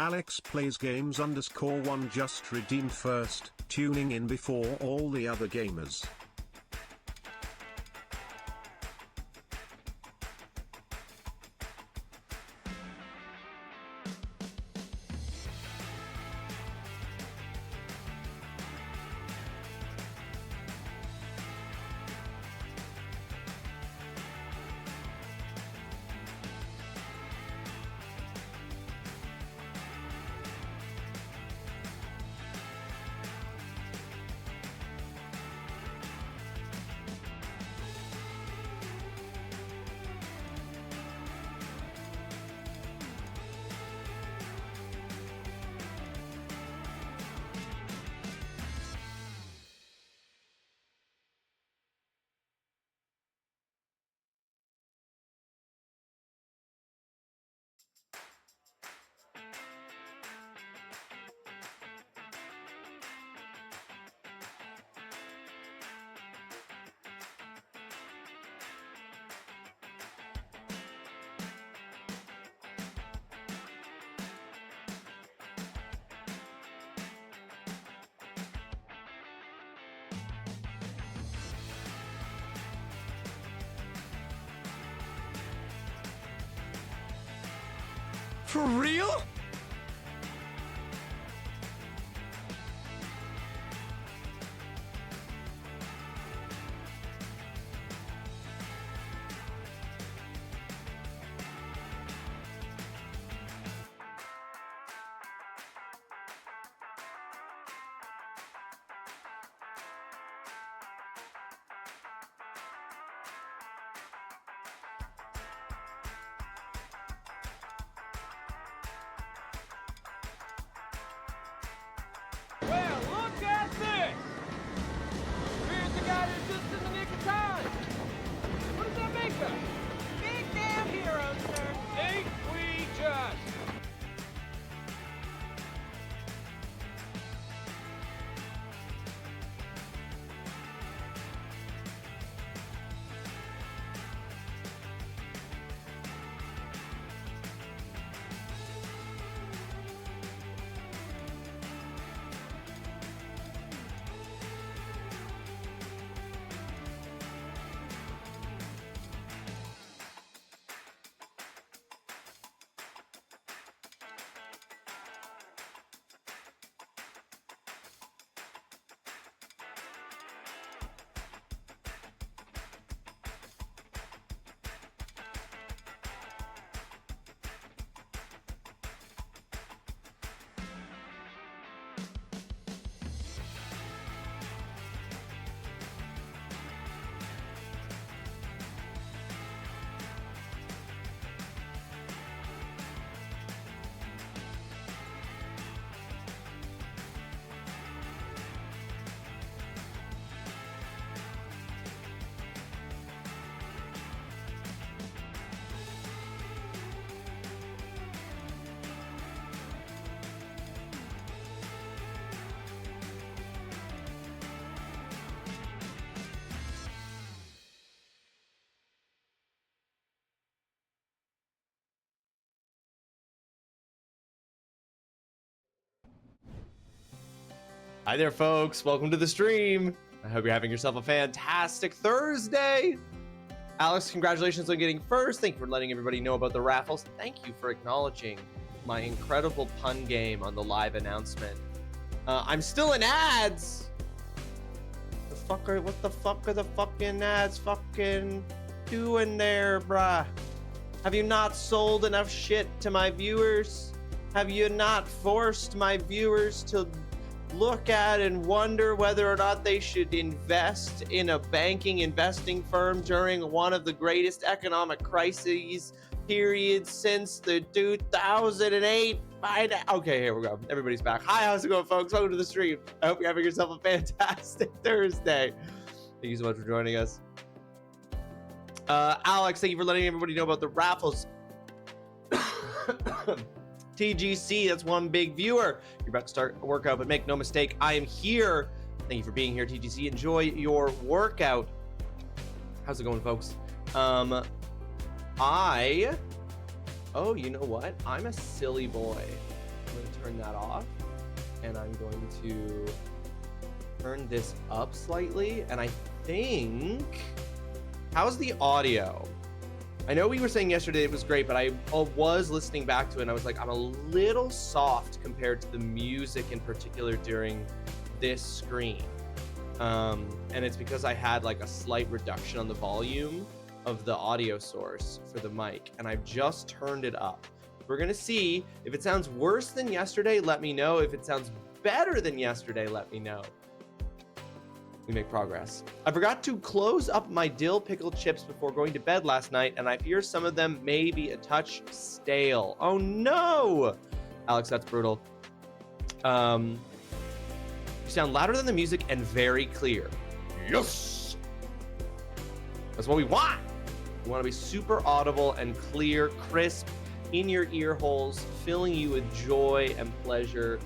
Alex plays games _1 just redeemed first, tuning in before all the other gamers. For real? Well, look at this! Here's the guy that's just in the nick of time. What does that make us? Big damn heroes, sir. Ain't we just? Hi there, folks. Welcome to the stream. I hope you're having yourself a fantastic Thursday. Alex, congratulations on getting first. Thank you for letting everybody know about the raffles. Thank you for acknowledging my incredible pun game on the live announcement. I'm still in ads. What the fuck are the fucking ads fucking doing there, bruh? Have you not sold enough shit to my viewers? Have you not forced my viewers to look at and wonder whether or not they should invest in a banking investing firm during one of the greatest economic crises periods since the 2008 okay, here we go. Everybody's back. Hi, how's it going, folks? Welcome to the stream. I hope you're having yourself a fantastic Thursday. Thank you so much for joining us. Alex, thank you for letting everybody know about the raffles. TGC, that's one big viewer. You're about to start a workout, but make no mistake, I am here. Thank you for being here, TGC. Enjoy your workout. How's it going, folks? Oh, you know what? I'm a silly boy. going to turn that off, and I'm going to turn this up slightly, and I think, how's the audio? I know we were saying yesterday it was great, but I was listening back to it and I was like, I'm a little soft compared to the music in particular during this screen. And it's because I had like a slight reduction on the volume of the audio source for the mic, and I've just turned it up. We're gonna see if it sounds worse than yesterday, let me know. If it sounds better than yesterday, let me know. We make progress. I forgot to close up my dill pickle chips before going to bed last night, and I fear some of them may be a touch stale. Oh no! Alex, that's brutal. You sound louder than the music and very clear. Yes! That's what we want! We want to be super audible and clear, crisp, in your ear holes, filling you with joy and pleasure.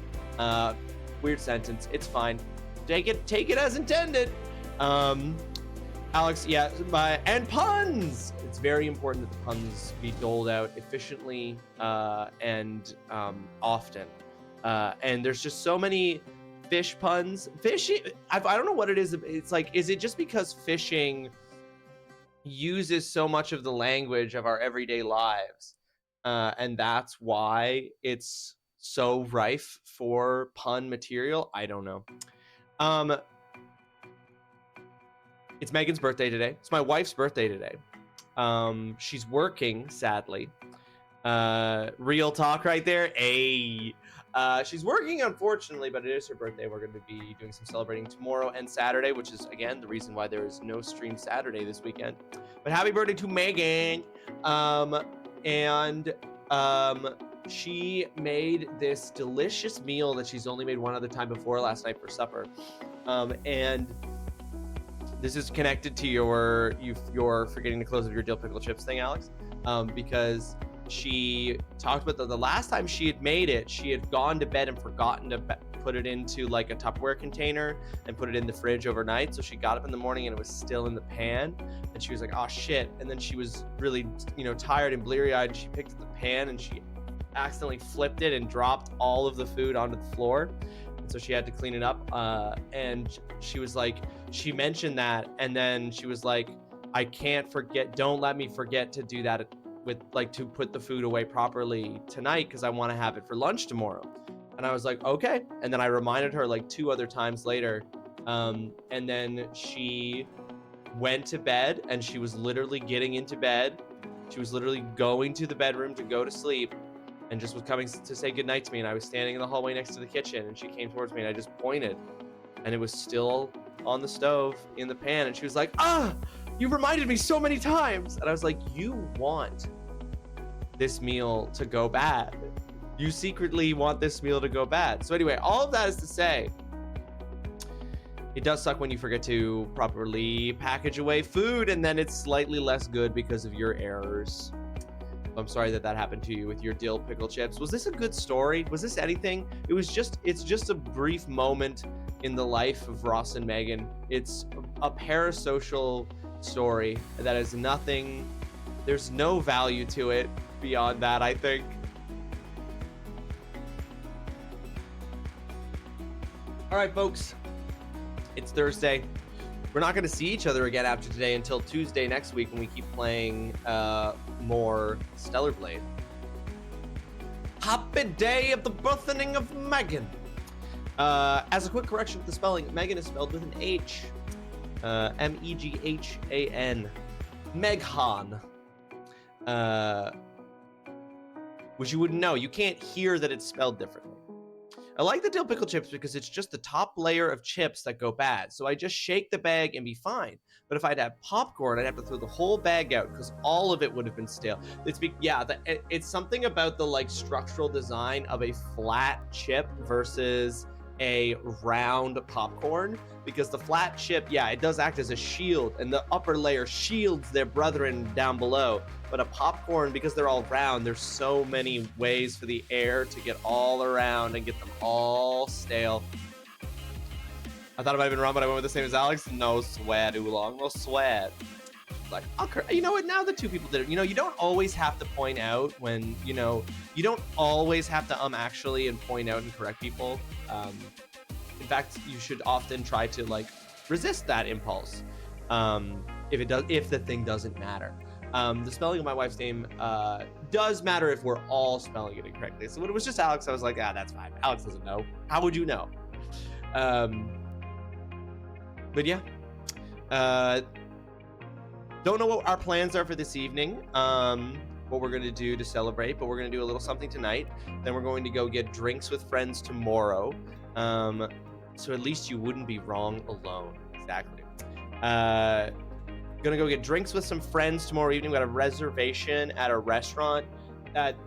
Weird sentence, it's fine. Take it as intended. Alex, yeah, and puns. It's very important that the puns be doled out efficiently and often. And there's just so many fish puns. Fishing, I don't know what it is. It's like, is it just because fishing uses so much of the language of our everyday lives, and that's why it's so rife for pun material? I don't know. It's Megan's birthday today. It's my wife's birthday today. She's working, sadly. Real talk right there. She's working, unfortunately, but it is her birthday. We're going to be doing some celebrating tomorrow and Saturday, which is, again, the reason why there is no stream Saturday this weekend. But happy birthday to Megan. She made this delicious meal that she's only made one other time before last night for supper. And this is connected to your forgetting to close up your dill pickle chips thing, Alex, because she talked about the last time she had made it, she had gone to bed and forgotten to put it into like a Tupperware container and put it in the fridge overnight. So she got up in the morning and it was still in the pan, and she was like, oh shit. And then she was really, tired and bleary-eyed. She picked up the pan and she accidentally flipped it and dropped all of the food onto the floor, and so she had to clean it up. And she was like, she mentioned that, and then she was like, I can't forget, don't let me forget to do that with, like, to put the food away properly tonight, because I want to have it for lunch tomorrow. And I was like, okay. And then I reminded her like 2 other times later, and then she went to bed, and she was literally getting into bed, she was literally going to the bedroom to go to sleep, and just was coming to say goodnight to me. And I was standing in the hallway next to the kitchen, and she came towards me, and I just pointed, and it was still on the stove in the pan. And she was like, you reminded me so many times. And I was like, you want this meal to go bad. You secretly want this meal to go bad. So anyway, all of that is to say, it does suck when you forget to properly package away food, and then it's slightly less good because of your errors. I'm sorry that happened to you with your dill pickle chips. Was this a good story? Was this anything? It's just a brief moment in the life of Ross and Megan. It's a parasocial story that is nothing. There's no value to it beyond that, I think. All right, folks. It's Thursday. We're not going to see each other again after today until Tuesday next week, when we keep playing more Stellar Blade. Happy day of the birthing of Megan. As a quick correction of the spelling, Megan is spelled with an H. Meghan. Meghan. Which you wouldn't know. You can't hear that it's spelled differently. I like the dill pickle chips because it's just the top layer of chips that go bad. So I just shake the bag and be fine. But if I'd had popcorn, I'd have to throw the whole bag out because all of it would have been stale. It's something about the like structural design of a flat chip versus a round popcorn, because the flat chip, it does act as a shield, and the upper layer shields their brethren down below. But a popcorn, because they're all round, there's so many ways for the air to get all around and get them all stale. I thought I might have been wrong, but I went with the same as Alex. No sweat, oolong. No sweat. like, you know what? Now the two people did it. You know, you don't always have to point out when, you know, you don't always have to actually and point out and correct people. In fact, you should often try to like resist that impulse. If the thing doesn't matter. The spelling of my wife's name does matter if we're all spelling it incorrectly. So when it was just Alex, I was like, that's fine. Alex doesn't know. How would you know? But yeah. Don't know what our plans are for this evening. What we're going to do to celebrate, but we're going to do a little something tonight. Then we're going to go get drinks with friends tomorrow. So at least you wouldn't be wrong alone. Exactly. Gonna go get drinks with some friends tomorrow evening. We got a reservation at a restaurant.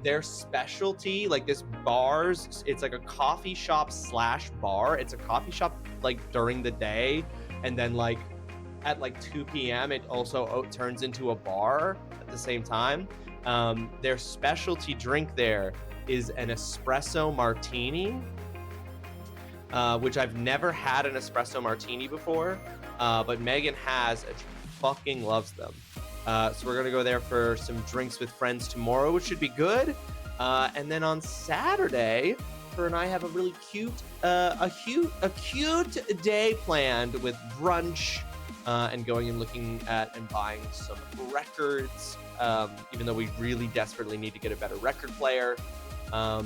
Their specialty, like this bar's, it's like a coffee shop / bar. It's a coffee shop like during the day, and then like at like 2 p.m. it also turns into a bar at the same time. Their specialty drink there is an espresso martini, which I've never had an espresso martini before, but Megan has. She fucking loves them. So we're gonna go there for some drinks with friends tomorrow, which should be good. And then on Saturday, her and I have a really cute day planned with brunch and going and looking at and buying some records. Even though we really desperately need to get a better record player. Yeah,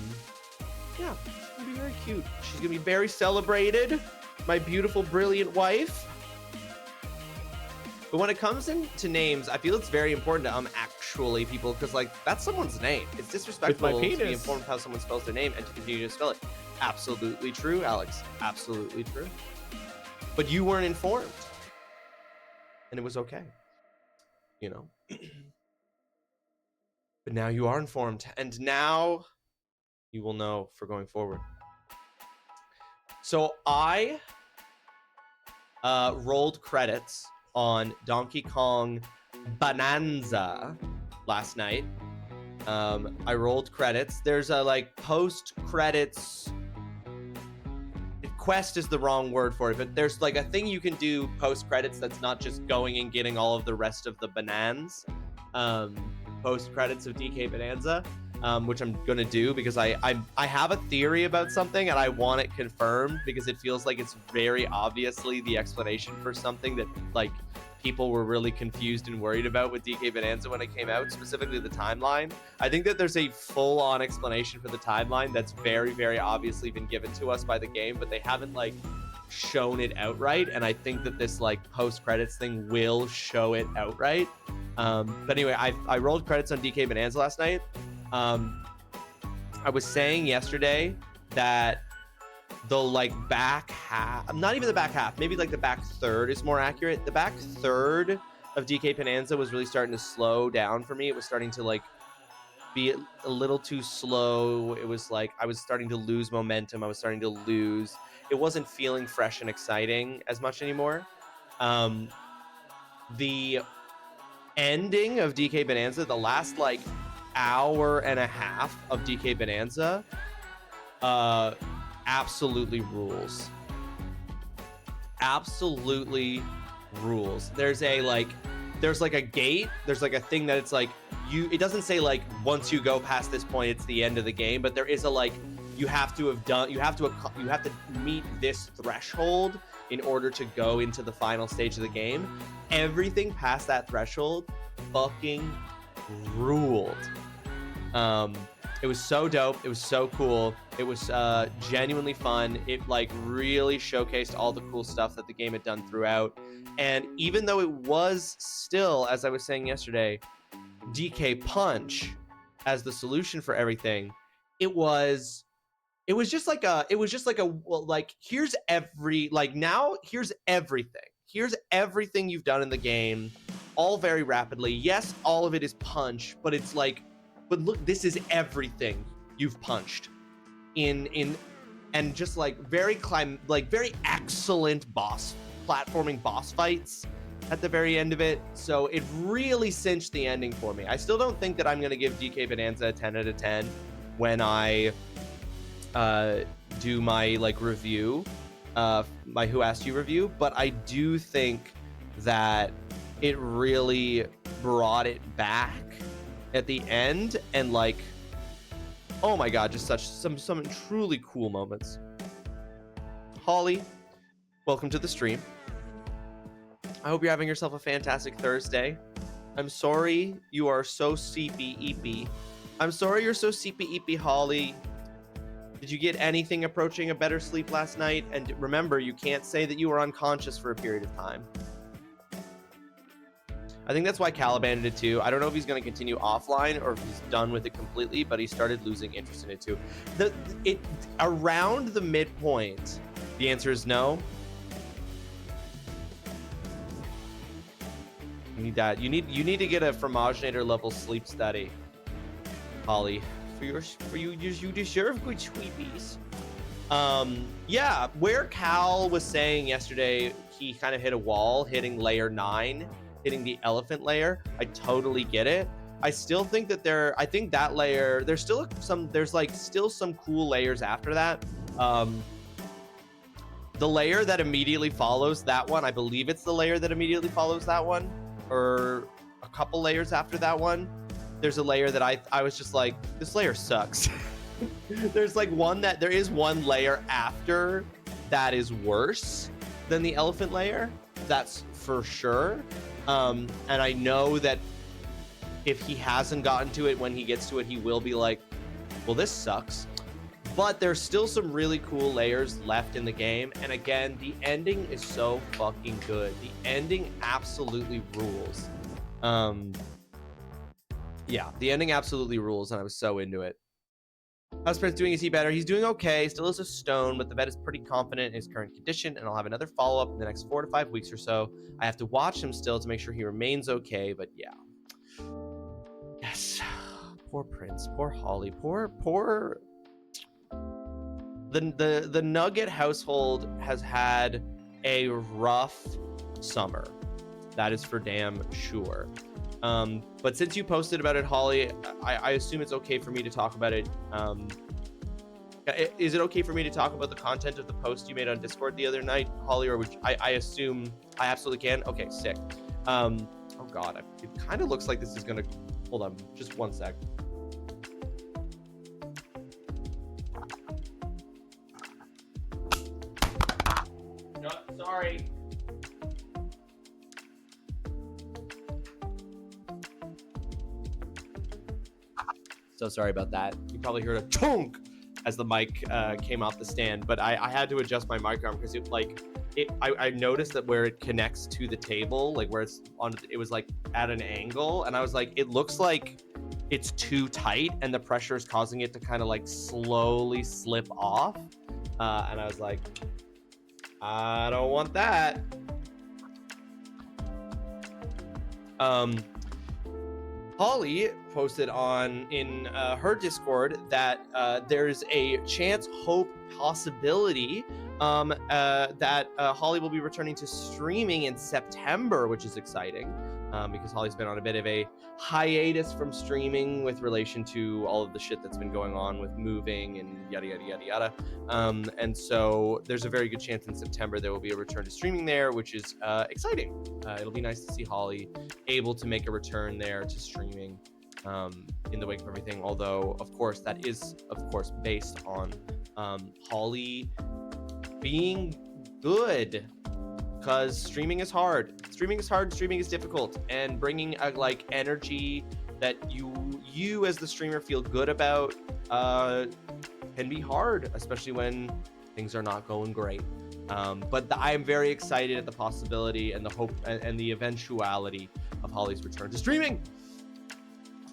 it's gonna be very cute. She's gonna be very celebrated. My beautiful, brilliant wife. But when it comes into names, I feel it's very important to actually people, because like that's someone's name. It's disrespectful to be informed of how someone spells their name and to continue to spell it. Absolutely true, Alex. Absolutely true. But you weren't informed, and it was okay. You know. But now you are informed, and now you will know for going forward. So I rolled credits on Donkey Kong Bonanza last night. I rolled credits. There's a like post credits. Quest is the wrong word for it, but there's like a thing you can do post credits that's not just going and getting all of the rest of the bananas. Post credits of DK Bonanza, which I'm gonna do because I have a theory about something and I want it confirmed because it feels like it's very obviously the explanation for something that like people were really confused and worried about with DK Bonanza when it came out, specifically the timeline. I think that there's a full-on explanation for the timeline that's very, very obviously been given to us by the game, but they haven't like shown it outright, and I think that this like post-credits thing will show it outright. But anyway, I rolled credits on DK Bonanza last night. I was saying yesterday that the like back half, not even the back half, maybe like the back third is more accurate. The back third of DK Bonanza was really starting to slow down for me. It was starting to like be a little too slow. It was like I was starting to lose momentum. I was starting to lose. It wasn't feeling fresh and exciting as much anymore. The ending of DK Bonanza, the last like hour and a half of DK Bonanza, absolutely rules. Absolutely rules. There's like a gate. There's like a thing that it's like it doesn't say like once you go past this point it's the end of the game, but there is a like you have to meet this threshold in order to go into the final stage of the game. Everything past that threshold fucking ruled. It was so dope. It was so cool. It was genuinely fun. It like really showcased all the cool stuff that the game had done throughout. And even though it was still, as I was saying yesterday, DK Punch as the solution for everything, it was just like here's everything. Here's everything you've done in the game, all very rapidly. Yes, all of it is punch, but it's like, but look, this is everything you've punched in and just like very excellent platforming boss fights at the very end of it. So it really cinched the ending for me. I still don't think that I'm going to give DK Bonanza a 10 out of 10 when I do my like review, my Who Asked You review, but I do think that it really brought it back at the end, and like, oh my god, just such some truly cool moments. Holly, welcome to the stream. I hope you're having yourself a fantastic Thursday. I'm sorry you are so sleepy-eepy. I'm sorry you're so sleepy-eepy, Holly. Did you get anything approaching a better sleep last night? And remember, you can't say that you were unconscious for a period of time. I think that's why Cal abandoned it too. I don't know if he's going to continue offline or if he's done with it completely, but he started losing interest in it too. Around the midpoint, the answer is no. You need that. You need to get a Fromaginator level sleep study, Holly. You deserve good sleepies. Yeah, where Cal was saying yesterday, he kind of hit a wall, hitting layer 9, hitting the elephant layer. I totally get it. I still think that I think that layer, there's still some cool layers after that. The layer that immediately follows that one, I believe it's the layer that immediately follows that one, or a couple layers after that one. There's a layer that I was just like, this layer sucks. There is one layer after that is worse than the elephant layer. That's for sure. And I know that if he hasn't gotten to it, when he gets to it, he will be like, well, this sucks. But there's still some really cool layers left in the game. And again, the ending is so fucking good. The ending absolutely rules. Yeah, the ending absolutely rules, and I was so into it. How's Prince doing? Is he better? He's doing okay. Still is a stone, but the vet is pretty confident in his current condition, and I'll have another follow-up in the next 4 to 5 weeks or so. I have to watch him still to make sure he remains okay, but yeah. Yes. Poor Prince. Poor Holly. Poor... The Nugget household has had a rough summer. That is for damn sure. But since you posted about it, Holly, I assume it's okay for me to talk about it. Is it okay for me to talk about the content of the post you made on Discord the other night, Holly, or I assume I absolutely can? Okay, sick. Oh God, it kind of looks like this is gonna, hold on, just one sec. No, sorry. So sorry about that. You probably heard a chunk as the mic came off the stand, but I had to adjust my mic arm because I noticed that where it connects to the table, like where it's on, it was like at an angle, and I was like, it looks like it's too tight and the pressure is causing it to kind of like slowly slip off. And I was like, I don't want that. Holly posted in her Discord that there's a chance, hope, possibility that Holly will be returning to streaming in September, which is exciting because Holly's been on a bit of a hiatus from streaming with relation to all of the shit that's been going on with moving and yada, yada, yada, yada. And so there's a very good chance in September there will be a return to streaming there, which is exciting. It'll be nice to see Holly able to make a return there to streaming in the wake of everything. Although, of course, that is, of course, based on Holly being good, because streaming is hard. Streaming is hard. Streaming is difficult, and bringing a energy that you as the streamer feel good about can be hard, especially when things are not going great. But I am very excited at the possibility and the hope and the eventuality of Holly's return to streaming.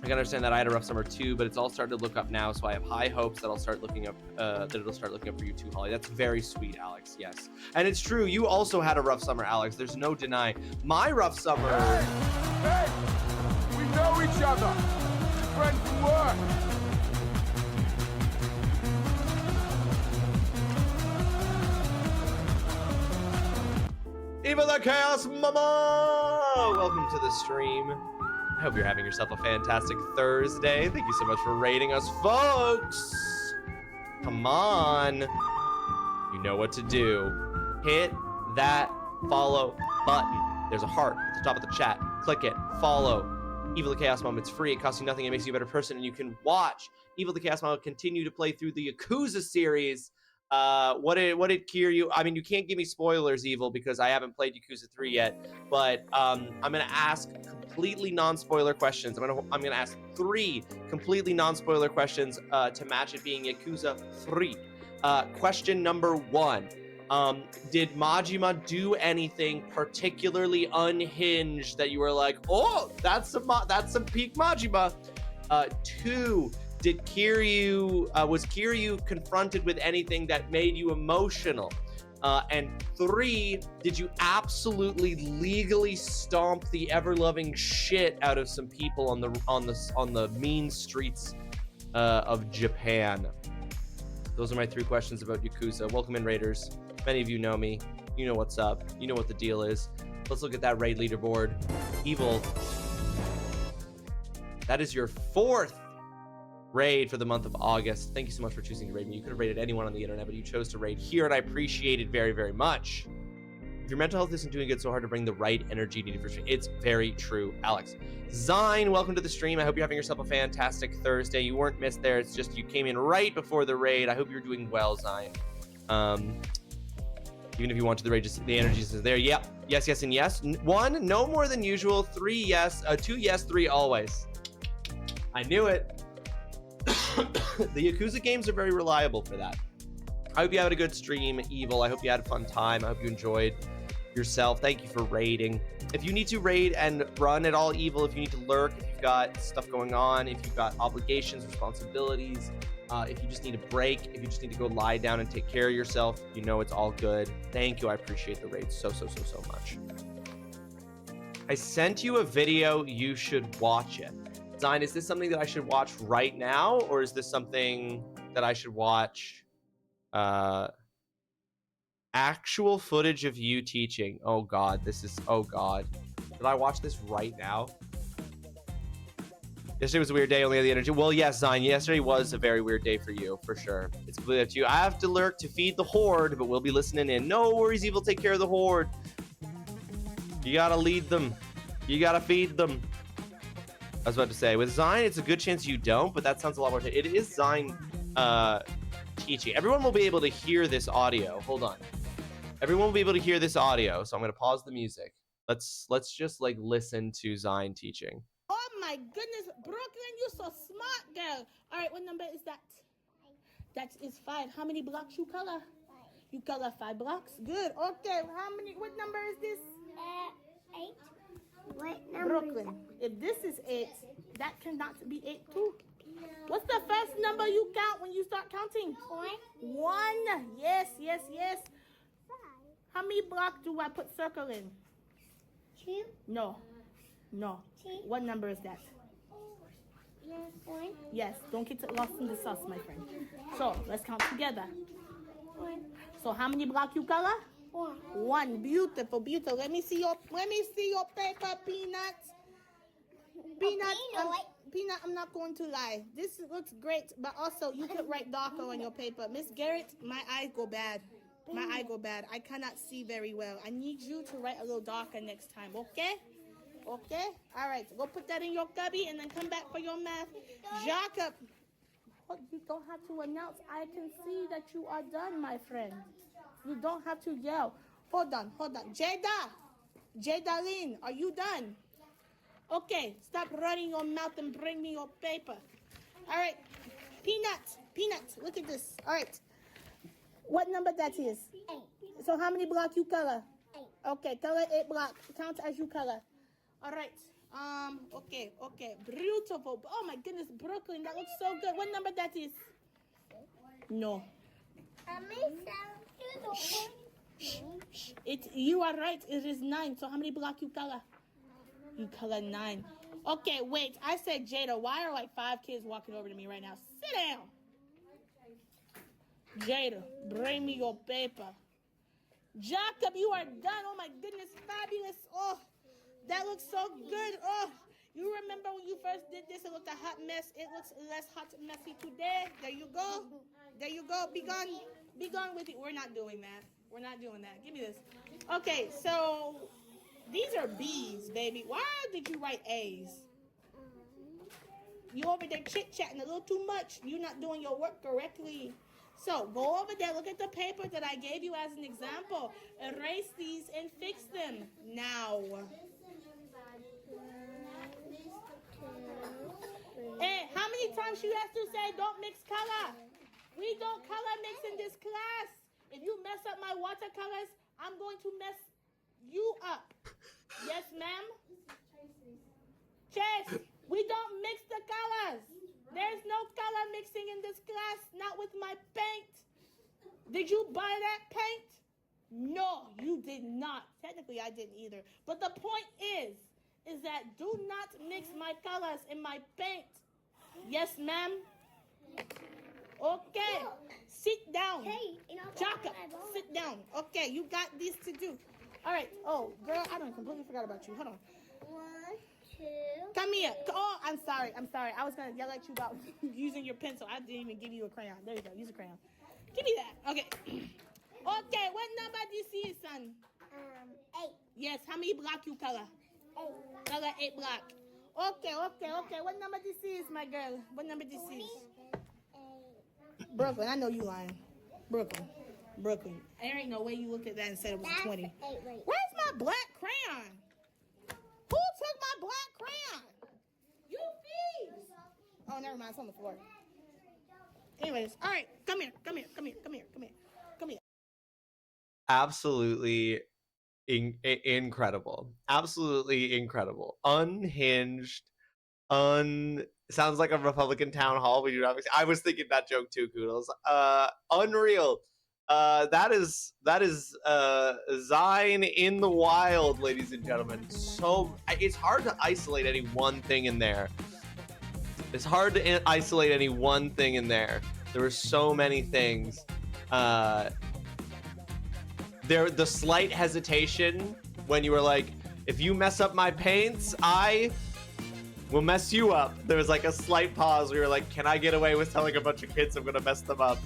I can understand that I had a rough summer too, but it's all starting to look up now, so I have high hopes that I'll start looking up, that it'll start looking up for you too, Holly. That's very sweet, Alex. Yes, and it's true. You also had a rough summer, Alex. There's no denying. My rough summer. Hey, we know each other. Friends from work. Eva the Chaos Mama! Welcome to the stream. I hope you're having yourself a fantastic Thursday. Thank you so much for rating us, folks. Come on. You know what to do. Hit that follow button. There's a heart at the top of the chat. Click it. Follow Evil the Chaos Mom. It's free. It costs you nothing. It makes you a better person. And you can watch Evil the Chaos Mom continue to play through the Yakuza series. What did Kiryu? I mean, you can't give me spoilers, Evil, because I haven't played Yakuza 3 yet. But I'm gonna ask completely non-spoiler questions. I'm gonna ask 3 completely non-spoiler questions to match it being Yakuza 3. Question number 1. Did Majima do anything particularly unhinged that you were like, oh, that's some peak Majima? 2, did was Kiryu confronted with anything that made you emotional? And 3, did you absolutely legally stomp the ever-loving shit out of some people on the mean streets of Japan? Those are my 3 questions about Yakuza. Welcome in, Raiders. Many of you know me. You know what's up. You know what the deal is. Let's look at that raid leaderboard. Evil. That is your 4th raid for the month of August. Thank you so much for choosing to raid me. You could have raided anyone on the internet, but you chose to raid here, and I appreciate it very, very much. If your mental health isn't doing good, so hard to bring the right energy needed for stream. It's very true, Alex. Zine, welcome to the stream. I hope you're having yourself a fantastic Thursday. You weren't missed there. It's just you came in right before the raid. I hope you're doing well, Zine. Even if you want to the raid, just the energy is there. Yep. Yes, yes, and yes. 1, no more than usual. 3, yes. 2, yes. 3, always. I knew it. The Yakuza games are very reliable for that. I hope you had a good stream, Evil. I hope you had a fun time. I hope you enjoyed yourself. Thank you for raiding. If you need to raid and run at all, Evil, if you need to lurk, if you've got stuff going on, if you've got obligations, responsibilities, if you just need a break, if you just need to go lie down and take care of yourself, you know it's all good. Thank you. I appreciate the raid so much. I sent you a video. You should watch it. Zine, is this something that I should watch right now, or is this something that I should watch? Actual footage of you teaching. Oh God, oh God. Did I watch this right now? Yesterday was a weird day, only had the energy. Well, yes, Zine, yesterday was a very weird day for you, for sure. It's completely up to you. I have to lurk to feed the horde, but we'll be listening in. No worries, Evil, take care of the horde. You gotta lead them. You gotta feed them. I was about to say, with Zine, it's a good chance you don't, but that sounds a lot more. It is Zine teaching. Everyone will be able to hear this audio. Hold on. Everyone will be able to hear this audio, so I'm going to pause the music. Let's just, like, listen to Zine teaching. Oh, my goodness. Brooklyn, you're so smart, girl. All right, what number is that? 5. That is 5. How many blocks you color? 5. You color 5 blocks? Good. Okay, what number is this? 8. What number Brooklyn, if this is 8, that cannot be 8 too. No. What's the first number you count when you start counting? 1. Yes. 5. How many blocks do I put circle in? 2. No. 2. What number is that? 1. Yes, don't get lost in the sauce, my friend. So let's count together. 1. So how many blocks you color? 1. Beautiful. Let me see your paper, Peanut. Peanut, I'm not going to lie. This looks great, but also you could write darker on your paper. Miss Garrett, my eyes go bad. I cannot see very well. I need you to write a little darker next time, okay? Okay? All right. Go put that in your cubby and then come back for your math. Jacob, you don't have to announce. I can see that you are done, my friend. You don't have to yell. Hold on. Jada Lynn, are you done? Okay, stop running your mouth and bring me your paper. All right, Peanut, look at this. All right, what number that is? 8. So how many blocks you color? 8. Okay, color 8 blocks. Count as you color. All right. Okay. Beautiful. Oh my goodness, Brooklyn, that looks so good. What number that is? No. You are right. It is 9. So how many blocks you color? You color 9. Okay, wait. I said Jada. Why are like 5 kids walking over to me right now? Sit down. Jada, bring me your paper. Jacob, you are done. Oh my goodness, fabulous. Oh, that looks so good. Oh, you remember when you first did this? It looked a hot mess. It looks less hot and messy today. There you go. Be gone with it. We're not doing that. Give me this. Okay, so These are B's, baby. Why did you write A's? You over there chit-chatting a little too much. You're not doing your work correctly. So go over there, look at the paper that I gave you as an example. Erase these and fix them now. Hey, how many times you have to say don't mix color? We don't color mix in this class. If you mess up my watercolors, I'm going to mess you up. Yes, ma'am? Chase, we don't mix the colors. There's no color mixing in this class, not with my paint. Did you buy that paint? No, you did not. Technically, I didn't either. But the point is that do not mix my colors in my paint. Yes, ma'am? Okay. Sit down. Hey, Chaka, sit down. Okay, you got this to do. All right. Oh, girl, I completely forgot about you. Hold on. 1, 2. Come here. Oh, I'm sorry. I was going to yell at you about using your pencil. I didn't even give you a crayon. There you go. Use a crayon. Give me that. Okay. Okay, what number do you see, son? 8. Yes, how many block you color? 8. Color 8 block. Okay. What number this is, my girl? What number this is? Brooklyn, I know you lying. Brooklyn. There ain't no way you looked at that and said it was 20. Where's my black crayon? Who took my black crayon? You thieves! Oh, never mind. It's on the floor. Anyways, all right. Come here. Absolutely incredible. Absolutely incredible. Unhinged. Sounds like a Republican town hall. We do not. I was thinking that joke too, Koodles. Unreal. That is Zine in the wild, ladies and gentlemen. So it's hard to isolate any one thing in there. There were so many things. The slight hesitation when you were like, if you mess up my paints, I will mess you up. There was like a slight pause. We were like, can I get away with telling a bunch of kids I'm gonna mess them up?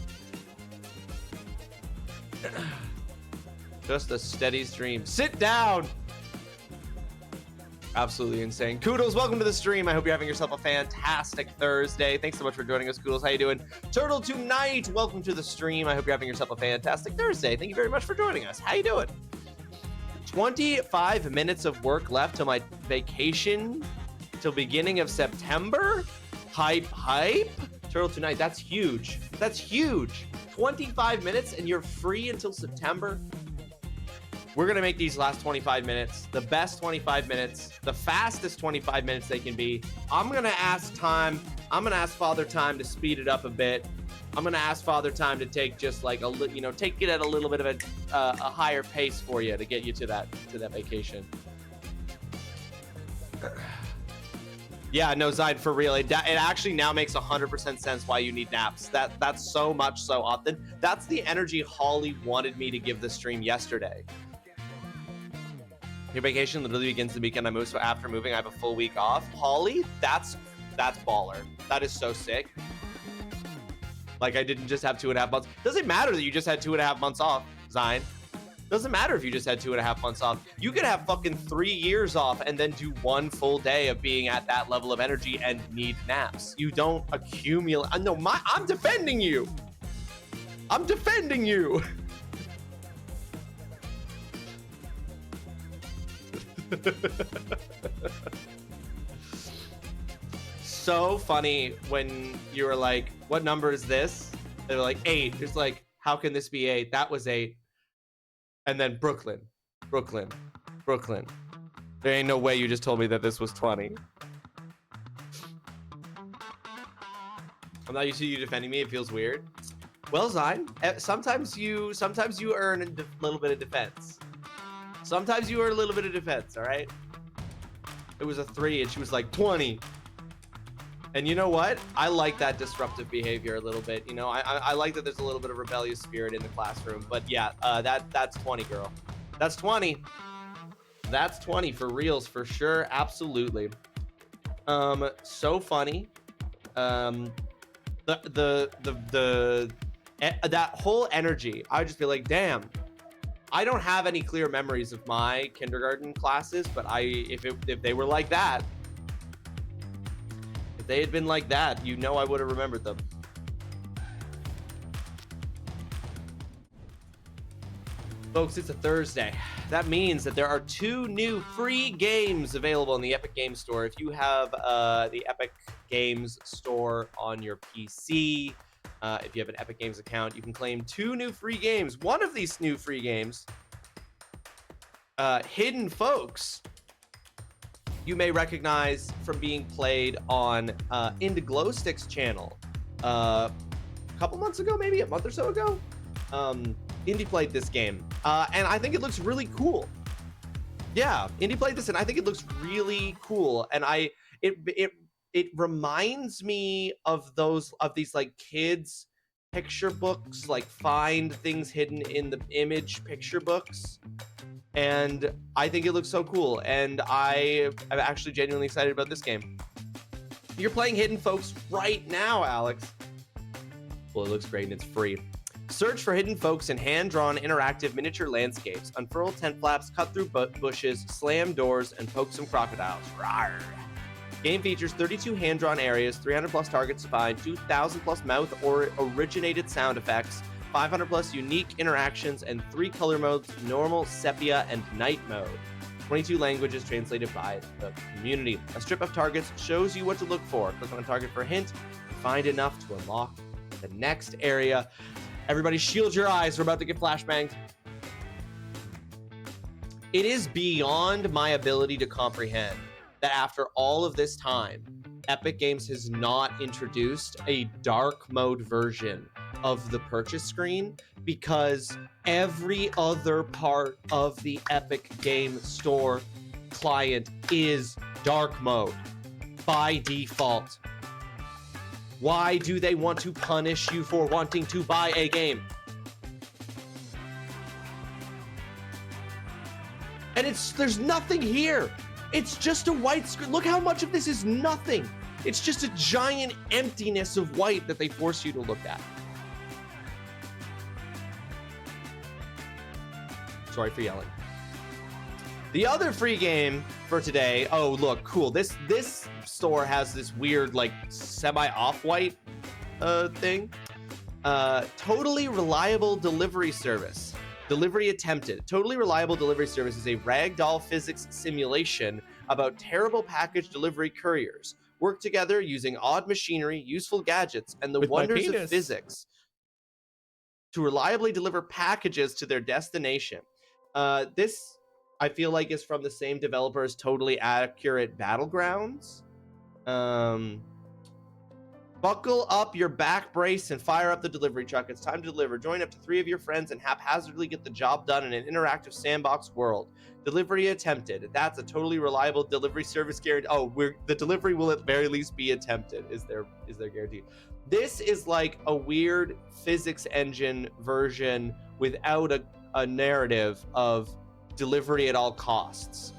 Just a steady stream. Sit down! Absolutely insane. Koodles, welcome to the stream. I hope you're having yourself a fantastic Thursday. Thanks so much for joining us, Koodles. How you doing? Turtle Tonight, welcome to the stream. I hope you're having yourself a fantastic Thursday. Thank you very much for joining us. How you doing? 25 minutes of work left till my vacation till beginning of September? Hype. Turtle Tonight, that's huge. 25 minutes and you're free until September? We're going to make these last 25 minutes the best 25 minutes, the fastest 25 minutes they can be. I'm going to ask Father Time to speed it up a bit. I'm going to ask Father Time to take just like take it at a little bit of a higher pace for you to get you to that vacation. Yeah, no, Zide, for real. It actually now makes 100% sense why you need naps. That's so much so often. That's the energy Holly wanted me to give the stream yesterday. Your vacation literally begins the weekend I moved, so after moving, I have a full week off. Holly, that's baller. That is so sick. Like, I didn't just have 2.5 months. Doesn't matter that you just had 2.5 months off, Zine. Doesn't matter if you just had 2.5 months off. You could have fucking 3 years off and then do 1 full day of being at that level of energy and need naps. You don't accumulate. No, I'm defending you. So funny when you were like, what number is this? They were like 8. It's like, how can this be 8? That was 8. And then Brooklyn. There ain't no way you just told me that this was 20. I'm not used to you defending me. It feels weird. Well, Zine, sometimes you earn a little bit of defense. All right? It was a 3 and she was like 20. And you know what? I like that disruptive behavior a little bit. You know, I like that there's a little bit of rebellious spirit in the classroom. But yeah, that's 20, girl. That's 20. That's 20 for reals, for sure. Absolutely. So funny. That whole energy, I would just be like, damn, I don't have any clear memories of my kindergarten classes, but if they were like that, if they had been like that, you know I would have remembered them. Folks, it's a Thursday. That means that there are 2 new free games available in the Epic Games Store. If you have the Epic Games Store on your PC, if you have an Epic Games account, you can claim 2 new free games. One of these new free games, Hidden Folks, you may recognize from being played on Into Glowstick's channel a couple months ago, maybe a month or so ago. Indy played this game, and I think it looks really cool. Yeah, Indy played this, and I think it looks really cool. And it reminds me of these like kids picture books, like find things hidden in the image picture books. And I think it looks so cool, and I'm actually genuinely excited about this game. You're playing Hidden Folks right now, Alex. Well, it looks great and it's free. Search for Hidden Folks in hand-drawn interactive miniature landscapes. Unfurl tent flaps, cut through bushes, slam doors, and poke some crocodiles. Rawr. Game features 32 hand-drawn areas, 300 plus targets to find, 2,000 plus mouth or originated sound effects, 500 plus unique interactions, and 3 color modes: normal, sepia, and night mode. 22 languages translated by the community. A strip of targets shows you what to look for. Click on a target for a hint and find enough to unlock the next area. Everybody shield your eyes. We're about to get flashbanged. It is beyond my ability to comprehend that after all of this time, Epic Games has not introduced a dark mode version of the purchase screen, because every other part of the Epic Game Store client is dark mode by default. Why do they want to punish you for wanting to buy a game? And there's nothing here. It's just a white screen. Look how much of this is nothing. It's just a giant emptiness of white that they force you to look at. Sorry for yelling. The other free game for today. Oh, look, cool. This store has this weird, like, semi-off-white thing. Totally Reliable Delivery Service. Delivery attempted. Totally Reliable Delivery Service is a ragdoll physics simulation about terrible package delivery couriers. Work together using odd machinery, useful gadgets, and the wonders of physics to reliably deliver packages to their destination. This, I feel like, is from the same developer as Totally Accurate Battlegrounds. Buckle up your back brace and fire up the delivery truck. It's time to deliver. Join up to 3 of your friends and haphazardly get the job done in an interactive sandbox world. Delivery attempted. That's a Totally Reliable Delivery Service guarantee. Oh, the delivery will at very least be attempted. Is their guarantee. This is like a weird physics engine version without a narrative of delivery at all costs,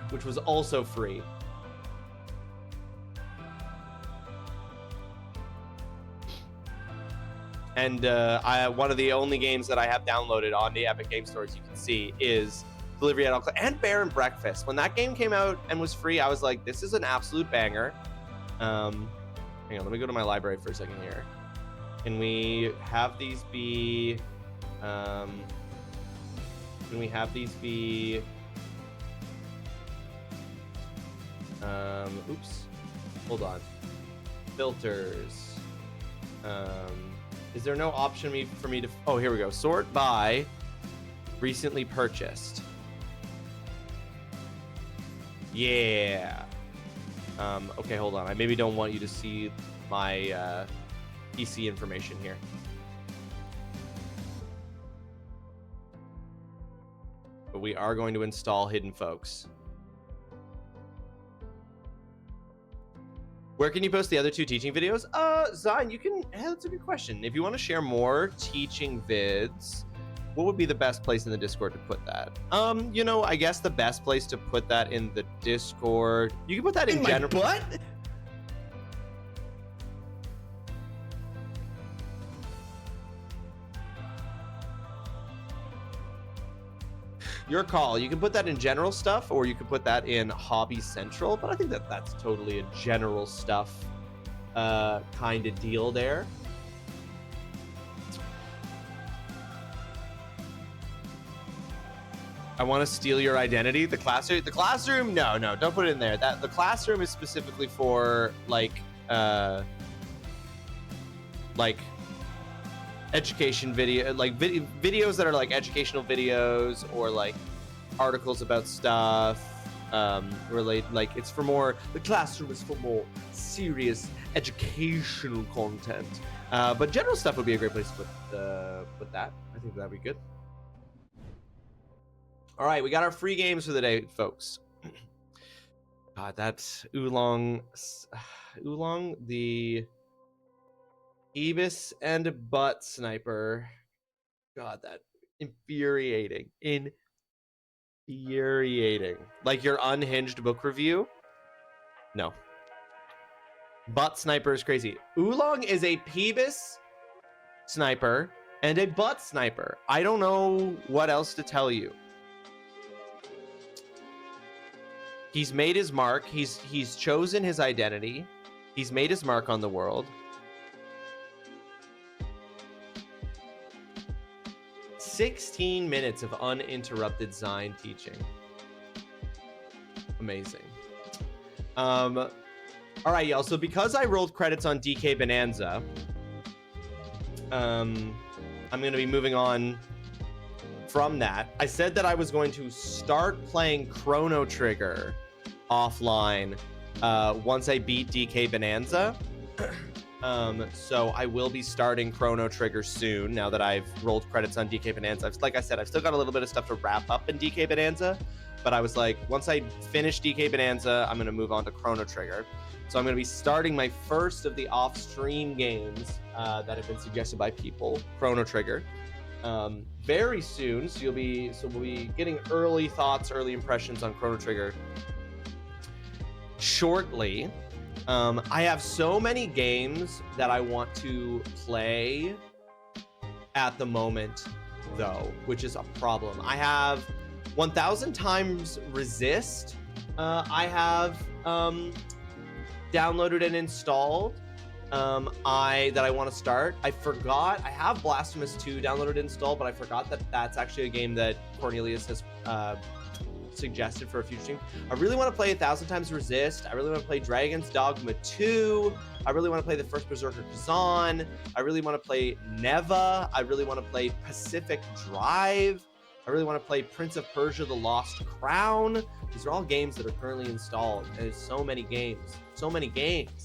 which was also free. And one of the only games that I have downloaded on the Epic Game Store, as you can see, is Delivery at All Costs and Bear and Breakfast. When that game came out and was free, I was like, this is an absolute banger. Hang on, let me go to my library for a second here. Can we have these be... oops. Hold on. Filters. Is there no option for me to... Oh, here we go. Sort by recently purchased. Yeah. Okay, hold on. I maybe don't want you to see my PC information here. But we are going to install Hidden Folks. Where can you post the other 2 teaching videos? Zion, you can... that's a good question. If you want to share more teaching vids, what would be the best place in the Discord to put that? You know, I guess the best place to put that in the Discord... You can put that in general... What? Your call. You can put that in general stuff, or you can put that in hobby central, but I think that that's totally a general stuff kind of deal there. I want to steal your identity. The classroom. No, don't put it in there. The classroom is specifically for like education video, like videos that are like educational videos, or like articles about stuff like it's for more, the classroom is for more serious educational content, but general stuff would be a great place to put that. I think that'd be good. All right, we got our free games for the day, folks. God, that's Oolong, the Ebis and Butt Sniper. God, that infuriating. Like your unhinged book review? No. Butt Sniper is crazy. Oolong is a Peebus sniper and a butt sniper. I don't know what else to tell you. He's made his mark. He's chosen his identity. He's made his mark on the world. 16 minutes of uninterrupted Zine teaching. Amazing. All right, y'all. So because I rolled credits on DK Bonanza, I'm going to be moving on from that. I said that I was going to start playing Chrono Trigger offline once I beat DK Bonanza. So I will be starting Chrono Trigger soon, now that I've rolled credits on DK Bonanza. Like I said, I've still got a little bit of stuff to wrap up in DK Bonanza, but I was like, once I finish DK Bonanza, I'm going to move on to Chrono Trigger. So I'm going to be starting my first of the off-stream games that have been suggested by people, Chrono Trigger, very soon. So we'll be getting early thoughts, early impressions on Chrono Trigger shortly. I have so many games that I want to play at the moment, though, which is a problem. I have 1000 times Resist. I have downloaded and installed. That I want to start. I forgot. I have Blasphemous 2 downloaded and installed, but I forgot that that's actually a game that Cornelius has suggested for a future stream. I really want to play 1000 times Resist. I really want to play Dragon's Dogma 2. I really want to play the first Berserker Kazan. I really want to play Neva. I really want to play Pacific Drive. I really want to play Prince of Persia: The Lost Crown. These are all games that are currently installed, and there's so many games. So many games.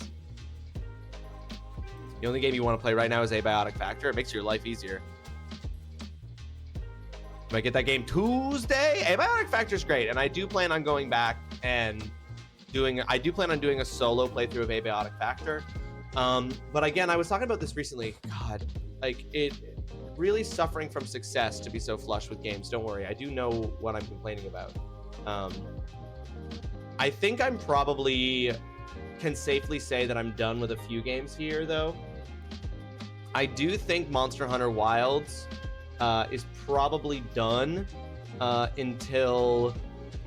The only game you want to play right now is Abiotic Factor. It makes your life easier. Might get that game Tuesday. Abiotic Factor is great, and I do plan on going back and doing a solo playthrough of Abiotic Factor. But again, I was talking about this recently. God, like it really suffering from success to be so flush with games. Don't worry, I do know what I'm complaining about. I think I'm probably can safely say that I'm done with a few games here, though. I do think Monster Hunter Wilds is probably done until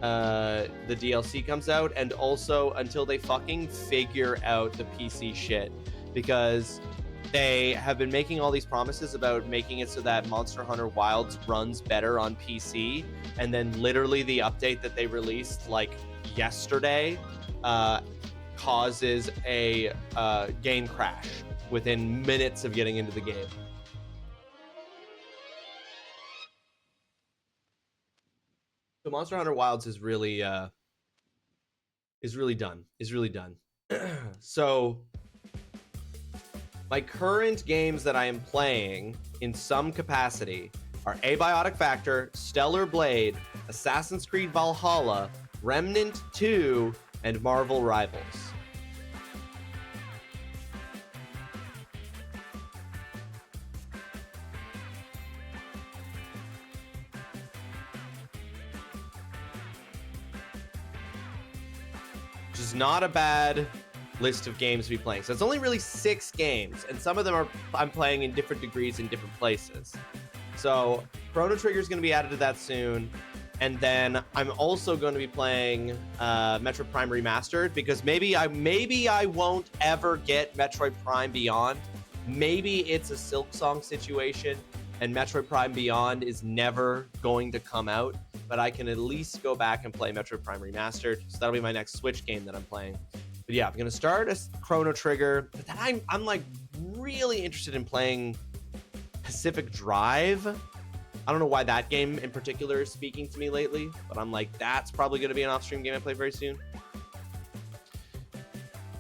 the DLC comes out, and also until they fucking figure out the PC shit, because they have been making all these promises about making it so that Monster Hunter Wilds runs better on PC, and then literally the update that they released like yesterday causes a game crash within minutes of getting into the game. So Monster Hunter Wilds is really done. So my current games that I am playing in some capacity are Abiotic Factor, Stellar Blade, Assassin's Creed Valhalla, Remnant 2, and Marvel Rivals. Which is not a bad list of games to be playing. So it's only really 6 games, and some of them I'm playing in different degrees in different places. So Chrono Trigger is going to be added to that soon. And then I'm also going to be playing Metroid Prime Remastered, because maybe I won't ever get Metroid Prime Beyond. Maybe it's a Silk Song situation and Metroid Prime Beyond is never going to come out, but I can at least go back and play Metroid Prime Remastered. So that'll be my next Switch game that I'm playing. But yeah, I'm going to start a Chrono Trigger, but then I'm like really interested in playing Pacific Drive. I don't know why that game in particular is speaking to me lately, but I'm like, that's probably going to be an off-stream game I play very soon.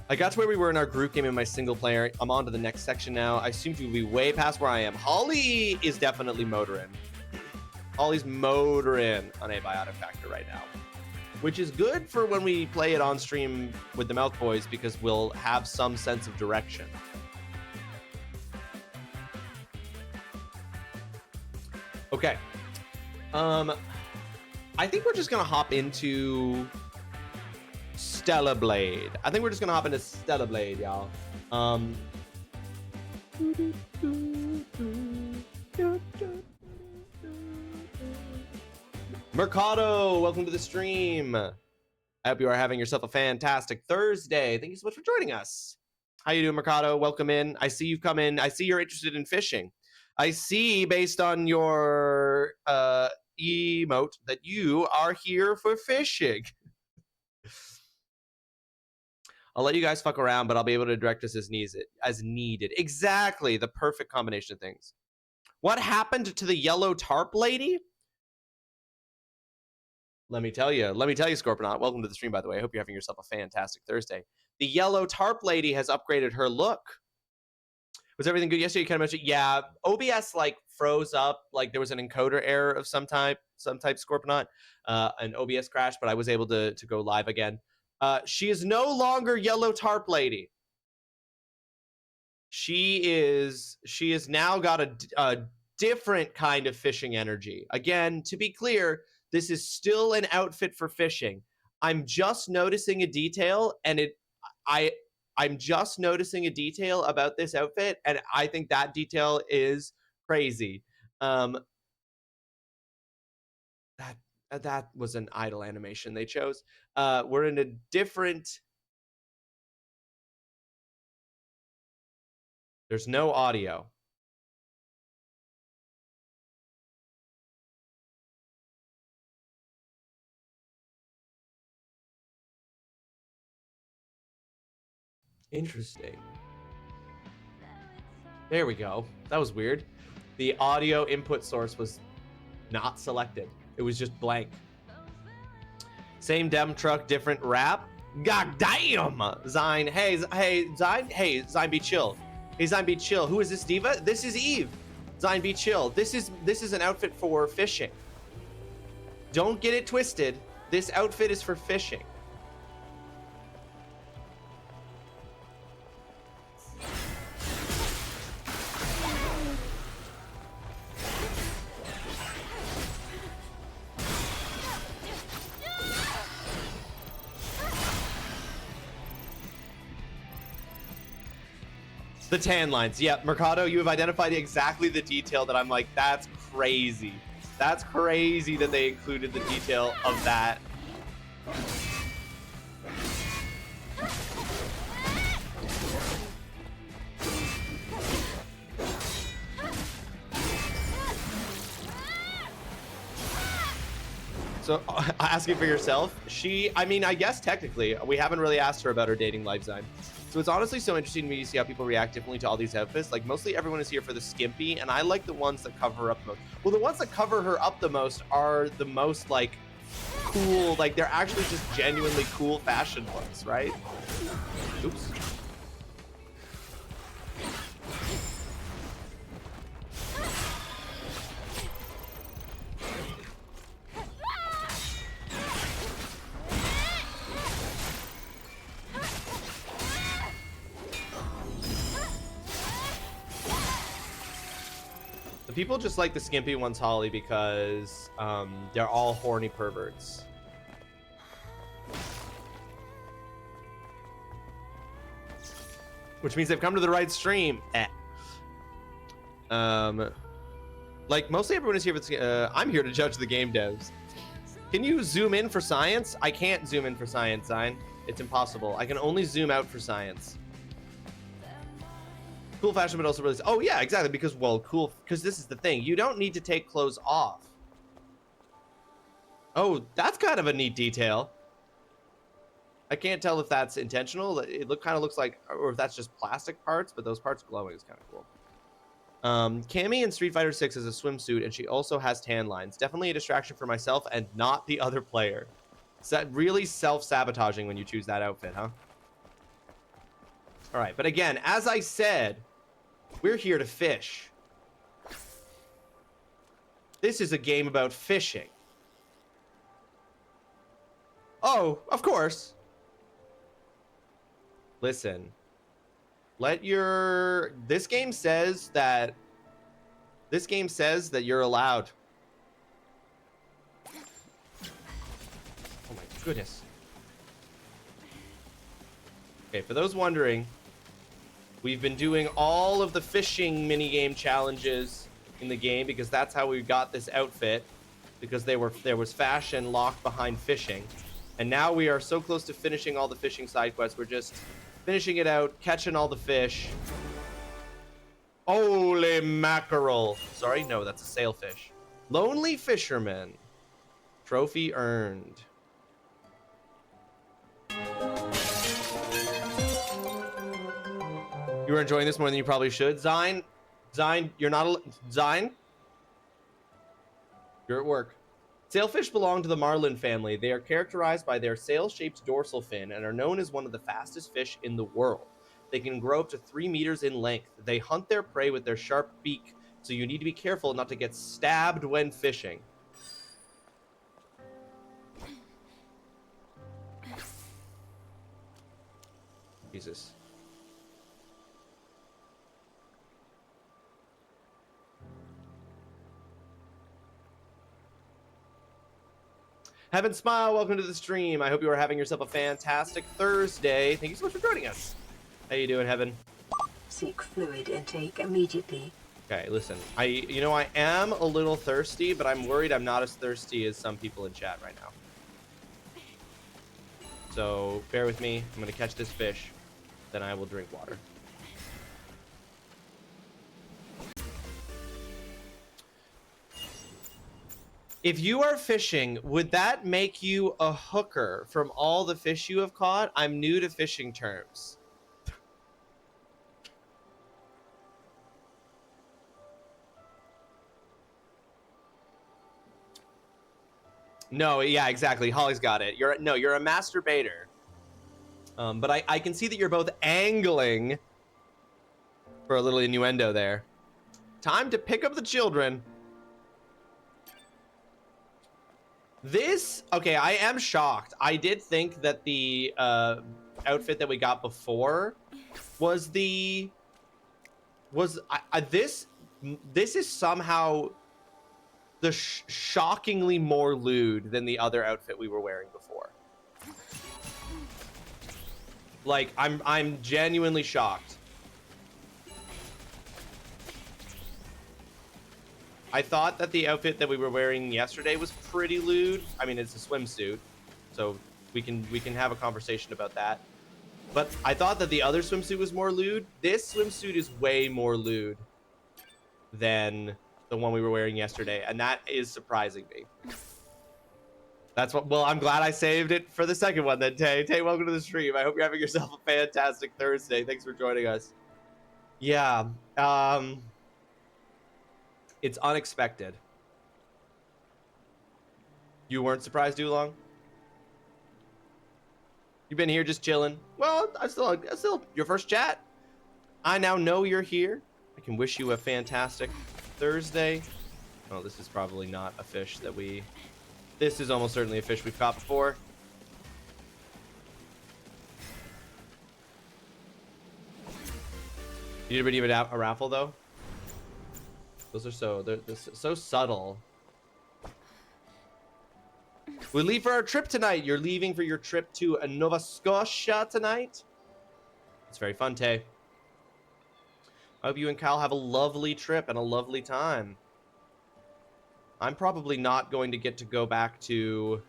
I got to where we were in our group game in my single player. I'm on to the next section now. I assume you'll be way past where I am. Holly is definitely motoring. Holly's motoring on Abiotic Factor right now, which is good for when we play it on stream with the Mouth Boys, because we'll have some sense of direction. Okay. I think we're just gonna hop into Stellar Blade. I think we're just gonna hop into Stellar Blade, y'all. Mercado, welcome to the stream. I hope you are having yourself a fantastic Thursday. Thank you so much for joining us. How you doing, Mercado? Welcome in. I see you've come in. I see you're interested in fishing. I see, based on your emote, that you are here for fishing. I'll let you guys fuck around, but I'll be able to direct us as needed. Exactly, the perfect combination of things. What happened to the yellow tarp lady? Let me tell you, Scorpionaut. Welcome to the stream, by the way. I hope you're having yourself a fantastic Thursday. The yellow tarp lady has upgraded her look. Was everything good yesterday? You kind of mentioned, yeah, OBS like froze up, like there was an encoder error of some type, Scorpionaut, an OBS crash, but I was able to go live again. She is no longer yellow tarp lady. She is now got a different kind of fishing energy. Again, to be clear, this is still an outfit for fishing. I'm just noticing a detail, and I'm just noticing a detail about this outfit, and I think that detail is crazy. That was an idle animation they chose. We're in a different... There's no audio. Interesting. There we go. That was weird. The audio input source was not selected. It was just blank. Same dem truck, different wrap. God damn! Zine, hey, Zine, hey, Zine, be chill. Hey, Zine, be chill. Who is this diva? This is Eve. Zine, be chill. This is an outfit for fishing. Don't get it twisted. This outfit is for fishing. The tan lines. Yeah, Mercado, you have identified exactly the detail that I'm like, that's crazy. That's crazy that they included the detail of that. So, asking for yourself, I mean, I guess technically, we haven't really asked her about her dating life, Zine. So it's honestly so interesting to me to see how people react differently to all these outfits. Like, mostly everyone is here for the skimpy, and I like the ones that cover her up the most. Well, the ones that cover her up the most are the most, like, cool, like, they're actually just genuinely cool fashion looks, right? Oops. People just like the skimpy ones, Holly, because they're all horny perverts. Which means they've come to the right stream. Like, mostly everyone is here for I'm here to judge the game devs. Can you zoom in for science? I can't zoom in for science, Zine. It's impossible. I can only zoom out for science. Cool fashion, but also really... Oh, yeah, exactly. Because, well, cool... Because this is the thing. You don't need to take clothes off. Oh, that's kind of a neat detail. I can't tell if that's intentional. It kind of looks like... Or if that's just plastic parts, but those parts glowing is kind of cool. Cammy in Street Fighter 6 is a swimsuit, and she also has tan lines. Definitely a distraction for myself and not the other player. So really self-sabotaging when you choose that outfit, huh? All right, but again, as I said, we're here to fish. This is a game about fishing. Oh, of course. Listen. This game says that you're allowed. Oh my goodness. Okay, for those wondering, we've been doing all of the fishing minigame challenges in the game because that's how we got this outfit, because there was fashion locked behind fishing. And now we are so close to finishing all the fishing side quests. We're just finishing it out, catching all the fish. Holy mackerel. Sorry, no, that's a sailfish. Lonely fisherman. Trophy earned. You are enjoying this more than you probably should. Zine, you're not Zine? You're at work. Sailfish belong to the marlin family. They are characterized by their sail-shaped dorsal fin and are known as one of the fastest fish in the world. They can grow up to 3 meters in length. They hunt their prey with their sharp beak, so you need to be careful not to get stabbed when fishing. Jesus. Heaven Smile, welcome to the stream. I hope you are having yourself a fantastic Thursday. Thank you so much for joining us. How you doing, Heaven? Seek fluid intake immediately. Okay, listen. I am a little thirsty, but I'm worried I'm not as thirsty as some people in chat right now. So bear with me. I'm gonna catch this fish, then I will drink water. If you are fishing, would that make you a hooker from all the fish you have caught? I'm new to fishing terms. No, yeah, exactly. Holly's got it. You're a masturbator. But I can see that you're both angling for a little innuendo there. Time to pick up the children. Okay, I am shocked. I did think that the outfit that we got before was this is somehow the shockingly more lewd than the other outfit we were wearing before. Like, I'm genuinely shocked. I thought that the outfit that we were wearing yesterday was pretty lewd. I mean, it's a swimsuit, so we can have a conversation about that. But I thought that the other swimsuit was more lewd. This swimsuit is way more lewd than the one we were wearing yesterday, and that is surprising me. That's what. Well, I'm glad I saved it for the second one then, Tay. Tay, welcome to the stream. I hope you're having yourself a fantastic Thursday. Thanks for joining us. Yeah. It's unexpected. You weren't surprised too long? You've been here just chilling? Well, I still your first chat. I now know you're here. I can wish you a fantastic Thursday. Oh, this is probably not a fish that we... This is almost certainly a fish we've caught before. You did redeem a raffle, though? Those are they're so subtle. We leave for our trip tonight. You're leaving for your trip to Nova Scotia tonight? It's very fun, Tay. I hope you and Kyle have a lovely trip and a lovely time. I'm probably not going to get to go back to.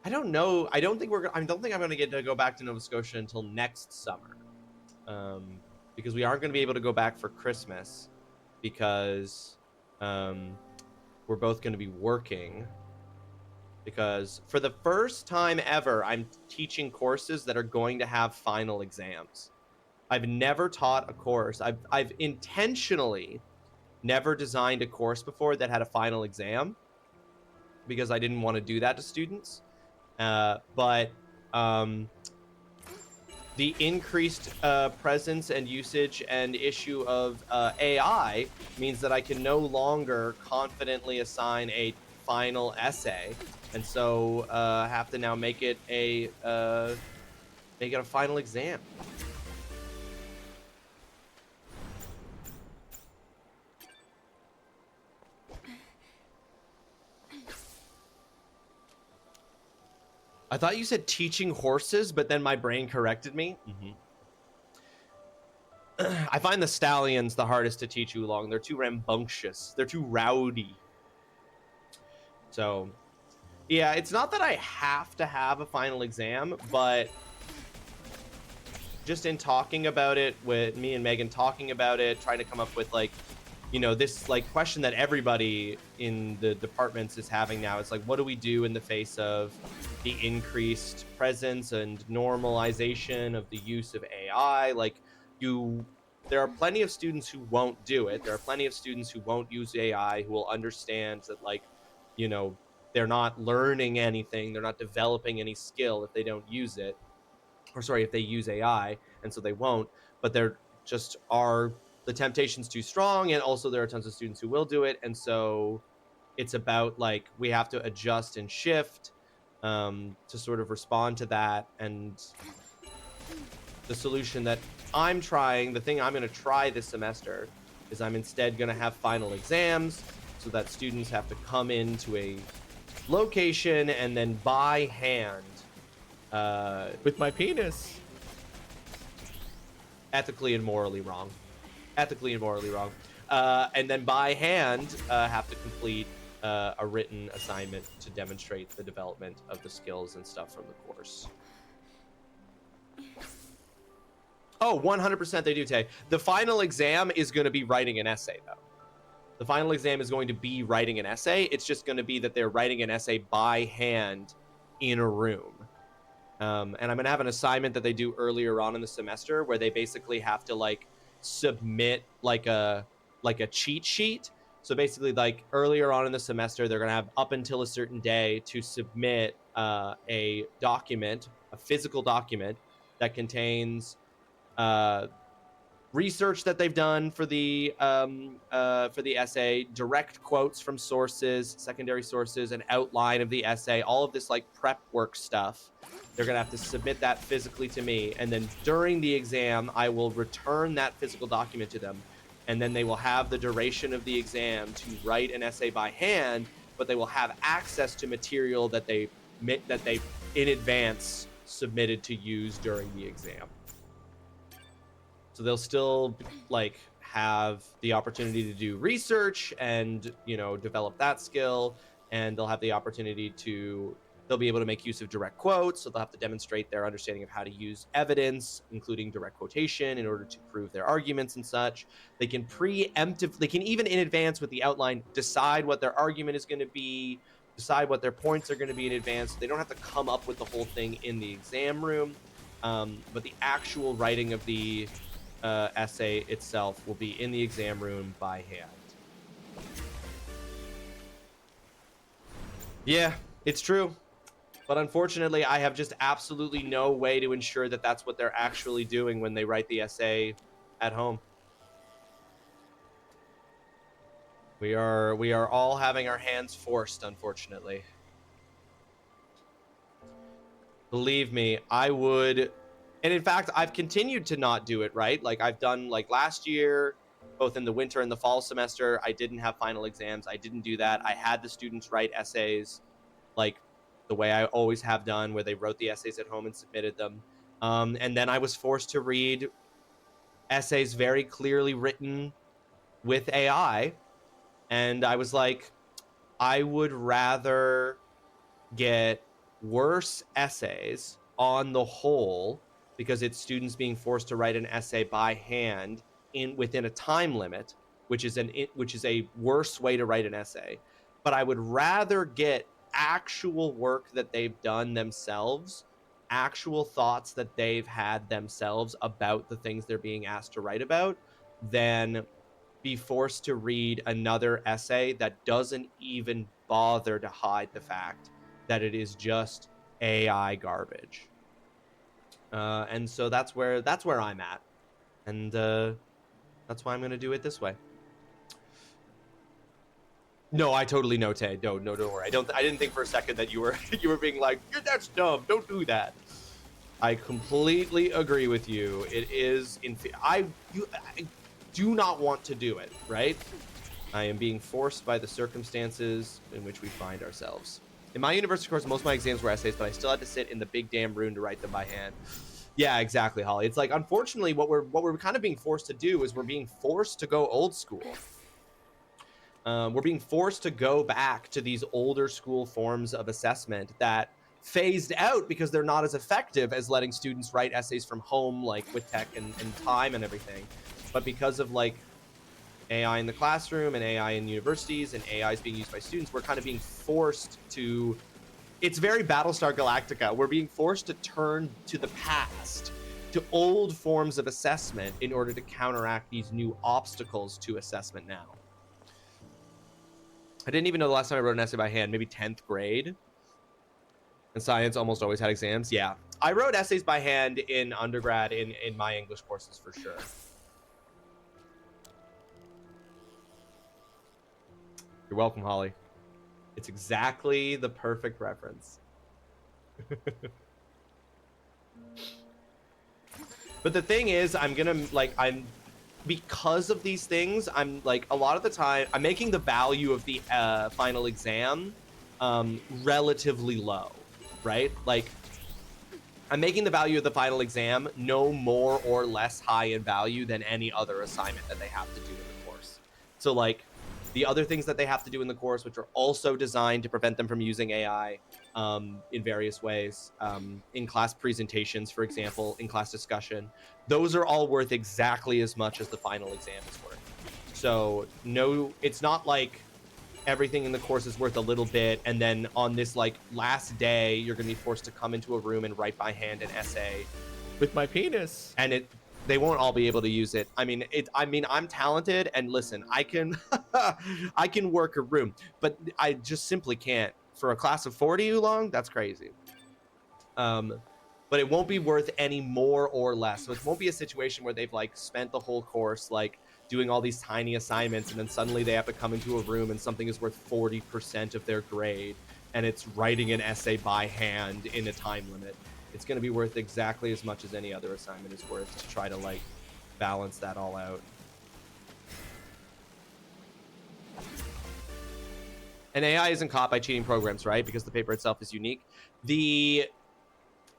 I don't know. I don't think I'm going to get to go back to Nova Scotia until next summer, because we aren't going to be able to go back for Christmas, because we're both going to be working. Because for the first time ever, I'm teaching courses that are going to have final exams. I've never taught a course. I've intentionally never designed a course before that had a final exam, because I didn't want to do that to students. But the increased presence and usage and issue of AI means that I can no longer confidently assign a final essay, and so have to now make it a final exam. I thought you said teaching horses, but then my brain corrected me. I find the stallions the hardest to teach oolong. They're too rambunctious. They're too rowdy. So, yeah, it's not that I have to have a final exam, but just in talking about it with me and Megan, talking about it, trying to come up with like, you know, this like question that everybody in the departments is having now. It's like, what do we do in the face of the increased presence and normalization of the use of AI? Like, there are plenty of students who won't do it. There are plenty of students who won't use AI, who will understand that, like, you know, they're not learning anything, they're not developing any skill if they don't use it, or sorry, if they use AI, and so they won't. But there just are, the temptation's too strong, and also there are tons of students who will do it, and so it's about like we have to adjust and shift to sort of respond to that. And the solution that I'm trying, the thing I'm going to try this semester, is I'm instead going to have final exams, so that students have to come into a location and then by hand with my penis. Ethically and morally wrong. And then by hand have to complete a written assignment to demonstrate the development of the skills and stuff from the course. Oh, 100% they do, Tay. The final exam is going to be writing an essay, though. The final exam is going to be writing an essay. It's just going to be that they're writing an essay by hand in a room. And I'm going to have an assignment that they do earlier on in the semester where they basically have to like submit like a cheat sheet. So basically, like earlier on in the semester, they're going to have up until a certain day to submit a document, a physical document that contains research that they've done for the essay, direct quotes from sources, secondary sources, an outline of the essay, all of this like prep work stuff. They're going to have to submit that physically to me. And then during the exam, I will return that physical document to them. And then they will have the duration of the exam to write an essay by hand, but they will have access to material that they in advance submitted to use during the exam. So they'll still like have the opportunity to do research and, you know, develop that skill, and they'll have the opportunity to, they'll be able to make use of direct quotes. So they'll have to demonstrate their understanding of how to use evidence, including direct quotation, in order to prove their arguments and such. They can they can even in advance with the outline decide what their argument is going to be, decide what their points are going to be in advance. They don't have to come up with the whole thing in the exam room, but the actual writing of the essay itself will be in the exam room by hand. Yeah, it's true. But unfortunately, I have just absolutely no way to ensure that that's what they're actually doing when they write the essay at home. We are all having our hands forced, unfortunately. Believe me, I would. And in fact, I've continued to not do it, right? Like I've done like last year, both in the winter and the fall semester, I didn't have final exams. I didn't do that. I had the students write essays like the way I always have done, where they wrote the essays at home and submitted them. And then I was forced to read essays very clearly written with AI. And I was like, I would rather get worse essays on the whole, because it's students being forced to write an essay by hand within a time limit, which is a worse way to write an essay. But I would rather get actual work that they've done themselves, actual thoughts that they've had themselves about the things they're being asked to write about, than be forced to read another essay that doesn't even bother to hide the fact that it is just AI garbage. And so that's where I'm at, and that's why I'm gonna do it this way. No, I totally know, Tay. No, don't worry. I didn't think for a second that you were being like, that's dumb. Don't do that. I completely agree with you. It is I do not want to do it, right? I am being forced by the circumstances in which we find ourselves. In my university course, most of my exams were essays, but I still had to sit in the big damn room to write them by hand. Yeah, exactly, Holly. It's like, unfortunately, what we're kind of being forced to do is we're being forced to go old school. We're being forced to go back to these older school forms of assessment that phased out because they're not as effective as letting students write essays from home, like with tech and time and everything. But because of like AI in the classroom and AI in universities and AI is being used by students, we're kind of being forced to, it's very Battlestar Galactica. We're being forced to turn to the past, to old forms of assessment in order to counteract these new obstacles to assessment now. I didn't even know the last time I wrote an essay by hand, maybe 10th grade. And science almost always had exams. Yeah. I wrote essays by hand in undergrad in my English courses for sure. You're welcome, Holly. It's exactly the perfect reference. But the thing is, because of these things, I'm like, a lot of the time, I'm making the value of the final exam relatively low, right? Like, I'm making the value of the final exam no more or less high in value than any other assignment that they have to do in the course. So, like, the other things that they have to do in the course, which are also designed to prevent them from using AI in various ways, in class presentations, for example, in class discussion, those are all worth exactly as much as the final exam is worth. So no, it's not like everything in the course is worth a little bit, and then on this like last day, you're gonna be forced to come into a room and write by hand an essay With my penis. and they won't all be able to use it. I mean, I'm talented, and listen, I can I can work a room, but I just simply can't for a class of 40 long. That's crazy. But it won't be worth any more or less. So it won't be a situation where they've like spent the whole course like doing all these tiny assignments, and then suddenly they have to come into a room and something is worth 40% of their grade, and it's writing an essay by hand in a time limit. It's going to be worth exactly as much as any other assignment is worth to try to like balance that all out. And AI isn't caught by cheating programs, right? Because the paper itself is unique. The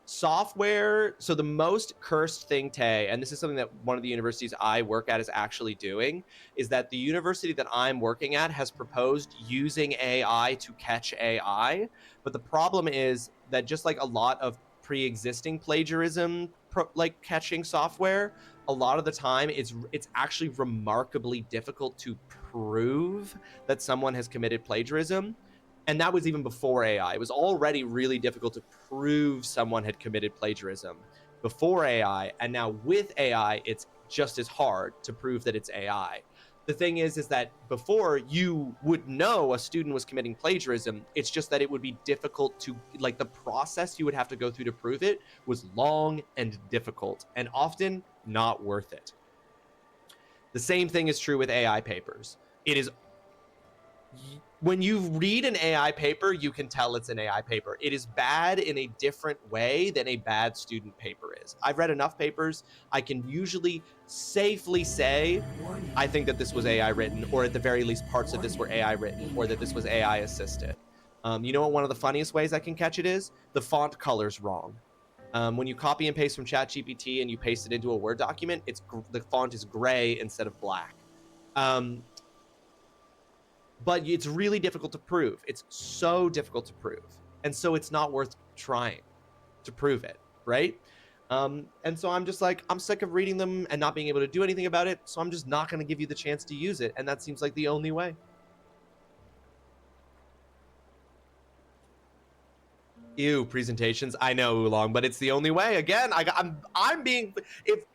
software, so the most cursed thing, Tay, and this is something that one of the universities I work at is actually doing, is that the university that I'm working at has proposed using AI to catch AI. But the problem is that just like a lot of pre-existing plagiarism like catching software, a lot of the time it's actually remarkably difficult to prove that someone has committed plagiarism. And that was even before AI. It was already really difficult to prove someone had committed plagiarism before AI, and now with AI it's just as hard to prove that it's AI. The thing is that before you would know a student was committing plagiarism, it's just that it would be difficult to, like, the process you would have to go through to prove it was long and difficult and often not worth it. The same thing is true with AI papers. It is, when you read an AI paper, you can tell it's an AI paper. It is bad in a different way than a bad student paper is. I've read enough papers. I can usually safely say, I think that this was AI written, or at the very least parts of this were AI written, or that this was AI assisted. You know what one of the funniest ways I can catch it is? The font color's wrong. When you copy and paste from ChatGPT and you paste it into a Word document, the font is gray instead of black. but it's really difficult to prove. It's so difficult to prove. And so it's not worth trying to prove it, right? And so I'm just like, I'm sick of reading them and not being able to do anything about it. So I'm just not going to give you the chance to use it. And that seems like the only way. Ew, presentations. I know, Oolong, but it's the only way. Again, I'm being,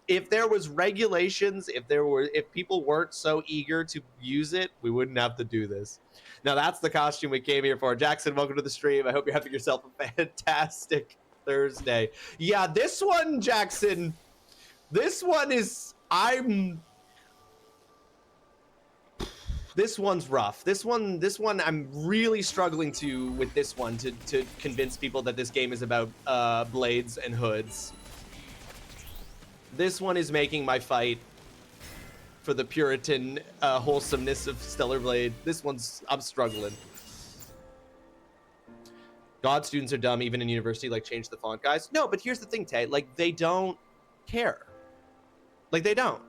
if there was regulations, if people weren't so eager to use it, we wouldn't have to do this. Now that's the costume we came here for. Jackson, welcome to the stream. I hope you're having yourself a fantastic Thursday. Yeah, this one, Jackson, this one is, this one's rough. This one, I'm really struggling with this one to convince people that this game is about blades and hoods. This one is making my fight for the Puritan wholesomeness of Stellar Blade. This one's, I'm struggling. God, students are dumb even in university, like change the font, guys. No, but here's the thing, Tay, like they don't care. Like they don't.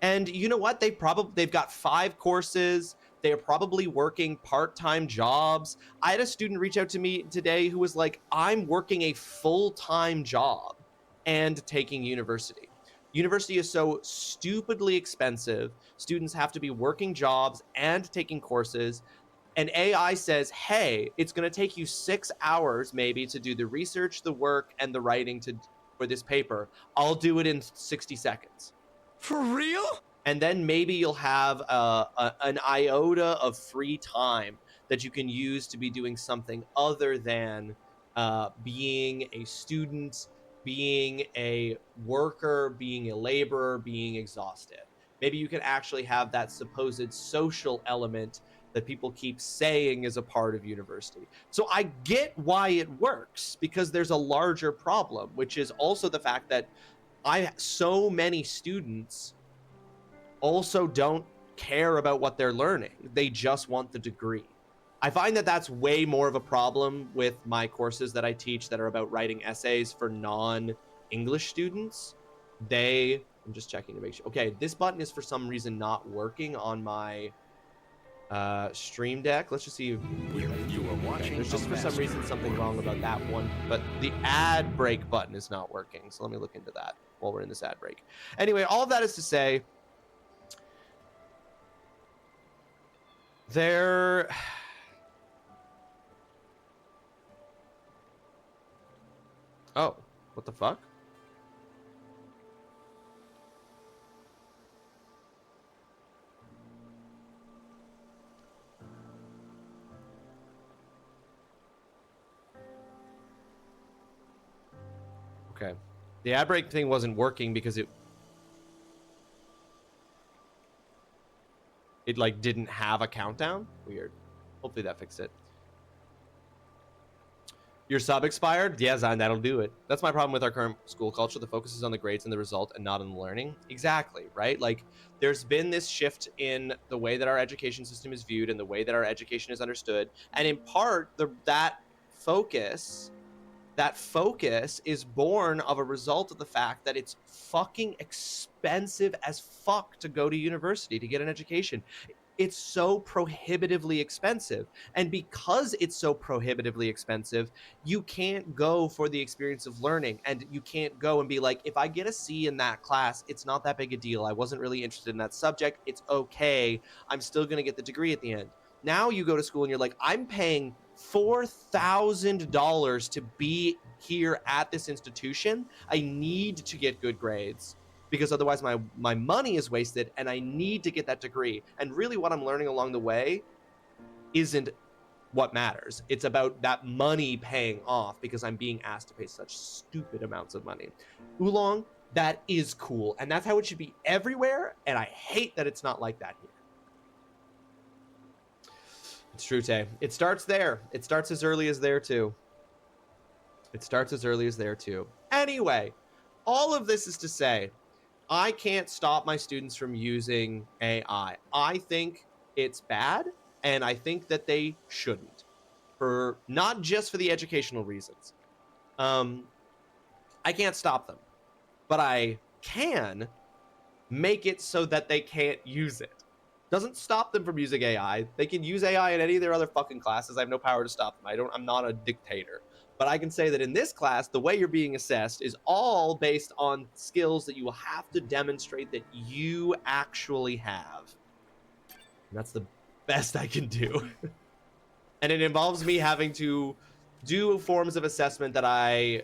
And you know what? They've got 5 courses. They're probably working part-time jobs. I had a student reach out to me today who was like, I'm working a full-time job and taking university. University is so stupidly expensive. Students have to be working jobs and taking courses. And AI says, hey, it's going to take you 6 hours maybe to do the research, the work, and the writing for this paper. I'll do it in 60 seconds. For real? And then maybe you'll have an iota of free time that you can use to be doing something other than being a student, being a worker, being a laborer, being exhausted. Maybe you can actually have that supposed social element that people keep saying is a part of university. So I get why it works, because there's a larger problem, which is also the fact that so many students also don't care about what they're learning. They just want the degree. I find that that's way more of a problem with my courses that I teach that are about writing essays for non-English students. I'm just checking to make sure. Okay, this button is for some reason not working on my Stream Deck. Let's just see if You are watching. there's just for some reason something wrong about that one, but the ad break button is not working. So let me look into that while we're in this ad break. Anyway, all of that is to say, oh, what the fuck? Okay. The ad break thing wasn't working because it like didn't have a countdown. Weird. Hopefully that fixed it. Your sub expired? Yeah, Zion, that'll do it. That's my problem with our current school culture. The focus is on the grades and the result and not on the learning. Exactly, right? Like, there's been this shift in the way that our education system is viewed and the way that our education is understood. And in part, that focus is born of a result of the fact that it's fucking expensive as fuck to go to university to get an education. It's so prohibitively expensive. And because it's so prohibitively expensive, you can't go for the experience of learning. And you can't go and be like, if I get a C in that class, it's not that big a deal. I wasn't really interested in that subject. It's okay. I'm still going to get the degree at the end. Now you go to school and you're like, I'm paying $4,000 to be here at this institution. I need to get good grades, because otherwise my money is wasted, and I need to get that degree. And really what I'm learning along the way isn't what matters. It's about that money paying off because I'm being asked to pay such stupid amounts of money. Oolong, that is cool. And that's how it should be everywhere. And I hate that it's not like that here. It's true, Tay. It starts there. It starts as early as there too. Anyway, all of this is to say, I can't stop my students from using AI. I think it's bad, and I think that they shouldn't, for not just for the educational reasons. I can't stop them, but I can make it so that they can't use it. Doesn't stop them from using AI. They can use AI in any of their other fucking classes. I have no power to stop them. I'm not a dictator. But I can say that in this class, the way you're being assessed is all based on skills that you will have to demonstrate that you actually have. And that's the best I can do. And it involves me having to do forms of assessment that I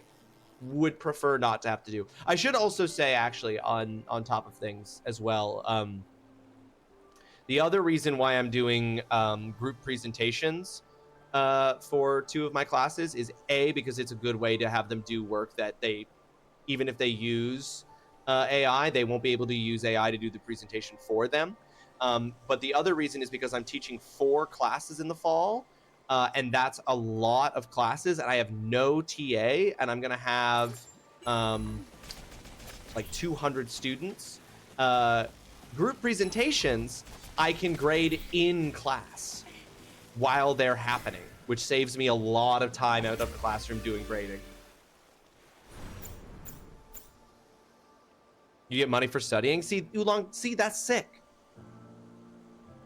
would prefer not to have to do. I should also say, actually, on top of things as well, the other reason why I'm doing group presentations for 2 of my classes is A, because it's a good way to have them do work that they, even if they use AI, they won't be able to use AI to do the presentation for them. But the other reason is because I'm teaching 4 classes in the fall, and that's a lot of classes, and I have no TA, and I'm going to have like 200 students. Group presentations, I can grade in class while they're happening, which saves me a lot of time out of the classroom doing grading. You get money for studying? See, Oolong, see, that's sick.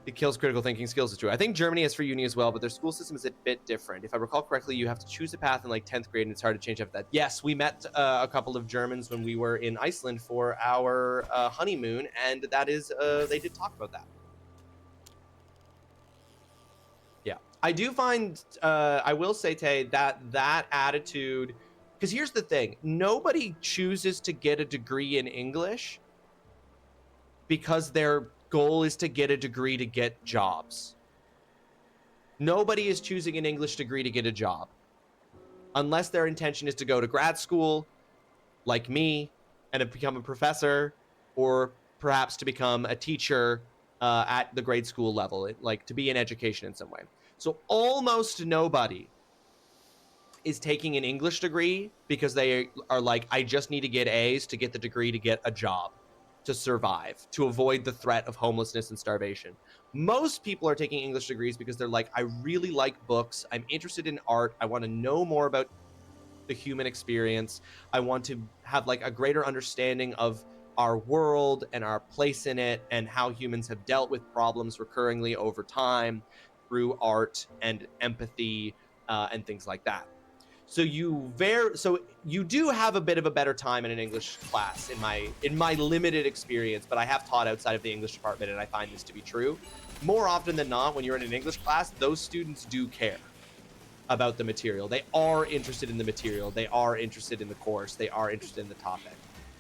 It kills critical thinking skills, is true. I think Germany has free uni as well, but their school system is a bit different. If I recall correctly, you have to choose a path in like 10th grade, and it's hard to change after that. Yes, we met a couple of Germans when we were in Iceland for our honeymoon, and that is, they did talk about that. Yeah, I do find, I will say, Tay, that attitude, because here's the thing, nobody chooses to get a degree in English because their goal is to get a degree to get jobs. Nobody is choosing an English degree to get a job, unless their intention is to go to grad school, like me, and to become a professor, or perhaps to become a teacher at the grade school level, like to be in education in some way. So almost nobody is taking an English degree because they are like, I just need to get A's to get the degree to get a job, to survive, to avoid the threat of homelessness and starvation. Most people are taking English degrees because they're like, I really like books. I'm interested in art. I want to know more about the human experience. I want to have like a greater understanding of our world and our place in it, and how humans have dealt with problems recurringly over time through art and empathy and things like that. So you do have a bit of a better time in an English class in my limited experience, but I have taught outside of the English department, and I find this to be true. More often than not, when you're in an English class, those students do care about the material. They are interested in the material. They are interested in the course. They are interested in the topic.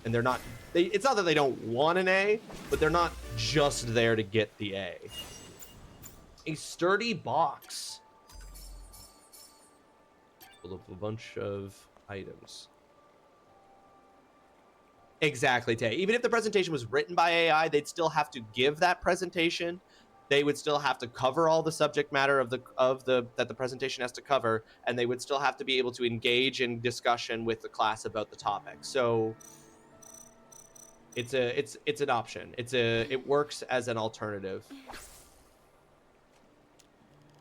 And they're not, it's not that they don't want an A, but they're not just there to get the A. A sturdy box full of a bunch of items. Exactly, Tay. Even if the presentation was written by AI, they'd still have to give that presentation. They would still have to cover all the subject matter that the presentation has to cover, and they would still have to be able to engage in discussion with the class about the topic. So it's an option. It works as an alternative.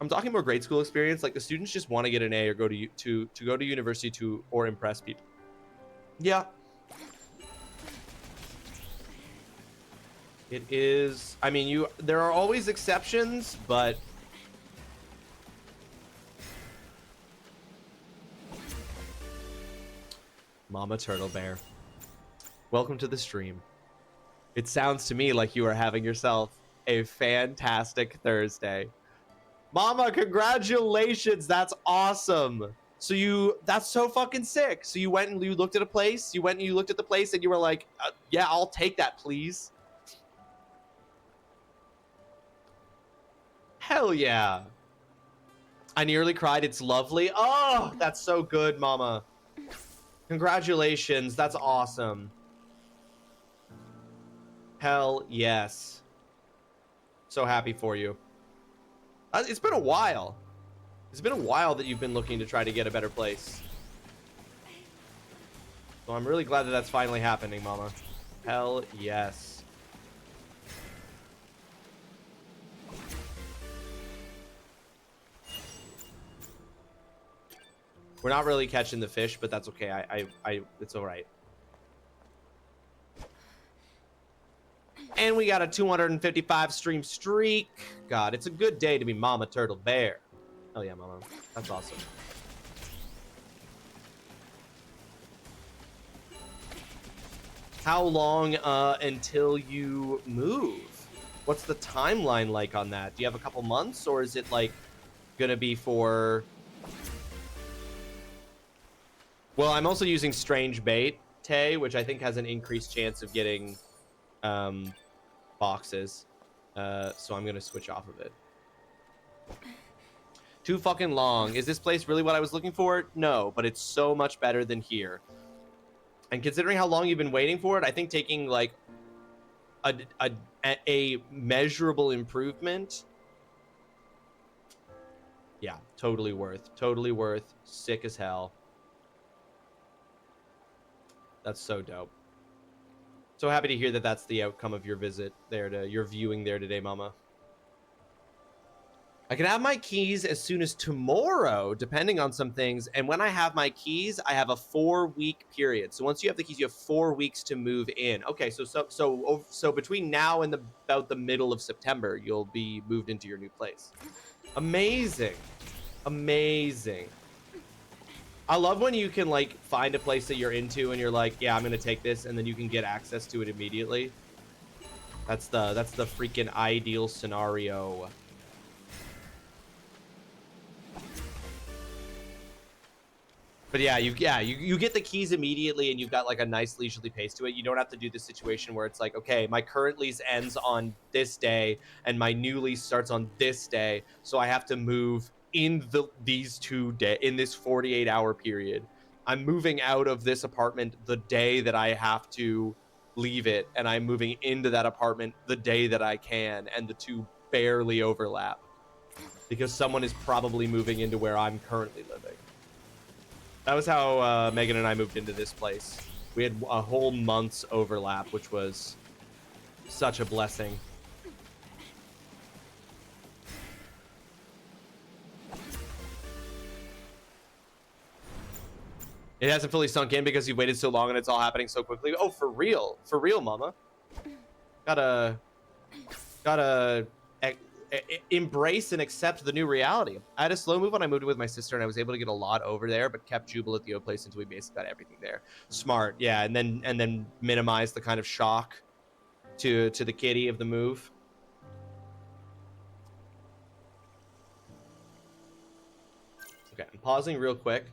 I'm talking about grade school experience. Like, the students just want to get an A or go to go to university or impress people. Yeah. It is. I mean, there are always exceptions, but Mama Turtle Bear, welcome to the stream. It sounds to me like you are having yourself a fantastic Thursday. Mama, congratulations. That's awesome. So that's so fucking sick. So you went and you looked at a place. You went and you looked at the place and you were like, yeah, I'll take that, please. Hell yeah. I nearly cried. It's lovely. Oh, that's so good, Mama. Congratulations. That's awesome. Hell yes. So happy for you. It's been a while. It's been a while that you've been looking to try to get a better place. So I'm really glad that that's finally happening, Mama. Hell yes. We're not really catching the fish, but that's okay. It's all right. And we got a 255 stream streak. God, it's a good day to be Mama Turtle Bear. Oh yeah, Mama. That's awesome. How long until you move? What's the timeline like on that? Do you have a couple months, or is it like gonna be for... Well, I'm also using Strange Bait, Tay, which I think has an increased chance of getting boxes. So I'm gonna switch off of it. Too fucking long. Is this place really what I was looking for? No, but it's so much better than here. And considering how long you've been waiting for it, I think taking like a measurable improvement, yeah, totally worth. Totally worth. Sick as hell. That's so dope. So happy to hear that that's the outcome of your visit there, to your viewing there today, Mama. I can have my keys as soon as tomorrow, depending on some things. And when I have my keys, I have a 4-week period. So once you have the keys, you have 4 weeks to move in. Okay, so between now and about the middle of September, you'll be moved into your new place. Amazing. Amazing. I love when you can like find a place that you're into and you're like, yeah, I'm gonna take this, and then you can get access to it immediately. That's the freaking ideal scenario. But yeah, you get the keys immediately, and you've got like a nice leisurely pace to it. You don't have to do the situation where it's like, okay, my current lease ends on this day and my new lease starts on this day, so I have to move in these 2 days, in this 48-hour period. I'm moving out of this apartment the day that I have to leave it, and I'm moving into that apartment the day that I can, and the two barely overlap because someone is probably moving into where I'm currently living. That was how Megan and I moved into this place. We had a whole month's overlap, which was such a blessing. It hasn't fully sunk in because you waited so long and it's all happening so quickly. Oh, for real, Mama. Gotta embrace and accept the new reality. I had a slow move when I moved in with my sister, and I was able to get a lot over there, but kept Jubal at the old place until we basically got everything there. Smart, yeah, and then minimize the kind of shock to the kitty of the move. Okay, I'm pausing real quick,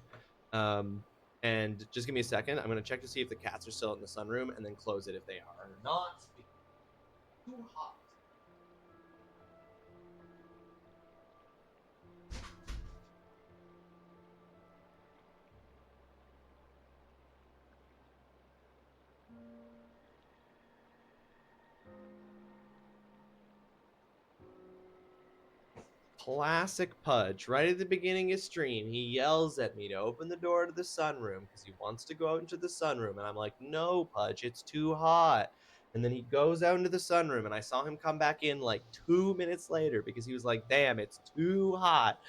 and just give me a second. I'm gonna check to see if the cats are still in the sunroom, and then close it if they are not. Too hot. Classic Pudge. Right at the beginning of stream, he yells at me to open the door to the sunroom because he wants to go out into the sunroom. And I'm like, no, Pudge, it's too hot. And then he goes out into the sunroom, and I saw him come back in like 2 minutes later because he was like, damn, it's too hot.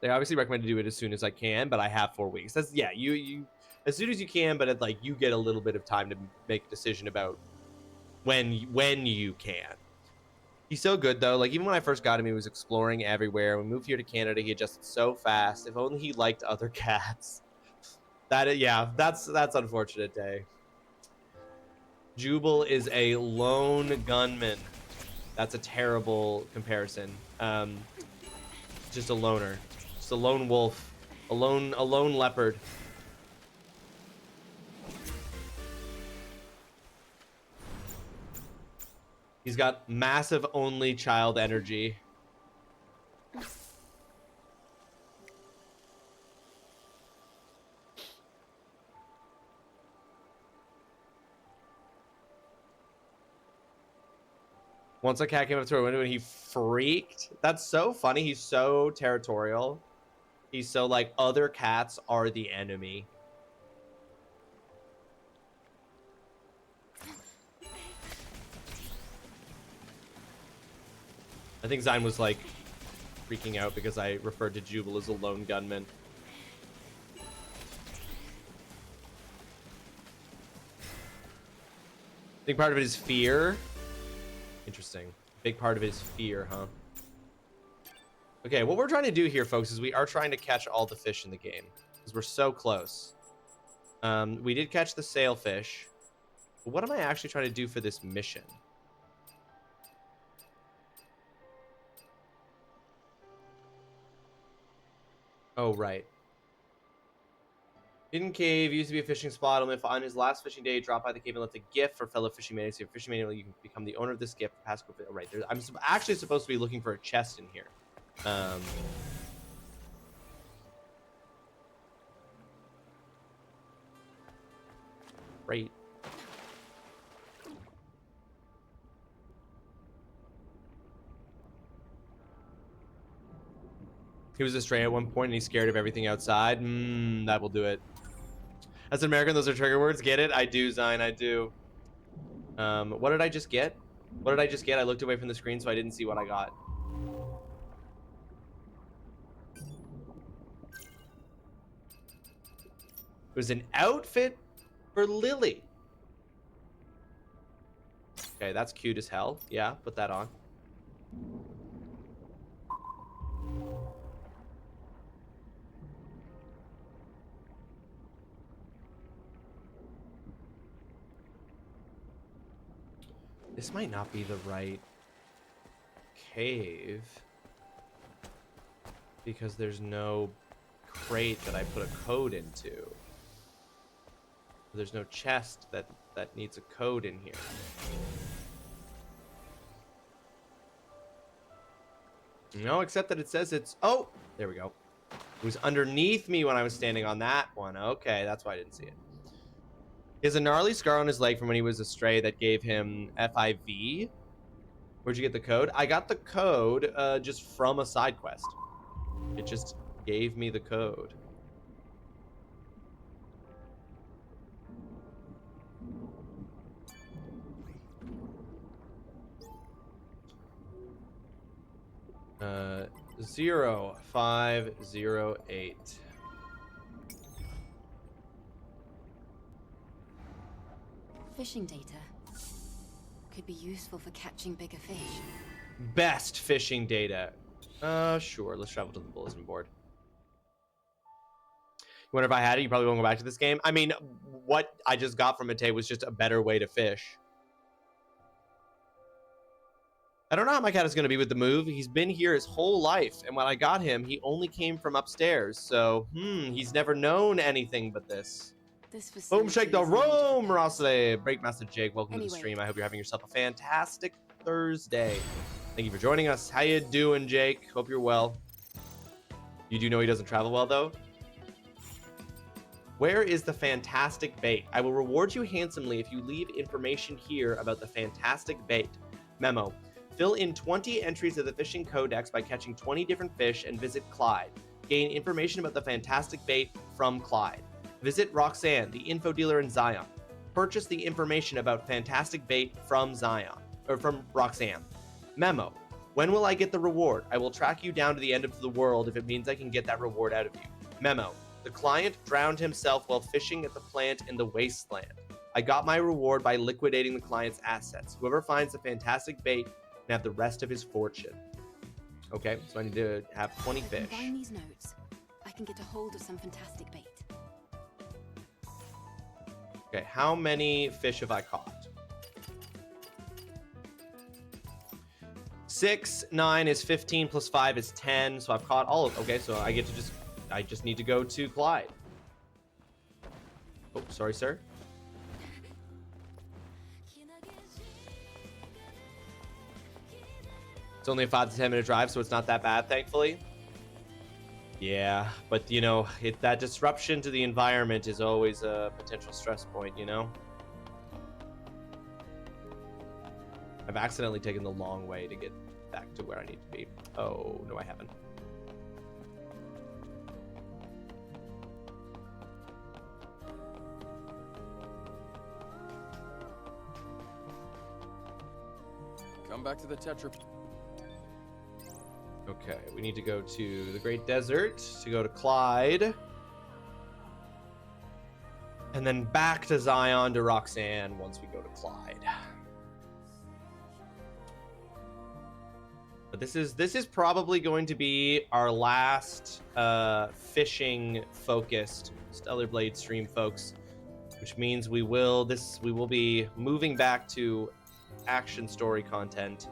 They obviously recommend to do it as soon as I can, but I have 4 weeks. That's, yeah, you as soon as you can, but like you get a little bit of time to make a decision about when you can. He's so good though. Like even when I first got him, he was exploring everywhere. When we moved here to Canada, he adjusted so fast. If only he liked other cats. Yeah, that's unfortunate, Day. Jubal is a lone gunman. That's a terrible comparison. Just a loner. Just a lone wolf. A lone leopard. He's got massive only child energy. Once a cat came up to our window and he freaked. That's so funny. He's so territorial. He's so like, other cats are the enemy. I think Zine was like freaking out because I referred to Jubal as a lone gunman. Big part of it is fear. Interesting. Big part of it is fear, huh? Okay, what we're trying to do here, folks, is we are trying to catch all the fish in the game because we're so close. We did catch the sailfish. But what am I actually trying to do for this mission? Oh, right. Hidden cave used to be a fishing spot. Only on his last fishing day, he dropped by the cave and left a gift for fellow fishing mates. If you're a fishing mate, you can become the owner of this gift. Right there. I'm actually supposed to be looking for a chest in here. Great. He was a stray at one point and he's scared of everything outside. That will do it. As an American, those are trigger words. Get it? I do, Zine. I do. What did I just get? What did I just get? I looked away from the screen, so I didn't see what I got. It was an outfit for Lily. Okay, that's cute as hell. Yeah, put that on. This might not be the right cave because there's no crate that I put a code into. There's no chest that needs a code in here. No, except that it says it's... Oh, there we go. It was underneath me when I was standing on that one. Okay, that's why I didn't see it. He has a gnarly scar on his leg from when he was a stray that gave him FIV. Where'd you get the code? I got the code just from a side quest. It just gave me the code. Uh, 0508. Fishing data could be useful for catching bigger fish. Best fishing data. Sure. Let's travel to the bulletin board. You wonder if I had it, you probably won't go back to this game. I mean, what I just got from Matei was just a better way to fish. I don't know how my cat is going to be with the move. He's been here his whole life, and when I got him, he only came from upstairs. So, he's never known anything but this. Boom, shake the room, Rossley. Breakmaster Jake, welcome to the stream. I hope you're having yourself a fantastic Thursday. Thank you for joining us. How you doing, Jake? Hope you're well. You do know he doesn't travel well, though? Where is the fantastic bait? I will reward you handsomely if you leave information here about the fantastic bait. Memo. Fill in 20 entries of the fishing codex by catching 20 different fish and visit Clyde. Gain information about the fantastic bait from Clyde. Visit Roxanne, the info dealer in Zion. Purchase the information about fantastic bait from Roxanne. Memo. When will I get the reward? I will track you down to the end of the world if it means I can get that reward out of you. Memo. The client drowned himself while fishing at the plant in the wasteland. I got my reward by liquidating the client's assets. Whoever finds the fantastic bait can have the rest of his fortune. Okay, so I need to have 20 fish. Combine these notes. I can get a hold of some fantastic bait. Okay, how many fish have I caught? 6, 9 is 15 plus 5 is 10. So I've caught all of. Okay, so I just need to go to Clyde. Oh, sorry, sir. It's only a 5 to 10 minute drive, so it's not that bad, thankfully. Yeah, but you know, that disruption to the environment is always a potential stress point, you know? I've accidentally taken the long way to get back to where I need to be. Oh, no, I haven't. Come back to the Tetra. Okay, we need to go to the Great Desert to go to Clyde. And then back to Zion to Roxanne once we go to Clyde. But this is probably going to be our last fishing focused Stellar Blade stream, folks, which means we will be moving back to action story content.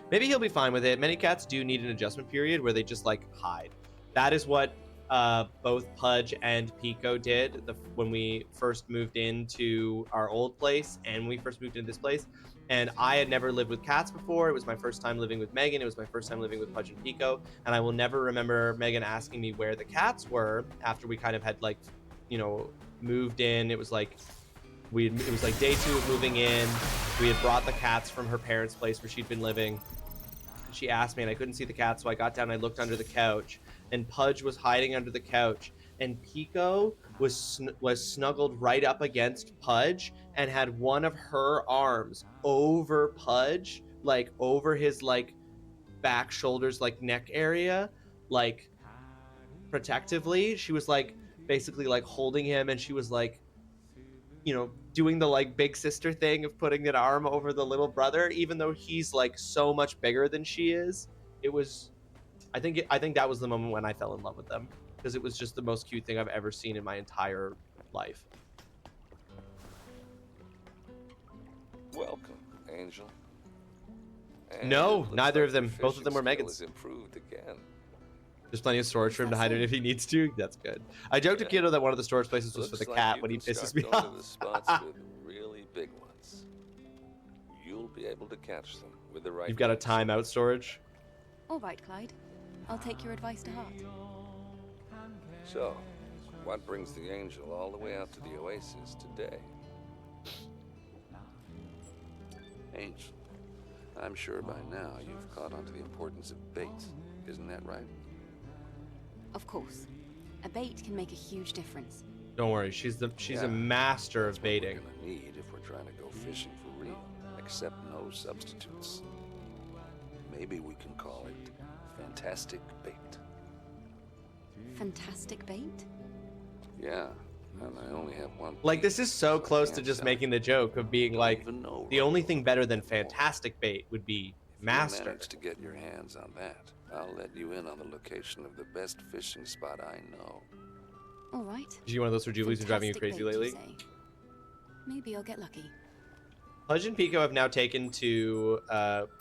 Maybe he'll be fine with it. Many cats do need an adjustment period where they just like hide. That is what both Pudge and Pico did when we first moved into our old place and we first moved into this place. And I had never lived with cats before. It was my first time living with Megan. It was my first time living with Pudge and Pico. And I will never remember Megan asking me where the cats were after we kind of had like, you know, moved in. It was like it was like day 2 of moving in. We had brought the cats from her parents' place where she'd been living. She asked me and I couldn't see the cat, so I got down and I looked under the couch and Pudge was hiding under the couch and Pico was snuggled right up against Pudge and had one of her arms over Pudge, like over his like back, shoulders, like neck area, like protectively. She was like basically like holding him and she was like, you know, doing the like big sister thing of putting an arm over the little brother, even though he's like so much bigger than she is. It was, I think that was the moment when I fell in love with them, because it was just the most cute thing I've ever seen in my entire life. Welcome, Angel. No, neither of them. Both of them were Megan's. Improved again. There's plenty of storage for him to hide in if he needs to. That's good. I joked to Kiddo that one of the storage places was for the cat when he pisses me off. The spots with really big ones. You'll be able to catch them with the right. You've got a timeout storage. All right, Clyde. I'll take your advice to heart. So, what brings the Angel all the way out to the Oasis today? Angel, I'm sure by now you've caught on to the importance of bait. Isn't that right? Of course. A bait can make a huge difference. Don't worry, she's a master of baiting. That's what we're gonna need if we're trying to go fishing for real. Accept no substitutes. Maybe we can call it fantastic bait. Fantastic bait? Yeah, and I only have one. Like, this is so close to just making the joke of being like, the only thing better than fantastic bait would be master. If you manage to get your hands on that, I'll let you in on the location of the best fishing spot I know. All right. Is she one of those Jubilees who's driving you Fantastic crazy bait, lately? you say? Maybe I'll get lucky. Pudge and Pico have now taken to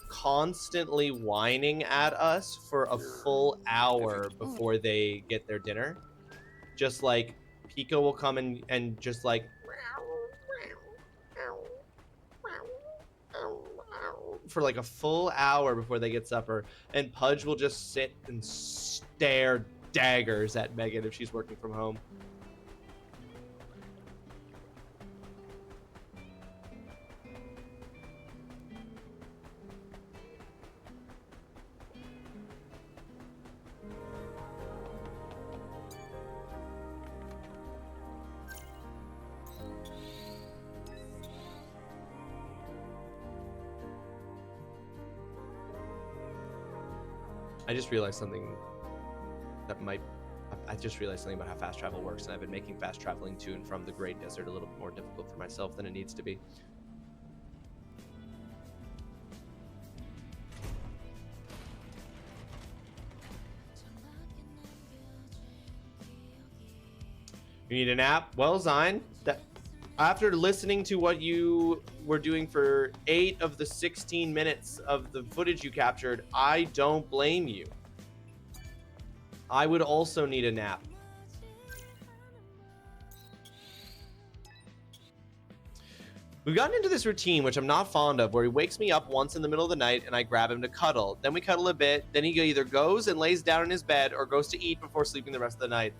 constantly whining at us for a full hour before they get their dinner. Just like Pico will come and just like for like a full hour before they get supper, and Pudge will just sit and stare daggers at Megan if she's working from home. I just realized something about how fast travel works, and I've been making fast traveling to and from the Great Desert a little bit more difficult for myself than it needs to be. You need a nap? Well, Zine, after listening to what you were doing for 8 of the 16 minutes of the footage you captured, I don't blame you. I would also need a nap. We've gotten into this routine, which I'm not fond of, where he wakes me up once in the middle of the night and I grab him to cuddle. Then we cuddle a bit. Then he either goes and lays down in his bed or goes to eat before sleeping the rest of the night.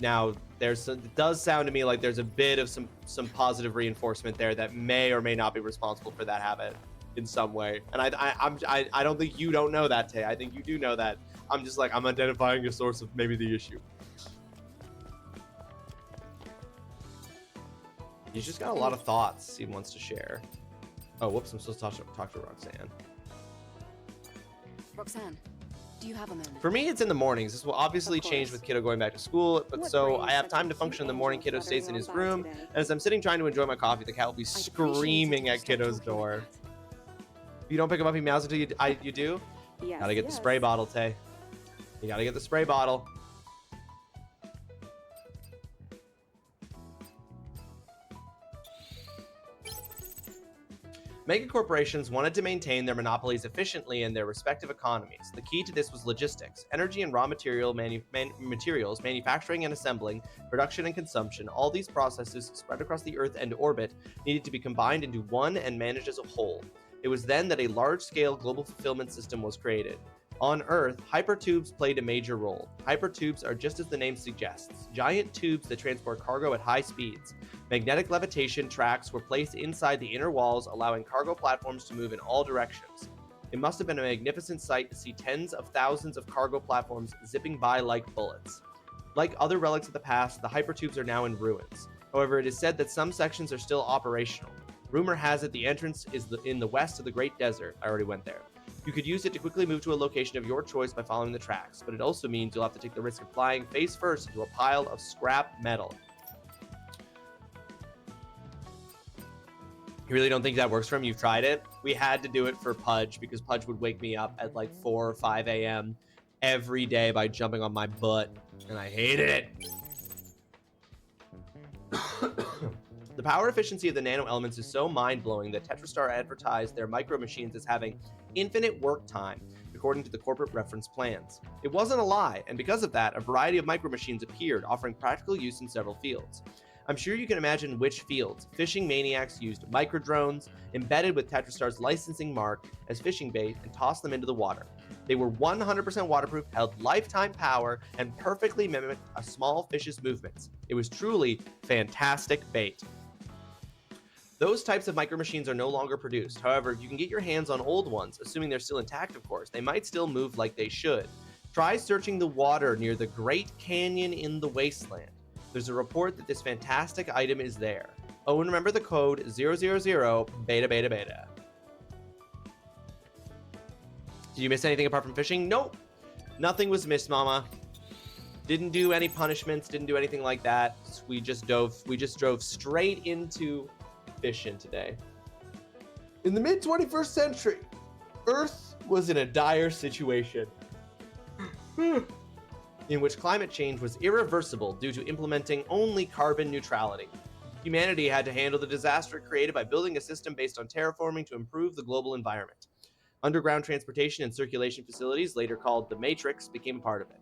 Now, it does sound to me like there's a bit of some positive reinforcement there that may or may not be responsible for that habit in some way. And I don't think you don't know that, Tay. I think you do know that. I'm just like, I'm identifying a source of maybe the issue. He's just got a lot of thoughts he wants to share. Oh, whoops, I'm supposed to talk to Roxanne. Roxanne, Do you have a moment? For me, it's in the mornings. This will obviously Of course. change with kiddo going back to school, but What so brings I have such time a to function in the cute morning. angel Kiddo stays in fluttering his on by room, today? and as I'm sitting trying to enjoy my coffee, the cat will be I'd appreciate screaming if you at stopped kiddo's talking like door. that. If you don't pick him up, he meows until you do. Yes, Gotta get the yes. spray bottle, Tay. You gotta get the spray bottle. Mega corporations wanted to maintain their monopolies efficiently in their respective economies. The key to this was logistics. Energy and raw materials, manufacturing and assembling, production and consumption, all these processes spread across the Earth and orbit needed to be combined into one and managed as a whole. It was then that a large-scale global fulfillment system was created. On Earth, hypertubes played a major role. Hypertubes are just as the name suggests, giant tubes that transport cargo at high speeds. Magnetic levitation tracks were placed inside the inner walls, allowing cargo platforms to move in all directions. It must have been a magnificent sight to see tens of thousands of cargo platforms zipping by like bullets. Like other relics of the past, the hypertubes are now in ruins. However, it is said that some sections are still operational. Rumor has it the entrance is in the west of the Great Desert. I already went there. You could use it to quickly move to a location of your choice by following the tracks, but it also means you'll have to take the risk of flying face first into a pile of scrap metal. You really don't think that works for him? You've tried it? We had to do it for Pudge because Pudge would wake me up at like 4 or 5 a.m. every day by jumping on my butt, and I hated it. The power efficiency of the nano elements is so mind-blowing that TetraStar advertised their micro machines as having infinite work time, according to the corporate reference plans. It wasn't a lie, and because of that, a variety of micro machines appeared, offering practical use in several fields. I'm sure you can imagine which fields. Fishing maniacs used micro drones, embedded with TetraStar's licensing mark as fishing bait, and tossed them into the water. They were 100% waterproof, held lifetime power, and perfectly mimicked a small fish's movements. It was truly fantastic bait. Those types of micro machines are no longer produced. However, if you can get your hands on old ones, assuming they're still intact, of course, they might still move like they should. Try searching the water near the Great Canyon in the Wasteland. There's a report that this fantastic item is there. Oh, and remember the code 000 beta beta beta. Did you miss anything apart from fishing? Nope. Nothing was missed, mama. Didn't do any punishments, didn't do anything like that. We just drove straight into fishing today. In the mid-21st century, Earth was in a dire situation in which climate change was irreversible due to implementing only carbon neutrality. Humanity had to handle the disaster created by building a system based on terraforming to improve the global environment. Underground transportation and circulation facilities, later called the Matrix, became a part of it.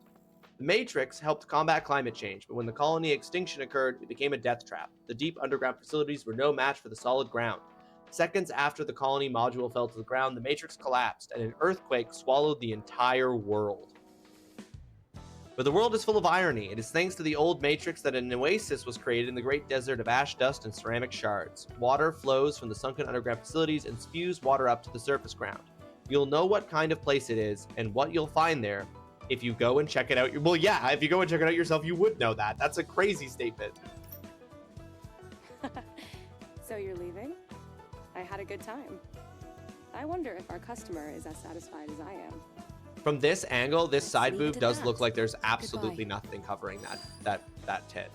The Matrix helped combat climate change, but when the colony extinction occurred, it became a death trap. The deep underground facilities were no match for the solid ground. Seconds after the colony module fell to the ground, the Matrix collapsed, and an earthquake swallowed the entire world. But the world is full of irony. It is thanks to the old Matrix that an oasis was created in the great desert of ash dust and ceramic shards. Water flows from the sunken underground facilities and spews water up to the surface ground. You'll know what kind of place it is and what you'll find there if you go and check it out. Well, yeah, if you go and check it out yourself, you would know that. That's a crazy statement. So you're leaving? I had a good time. I wonder if our customer is as satisfied as I am. From this angle, this side leave it boob at does that. look like there's absolutely Goodbye. nothing covering that tit.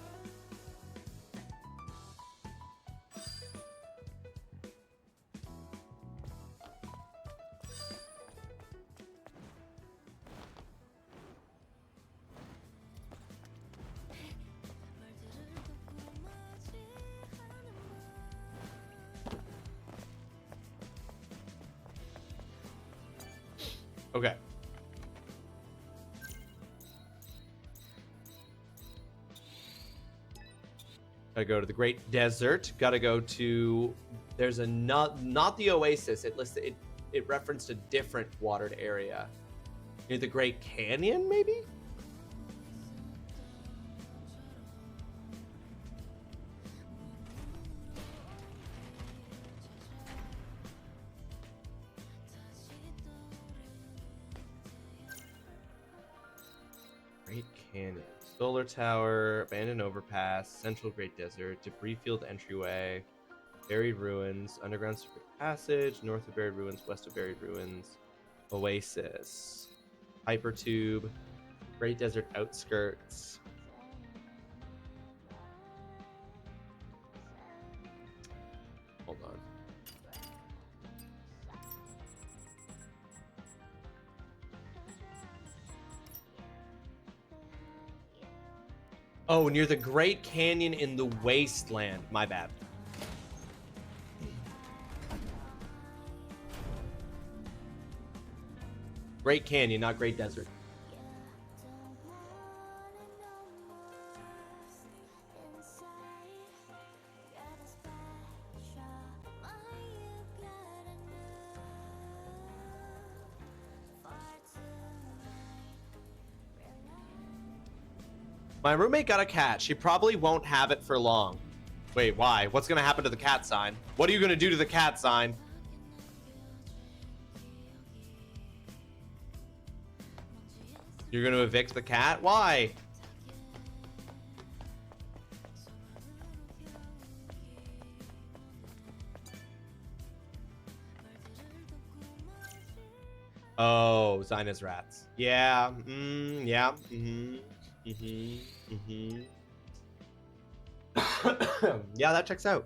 Okay. Gotta go to the Great Desert. Gotta go to. There's a not the Oasis. It referenced a different watered area near the Great Canyon, maybe. Great Canyon. Solar Tower, Abandoned Overpass, Central Great Desert, Debris Field Entryway, Buried Ruins, Underground Secret Passage, North of Buried Ruins, West of Buried Ruins, Oasis. Hypertube. Great Desert Outskirts. Hold on. Oh, near the Great Canyon in the Wasteland. My bad. Great Canyon, not Great Desert. My roommate got a cat. She probably won't have it for long. Wait, why? What's gonna happen to the cat sign? What are you gonna do to the cat sign? You're gonna evict the cat? Why? Oh, Zina's rats. Yeah. Yeah. Yeah, that checks out.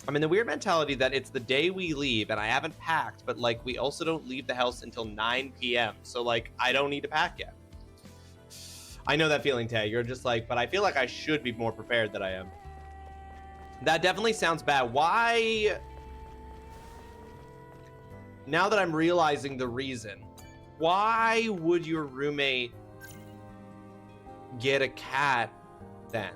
I'm in the weird mentality that it's the day we leave and I haven't packed, but like we also don't leave the house until 9 p.m. So like I don't need to pack yet. I know that feeling, Tay. You're just like, but I feel like I should be more prepared than I am. That definitely sounds bad. Why? Now that I'm realizing the reason, why would your roommate get a cat then?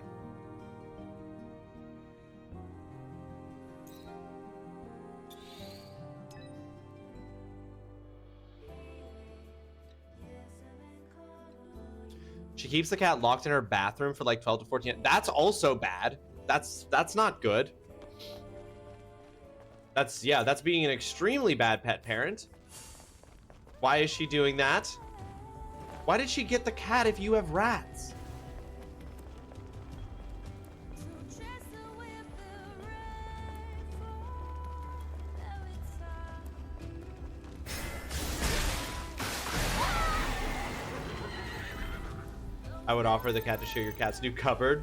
She keeps the cat locked in her bathroom for like 12 to 14. That's also bad. That's not good. That's being an extremely bad pet parent. Why is she doing that? Why did she get the cat if you have rats? I would offer the cat to share your cat's new cupboard.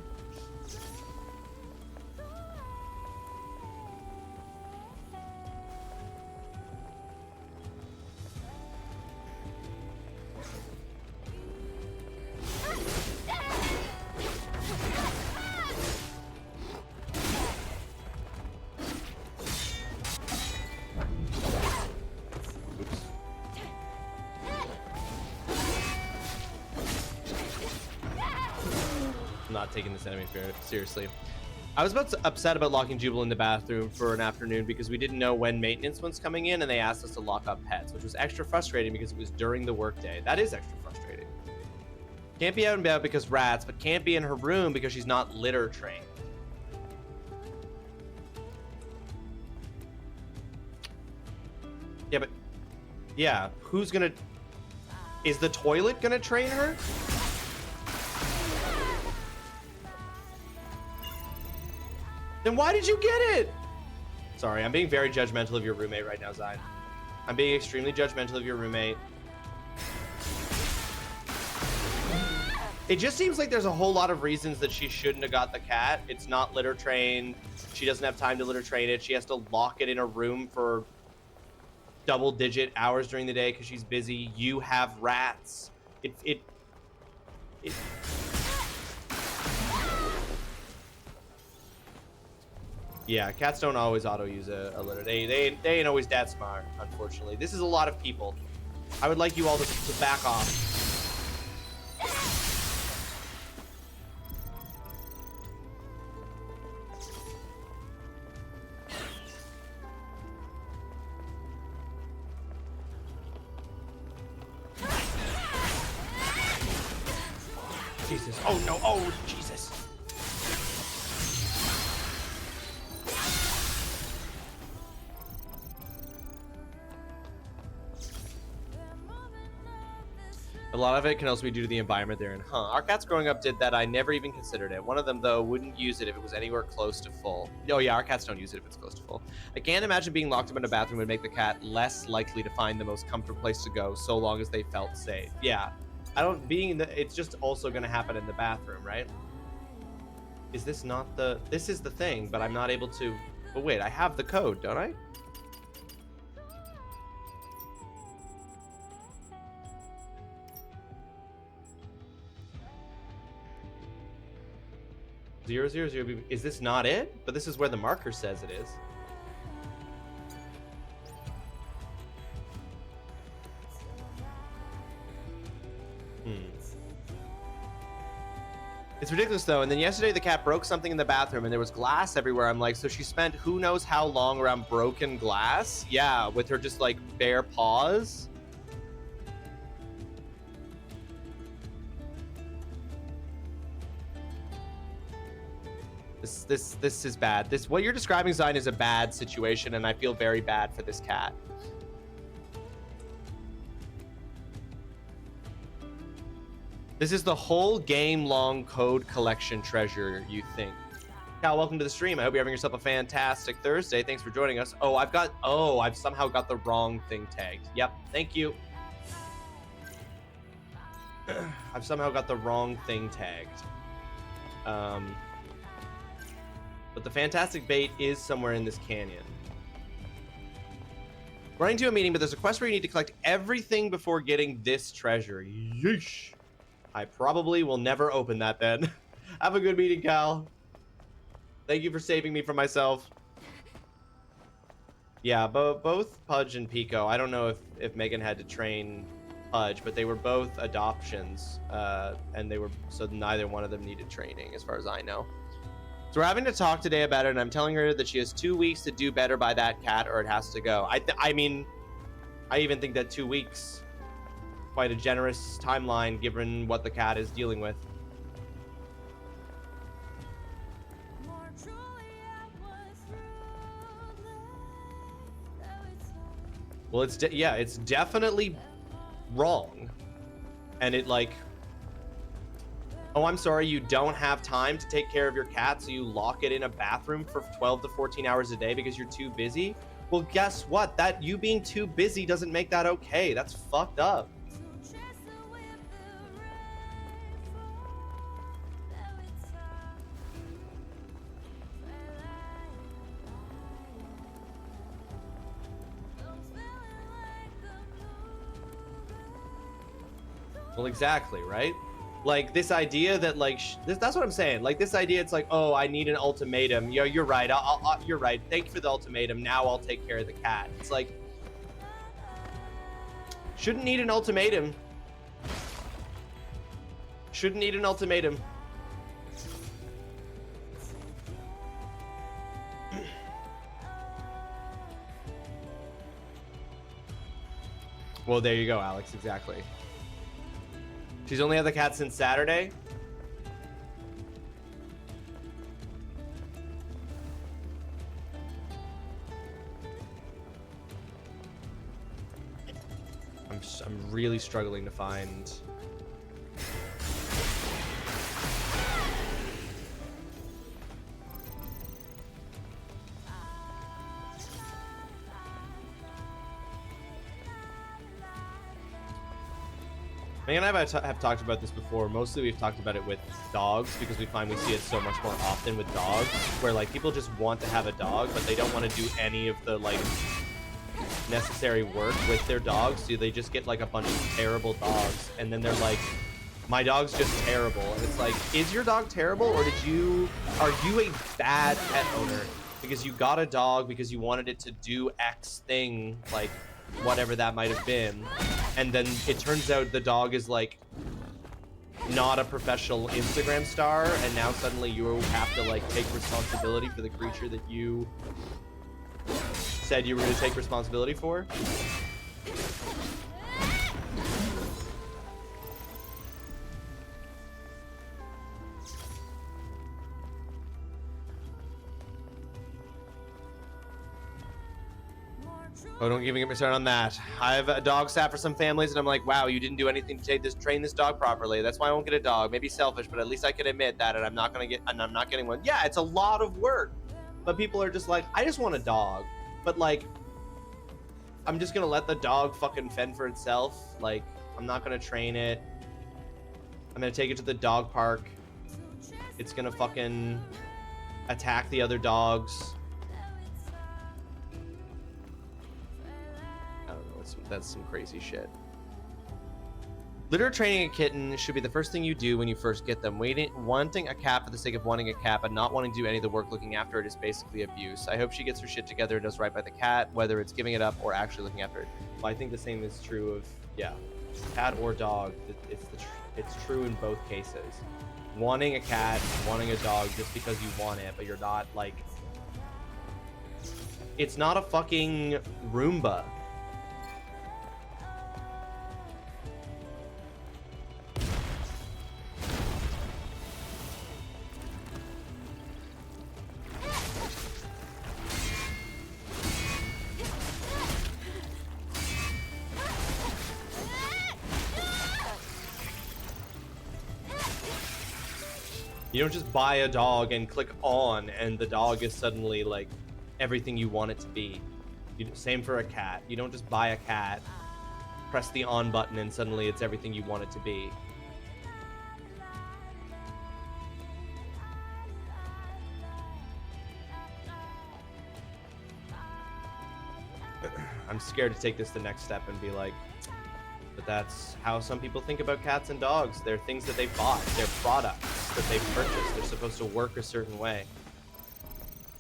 Taking this enemy seriously. I was upset about locking Jubal in the bathroom for an afternoon because we didn't know when maintenance was coming in and they asked us to lock up pets, which was extra frustrating because it was during the workday. That is extra frustrating. Can't be out and about because rats, but can't be in her room because she's not litter trained. Yeah, but yeah, who's gonna... Is the toilet gonna train her? Then why did you get it? Sorry, I'm being very judgmental of your roommate right now, Zine. I'm being extremely judgmental of your roommate. It just seems like there's a whole lot of reasons that she shouldn't have got the cat. It's not litter trained. She doesn't have time to litter train it. She has to lock it in a room for double-digit hours during the day because she's busy. You have rats. It Yeah, cats don't always auto-use a litter. They ain't always that smart, unfortunately. This is a lot of people. I would like you all to back off. Jesus. Oh, no. Oh, Jesus. A lot of it can also be due to the environment they're in. Huh. Our cats growing up did that. I never even considered it. One of them, though, wouldn't use it if it was anywhere close to full. Oh, yeah, our cats don't use it if it's close to full. I can't imagine being locked up in a bathroom would make the cat less likely to find the most comfortable place to go so long as they felt safe. Yeah. I don't, being in the, it's just also going to happen in the bathroom, right? Is this not the, this is the thing, but I'm not able to, but wait, I have the code, don't I? Zero, zero, zero. Is this not it? But this is where the marker says it is. It's ridiculous though. And then yesterday the cat broke something in the bathroom and there was glass everywhere. I'm like, so she spent who knows how long around broken glass? Yeah, with her just like bare paws. This is bad. This, what you're describing, Zion, is a bad situation, and I feel very bad for this cat. This is the whole game-long code collection treasure, you think. Cal, welcome to the stream. I hope you're having yourself a fantastic Thursday. Thanks for joining us. Oh, I've somehow got the wrong thing tagged. Yep, thank you. I've somehow got the wrong thing tagged. But the fantastic bait is somewhere in this canyon. Running to a meeting, but there's a quest where you need to collect everything before getting this treasure. Yeesh. I probably will never open that then. Have a good meeting, Cal. Thank you for saving me from myself. Yeah, both Pudge and Pico. I don't know if Megan had to train Pudge, but they were both adoptions. And they were, so neither one of them needed training as far as I know. So we're having to talk today about it, and I'm telling her that she has 2 weeks to do better by that cat or it has to go. I mean, I even think that 2 weeks, quite a generous timeline given what the cat is dealing with. Well, it's definitely wrong. And it like, oh, I'm sorry, you don't have time to take care of your cat, so you lock it in a bathroom for 12 to 14 hours a day because you're too busy? Well, guess what? That you being too busy doesn't make that okay. That's fucked up. Well, exactly, right? Like this idea that like that's what I'm saying. Like this idea, it's like, oh, I need an ultimatum. Yo, you're right. You're right. Thank you for the ultimatum. Now I'll take care of the cat. It's like, shouldn't need an ultimatum. Shouldn't need an ultimatum. Well, there you go, Alex. Exactly. She's only had the cat since Saturday. I'm really struggling to find. Megan and I have talked about this before. Mostly we've talked about it with dogs because we find we see it so much more often with dogs, where like people just want to have a dog, but they don't want to do any of the like necessary work with their dogs. So they just get like a bunch of terrible dogs, and then they're like, my dog's just terrible. And it's like, is your dog terrible, or are you a bad pet owner because you got a dog because you wanted it to do X thing, like whatever that might have been, and then it turns out the dog is like not a professional Instagram star, and now suddenly you have to like take responsibility for the creature that you said you were going to take responsibility for. Oh, don't even get me started on that. I've a dog sat for some families, and I'm like, wow, you didn't do anything to train this dog properly. That's why I won't get a dog. Maybe selfish, but at least I can admit that, and I'm not getting one. Yeah, it's a lot of work, but people are just like, I just want a dog, but like, I'm just gonna let the dog fucking fend for itself. Like, I'm not gonna train it. I'm gonna take it to the dog park. It's gonna fucking attack the other dogs. I don't know, that's some crazy shit. Litter training a kitten should be the first thing you do when you first get them. Wanting a cat for the sake of wanting a cat, but not wanting to do any of the work looking after it is basically abuse. I hope she gets her shit together and does right by the cat, whether it's giving it up or actually looking after it. Well, I think the same is true of, yeah, cat or dog. It's true in both cases. Wanting a cat, wanting a dog just because you want it, but you're not like... It's not a fucking Roomba. You don't just buy a dog and click on and the dog is suddenly like everything you want it to be. Same for a cat. You don't just buy a cat, press the on button, and suddenly it's everything you want it to be. I'm scared to take this the next step and be like, but that's how some people think about cats and dogs. They're things that they bought. They're products that they purchased. They're supposed to work a certain way.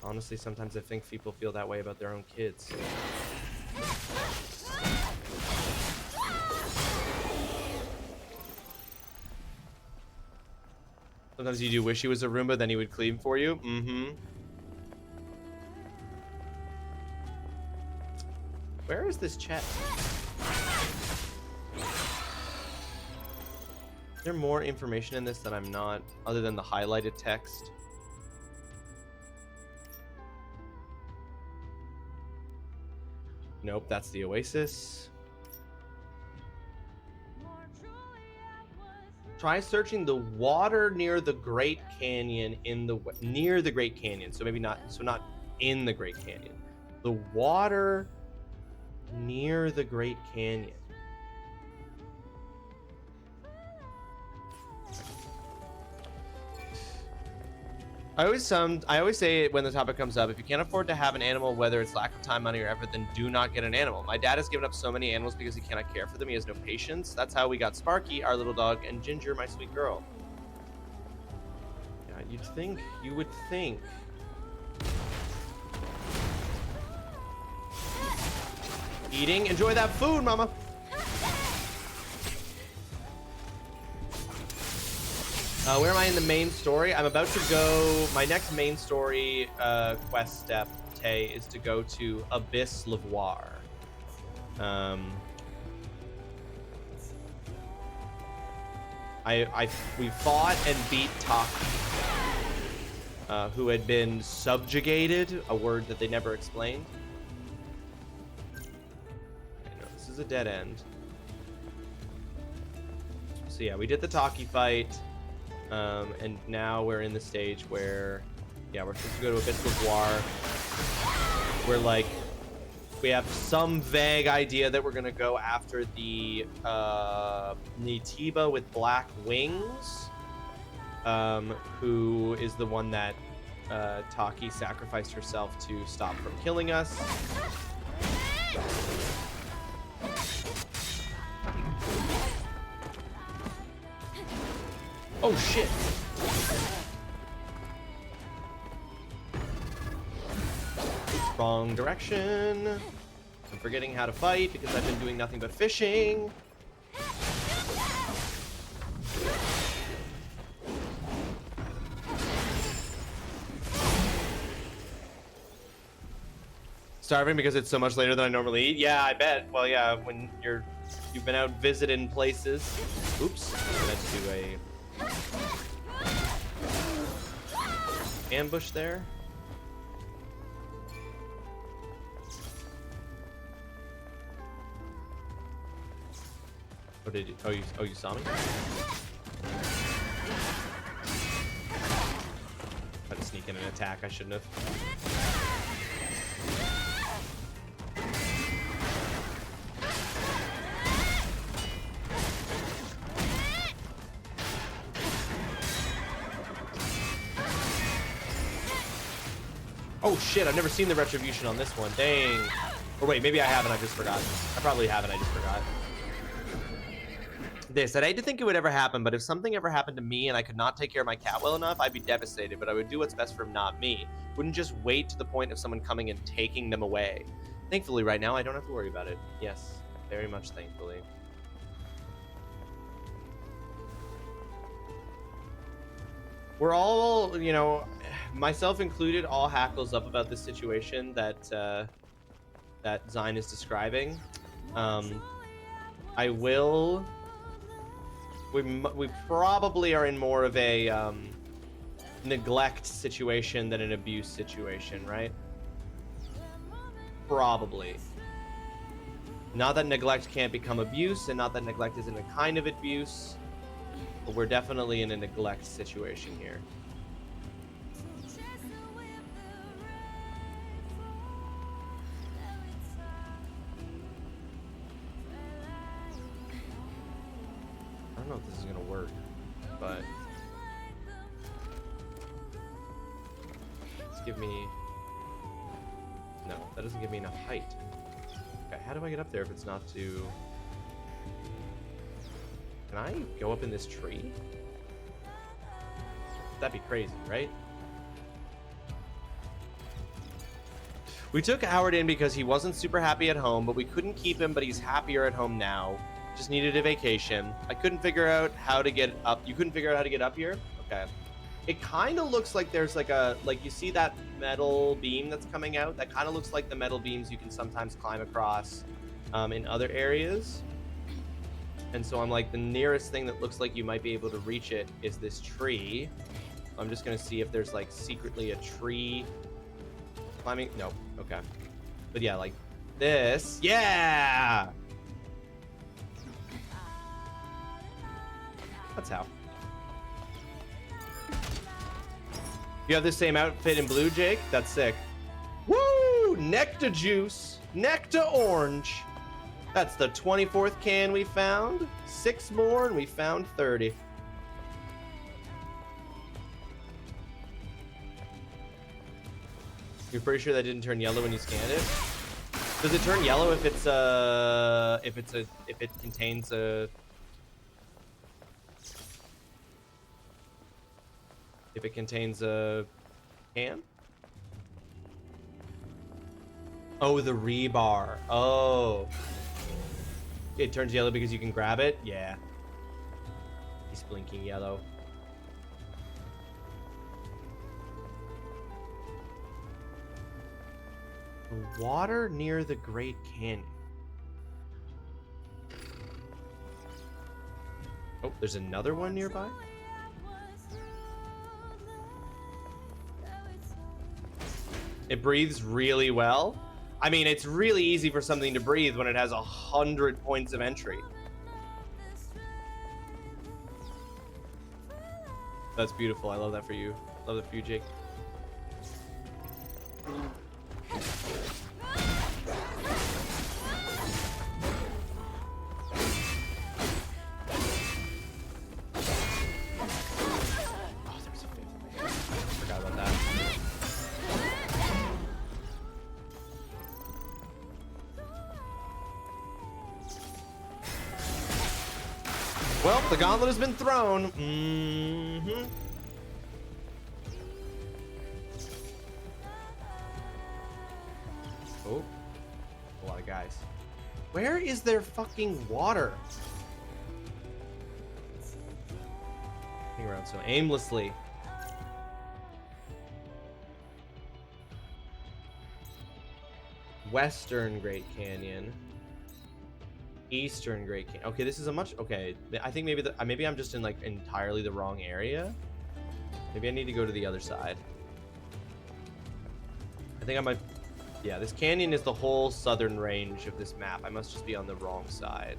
Honestly, sometimes I think people feel that way about their own kids. Sometimes you do wish he was a Roomba, then he would clean for you. Mm-hmm. Where is this chest? Is there more information in this that I'm not, other than the highlighted text? Nope, that's the Oasis. Try searching the water near the Great Canyon near the Great Canyon. So maybe not, so not in the Great Canyon. The water near the Great Canyon. I always say it when the topic comes up, if you can't afford to have an animal, whether it's lack of time, money, or effort, then do not get an animal. My dad has given up so many animals because he cannot care for them. He has no patience. That's how we got Sparky, our little dog, and Ginger, my sweet girl. Yeah, you would think. Eating, enjoy that food, mama. Where am I in the main story? I'm about to go... My next main story quest step, Tay, is to go to Abyss Lavoir. We fought and beat Taki, who had been subjugated, a word that they never explained. Okay, no, this is a dead end. So yeah, we did the Taki fight. And now we're in the stage where, yeah, we're supposed to go to Abyss Lavoir. We're like, we have some vague idea that we're gonna go after the Nitiba with black wings, who is the one that Taki sacrificed herself to stop from killing us. Oh shit! Wrong direction. I'm forgetting how to fight because I've been doing nothing but fishing. Starving because it's so much later than I normally eat? Yeah, I bet. Well, yeah, when you've been out visiting places. Oops. Let's do a ambush there. Oh, did you? Oh, you saw me? Tried to sneak in an attack. I shouldn't have. Oh shit, I've never seen the retribution on this one. Dang. Or wait, maybe I haven't, I just forgot. I probably haven't, I just forgot. This, I'd hate to think it would ever happen, but if something ever happened to me and I could not take care of my cat well enough, I'd be devastated, but I would do what's best for him, not me. Wouldn't just wait to the point of someone coming and taking them away. Thankfully, right now, I don't have to worry about it. Yes, very much thankfully. We're all, you know, myself included, all hackles up about this situation that that Zine is describing. I will. We probably are in more of a neglect situation than an abuse situation, right? Probably. Not that neglect can't become abuse, and not that neglect isn't a kind of abuse. But we're definitely in a neglect situation here. I don't know if this is gonna work, but let's give me. No, that doesn't give me enough height. Okay, how do I get up there if it's not to? Can I go up in this tree? That'd be crazy, right? We took Howard in because he wasn't super happy at home, but we couldn't keep him, but he's happier at home now. Just needed a vacation. I couldn't figure out how to get up. You couldn't figure out how to get up here? Okay. It kind of looks like there's like a, like you see that metal beam that's coming out? That kind of looks like the metal beams you can sometimes climb across in other areas. And so I'm like, the nearest thing that looks like you might be able to reach it is this tree. I'm just gonna see if there's like secretly a tree climbing. No, okay. But yeah, like this. Yeah! That's how. You have the same outfit in blue, Jake? That's sick. Woo! Nectar juice. Nectar orange. That's the 24th can we found. 6 more and we found 30. You're pretty sure that didn't turn yellow when you scanned it? Does it turn yellow if it's if it contains a can? Oh, the rebar. Oh. It turns yellow because you can grab it? Yeah. He's blinking yellow. The water near the Great Canyon. Oh, there's another one nearby? It breathes really well. I mean, it's really easy for something to breathe when it has 100 points of entry. That's beautiful. I love that for you. Love that for you, Jake. Oh, there's a fifth. I forgot about that. Well, the gauntlet has been thrown. Oh, a lot of guys. Where is their fucking water? Running around so aimlessly. Western Great Canyon. Eastern Great Canyon. Okay, this is a much. Okay, I think maybe I'm just in like entirely the wrong area. Maybe I need to go to the other side. I think I might. Yeah, this canyon is the whole southern range of this map. I must just be on the wrong side.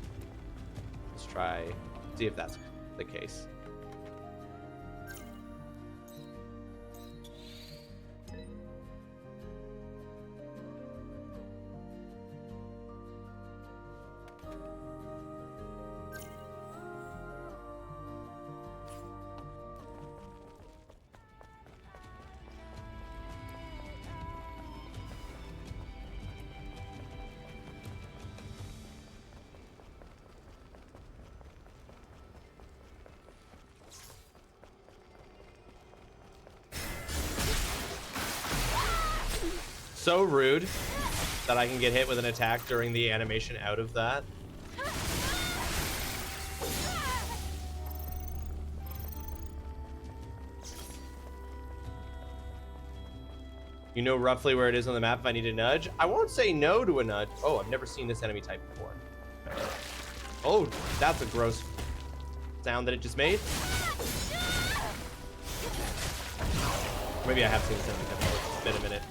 Let's Let's try, see if that's the case. So rude that I can get hit with an attack during the animation out of that. You know roughly where it is on the map if I need a nudge? I won't say no to a nudge. Oh, I've never seen this enemy type before. Oh, that's a gross sound that it just made. Maybe I have seen this enemy type before. It's been a minute.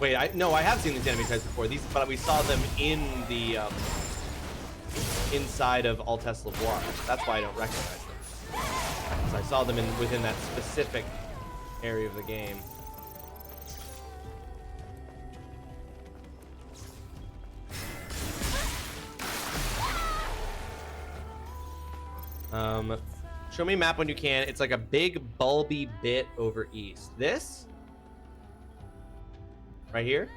Wait, no, I have seen these enemy types before. But we saw them in the inside of Altesse Lavoir. That's why I don't recognize them. So I saw them within that specific area of the game. Show me map when you can. It's like a big bulby bit over east. This? Right here?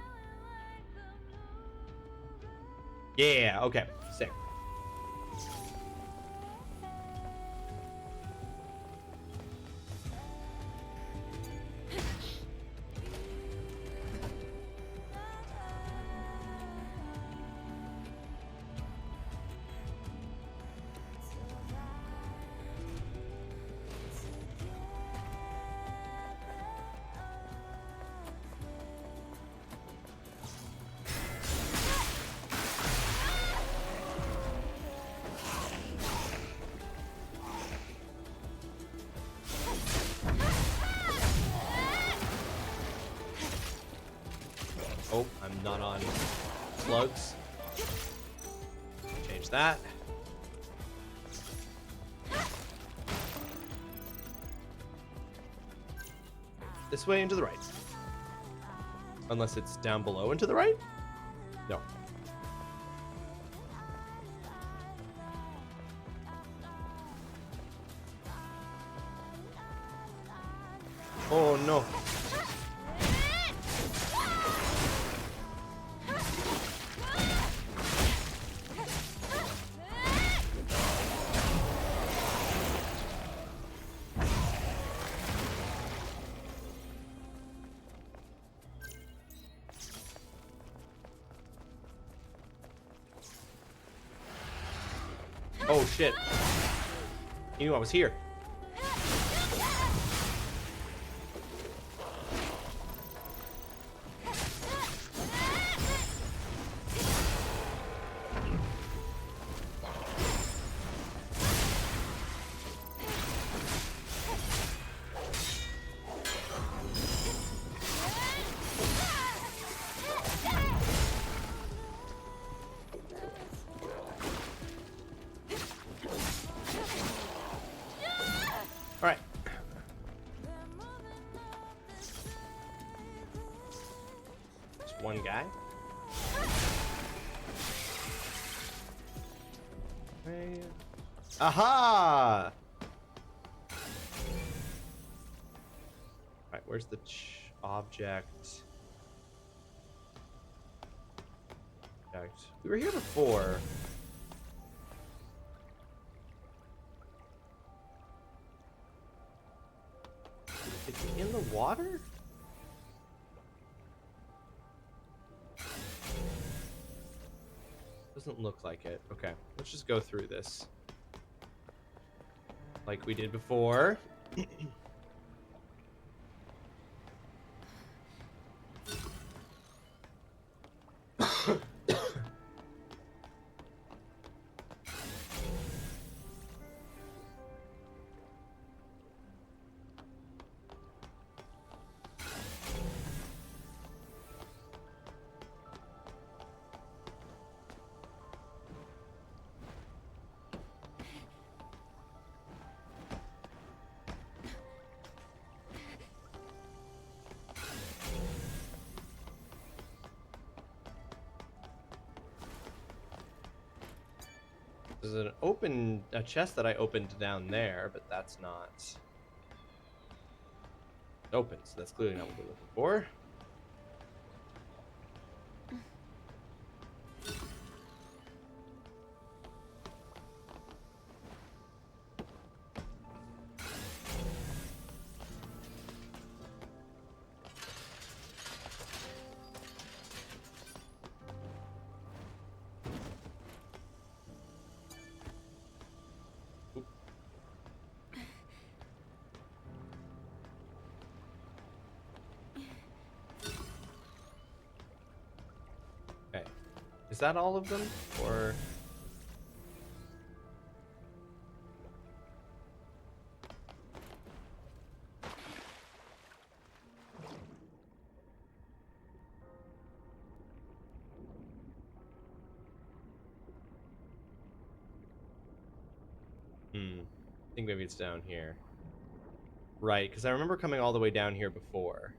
Yeah, okay. Sick. Oh, I'm not on slugs. Change that. This way and to the right. Unless it's down below and to the right? No. Oh no. Oh shit. He knew I was here. Alright. Just one guy. Hey. Aha! Alright, where's the object? We were here before. It's in the water? Doesn't look like it. Okay, let's just go through this. Like we did before. There's a chest that I opened down there, but that's not open, so that's clearly not what we're looking for. Is that all of them, or? I think maybe it's down here. Right, because I remember coming all the way down here before.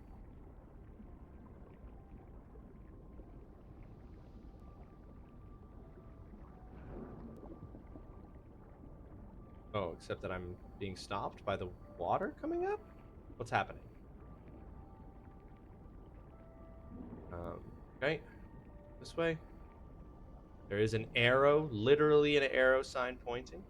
Oh, except that I'm being stopped by the water coming up? What's happening? Okay. This way. There is an arrow, literally an arrow sign pointing.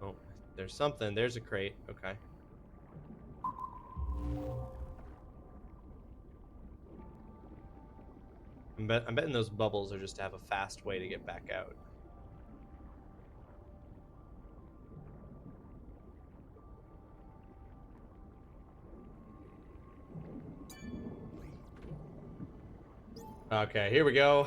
Oh, there's something. There's a crate. Okay. I'm betting those bubbles are just to have a fast way to get back out. Okay, here we go.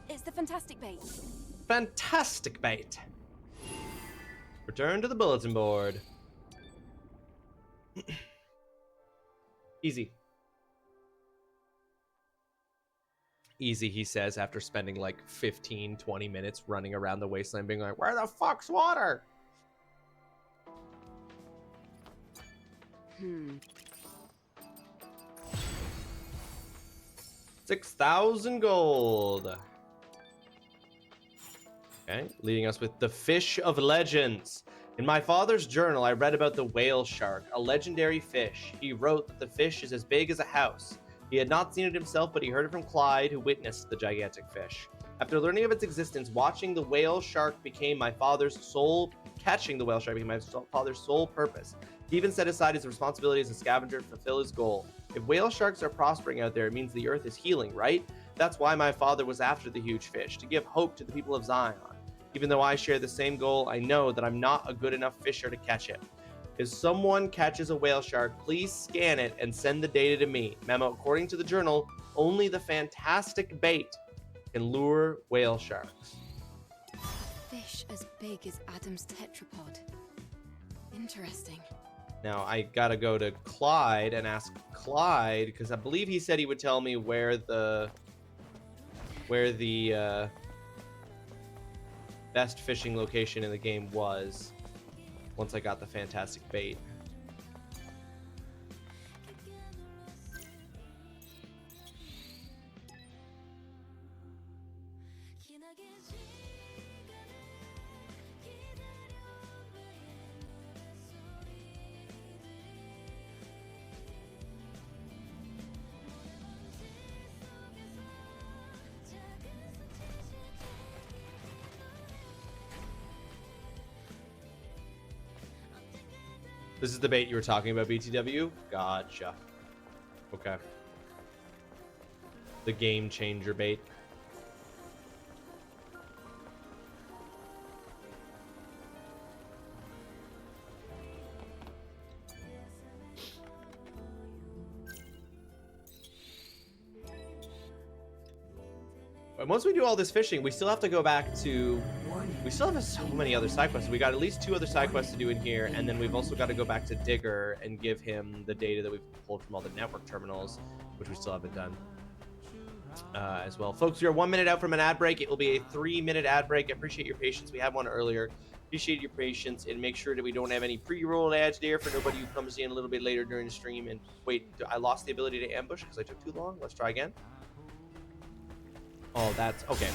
It's the fantastic bait. Fantastic bait. Return to the bulletin board. Easy. Easy, he says, after spending like 15-20 minutes running around the wasteland being like, where the fuck's water? 6,000 gold. Okay, leading us with the Fish of Legends. In my father's journal, I read about the whale shark, a legendary fish. He wrote that the fish is as big as a house. He had not seen it himself, but he heard it from Clyde, who witnessed the gigantic fish. After learning of its existence, watching the whale shark became my father's sole... Catching the whale shark became my father's sole purpose. He even set aside his responsibility as a scavenger to fulfill his goal. If whale sharks are prospering out there, it means the earth is healing, right? That's why my father was after the huge fish, to give hope to the people of Zion. Even though I share the same goal, I know that I'm not a good enough fisher to catch it. If someone catches a whale shark, please scan it and send the data to me. Memo, according to the journal, only the fantastic bait can lure whale sharks. Fish as big as Adam's tetrapod. Interesting. Now, I gotta go to Clyde and ask Clyde, because I believe he said he would tell me where the best fishing location in the game was once I got the fantastic bait. This is the bait you were talking about, BTW? Gotcha. Okay. The game changer bait. But once we do all this fishing, we still have to go back to... We still have so many other side quests. We got at least 2 other side quests to do in here, and then we've also got to go back to Digger and give him the data that we've pulled from all the network terminals, which we still haven't done. as well. Folks, we are 1 minute out from an ad break. It will be a 3-minute ad break. I appreciate your patience. We had one earlier. Appreciate your patience, and make sure that we don't have any pre-roll ads there for nobody who comes in a little bit later during the stream. And wait, I lost the ability to ambush because I took too long. Let's try again. Oh, that's okay.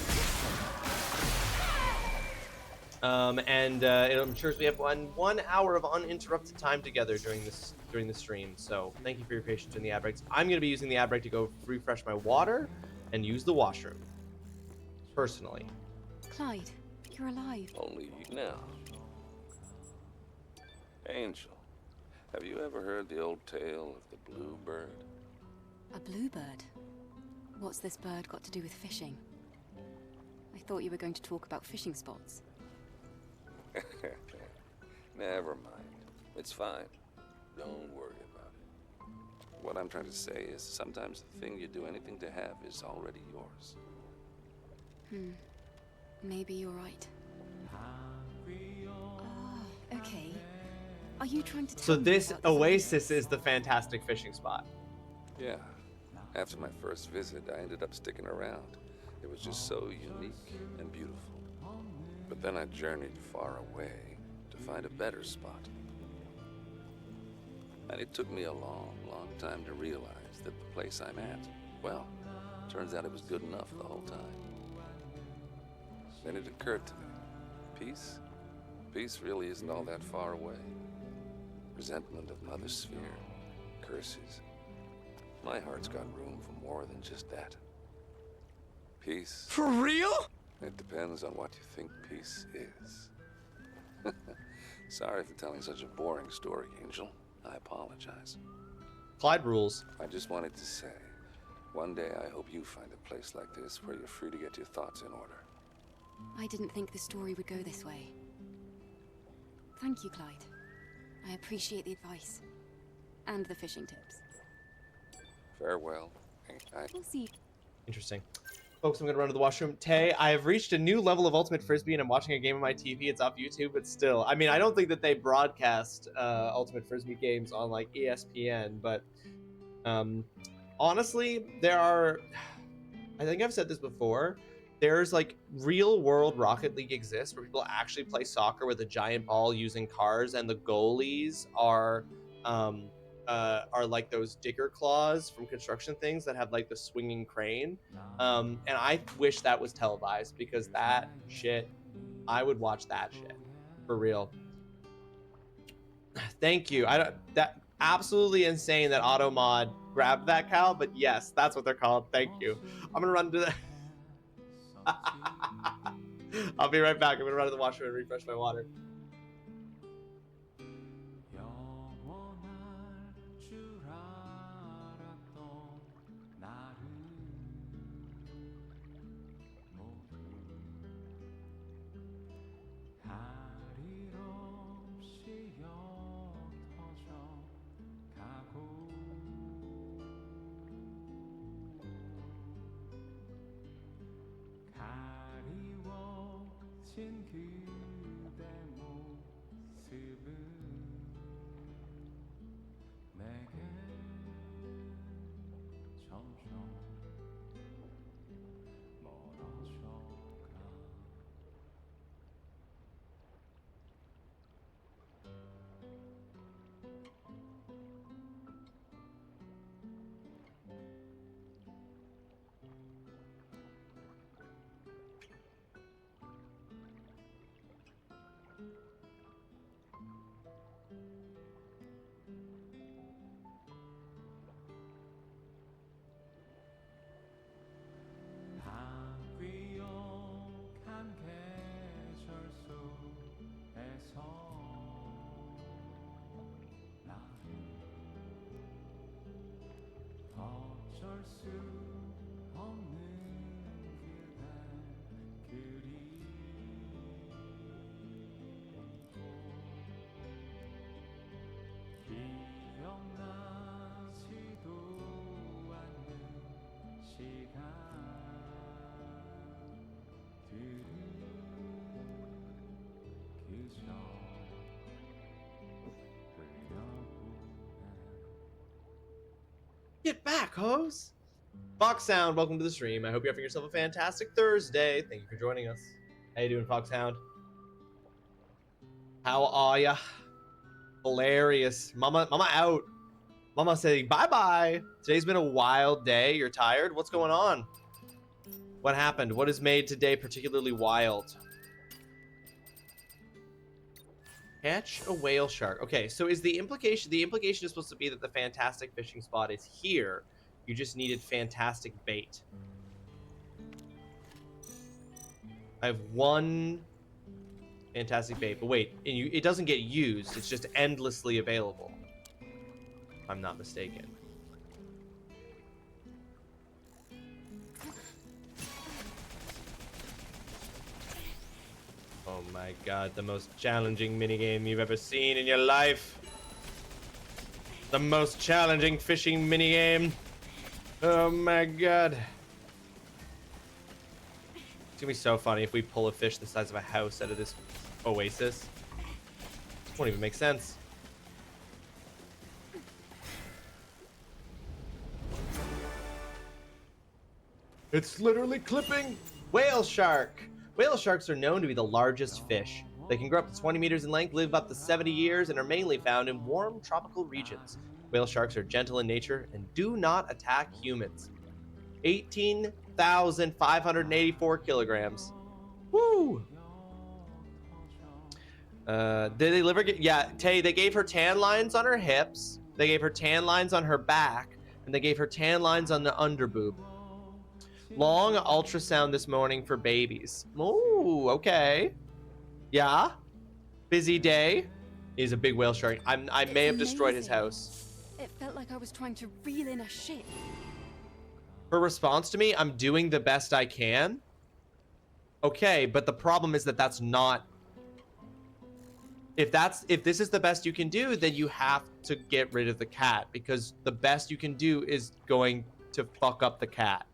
It ensures we have 1 hour of uninterrupted time together during the stream. So thank you for your patience in the ad breaks. I'm going to be using the ad break to go refresh my water and use the washroom. Personally. Clyde, you're alive. Only now. Angel, have you ever heard the old tale of the blue bird? A bluebird? What's this bird got to do with fishing? I thought you were going to talk about fishing spots. Never mind. It's fine. Don't worry about it. What I'm trying to say is sometimes the thing you do anything to have is already yours. Maybe you're right. Oh, okay. Are you trying to tell So me this about this oasis is the fantastic fishing spot. Yeah. After my first visit, I ended up sticking around. It was just so unique and beautiful. But then I journeyed far away to find a better spot. And it took me a long, long time to realize that the place I'm at, well, turns out it was good enough the whole time. Then it occurred to me, peace? Peace really isn't all that far away. Resentment of Mother Sphere, curses. My heart's got room for more than just that. Peace. For real? It depends on what you think peace is. Sorry for telling such a boring story, Angel. I apologize. Clyde rules. I just wanted to say, one day I hope you find a place like this where you're free to get your thoughts in order. I didn't think the story would go this way. Thank you, Clyde. I appreciate the advice. And the fishing tips. Farewell. We'll see. Interesting. Folks, I'm going to run to the washroom. Tay, I have reached a new level of Ultimate Frisbee and I'm watching a game on my TV. It's off YouTube, but still. I mean, I don't think that they broadcast Ultimate Frisbee games on, like, ESPN, but honestly, there are... I think I've said this before. There's, like, real-world Rocket League exists where people actually play soccer with a giant ball using cars, and the goalies are like those digger claws from construction things that have like the swinging crane. And I wish that was televised because that shit, I would watch that shit for real. Thank you. That absolutely insane that Automod grabbed that cow, but yes, that's what they're called. Thank you. I'm gonna run to the. I'll be right back. I'm gonna run to the washroom and refresh my water. Get back, hose! Foxhound, welcome to the stream. I hope you're having yourself a fantastic Thursday. Thank you for joining us. How you doing, Foxhound? How are ya? Hilarious. Mama out. Mama saying bye-bye. Today's been a wild day. You're tired? What's going on? What happened? What has made today particularly wild? Catch a whale shark. Okay, so is the implication is supposed to be that the fantastic fishing spot is here. You just needed fantastic bait. I have one fantastic bait, but wait, it doesn't get used. It's just endlessly available. If I'm not mistaken. Oh my god, the most challenging minigame you've ever seen in your life. The most challenging fishing minigame. Oh my god. It's gonna be so funny if we pull a fish the size of a house out of this oasis. It won't even make sense. It's literally clipping. Whale shark. Whale sharks are known to be the largest fish. They can grow up to 20 meters in length, live up to 70 years, and are mainly found in warm tropical regions. Whale sharks are gentle in nature and do not attack humans. 18,584 kilograms. Woo! Did they ever get... Yeah, Tay, they gave her tan lines on her hips, they gave her tan lines on her back, and they gave her tan lines on the underboob. Long ultrasound this morning for babies. Ooh, okay. Yeah. Busy day. He's a big whale shark. I may have destroyed his house. It felt like I was trying to reel in a ship. Her response to me, I'm doing the best I can. Okay, but the problem is that that's not... If this is the best you can do, then you have to get rid of the cat, because the best you can do is going to fuck up the cat.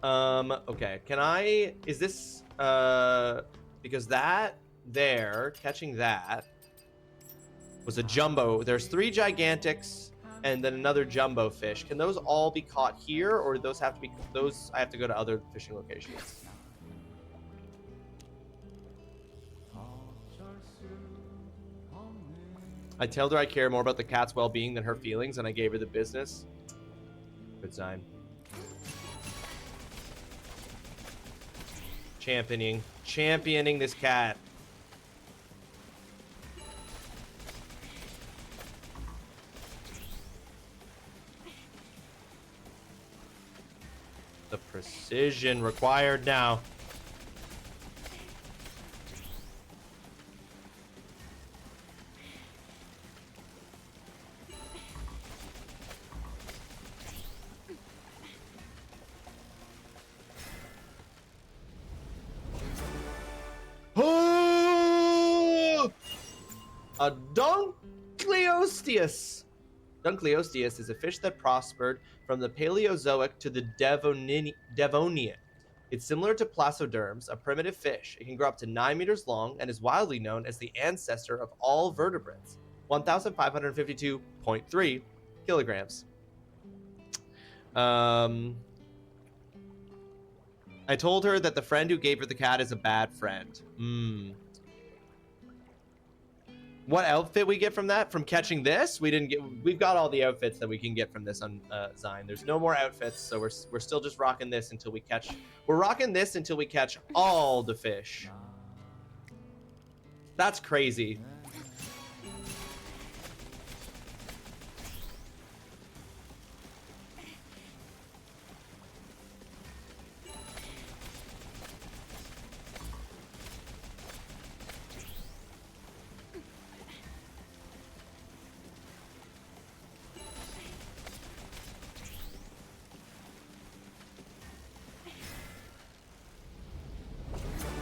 Okay, can I... Is this... Because that... There, catching that... was a jumbo. There's 3 gigantics and then another jumbo fish. Can those all be caught here, or those have to be... Those... I have to go to other fishing locations. I told her I care more about the cat's well-being than her feelings, and I gave her the business. Good sign. Championing this cat. The precision required now. A Dunkleosteus. Dunkleosteus is a fish that prospered from the Paleozoic to the Devonian. It's similar to placoderms, a primitive fish. It can grow up to 9 meters long and is widely known as the ancestor of all vertebrates. 1,552.3 kilograms. I told her that the friend who gave her the cat is a bad friend. What outfit we get from that? From catching this? We've got all the outfits that we can get from this on Zine. There's no more outfits, so we're still just rocking this until we catch... We're rocking this until we catch all the fish. That's crazy.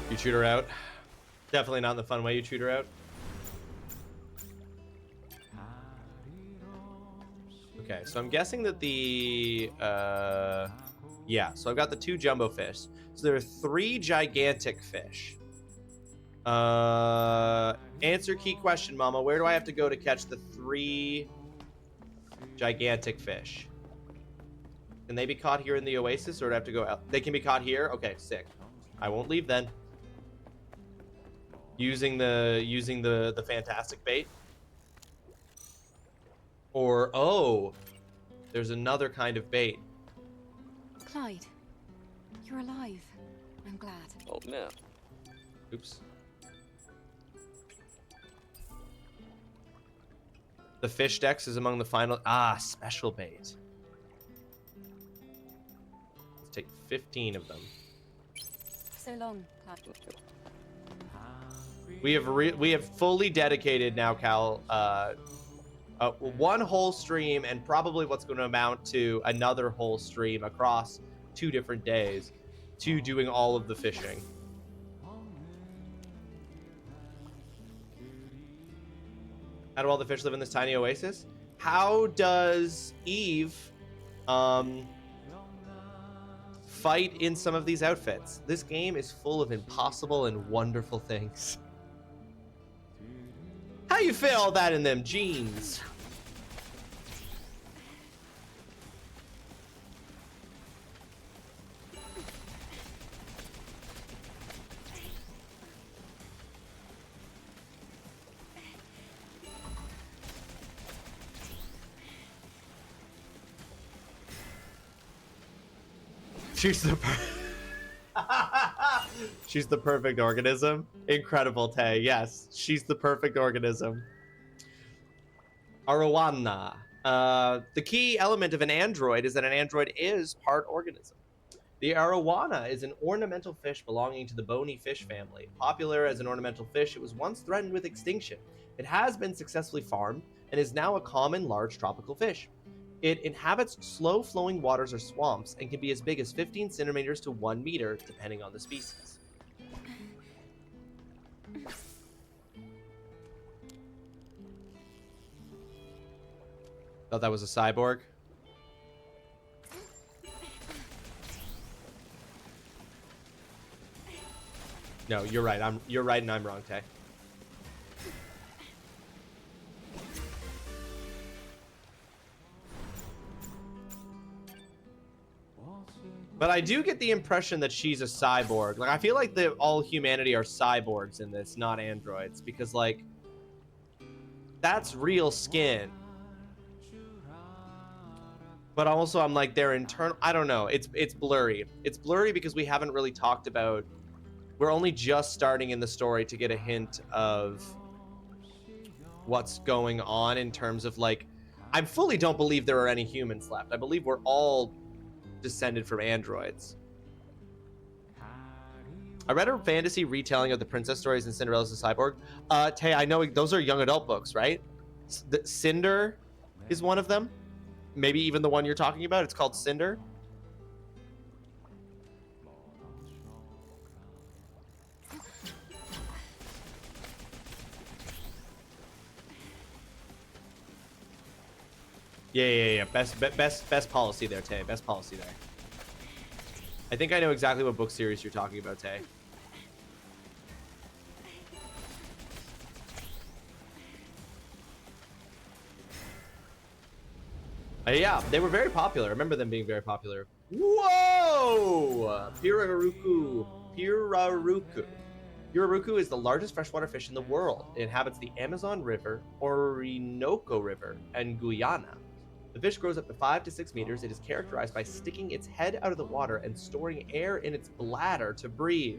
You chewed her out. Definitely not in the fun way you chewed her out. Okay, so I'm guessing that the... yeah, so I've got the 2 jumbo fish. So there are 3 gigantic fish. Answer key question, Mama. Where do I have to go to catch the 3 Gigantic fish. Can they be caught here in the oasis, or do I have to go out? They can be caught here? Okay, sick. I won't leave then. Using the fantastic bait. Or, oh, there's another kind of bait. Clyde, you're alive. I'm glad. Oh, man. Oops. The fish dex is among the final. Ah, special bait. Let's take 15 of them. So long, Clyde. We have fully dedicated now, Cal, one whole stream and probably what's going to amount to another whole stream across 2 different days to doing all of the fishing. How do all the fish live in this tiny oasis? How does Eve fight in some of these outfits? This game is full of impossible and wonderful things. How you fit all that in them jeans? She's the she's the perfect organism. Incredible, Tay. Yes, she's the perfect organism. Arowana. The key element of an android is that an android is part organism. The arowana is an ornamental fish belonging to the bony fish family. Popular as an ornamental fish, it was once threatened with extinction. It has been successfully farmed and is now a common large tropical fish. It inhabits slow-flowing waters or swamps and can be as big as 15 centimeters to 1 meter, depending on the species. Thought that was a cyborg. No, you're right. You're right, and I'm wrong, Tay. But I do get the impression that she's a cyborg. Like, I feel like all humanity are cyborgs in this, not androids, because like that's real skin. But also, I'm like, their internal. I don't know. It's blurry. It's blurry because we haven't really talked about. We're only just starting in the story to get a hint of what's going on in terms of like. I fully don't believe there are any humans left. I believe we're all descended from androids. I read a fantasy retelling of the princess stories in Cinderella's a Cyborg. Tay, I know those are young adult books, right? Cinder is one of them. Maybe even the one you're talking about. It's called Cinder. Yeah. Best policy there, Tay. Best policy there. I think I know exactly what book series you're talking about, Tay. Yeah, they were very popular. I remember them being very popular. Whoa! Piraruku. Piraruku is the largest freshwater fish in the world. It inhabits the Amazon River, Orinoco River, and Guyana. The fish grows up to 5 to 6 meters. It is characterized by sticking its head out of the water and storing air in its bladder to breathe.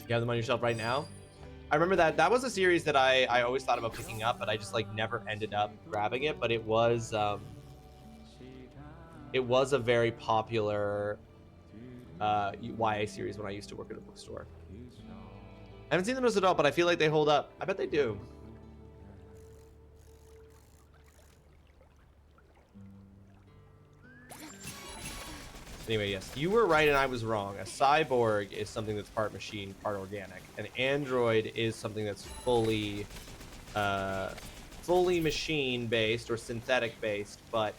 You have them on your shelf right now? I remember that was a series that I always thought about picking up, but I just like never ended up grabbing it. But it was a very popular YA series when I used to work at a bookstore. I haven't seen them as an adult, but I feel like they hold up. I bet they do. Anyway, yes, you were right and I was wrong. A cyborg is something that's part machine, part organic. An android is something that's fully machine-based or synthetic-based, but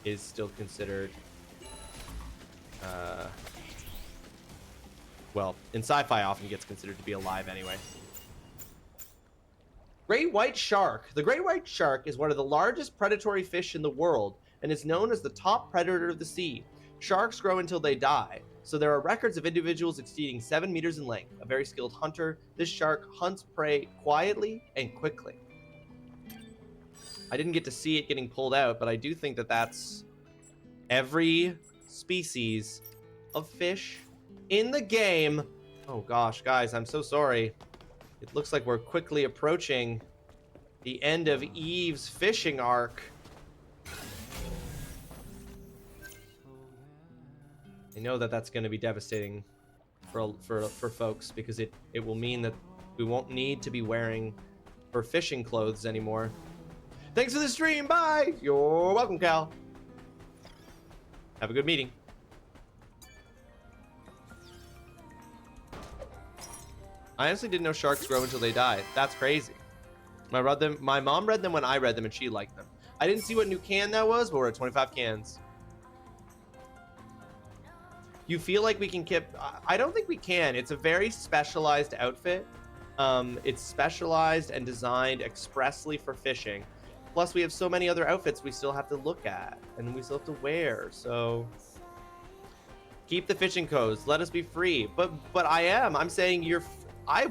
is still considered, well, in sci-fi often gets considered to be alive anyway. Great white shark. The great white shark is one of the largest predatory fish in the world and is known as the top predator of the sea. Sharks grow until they die, so there are records of individuals exceeding 7 meters in length. A very skilled hunter, this shark hunts prey quietly and quickly. I didn't get to see it getting pulled out, but I do think that that's every species of fish in the game. Oh gosh, guys, I'm so sorry. It looks like we're quickly approaching the end of Eve's fishing arc. I know that that's going to be devastating for folks, because it will mean that we won't need to be wearing her fishing clothes anymore. Thanks for the stream. Bye. You're welcome, Cal. Have a good meeting. I honestly didn't know sharks grow until they die. That's crazy. My mom read them when I read them, and she liked them. I didn't see what new can that was, but we're at 25 cans. You feel like we can keep... I don't think we can. It's a very specialized outfit. It's specialized and designed expressly for fishing. Plus, we have so many other outfits we still have to look at and we still have to wear. So keep the fishing codes. Let us be free. But I'm saying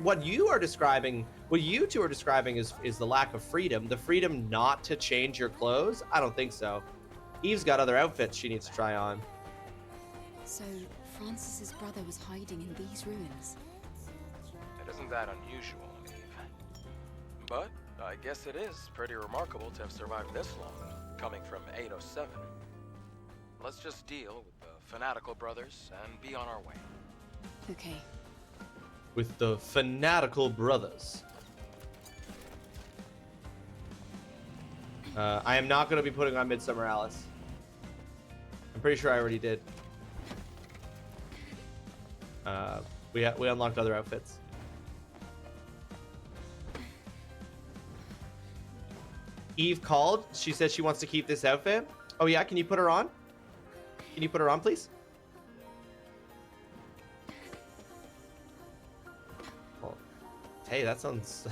what you are describing, what you two are describing is the lack of freedom. The freedom not to change your clothes? I don't think so. Eve's got other outfits she needs to try on. So Francis's brother was hiding in these ruins. It isn't that unusual, Eve. But I guess it is pretty remarkable to have survived this long, coming from 807. Let's just deal with the fanatical brothers and be on our way. Okay. With the fanatical brothers. I am not going to be putting on Midsummer Alice. I'm pretty sure I already did. We unlocked other outfits. Eve called. She said she wants to keep this outfit. Oh yeah, can you put her on? Can you put her on, please? Well, hey, that sounds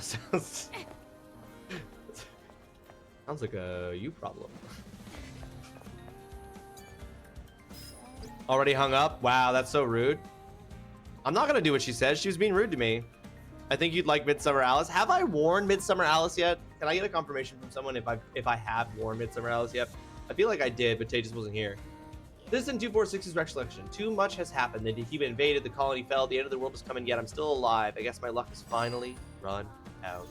sounds like a you problem. Already hung up? Wow, that's so rude. I'm not gonna do what she says. She was being rude to me. I think you'd like Midsummer Alice. Have I worn Midsummer Alice yet? Can I get a confirmation from someone if I have worn Midsummer Alice yet? I feel like I did, but Tay just wasn't here. This is in 246's recollection. Too much has happened. The Dehiva invaded, the colony fell, the end of the world is coming, yet I'm still alive. I guess my luck has finally run out.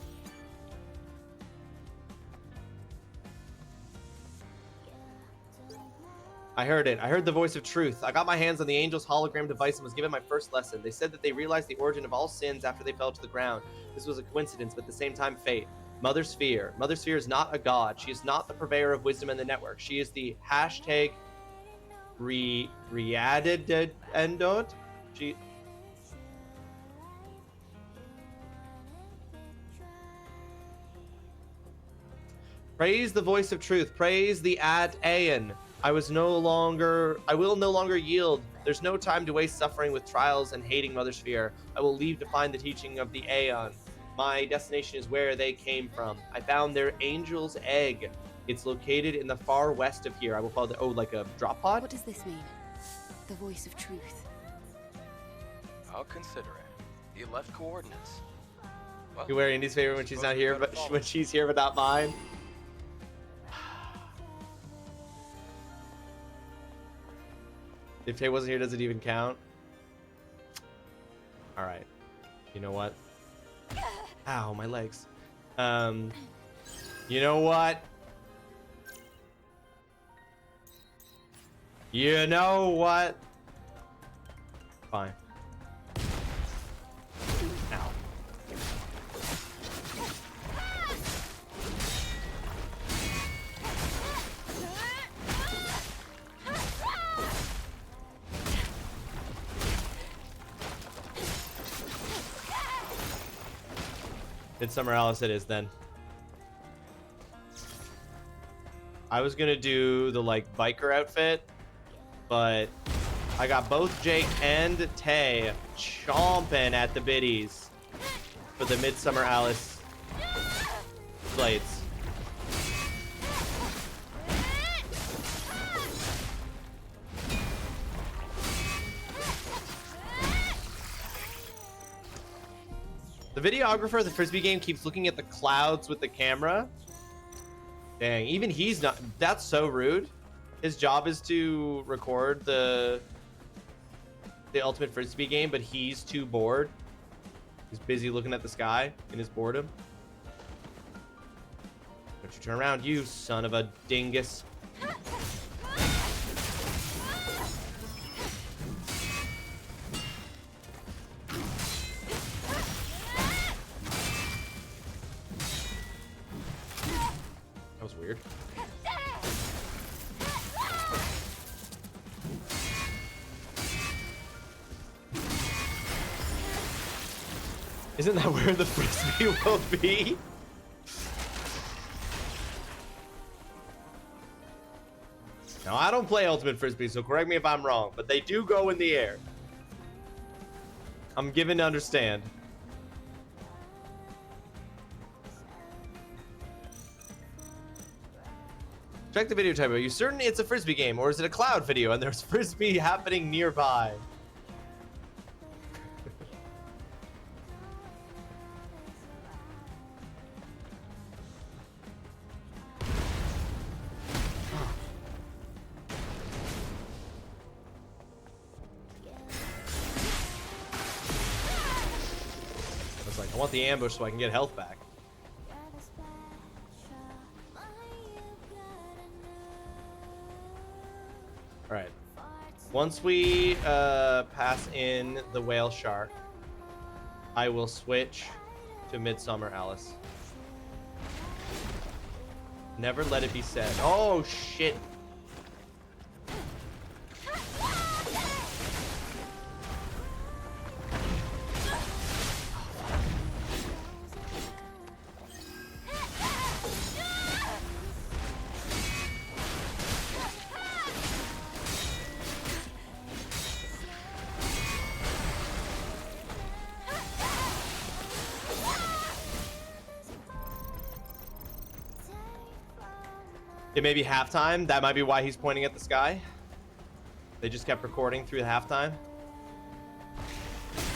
I heard it. I heard the voice of truth. I got my hands on the angel's hologram device and was given my first lesson. They said that they realized the origin of all sins after they fell to the ground. This was a coincidence, but at the same time, fate. Mother Sphere. Mother Sphere is not a god. She is not the purveyor of wisdom in the network. She is the hashtag Riadidendot. She... Praise the voice of truth. Praise the Ad Aeon. I will no longer yield. There's no time to waste suffering with trials and hating Mother Sphere. I will leave to find the teaching of the Aeon. My destination is where they came from. I found their angel's egg. It's located in the far west of here. I will follow the, like a drop pod? What does this mean? The voice of truth. I'll consider it. You left coordinates. Well, You wear Indy's favorite when she's not here, but when she's here but not mine. If Tay wasn't here, does it even count? All right. You know what? Ow, my legs. You know what? You know what? Fine. Ow. Midsummer Alice it is then. I was gonna do the like biker outfit, but I got both Jake and Tay chomping at the biddies for the Midsummer Alice blades. The videographer of the Frisbee game keeps looking at the clouds with the camera. Dang, even he's not. That's so rude. His job is to record the Ultimate Frisbee game, but he's too bored. He's busy looking at the sky in his boredom. Don't you turn around, you son of a dingus. That was weird. Isn't that where the Frisbee will be? Now, I don't play Ultimate Frisbee, so correct me if I'm wrong, but they do go in the air. I'm given to understand. Check the video type. Are you certain it's a Frisbee game, or is it a cloud video and there's Frisbee happening nearby? I want the ambush so I can get health back. Alright. Once we pass in the whale shark, I will switch to Midsummer Alice. Never let it be said. Oh, shit. It may be halftime. That might be why he's pointing at the sky. They just kept recording through the halftime.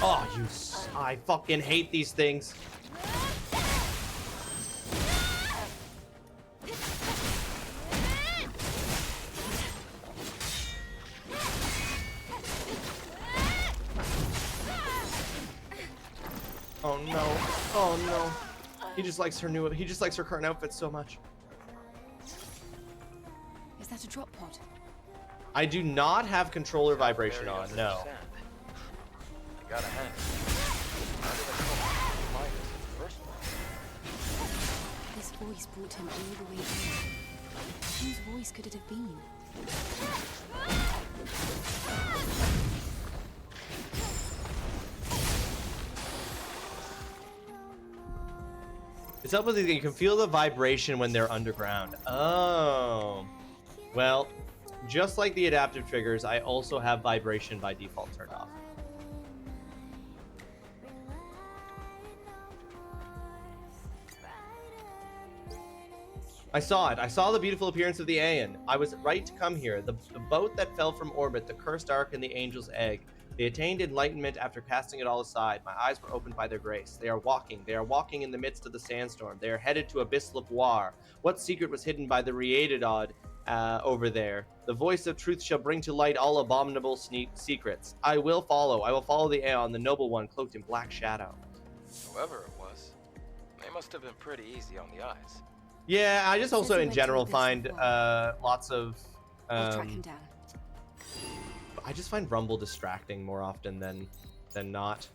Oh, I fucking hate these things. Oh no. Oh no. He just likes her current outfit so much. Is that a drop pod? I do not have controller vibration on, no. I gotta hang. This voice brought him all the way here. Whose voice could it have been? It's up with you can feel the vibration when they're underground. Oh. Well, just like the adaptive triggers, I also have vibration by default turned off. I saw it. I saw the beautiful appearance of the Aeon. I was right to come here. The boat that fell from orbit, the cursed ark and the angel's egg. They attained enlightenment after casting it all aside. My eyes were opened by their grace. They are walking in the midst of the sandstorm. They are headed to Abyss War. What secret was hidden by the Riedodod over there? The voice of truth shall bring to light all abominable secrets. I will follow the Aeon, the noble one cloaked in black shadow. Whoever it was, they must have been pretty easy on the eyes. Yeah, I just also in general find lots of I'll track him down. I just find Rumble distracting more often than not.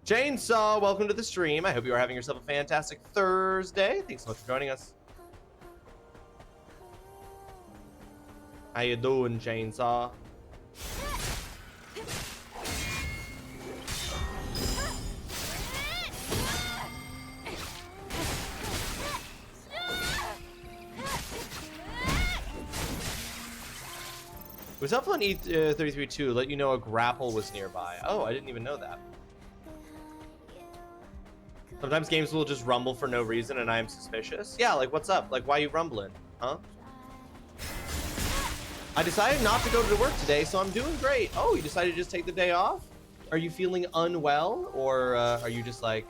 Chainsaw, welcome to the stream. I hope you are having yourself a fantastic Thursday. Thanks so much for joining us. How you doing, Chainsaw? Was up on E33-2 let you know a grapple was nearby. Oh, I didn't even know that. Sometimes games will just rumble for no reason and I am suspicious. Yeah, like what's up? Like why are you rumbling? Huh? I decided not to go to work today, so I'm doing great. Oh, you decided to just take the day off? Are you feeling unwell? Or are you just like,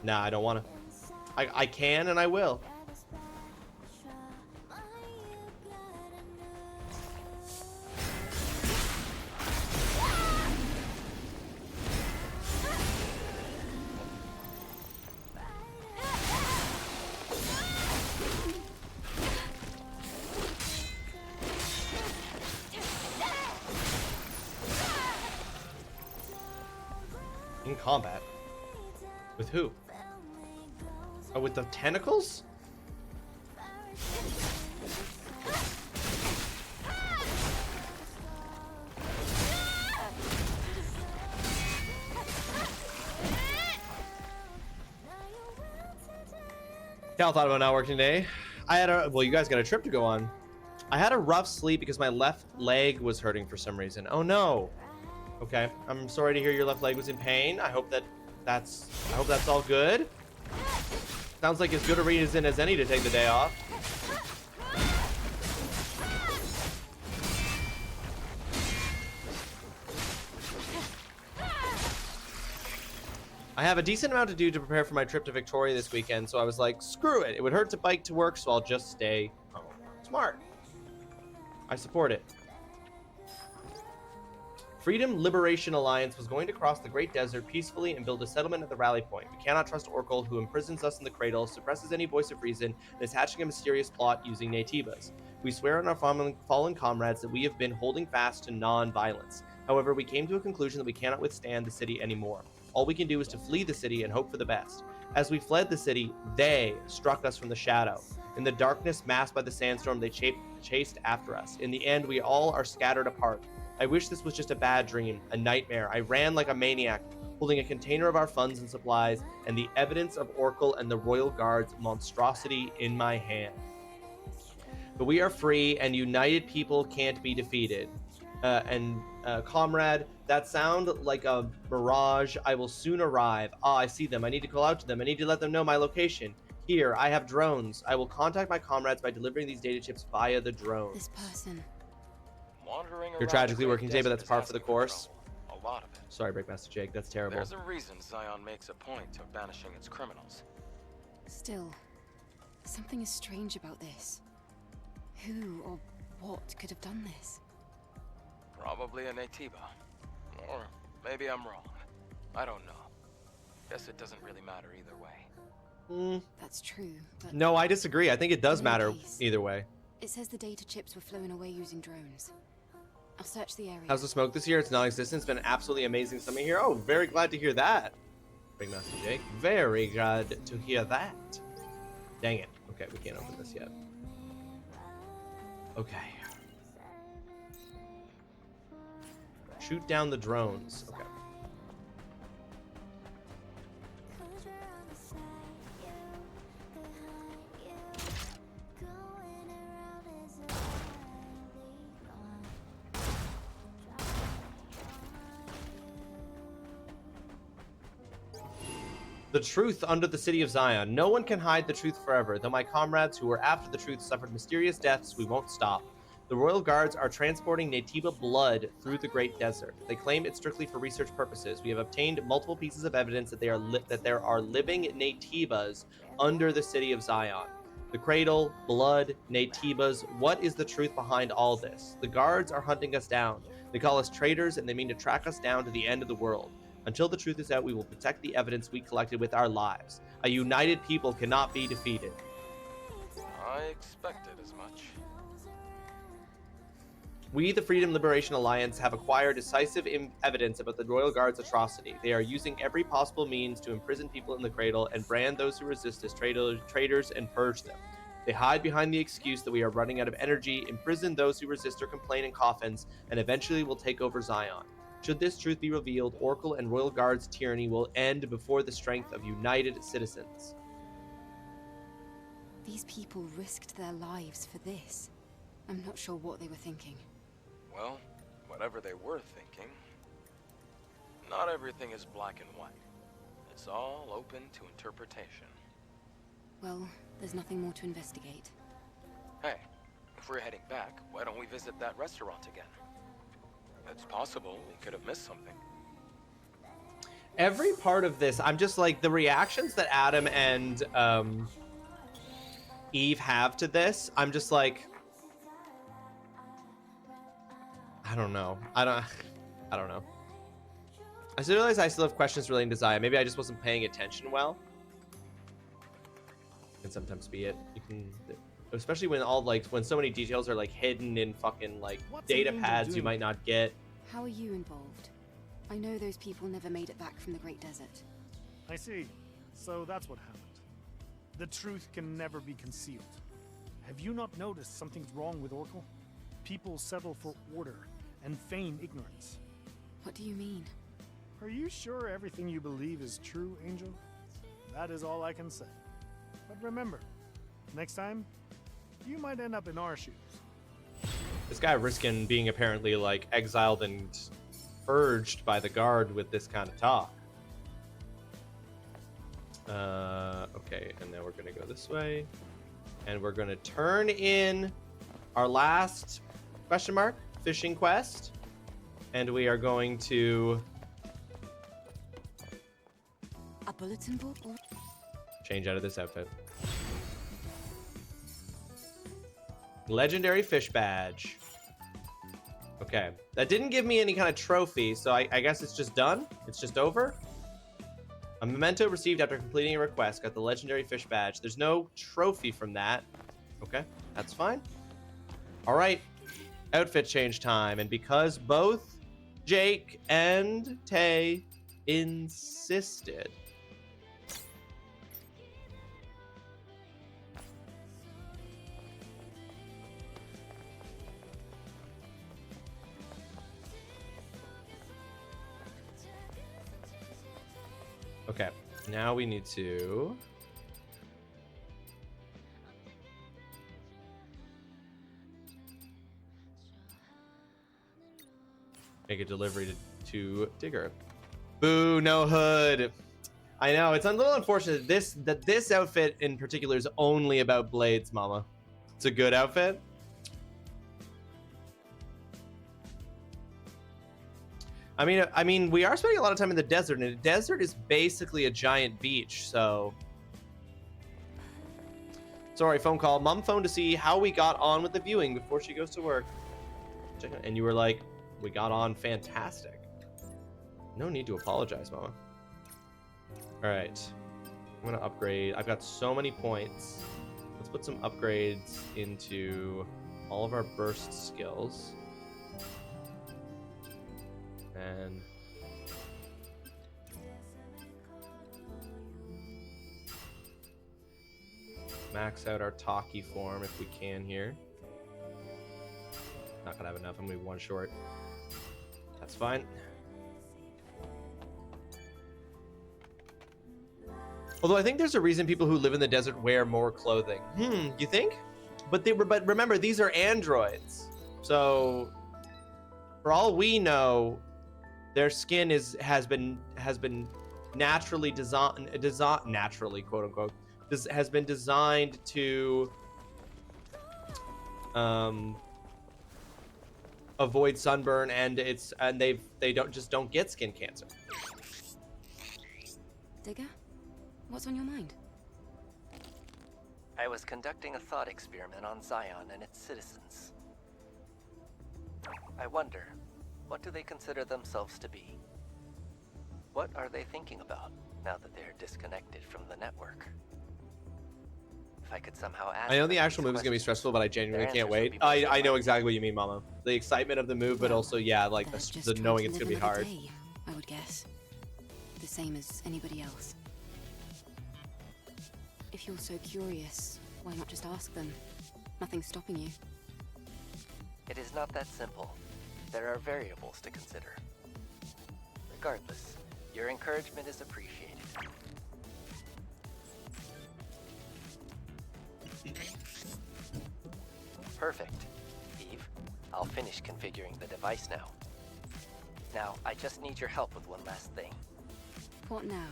nah, I don't want to. I can and I will. In combat? With who? Oh, with the tentacles? Cal thought about not working today. Well, you guys got a trip to go on. I had a rough sleep because my left leg was hurting for some reason. Oh no. Okay, I'm sorry to hear your left leg was in pain. I hope that's all good. Sounds like as good a reason as any to take the day off. I have a decent amount to do to prepare for my trip to Victoria this weekend, so I was like, screw it. It would hurt to bike to work, so I'll just stay home. Smart. I support it. Freedom Liberation Alliance was going to cross the Great Desert peacefully and build a settlement at the rally point. We cannot trust Oracle, who imprisons us in the cradle, suppresses any voice of reason, and is hatching a mysterious plot using Naytibas. We swear on our fallen comrades that we have been holding fast to non-violence. However, we came to a conclusion that we cannot withstand the city anymore. All we can do is to flee the city and hope for the best. As we fled the city, they struck us from the shadow. In the darkness masked by the sandstorm, they chased after us. In the end, we all are scattered apart. I wish this was just a bad dream, a nightmare. I ran like a maniac, holding a container of our funds and supplies, and the evidence of Oracle and the Royal Guard's monstrosity in my hand. But we are free, and united people can't be defeated. Comrade, that sound like a mirage. I will soon arrive. Ah, I see them. I need to call out to them. I need to let them know my location. Here, I have drones. I will contact my comrades by delivering these data chips via the drone. This person. You're tragically working today, but that's par for the course. A lot of it. Sorry, Breakmaster Jake. That's terrible. There's a reason Zion makes a point of banishing its criminals. Still, something is strange about this. Who or what could have done this? Probably a Naytiba. Or maybe I'm wrong. I don't know. Guess it doesn't really matter either way. That's true, but... No, I disagree. I think it does matter either way. It says the data chips were flown away using drones. I'll search the area. How's the smoke this year? It's non-existent. It's been absolutely amazing summer here. Oh, very glad to hear that. Breakmaster Jake. Very glad to hear that. Dang it. Okay, we can't open this yet. Okay. Shoot down the drones. Okay. The truth under the city of Zion. No one can hide the truth forever. Though my comrades who were after the truth suffered mysterious deaths, we won't stop. The Royal Guards are transporting Naytiba blood through the Great Desert. They claim it's strictly for research purposes. We have obtained multiple pieces of evidence that there are living Naytibas under the city of Zion. The cradle, blood, Naytibas. What is the truth behind all this? The guards are hunting us down. They call us traitors and they mean to track us down to the end of the world. Until the truth is out, we will protect the evidence we collected with our lives. A united people cannot be defeated. I expected as much. We, the Freedom Liberation Alliance, have acquired decisive evidence about the Royal Guard's atrocity. They are using every possible means to imprison people in the cradle and brand those who resist as traitors and purge them. They hide behind the excuse that we are running out of energy, imprison those who resist or complain in coffins, and eventually will take over Zion. Should this truth be revealed, Oracle and Royal Guard's tyranny will end before the strength of united citizens. These people risked their lives for this. I'm not sure what they were thinking. Well, whatever they were thinking, not everything is black and white. It It's all open to interpretation. Well, there's nothing more to investigate. Hey, if we're heading back, why don't we visit that restaurant again? It's possible we could have missed something. Every part of this, I'm just like, the reactions that Adam and Eve have to this, I'm just like, I don't know. I don't know. I still realize I still have questions relating to Zaya. Maybe I just wasn't paying attention well. Can sometimes be it. You can, especially when when so many details are like hidden in fucking like data pads you might not get. How are you involved? I know those people never made it back from the Great Desert. I see. So that's what happened. The truth can never be concealed. Have you not noticed something's wrong with Oracle? People settle for order and feign ignorance. What do you mean? Are you sure everything you believe is true, Angel? That is all I can say. But remember, next time, you might end up in our shoes. This guy risking being apparently like exiled and urged by the guard with this kind of talk. Okay, and now we're gonna go this way, and we're gonna turn in our last question mark fishing quest, and we are going to A bulletin board? change out of this outfit. Legendary fish badge. Okay, that didn't give me any kind of trophy, so I guess it's just done? It's just over? A memento received after completing a request. Got the legendary fish badge. There's no trophy from that. Okay, that's fine. All right, outfit change time. And because both Jake and Tay insisted, okay, now we need to make a delivery to Digger. Boo, no hood. I know, it's a little unfortunate that this outfit in particular is only about blades, mama. It's a good outfit. I mean, we are spending a lot of time in the desert, and the desert is basically a giant beach, so... Sorry, phone call. Mom phoned to see how we got on with the viewing before she goes to work. And you were like, we got on fantastic. No need to apologize, Mama. Alright. I'm gonna upgrade. I've got so many points. Let's put some upgrades into all of our burst skills. And max out our talkie form if we can here. Not gonna have enough. I'm gonna be one short. That's fine. Although I think there's a reason people who live in the desert wear more clothing. You think? But remember, these are androids. So for all we know, their skin has been naturally naturally, quote unquote, has been designed to avoid sunburn, and they don't get skin cancer. Digger, what's on your mind? I was conducting a thought experiment on Zion and its citizens. I wonder, what do they consider themselves to be? What are they thinking about now that they're disconnected from the network? If I could somehow ask... I know the actual move is going to be stressful, but I genuinely can't wait. I know exactly what you mean, Mama. The excitement of the move, but also, yeah, like the knowing it's going to be hard. Day, I would guess. The same as anybody else. If you're so curious, why not just ask them? Nothing's stopping you. It is not that simple. There are variables to consider. Regardless, your encouragement is appreciated. Perfect. Eve, I'll finish configuring the device now. Now, I just need your help with one last thing. What now?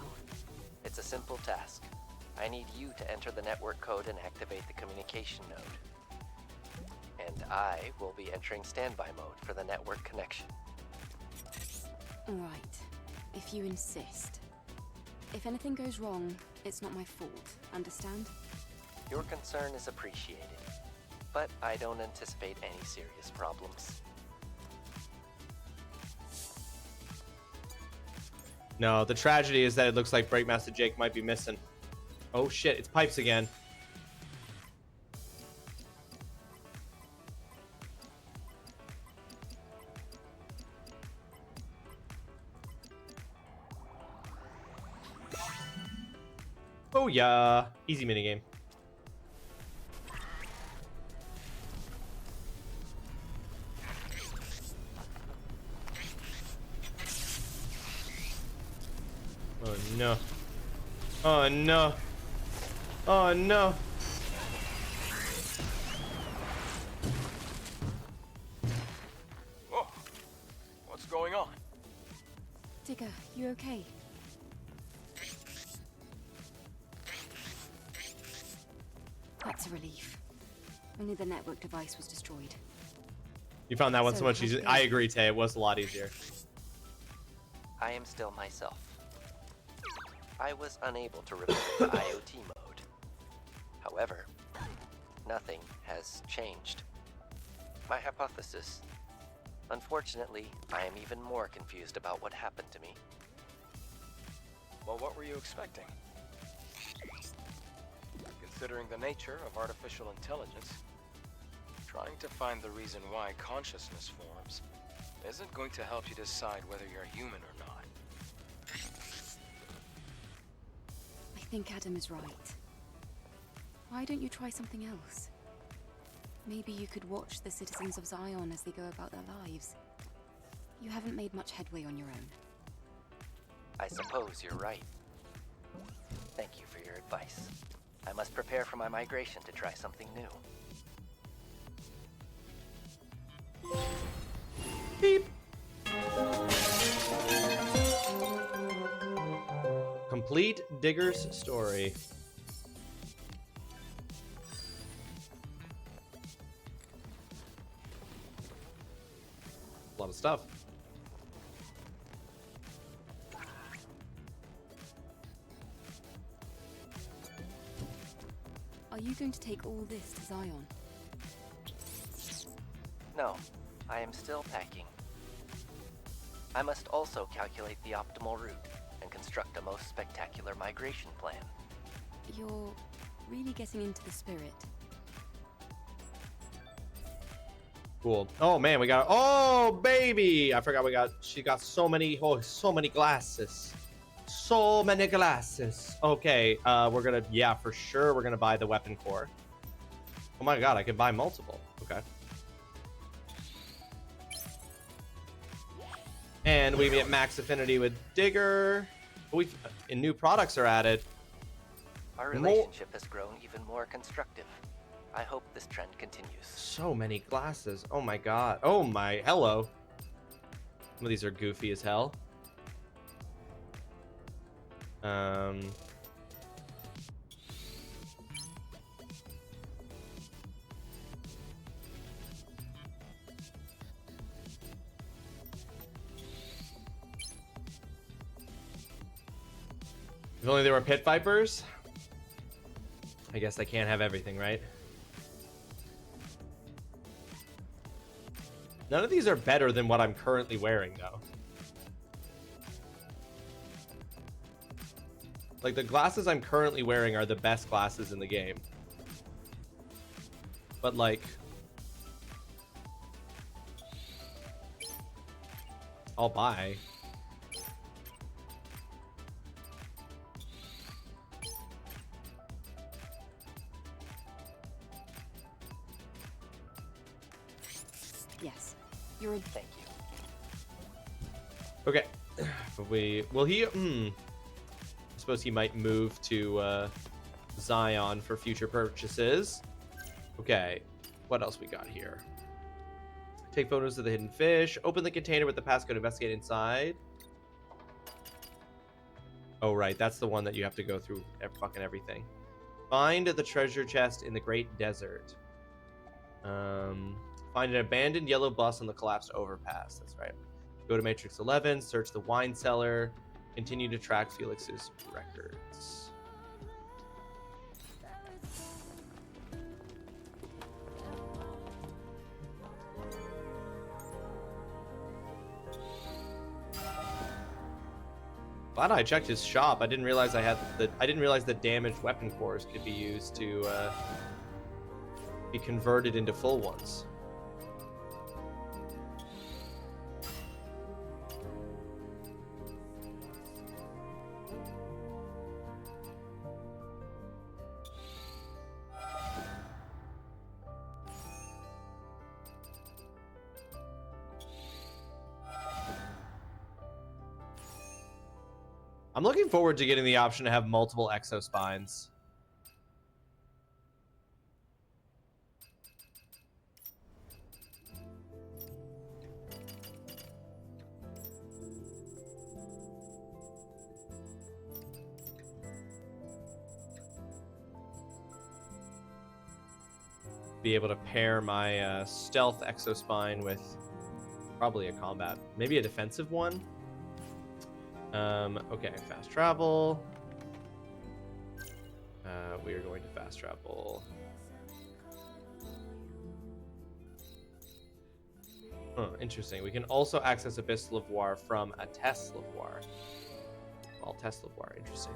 It's a simple task. I need you to enter the network code and activate the communication node. And I will be entering standby mode for the network connection. Right. If you insist. If anything goes wrong, it's not my fault. Understand? Your concern is appreciated, but I don't anticipate any serious problems. No, the tragedy is that it looks like Breakmaster Jake might be missing. Oh shit, it's pipes again. Oh yeah, easy minigame. Oh no. Oh no. Oh no. Whoa. What's going on? Digger, you okay? That's a relief. Only the network device was destroyed. You found that one so So, much how's easier. it I going? agree, Tay. It was a lot easier. I am still myself. I was unable to remove the IoT mode. However, nothing has changed. My hypothesis. Unfortunately, I am even more confused about what happened to me. Well, what were you expecting? Considering the nature of artificial intelligence, trying to find the reason why consciousness forms isn't going to help you decide whether you're human or not. I think Adam is right. Why don't you try something else? Maybe you could watch the citizens of Zion as they go about their lives. You haven't made much headway on your own. I suppose you're right. Thank you for your advice. I must prepare for my migration to try something new. Beep. Complete Digger's story. A lot of stuff. Are you going to take all this to Zion? No, I am still packing. I must also calculate the optimal route and construct a most spectacular migration plan. You're really getting into the spirit. Cool. Oh man, we got. Oh baby, I forgot we got. She got so many. Oh, so many glasses. So many glasses. Okay, we're gonna. Yeah, for sure, we're gonna buy the weapon core. Oh my god, I can buy multiple. Okay. And we get max affinity with Digger. And new products are added. Our relationship has grown even more constructive. I hope this trend continues. So many glasses. Oh my god. Oh my. Hello. Some of these are goofy as hell. If only there were pit vipers. I guess I can't have everything, right? None of these are better than what I'm currently wearing, though. Like, the glasses I'm currently wearing are the best glasses in the game. But, like... I'll buy. Yes. You're in. Thank you. Okay. Will he... I suppose he might move to Zion for future purchases. Okay. What else we got here? Take photos of the hidden fish. Open the container with the passcode. Investigate inside. Oh, right. That's the one that you have to go through fucking everything. Find the treasure chest in the Great Desert. Find an abandoned yellow bus on the collapsed overpass. That's right. Go to Matrix 11, search the wine cellar, continue to track Felix's records. Glad I checked his shop. I didn't realize I didn't realize that damaged weapon cores could be used to be converted into full ones. I'm looking forward to getting the option to have multiple exospines. Be able to pair my stealth exospine with probably a combat, maybe a defensive one. Okay, fast travel. We are going to fast travel. Interesting. We can also access Abyss Lavoir from a Tesla Lavoir. Well, Tesla Lavoir, interesting.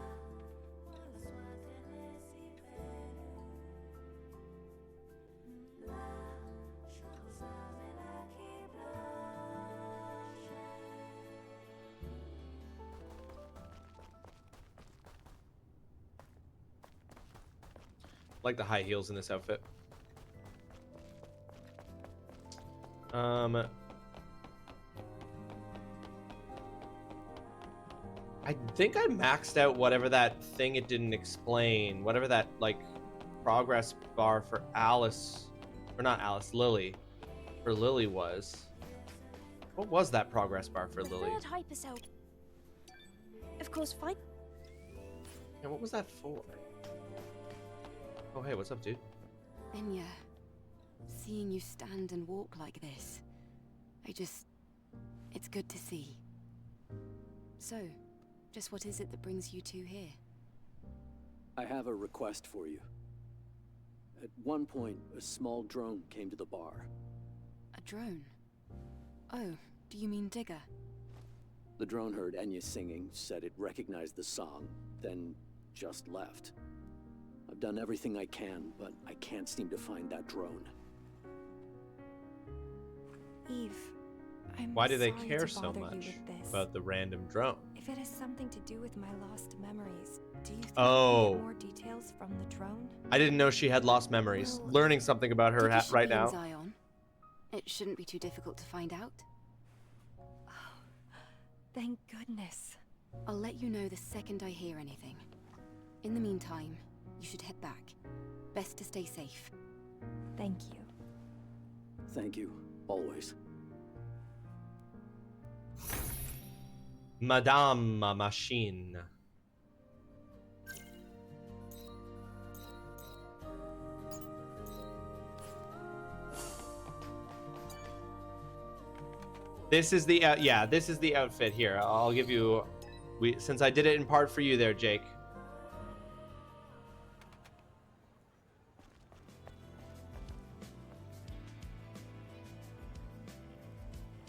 Like the high heels in this outfit. I think I maxed out whatever that thing it didn't explain, whatever that like progress bar for Alice, or not Alice, Lily, for Lily was. What was that progress bar for Lily? Third hypercell. Of course, fine. And what was that for? Oh, hey, what's up, dude? Enya, seeing you stand and walk like this, it's good to see. So, just what is it that brings you two here? I have a request for you. At one point, a small drone came to the bar. A drone? Oh, do you mean Digger? The drone heard Enya singing, said it recognized the song, then just left. I've done everything I can, but I can't seem to find that drone. Eve, I'm Why do they sorry care to so bother you much with this. about the random drone? If it has something to do with my lost memories, do you think Oh. we can get more details from the drone? I didn't know she had lost memories. Well, Learning something about her Digger should right be in now. Zion. It shouldn't be too difficult to find out. Oh, thank goodness. I'll let you know the second I hear anything. In the meantime, you should head back. Best to stay safe. Thank you. Thank you, always. Madame Machine. This is the this is the outfit here. I'll give you since I did it in part for you there, Jake.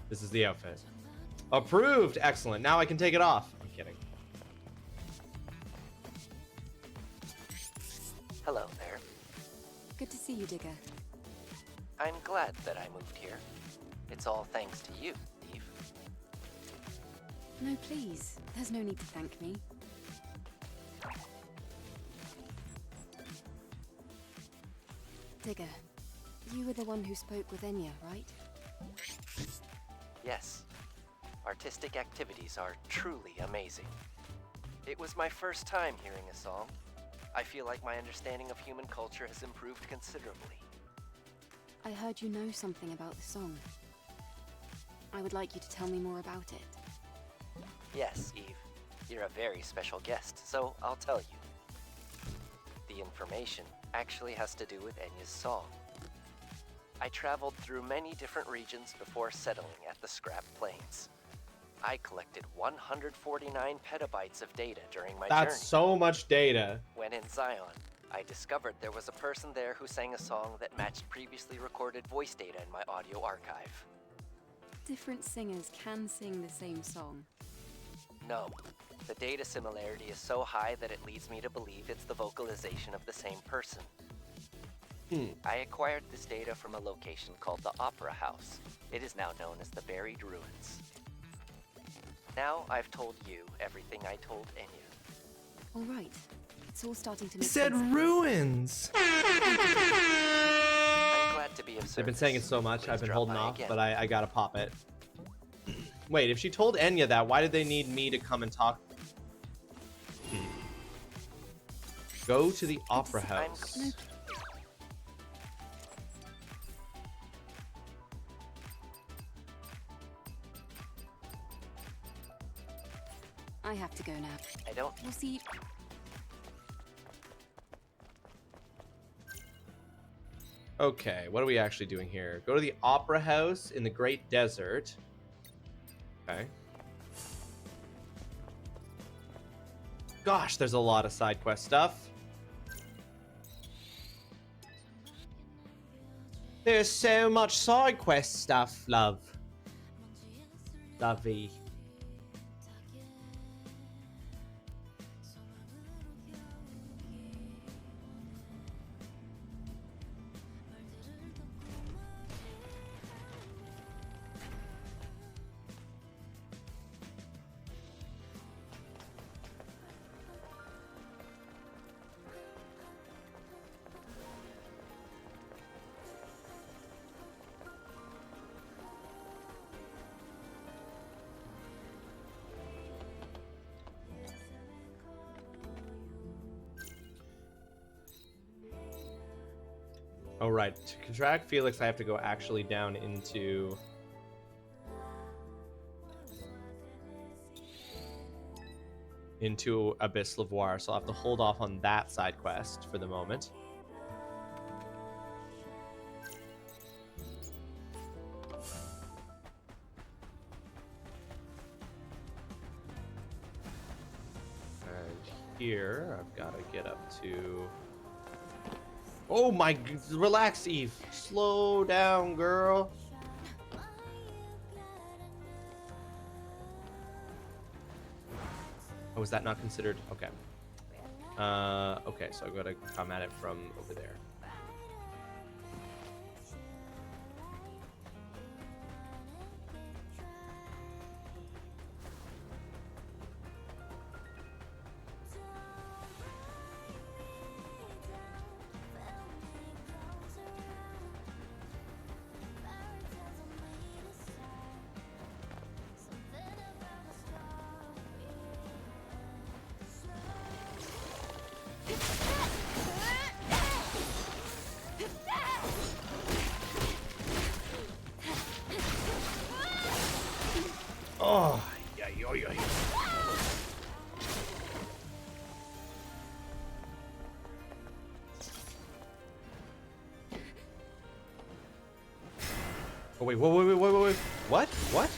This is the outfit. Approved. Excellent. Now I can take it off. I'm kidding. Hello there. Good to see you, Digger. I'm glad that I moved here. It's all thanks to you, Eve. No, please. There's no need to thank me. Digger, you were the one who spoke with Enya, right? Yes. Artistic activities are truly amazing. It was my first time hearing a song. I feel like my understanding of human culture has improved considerably. I heard you know something about the song. I would like you to tell me more about it. Yes, Eve. You're a very special guest, so I'll tell you. The information actually has to do with Enya's song. I traveled through many different regions before settling at the Scrap Plains. I collected 149 petabytes of data during my journey. That's so much data. When in Zion, I discovered there was a person there who sang a song that matched previously recorded voice data in my audio archive. Different singers can sing the same song. No. The data similarity is so high that it leads me to believe it's the vocalization of the same person. I acquired this data from a location called the Opera House. It is now known as the Buried Ruins. Now I've told you everything I told Enya. All right. It's all starting to make said sense. ruins. I'm glad to be of service. They've been saying it so much, I've been drop holding by off, again. but I gotta pop it. Wait, if she told Enya that, why did they need me to come and talk? Go to the Opera House. I have to go now. I don't. We'll see. Okay, what are we actually doing here? Go to the Opera House in the Great Desert. Okay. Gosh, there's a lot of side quest stuff. There's so much side quest stuff, love. Lovey. Oh, right. To contract Felix, I have to go actually down into... Abyss Lavoir, so I'll have to hold off on that side quest for the moment. And here, I've got to get up to... Oh my, relax, Eve. Slow down, girl. Oh, is that not considered? Okay. Okay, so I've got to come at it from over there. Oh, yeah, yo, yo, yo. Oh, wait, wait. What? What?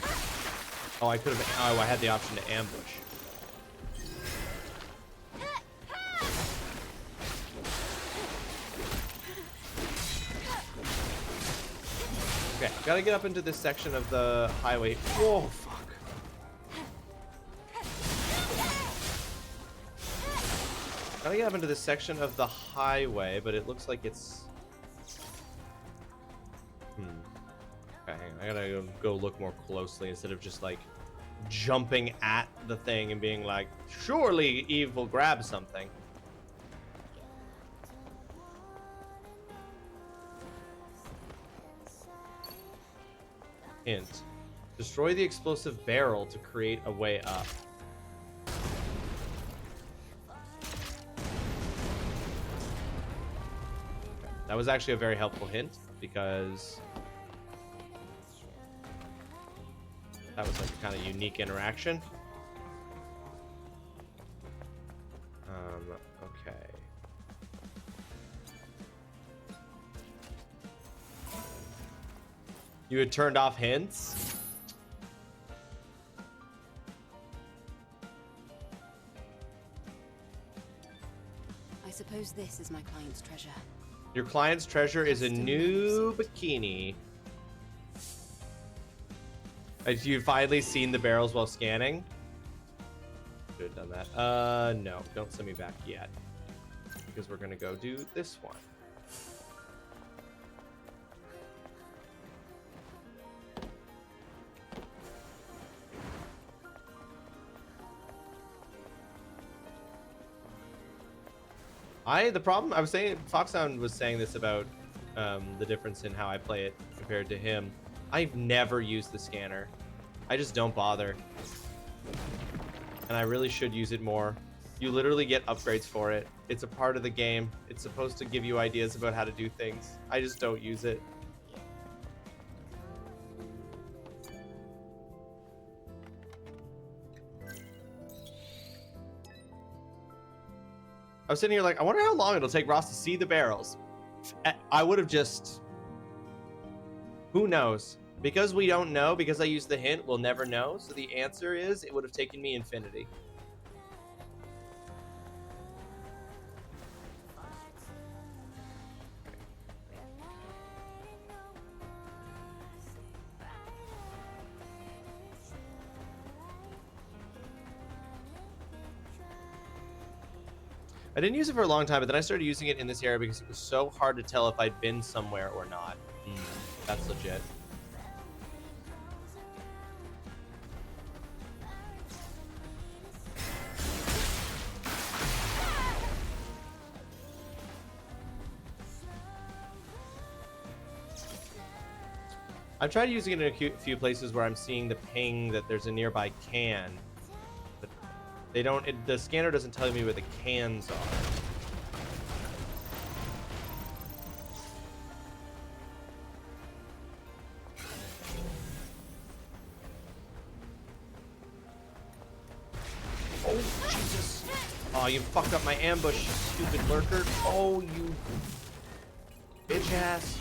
Oh, I could have... Oh, I had the option to ambush. Okay, gotta get up into this section of the highway. Whoa, fuck. Gotta get up into this section of the highway, but it looks like it's... Okay, hang on. I gotta go look more closely instead of just, like, jumping at the thing and being like, surely Eve will grab something. Hint. Destroy the explosive barrel to create a way up. That was actually a very helpful hint, because that was like a kind of unique interaction. Okay. You had turned off hints? I suppose this is my client's treasure. Your client's treasure is a new bikini. Have you finally seen the barrels while scanning? Should have done that. No, don't send me back yet. Because we're gonna go do this one. The problem I was saying, Foxhound was saying this about the difference in how I play it compared to him. I've never used the scanner. I just don't bother. And I really should use it more. You literally get upgrades for it. It's a part of the game. It's supposed to give you ideas about how to do things. I just don't use it. I was sitting here like, I wonder how long it'll take Ross to see the barrels. I would have just... Who knows? Because we don't know, because I used the hint, we'll never know. So the answer is, it would have taken me infinity. I didn't use it for a long time, but then I started using it in this area because it was so hard to tell if I'd been somewhere or not. That's legit. I've tried using it in a few places where I'm seeing the ping that there's a nearby can. But they don't, the scanner doesn't tell me where the cans are. Oh, Jesus. Oh, you fucked up my ambush, you stupid lurker. Oh, you bitch ass.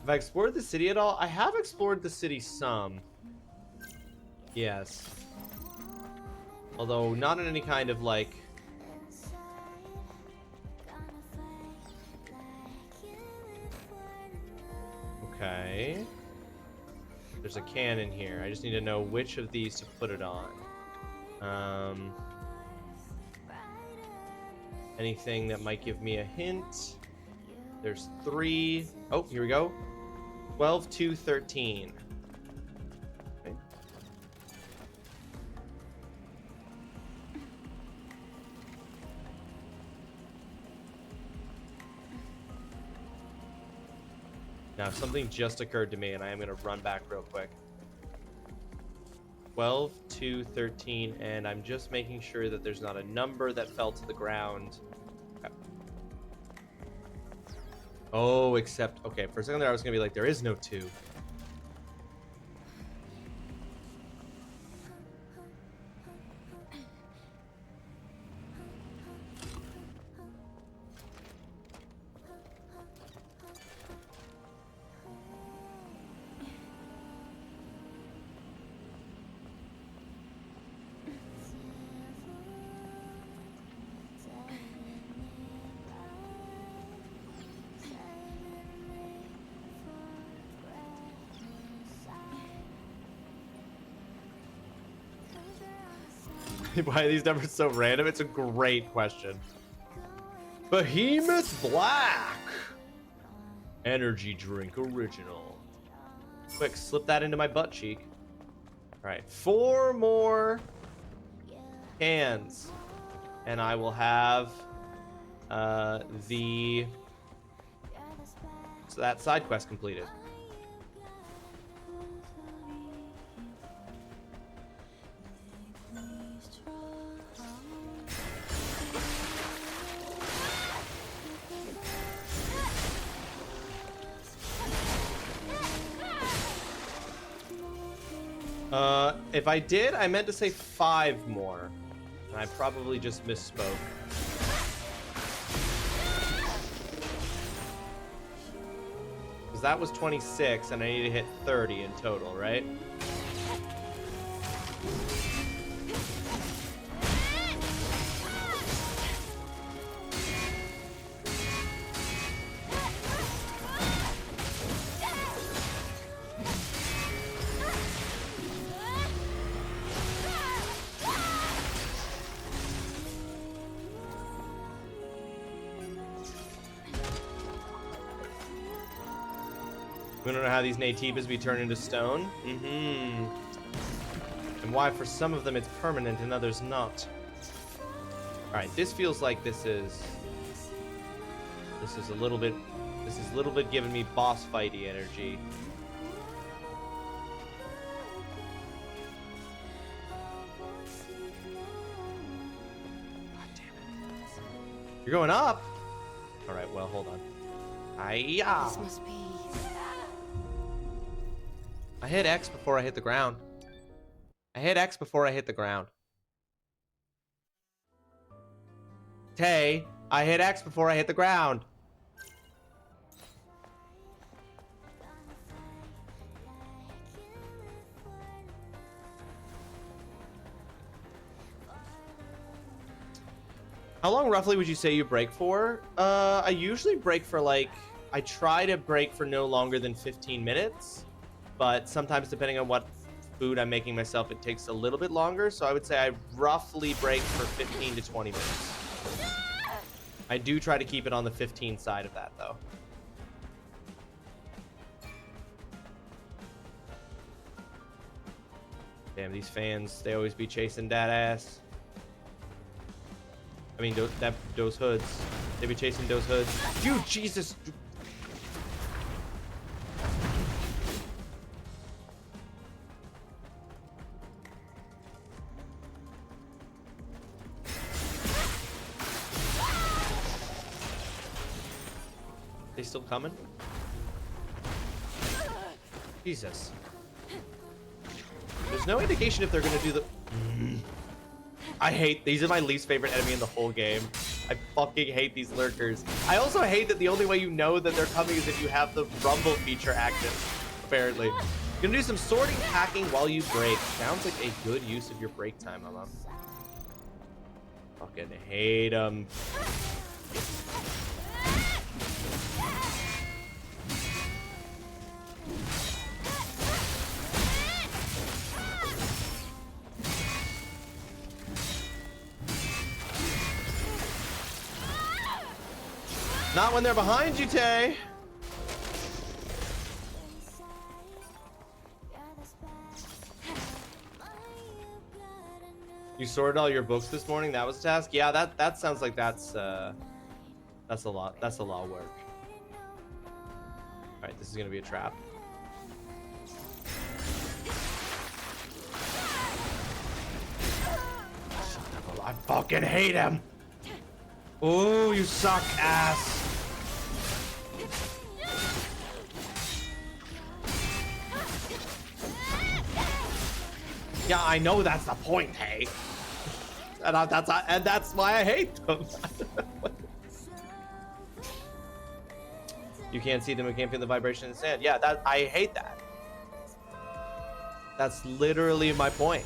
Have I explored the city at all? I have explored the city some. Yes. Although not in any kind of like... Okay. There's a can in here. I just need to know which of these to put it on. Anything that might give me a hint. There's 3. Oh, here we go. 12, 2, 13. Okay. Now, something just occurred to me, and I am going to run back real quick. 12, 2, 13, and I'm just making sure that there's not a number that fell to the ground. Okay. Oh, except... Okay, for a second there I was going to be like, there is no 2. Why are these numbers so random? It's a great question. Behemoth Black. Energy drink original. Quick, slip that into my butt cheek. All right, 4 more cans. And I will have the So that side quest completed. If I did, I meant to say 5 more. And I probably just misspoke. Because that was 26, and I need to hit 30 in total, right? We don't know how these natives be turned into stone. And why for some of them it's permanent and others not. Alright, this feels like this is a little bit giving me boss fighty energy. God damn it. You're going up? Alright, well, hold on. Hi-ya! This must be... I hit X before I hit the ground. I hit X before I hit the ground. Tay, I hit X before I hit the ground. How long roughly would you say you break for? I usually break for like... I try to break for no longer than 15 minutes. But sometimes, depending on what food I'm making myself, it takes a little bit longer. So I would say I roughly break for 15 to 20 minutes. I do try to keep it on the 15 side of that, though. Damn, these fans, they always be chasing that ass. I mean, those hoods. They be chasing those hoods. You, Jesus! They still coming? Jesus. There's no indication if they're gonna do the... I hate... These are my least favorite enemy in the whole game. I fucking hate these lurkers. I also hate that the only way you know that they're coming is if you have the rumble feature active, apparently. You're gonna do some sorting hacking while you break. Sounds like a good use of your break time, Mama. Fucking hate them. Not when they're behind you, Tay. You sorted all your books this morning? That was a task? Yeah, that sounds like that's a lot. That's a lot of work. Alright, this is gonna be a trap. I fucking hate him. Oh, you suck ass. Yeah, I know that's the point, hey. And that's why I hate them. You can't see them, you can't feel the vibration in the sand. Yeah, I hate that. That's literally my point.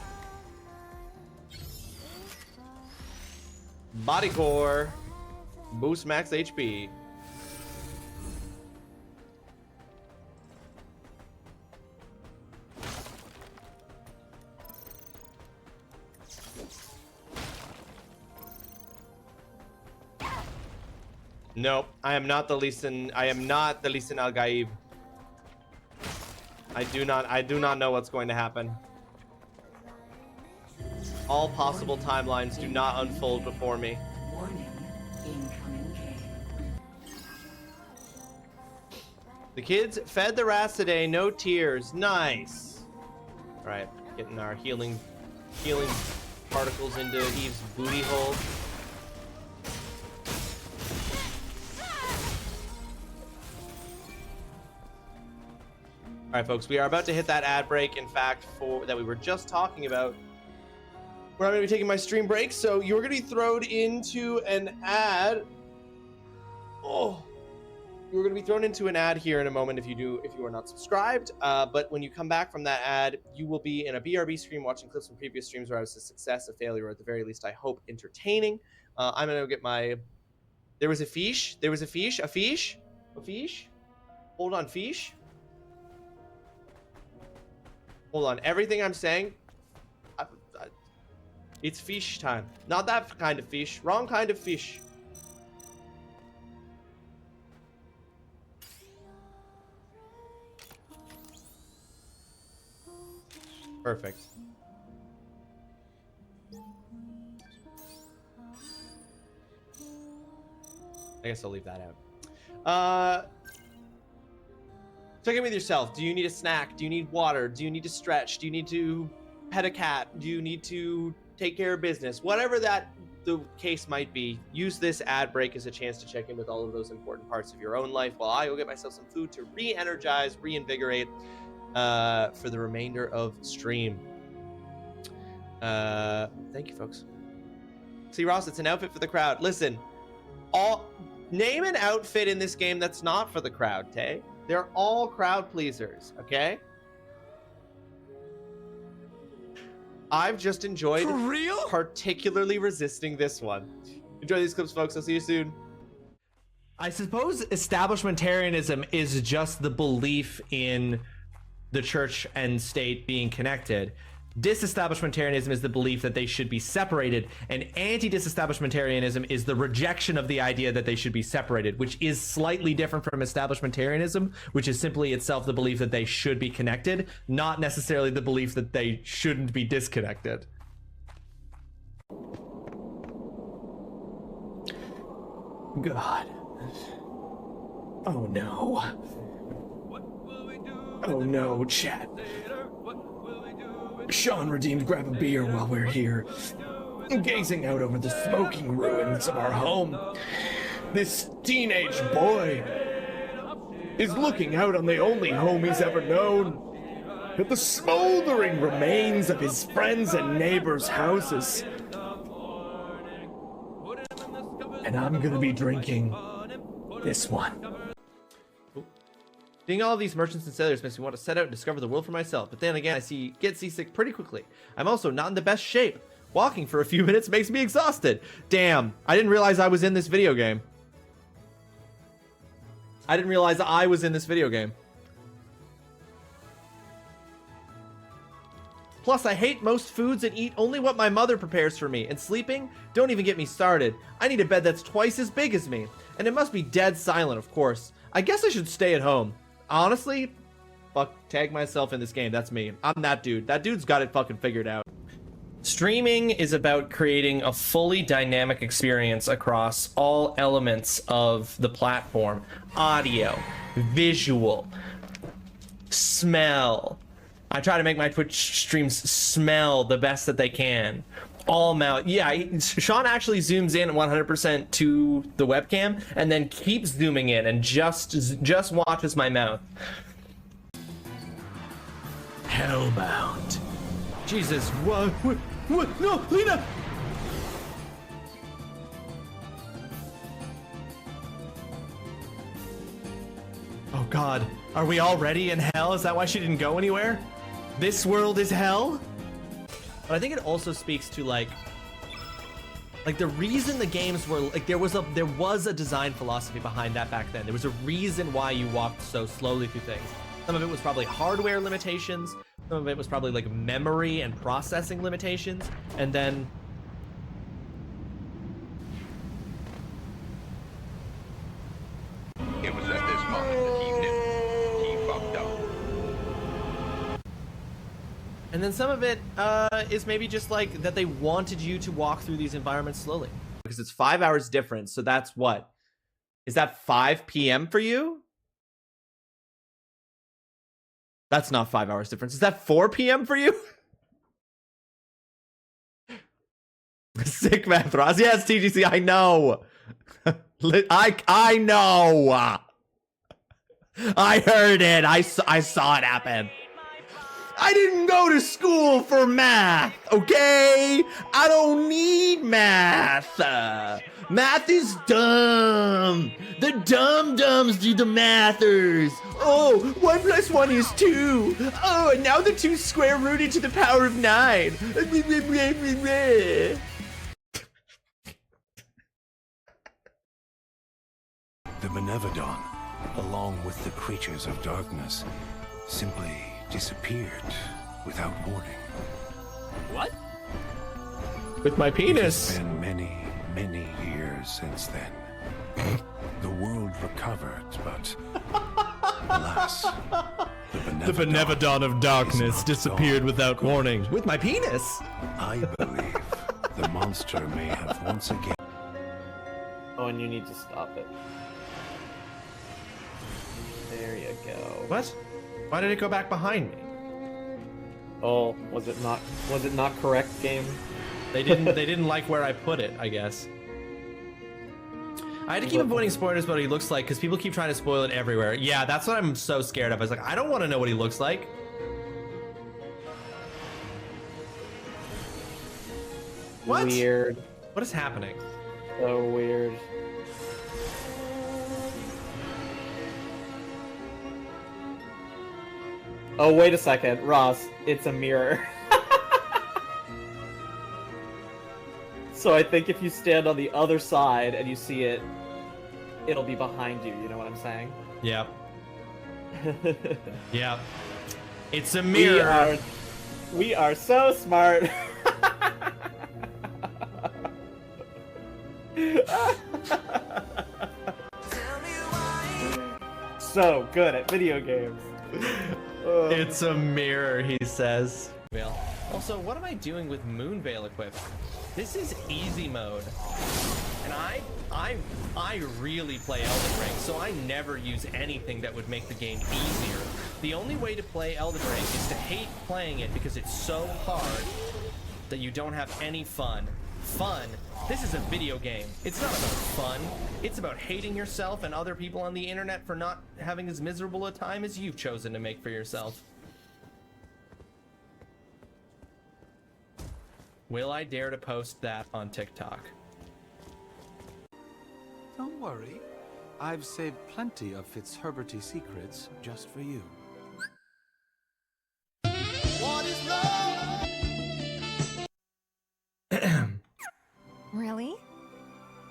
Body core. Boost max HP. Nope, I am not the Lisan. I am not the Lisan Al Gaib. I do not know what's going to happen. All possible timelines do not unfold before me. Warning, incoming game. The kids fed the rats today, no tears. Nice. All right, getting our healing particles into Eve's booty hole. All right, folks, we are about to hit that ad break. In fact, that we were just talking about. Where I'm going to be taking my stream break, so you're going to be thrown into an ad. Oh, you're going to be thrown into an ad here in a moment if you are not subscribed. But when you come back from that ad, you will be in a BRB stream watching clips from previous streams where I was a success, a failure, or at the very least, I hope, entertaining. I'm going to get my. There was a fish. There was a fish. A fish. A fish. Hold on, fish. Hold on. Everything I'm saying. It's fish time. Not that kind of fish. Wrong kind of fish. Perfect. I guess I'll leave that out. Check in with yourself. Do you need a snack? Do you need water? Do you need to stretch? Do you need to pet a cat? Do you need to take care of business? Whatever the case might be, use this ad break as a chance to check in with all of those important parts of your own life while I go get myself some food to re-energize, reinvigorate for the remainder of stream. Thank you, folks. See, Ross, it's an outfit for the crowd. Listen, name an outfit in this game that's not for the crowd, Tay. They're all crowd pleasers, okay? I've just enjoyed particularly resisting this one. Enjoy these clips, folks. I'll see you soon. I suppose establishmentarianism is just the belief in the church and state being connected. Disestablishmentarianism is the belief that they should be separated, and anti-disestablishmentarianism is the rejection of the idea that they should be separated, which is slightly different from establishmentarianism, which is simply itself the belief that they should be connected, not necessarily the belief that they shouldn't be disconnected. God. Oh no. Oh no, chat. Sean redeemed grab a beer while we're here, gazing out over the smoking ruins of our home. This teenage boy is looking out on the only home he's ever known, at the smoldering remains of his friends and neighbors' houses. And I'm gonna be drinking this one. Seeing all of these merchants and sailors makes me want to set out and discover the world for myself, but then again, I get seasick pretty quickly. I'm also not in the best shape. Walking for a few minutes makes me exhausted. Damn, I didn't realize I was in this video game. I didn't realize I was in this video game. Plus, I hate most foods and eat only what my mother prepares for me. And sleeping? Don't even get me started. I need a bed that's twice as big as me. And it must be dead silent, of course. I guess I should stay at home. Honestly, tag myself in this game. That's me. I'm that dude. That dude's got it fucking figured out. Streaming is about creating a fully dynamic experience across all elements of the platform. Audio, visual, smell. I try to make my Twitch streams smell the best that they can. All mouth. Yeah, Sean actually zooms in 100% to the webcam and then keeps zooming in and just watches my mouth. Hellbound. Jesus, what? No, Lena! Oh God, are we already in hell? Is that why she didn't go anywhere? This world is hell? But I think it also speaks to like the reason the games were like there was a design philosophy behind that back then. There was a reason why you walked so slowly through things. Some of it was probably hardware limitations. Some of it was probably like memory and processing limitations. And then it was at this moment that he knew he fucked up. And then some of it is maybe just like that they wanted you to walk through these environments slowly. Because it's 5 hours difference, so that's what? Is that 5 p.m. for you? That's not 5 hours difference. Is that 4 p.m. for you? Sick math, Ross. Yes, TGC, I know. I know. I heard it. I saw it happen. I didn't go to school for math, okay? I don't need math. Math is dumb. The dum-dums do the mathers. Oh, 1 + 1 is 2. Oh, and now the 2 square rooted to the power of 9. The Benevodon, along with the creatures of darkness, simply disappeared without warning. What? With my penis. It's been many, many years since then. The world recovered, but alas, the Benevodon of darkness disappeared without warning. With my penis. I believe the monster may have once again. Oh, and you need to stop it. There you go. What? Why did it go back behind me? Oh, was it not correct, game? They didn't like where I put it, I guess. I had to keep avoiding spoilers about what he looks like because people keep trying to spoil it everywhere. Yeah, that's what I'm so scared of. I was like, I don't want to know what he looks like. What? Weird. What is happening? So weird. Oh, wait a second, Ross. It's a mirror. So I think if you stand on the other side and you see it, it'll be behind you. You know what I'm saying? Yep. Yep. It's a mirror. We are so smart. So good at video games. It's a mirror, he says. Also, what am I doing with Moonveil equipped? This is easy mode. And I really play Elden Ring, so I never use anything that would make the game easier. The only way to play Elden Ring is to hate playing it because it's so hard that you don't have any fun. Fun? This is a video game. It's not about fun. It's about hating yourself and other people on the internet for not having as miserable a time as you've chosen to make for yourself. Will I dare to post that on TikTok? Don't worry. I've saved plenty of Fitzherberty secrets just for you. What is love? Really?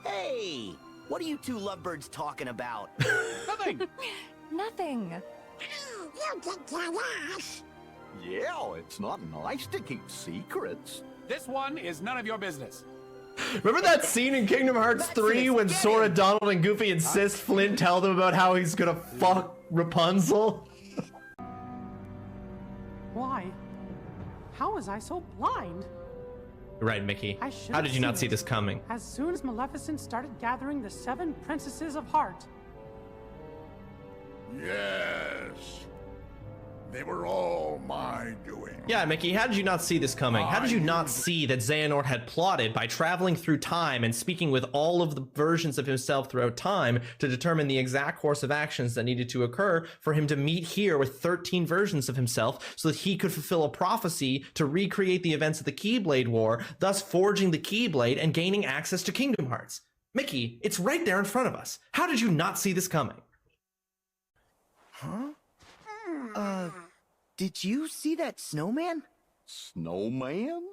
Hey! What are you two lovebirds talking about? Nothing! Nothing. You can tell us! Yeah, it's not nice to keep secrets. This one is none of your business. Remember that scene in Kingdom Hearts 3 when Sora, Donald, and Goofy insist Flynn tell them about how he's gonna fuck Rapunzel? Why? How was I so blind? Right, Mickey. I should How have did you not seen see this it. coming? As soon as Maleficent started gathering the 7 princesses of heart. Yes. They were all my doing. Yeah, Mickey, how did you not see this coming? How did you not see that Xehanort had plotted by traveling through time and speaking with all of the versions of himself throughout time to determine the exact course of actions that needed to occur for him to meet here with 13 versions of himself so that he could fulfill a prophecy to recreate the events of the Keyblade War, thus forging the Keyblade and gaining access to Kingdom Hearts? Mickey, it's right there in front of us. How did you not see this coming? Huh? Did you see that snowman? Snowman?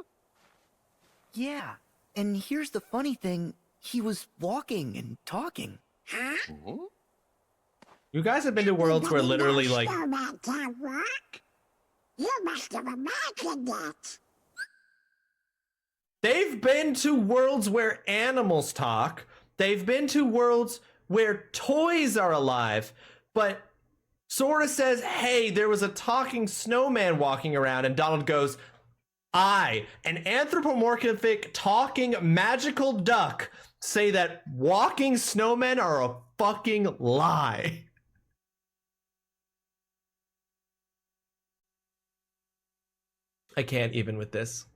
Yeah, and here's the funny thing. He was walking and talking. Huh? You guys have been to worlds where literally, like... Snowman can't walk? You must have imagined it. They've been to worlds where animals talk. They've been to worlds where toys are alive. But Sora says, hey, there was a talking snowman walking around. And Donald goes, I, an anthropomorphic talking magical duck, say that walking snowmen are a fucking lie. I can't even with this.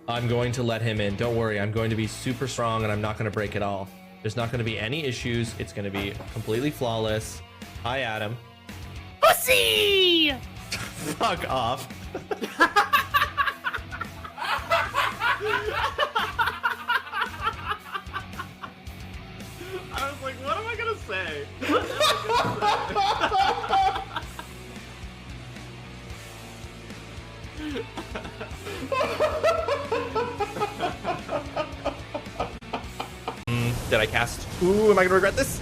I'm going to let him in. Don't worry. I'm going to be super strong and I'm not going to break it all. There's not going to be any issues. It's going to be completely flawless. Hi, Adam. Pussy! Fuck off. I was like, what am I gonna say? Did I cast? Ooh, am I gonna regret this?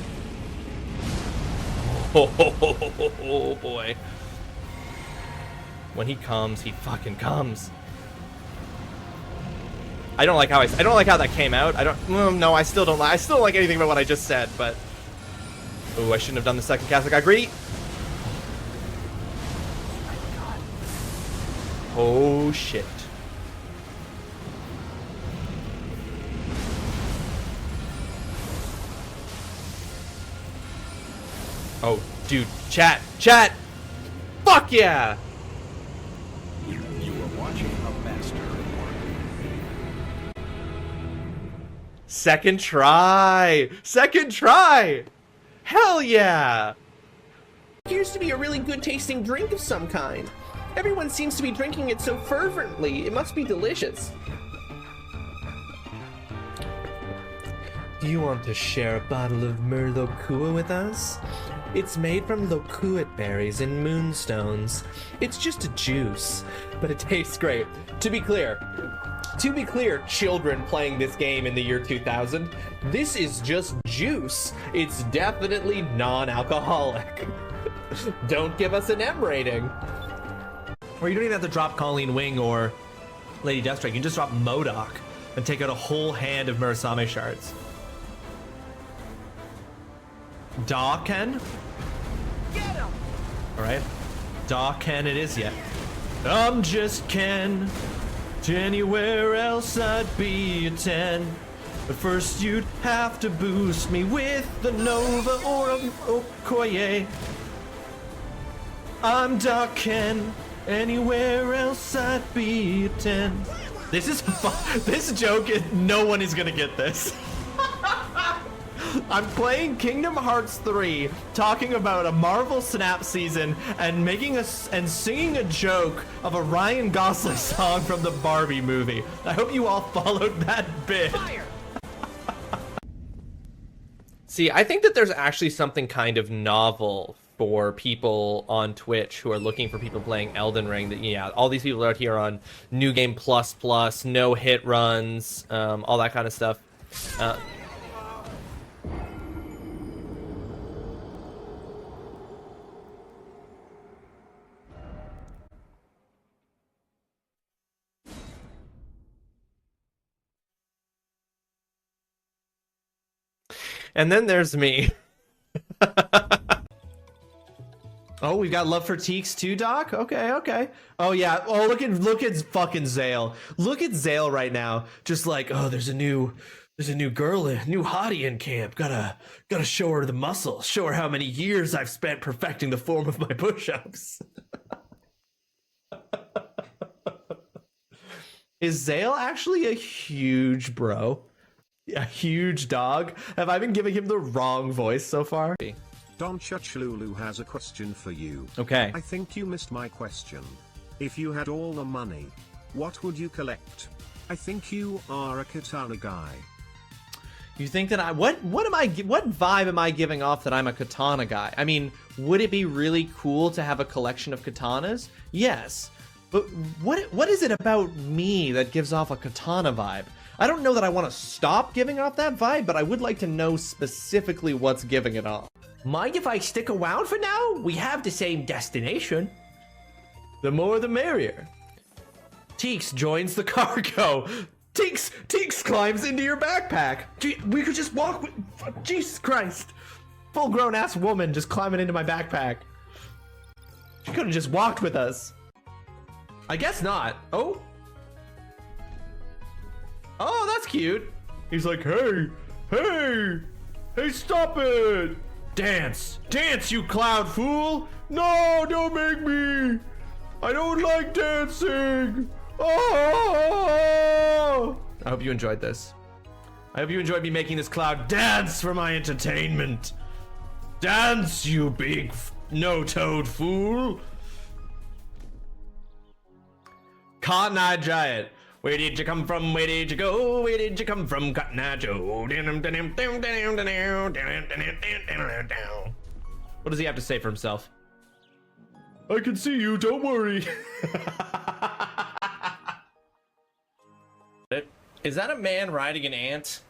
Oh boy. When he comes, he fucking comes. I don't like how that came out. I don't. No, I still don't like anything about what I just said. But ooh, I shouldn't have done the second cast. I got greedy. Oh shit. Oh, dude, chat. Fuck yeah. You are watching a master at work. Second try. Hell yeah. Appears to be a really good tasting drink of some kind. Everyone seems to be drinking it so fervently. It must be delicious. Do you want to share a bottle of Merlot with us? It's made from loquat berries and moonstones. It's just a juice, but it tastes great. To be clear, children playing this game in the year 2000, this is just juice. It's definitely non-alcoholic. Don't give us an M rating. Or you don't even have to drop Colleen Wing or Lady Deathstrike. You can just drop MODOK and take out a whole hand of Murasame shards. Da Ken? Get him! Alright. Da Ken it is yet. I'm just Ken. Anywhere else I'd be a 10. But first you'd have to boost me with the Nova or a Okoye. I'm Da Ken. Anywhere else I'd be a 10. This is this joke is no one is gonna get this. I'm playing Kingdom Hearts 3, talking about a Marvel Snap season, and singing a joke of a Ryan Gosling song from the Barbie movie. I hope you all followed that bit. See, I think that there's actually something kind of novel for people on Twitch who are looking for people playing Elden Ring. That yeah, all these people out here on New Game Plus, no hit runs, all that kind of stuff. And then there's me. Oh, we've got love for Teeks too, Doc? Okay. Oh yeah. Oh, look at fucking Zale. Look at Zale right now. Just like, oh, there's a new girl, a new hottie in camp. Gotta show her the muscle. Show her how many years I've spent perfecting the form of my push-ups. Is Zale actually a huge bro? A huge dog? Have I been giving him the wrong voice so far? Don Chuchlulu has a question for you. Okay. I think you missed my question. If you had all the money, what would you collect? I think you are a katana guy. You think that what vibe am I giving off that I'm a katana guy? I mean, would it be really cool to have a collection of katanas? Yes. But what is it about me that gives off a katana vibe? I don't know that I want to stop giving off that vibe, but I would like to know specifically what's giving it off. Mind if I stick around for now? We have the same destination. The more the merrier. Teeks joins the cargo. Teeks climbs into your backpack. Gee, we could just walk with... Jesus Christ. Full-grown ass woman just climbing into my backpack. She could have just walked with us. I guess not. Oh, that's cute. He's like, hey, stop it. Dance, you cloud fool. No, don't make me. I don't like dancing. Oh! I hope you enjoyed this. I hope you enjoyed me making this cloud dance for my entertainment. Dance, you big no-toed fool. Cotton Eye Giant. Where did you come from? Where did you go? Where did you come from, Cotton Eye Joe? What does he have to say for himself? I can see you, don't worry. Is that a man riding an ant?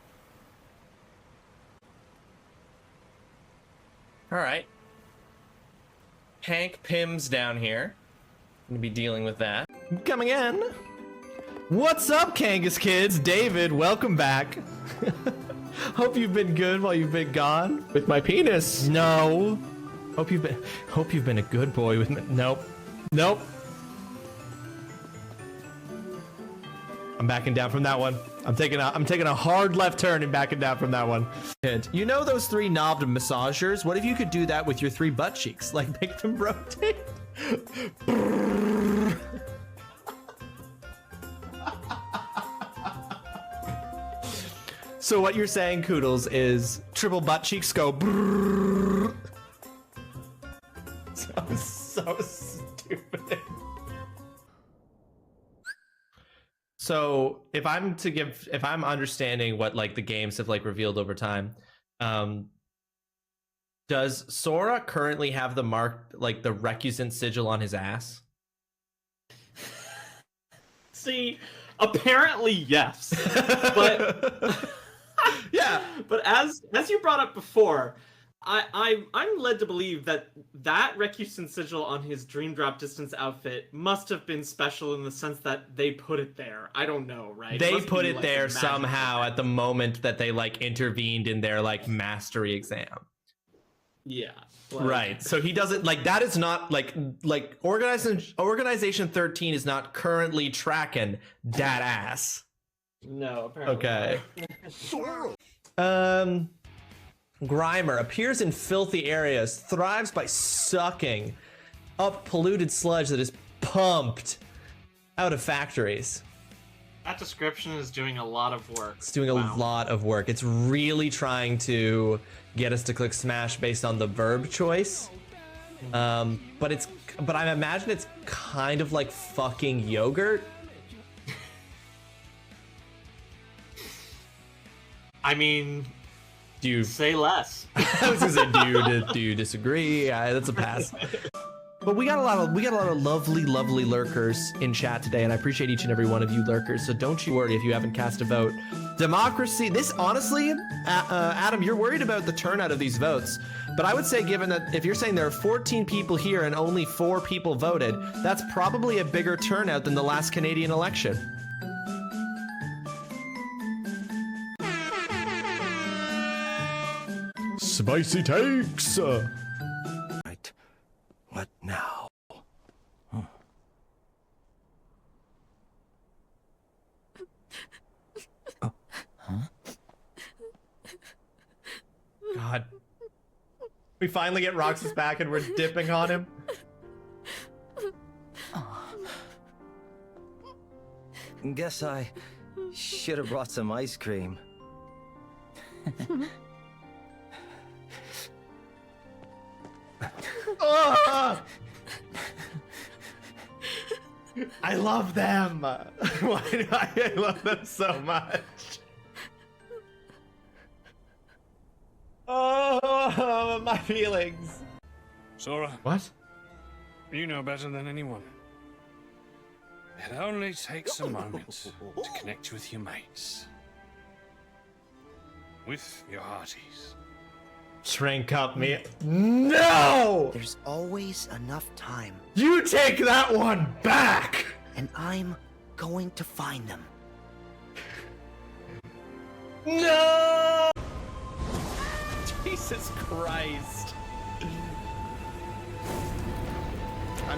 Alright. Hank Pym's down here. I'm gonna be dealing with that. Coming in. What's up, Kangas kids? David, welcome back. Hope you've been good while you've been gone. With my penis. No. Hope you've been a good boy with me. Nope. Nope. I'm backing down from that one. I'm taking a hard left turn and backing down from that one. You know those 3 knobbed massagers? What if you could do that with your 3 butt cheeks? Like make them rotate? So what you're saying, Koodles, is triple butt cheeks go brrrr. So stupid. So if I'm understanding what like the games have like revealed over time, does Sora currently have the mark, like the recusant sigil on his ass? See, apparently yes, but yeah. But as you brought up before, I'm led to believe that recusant sigil on his Dream Drop Distance outfit must have been special in the sense that they put it there. I don't know, right? They put it there somehow at the moment that they like intervened in their like mastery exam. Yeah. Right. So he doesn't like that is not like Organization 13 is not currently tracking that ass. No, apparently. Okay. Grimer appears in filthy areas, thrives by sucking up polluted sludge that is pumped out of factories. That description is doing a lot of work. It's doing a lot of work. It's really trying to get us to click smash based on the verb choice. But I imagine it's kind of like fucking yogurt. I mean, do you say less? I was gonna say, do you disagree? That's a pass. But we got a lot of lovely lurkers in chat today, and I appreciate each and every one of you lurkers. So don't you worry if you haven't cast a vote. Democracy. This honestly, Adam, you're worried about the turnout of these votes, but I would say, given that if you're saying there are 14 people here and only 4 people voted, that's probably a bigger turnout than the last Canadian election. Spicy takes. Right. What now? God. We finally get Roxas back and we're dipping on him. Guess I should have brought some ice cream. I love them. Why do I love them so much? Oh, my feelings. Sora. What? You know better than anyone. It only takes a moment to connect with your mates. With your hearties. Shrink up me. No! There's always enough time. You take that one back! And I'm going to find them. No! Jesus Christ. I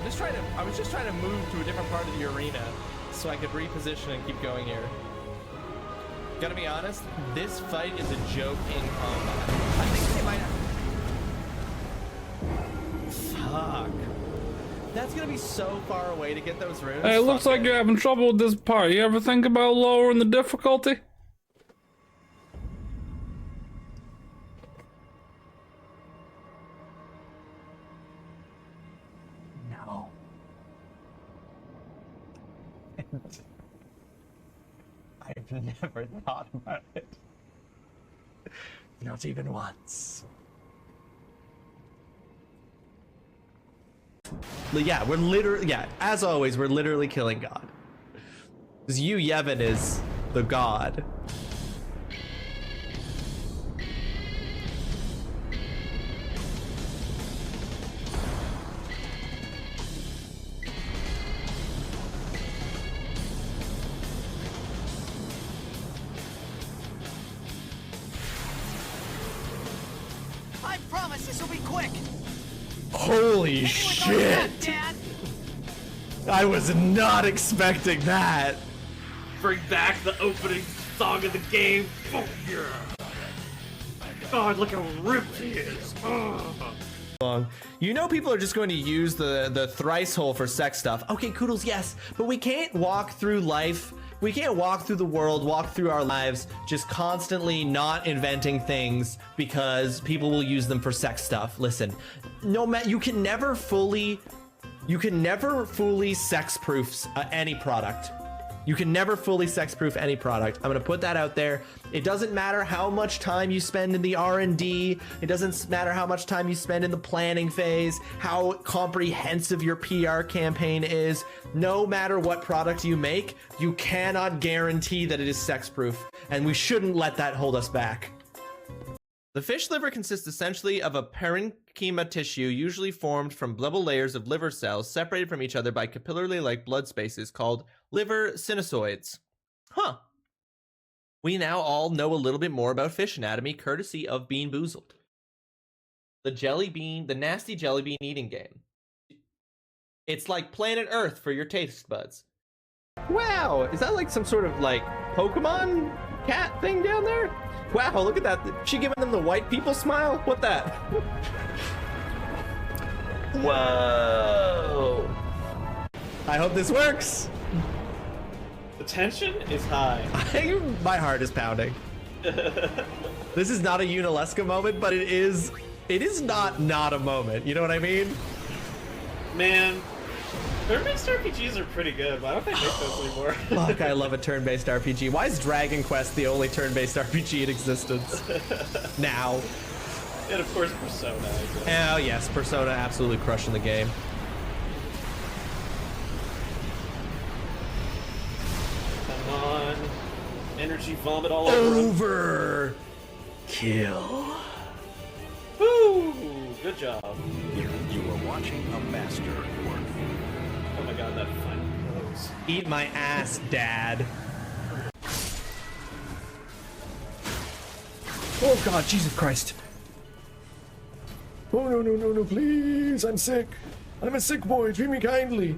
was just trying to move to a different part of the arena so I could reposition and keep going here. Gotta be honest, this fight is a joke in combat. I think they might have... Fuck. That's gonna be so far away to get those runes. Hey, it looks like you're having trouble with this part. You ever think about lowering the difficulty? No. I've never thought about it. Not even once. Yeah, we're literally, yeah, as always, we're literally killing God. Because you, Yevon, is the god. I promise this will be quick. Holy shit! I was not expecting that. Bring back the opening song of the game. Fuck yeah! God, look how ripped he is. Long. You know people are just going to use the thrice hole for sex stuff. Okay, Koodles, yes, but we can't walk through life. We can't walk through the world, walk through our lives, just constantly not inventing things because people will use them for sex stuff. Listen, no matter, you can never fully sex-proof any product. You can never fully sex-proof any product. I'm gonna put that out there. It doesn't matter how much time you spend in the R&D. It doesn't matter how much time you spend in the planning phase, how comprehensive your PR campaign is. No matter what product you make, you cannot guarantee that it is sex-proof, and we shouldn't let that hold us back. The fish liver consists essentially of a parenchyma tissue, usually formed from double layers of liver cells separated from each other by capillary-like blood spaces called liver sinusoids. Huh. We now all know a little bit more about fish anatomy, courtesy of Bean Boozled. The nasty jelly bean eating game. It's like Planet Earth for your taste buds. Wow, is that like some sort of like Pokemon cat thing down there? Wow, look at that. She giving them the white people smile? What that? Whoa. I hope this works. The tension is high. My heart is pounding. This is not a Unalesca moment, but it is not a moment. You know what I mean? Man, turn-based RPGs are pretty good, but I don't think they make those anymore. Fuck, I love a turn-based RPG. Why is Dragon Quest the only turn-based RPG in existence? Now. And of course Persona. Oh yes, Persona absolutely crushing the game. Come on. Energy vomit all over. Kill. Woo! Good job. You are watching a master at work. Oh my god, that final pose. Eat my ass, Dad. Oh God, Jesus Christ. Oh no, no, no, no, please, I'm sick. I'm a sick boy, treat me kindly.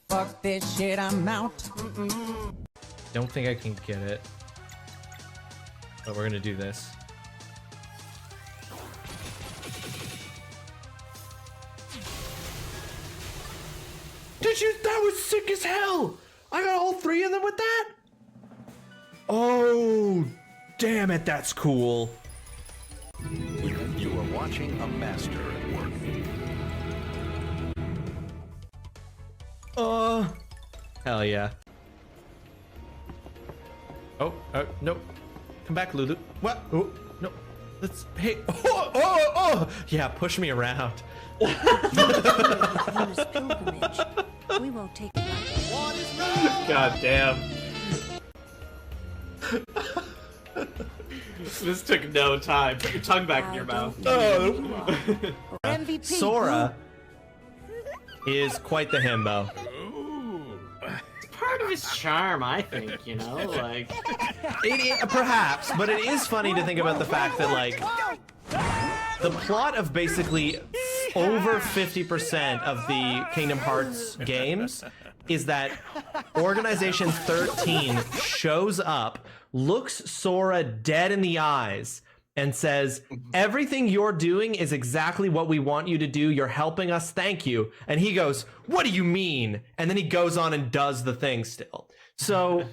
Fuck this shit, I'm out. Don't think I can get it. But we're gonna do this. Did you? That was sick as hell! I got all three of them with that? Oh, damn it, that's cool. You are watching a master at work. Hell yeah. Oh, nope. Come back, Lulu. What? Oh, no. Let's, hey. Oh! Yeah, push me around. We won't take it lightly. God damn. This took no time. Put your tongue back in your mouth. MVP. Sora is quite the himbo. Part of his charm, I think, you know, like... Perhaps, but it is funny to think about the fact that, like, the plot of basically over 50% of the Kingdom Hearts games is that Organization 13 shows up, looks Sora dead in the eyes, and says, everything you're doing is exactly what we want you to do. You're helping us. Thank you. And he goes, what do you mean? And then he goes on and does the thing still. So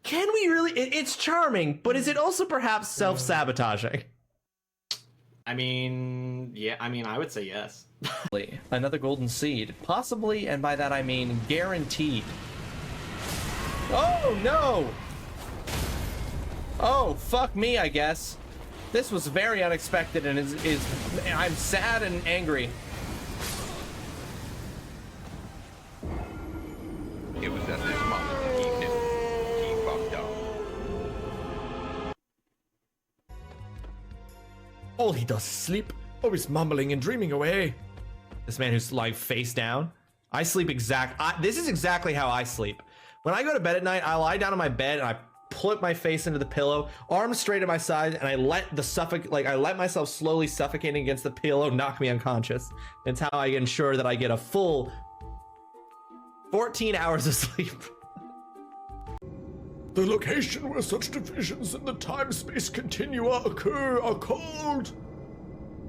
can we really? It's charming, but is it also perhaps self-sabotaging? I mean, yeah, I mean, I would say yes. Another golden seed. Possibly, and by that I mean guaranteed. Oh, no! Oh, fuck me, I guess. This was very unexpected and I'm sad and angry. It was at this moment he knew he fucked up. All he does is sleep, always mumbling and dreaming away. This man who's like face down. I sleep this is exactly how I sleep. When I go to bed at night, I lie down on my bed and I put my face into the pillow, arms straight at my side, and I let myself slowly suffocating against the pillow knock me unconscious. It's how I ensure that I get a full 14 hours of sleep. The location where such divisions in the time-space continua occur are called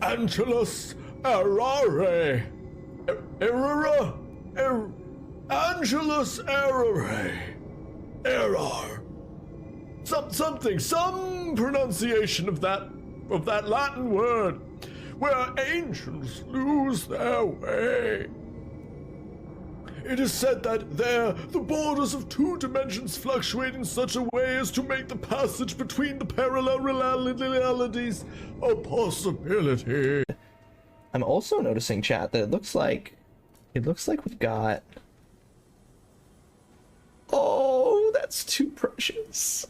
Angelus Errare. Angelus Errare. Error. Some pronunciation of that Latin word, where angels lose their way. It is said that there, the borders of two dimensions fluctuate in such a way as to make the passage between the parallel realities a possibility. I'm also noticing, chat, that it looks like we've got... Oh, that's too precious.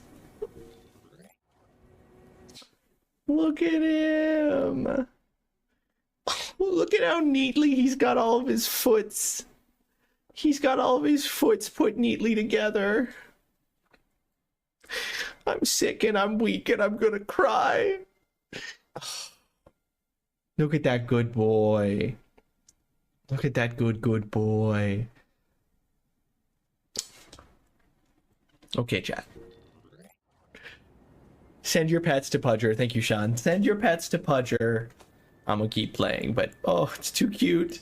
Look at him. Look at how neatly he's got all of his foots. He's got all of his foots put neatly together. I'm sick and I'm weak and I'm gonna cry. Look at that good boy. Look at that good boy. Okay, chat. Send your pets to Pudger. Thank you, Sean. Send your pets to Pudger. I'm gonna keep playing, but oh, it's too cute.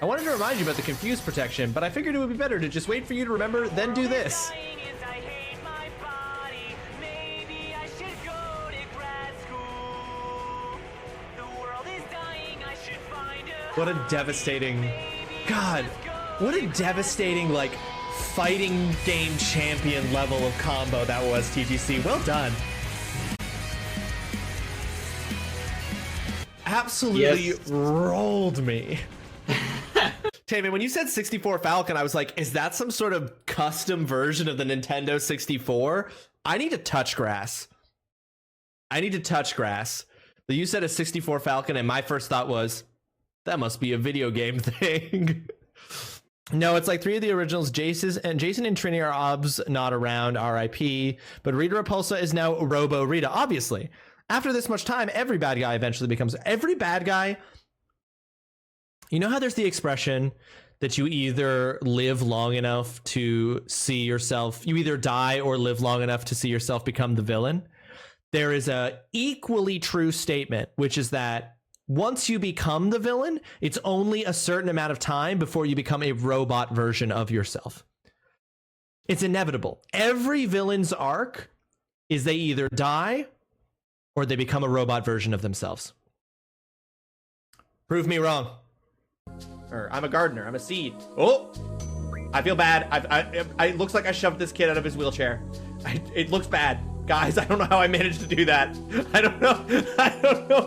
I wanted to remind you about the confused protection, but I figured it would be better to just wait for you to remember, then do this. What a devastating... God, what a devastating, like, fighting game champion level of combo that was, TGC. Well done. Absolutely rolled me. Taman, when you said 64 Falcon, I was like, is that some sort of custom version of the Nintendo 64? I need to touch grass. But you said a 64 Falcon, and my first thought was, that must be a video game thing. No, it's like 3 of the originals. Jason and Trini are obs not around, RIP. But Rita Repulsa is now Robo Rita, obviously. After this much time, every bad guy eventually becomes... Every bad guy... You know how there's the expression that you either live long enough to see yourself... You either die or live long enough to see yourself become the villain? There is a equally true statement, which is that once you become the villain, it's only a certain amount of time before you become a robot version of yourself. It's inevitable. Every villain's arc is they either die or they become a robot version of themselves. Prove me wrong. I'm a gardener. I'm a seed. Oh, I feel bad. It looks like I shoved this kid out of his wheelchair. It looks bad. Guys, I don't know how I managed to do that. I don't know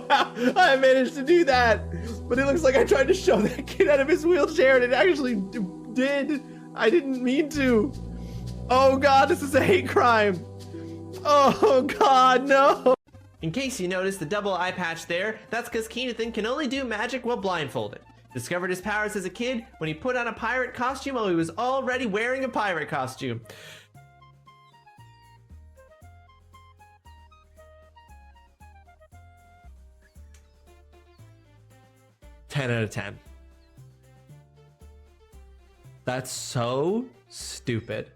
how I managed to do that. But it looks like I tried to shove that kid out of his wheelchair and it actually did. I didn't mean to. Oh God, this is a hate crime. Oh God, no. In case you noticed the double eye patch there, that's because Keenathan can only do magic while blindfolded. Discovered his powers as a kid when he put on a pirate costume while he was already wearing a pirate costume. Ten out of 10. That's so stupid.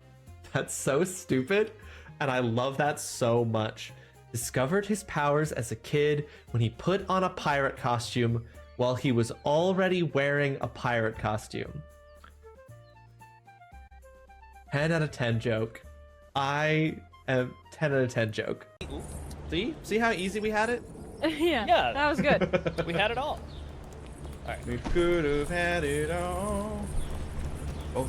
That's so stupid, and I love that so much. Discovered his powers as a kid when he put on a pirate costume while he was already wearing a pirate costume. 10 out of 10 joke. I am 10 out of 10 joke. See how easy we had it? Yeah, that was good. We had it all. Alright. We could have had it all. Oh,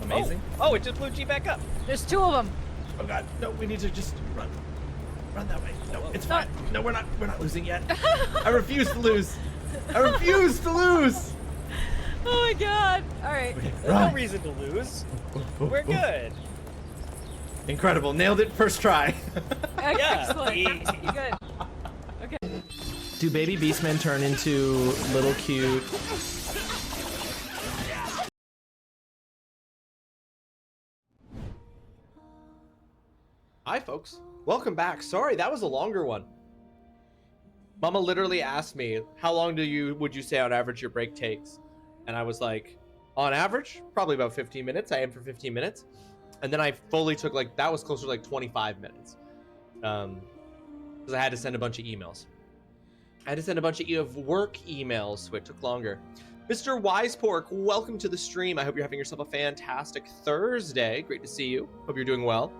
amazing. Oh, it just blew G back up. There's 2 of them. Oh god, no, we need to just run. Run that way. No, it's fine. No, we're not losing yet. I refuse to lose. I refuse to lose. Oh my god. All right. Okay, There's no reason to lose. We're good. Incredible. Nailed it first try. Excellent. Easy. Good. Okay. Do baby beastmen turn into little cute... Hi, folks. Welcome back. Sorry, that was a longer one. Mama literally asked me, how long would you say on average your break takes? And I was like, on average, probably about 15 minutes. I aimed for 15 minutes. And then I fully took that was closer to 25 minutes. Because I had to send a bunch of emails. I had to send a bunch of work emails, so it took longer. Mr. Wisepork, welcome to the stream. I hope you're having yourself a fantastic Thursday. Great to see you. Hope you're doing well.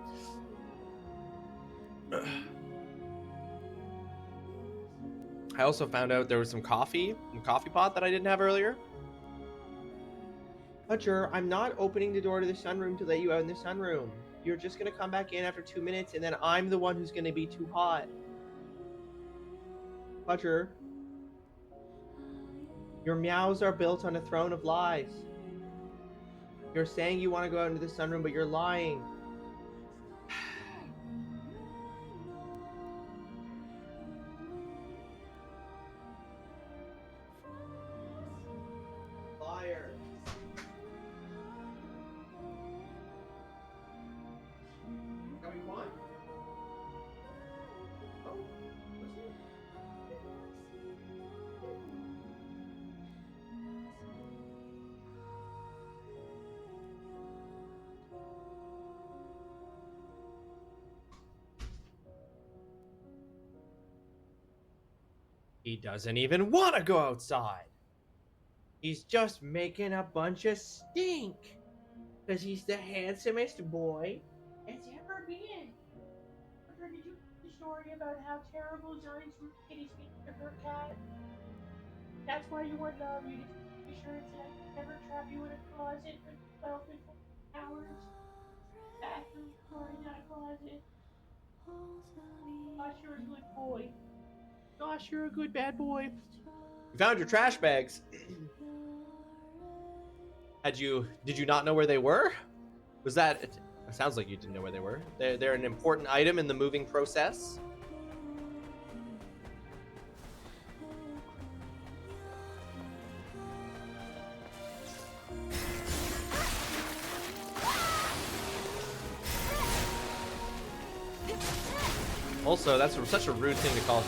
I also found out there was some coffee in the coffee pot that I didn't have earlier. Hutcher, I'm not opening the door to the sunroom to let you out in the sunroom. You're just gonna come back in after 2 minutes, and then I'm the one who's gonna be too hot. Hutcher, your meows are built on a throne of lies. You're saying you want to go out into the sunroom, but you're lying. Liar. Coming one? Oh, what's it? He doesn't even want to go outside. He's just making a bunch of stink. Because he's the handsomest boy it's ever been. Did you hear the story about how terrible Giants were kitties being to her cat? That's why you would love you. To be sure it's like never trap you in a closet for 12 and 14 hours. Bathroom or in a closet. Gosh, you're a good boy. Gosh, you're a good bad boy. You found your trash bags. Did you not know where they were? Was that? It sounds like you didn't know where they were. They're an important item in the moving process. Also, that's such a rude thing to call.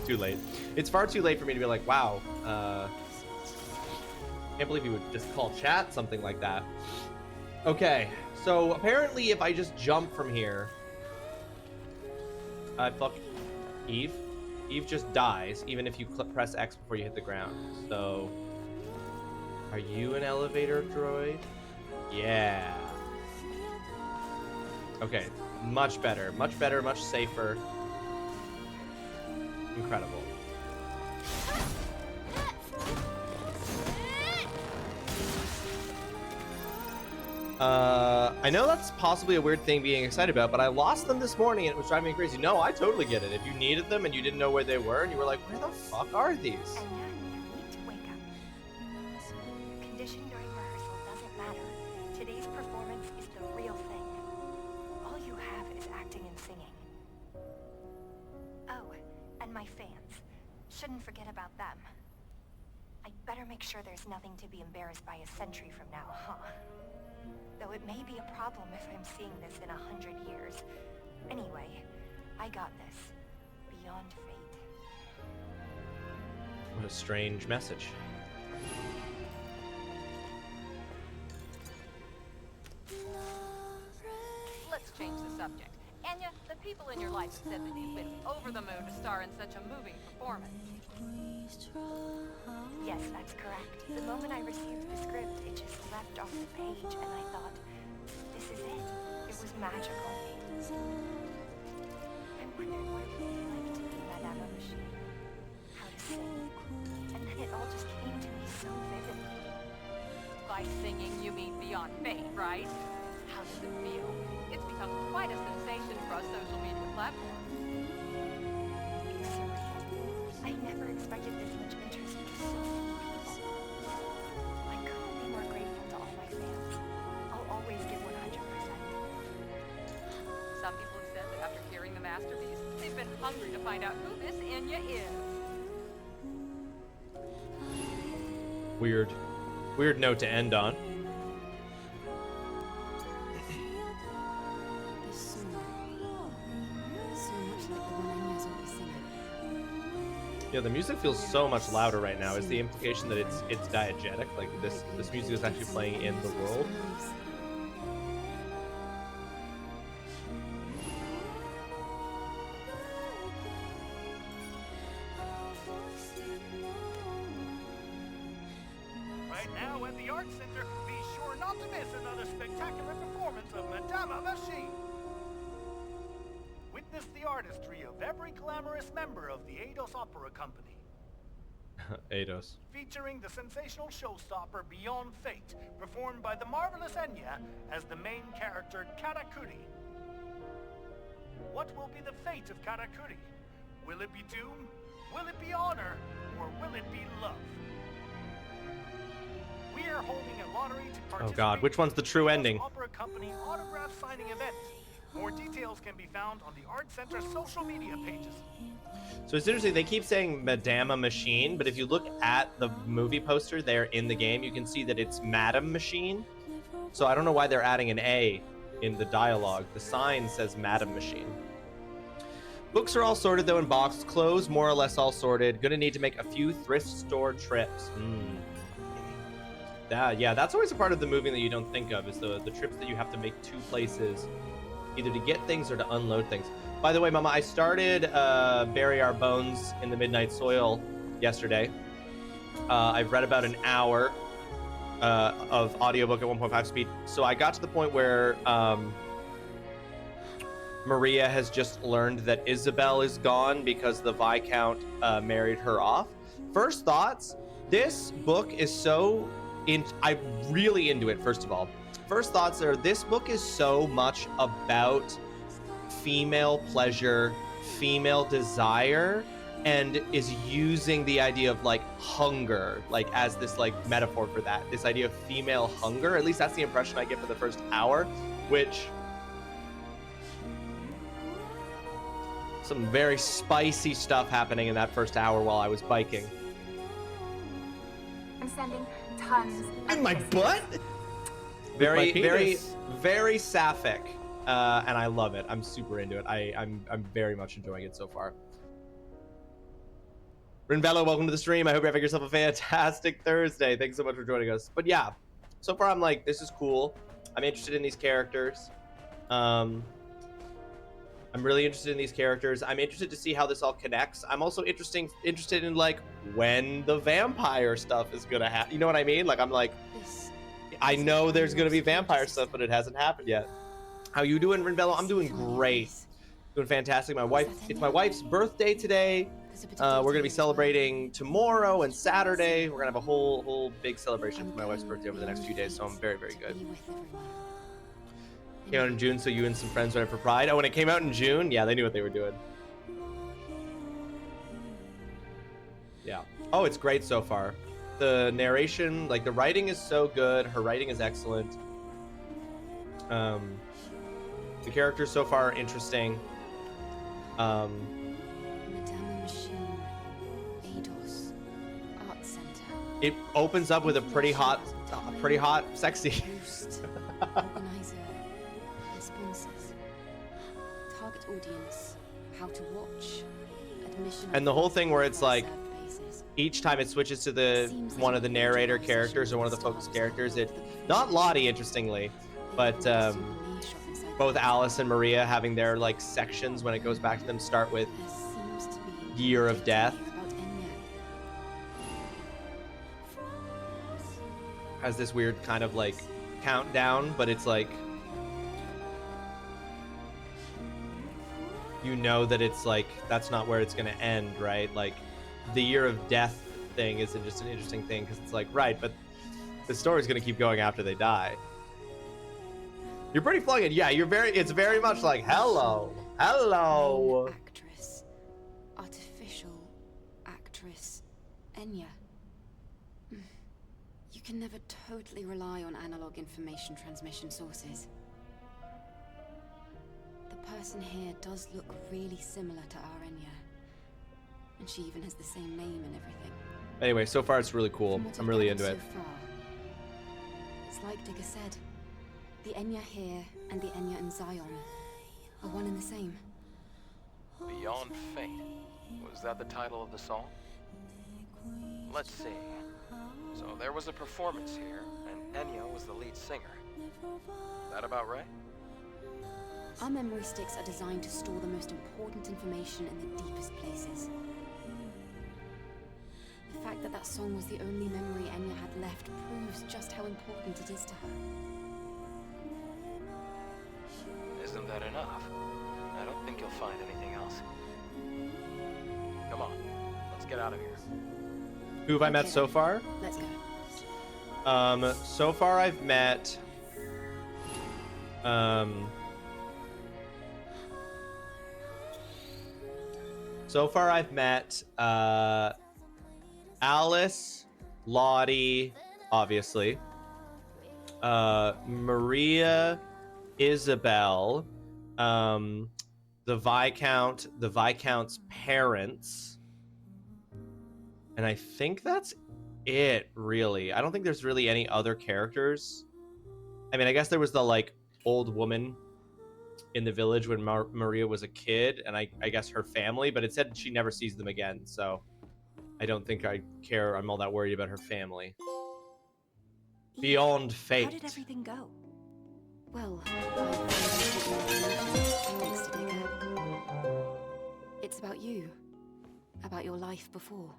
Too late. It's far too late for me to be like, wow, can't believe you would just call chat something like that. Okay, so apparently if I just jump from here, fuck Eve. Eve just dies, even if you press X before you hit the ground. So, are you an elevator droid? Yeah. Okay, much better, much safer. Incredible. I know that's possibly a weird thing being excited about, but I lost them this morning and it was driving me crazy. No, I totally get it. If you needed them and you didn't know where they were and you were like, where the fuck are these? Need to wake up. Your condition during rehearsal doesn't matter. Today's performance is the real thing. All you have is acting and singing. Oh, and my fans. Shouldn't forget about them. I'd better make sure there's nothing to be embarrassed by a century from now, huh? Though it may be a problem if I'm seeing this in 100 years. Anyway, I got this. Beyond fate. What a strange message. subject. Anya, the people in your life have said that you've been over the moon to star in such a moving performance. Yes, that's correct. The moment I received the script, it just leapt off the page, and I thought, this is it. It was magical. I wondered what it would be like to be Madame Machine. How to sing. And then it all just came to me so vividly. By singing, you mean Beyond Fate, right? How does it feel? It's become quite a sensation across social media platforms. It's surreal. I never expected this much interest from so many people. I couldn't be more grateful to all my fans. I'll always give 100%. Some people have said that after hearing the masterpiece, they've been hungry to find out who this Anya is. Weird note to end on. Yeah, the music feels so much louder right now. Is the implication that it's diegetic? Like this music is actually playing in the world? Right now at the Art Center, be sure not to miss another spectacular performance of Madame Machine. Witness the artistry of every glamorous member of the Eidos Opera Company. Eidos. Featuring the sensational showstopper Beyond Fate, performed by the marvelous Enya as the main character Karakuri. What will be the fate of Karakuri? Will it be doom? Will it be honor? Or will it be love? We are holding a lottery to participate. Oh God, which one's the true ending? Opera Company autograph signing event. More details can be found on the Art Center social media pages. So it's interesting, they keep saying Madame Machine, but if you look at the movie poster there in the game, you can see that it's Madame Machine. So I don't know why they're adding an A in the dialogue. The sign says Madame Machine. Books are all sorted though in boxed, clothes more or less all sorted. Gonna need to make a few thrift store trips. Yeah, that's always a part of the moving that you don't think of, is the trips that you have to make two places, either to get things or to unload things. By the way, Mama, I started Bury Our Bones in the Midnight Soil yesterday. I've read about an hour of audiobook at 1.5 speed. So I got to the point where Maria has just learned that Isabel is gone because the Viscount married her off. First thoughts, this book is so... I'm really into it, first of all. First thoughts are, this book is so much about female pleasure, female desire, and is using the idea of like hunger, like as this like metaphor for that. This idea of female hunger, at least that's the impression I get for the first hour, which... some very spicy stuff happening in that first hour while I was biking. I'm sending tons. In my butt? Very sapphic, and I love it. I'm super into it. I'm very much enjoying it so far. Rinvello, welcome to the stream. I hope you're having yourself a fantastic Thursday. Thanks so much for joining us. But yeah, so far I'm like, this is cool. I'm interested in these characters. I'm really interested in these characters. I'm interested to see how this all connects. I'm also interested in like when the vampire stuff is gonna happen. You know what I mean? Like I'm like, I know there's gonna be vampire stuff, but it hasn't happened yet. How you doing, Rinvello? I'm doing great. Doing fantastic. It's my wife's birthday today. We're gonna be celebrating tomorrow and Saturday. We're gonna have a whole big celebration for my wife's birthday over the next few days. So I'm very, very good. Came out in June, so you and some friends went for Pride. Oh, when it came out in June, yeah, they knew what they were doing. Yeah. Oh, it's great so far. The narration, like the writing is so good. Her writing is excellent. The characters so far are interesting. Madame Machine, Eidos, Art Center. It opens up with a pretty hot, sexy. Organizer, responses, target audience, how to watch, admission. And the whole thing where it's like, each time it switches to one of the narrator characters or one of the focus characters, not Lottie, interestingly, but both Alice and Maria having their like sections when it goes back to them start with Year of Death. Has this weird kind of like countdown, but it's like, you know that it's like, that's not where it's going to end, right? Like the Year of Death thing is just an interesting thing because it's like, right, but the story's going to keep going after they die. You're pretty flung in. Yeah, it's very much like, hello. Actress. Artificial actress. Enya. You can never totally rely on analog information transmission sources. The person here does look really similar to our Enya. And she even has the same name and everything. Anyway, so far it's really cool. I'm really into it. So far, it's like Digger said. The Enya here and the Enya in Zion are one and the same. Beyond Fate. Was that the title of the song? Let's see. So there was a performance here, and Enya was the lead singer. That about right? Our memory sticks are designed to store the most important information in the deepest places. The fact that that song was the only memory Enya had left proves just how important it is to her. Isn't that enough? I don't think you'll find anything else. Come on, let's get out of here. Who have I met so far? Let's go. So far I've met Alice, Lottie, obviously, Maria, Isabel, the Viscount's parents, and I think that's it, really. I don't think there's really any other characters. I mean, I guess there was the like old woman in the village when Maria was a kid, and I guess her family, but it said she never sees them again, so I don't think I care. I'm all that worried about her family. Beyond Fate. How did everything go? Well, it's about you. About your life before.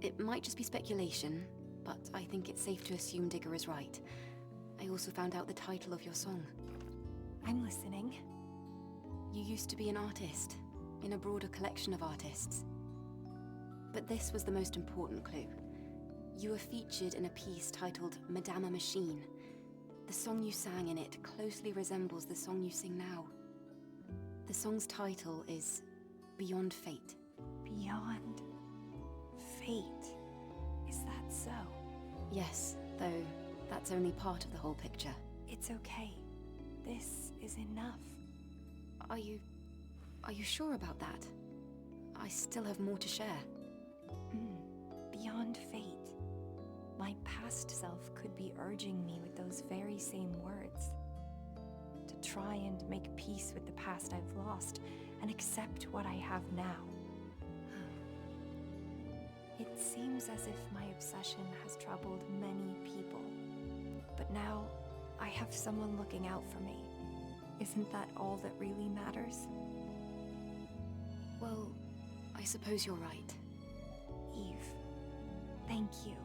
It might just be speculation, but I think it's safe to assume Digger is right. I also found out the title of your song. I'm listening. You used to be an artist, in a broader collection of artists. But this was the most important clue. You were featured in a piece titled Madame Machine. The song you sang in it closely resembles the song you sing now. The song's title is Beyond Fate. Beyond Fate? Is that so? Yes, though that's only part of the whole picture. It's okay. This is enough. Are you sure about that? I still have more to share. Beyond Fate. My past self could be urging me with those very same words. To try and make peace with the past I've lost and accept what I have now. It seems as if my obsession has troubled many people. But now, I have someone looking out for me. Isn't that all that really matters? Well, I suppose you're right. Eve, thank you.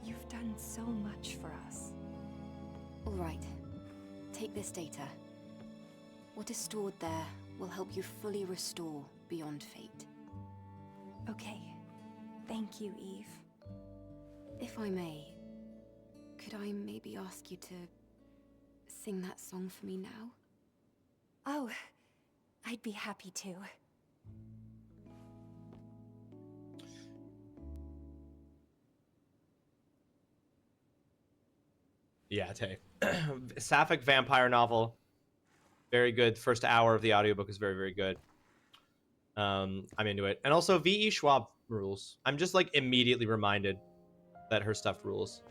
You've done so much for us. All right. Take this data. What is stored there will help you fully restore Beyond Fate. Okay. Thank you, Eve. If I may, could I maybe ask you to sing that song for me now? Oh, I'd be happy to. Yeah, Tay. Sapphic vampire novel. Very good. First hour of the audiobook is very, very good. I'm into it. And also V.E. Schwab rules. I'm just like immediately reminded that her stuff rules.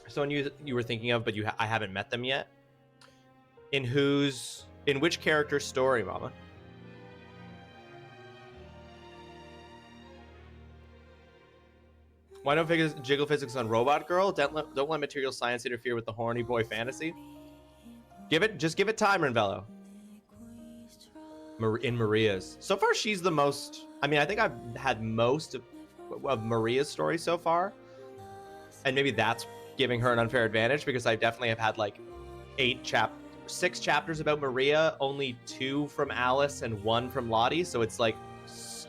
Someone you were thinking of, but I haven't met them yet. In which character's story, Mama? Why don't jiggle physics on Robot Girl? Don't let material science interfere with the horny boy fantasy. Just give it time, Renvello. In Maria's. So far, she's the most... I mean, I think I've had most of Maria's stories so far. And maybe that's giving her an unfair advantage, because I definitely have had like 6 chapters about Maria, only 2 from Alice and 1 from Lottie. So it's like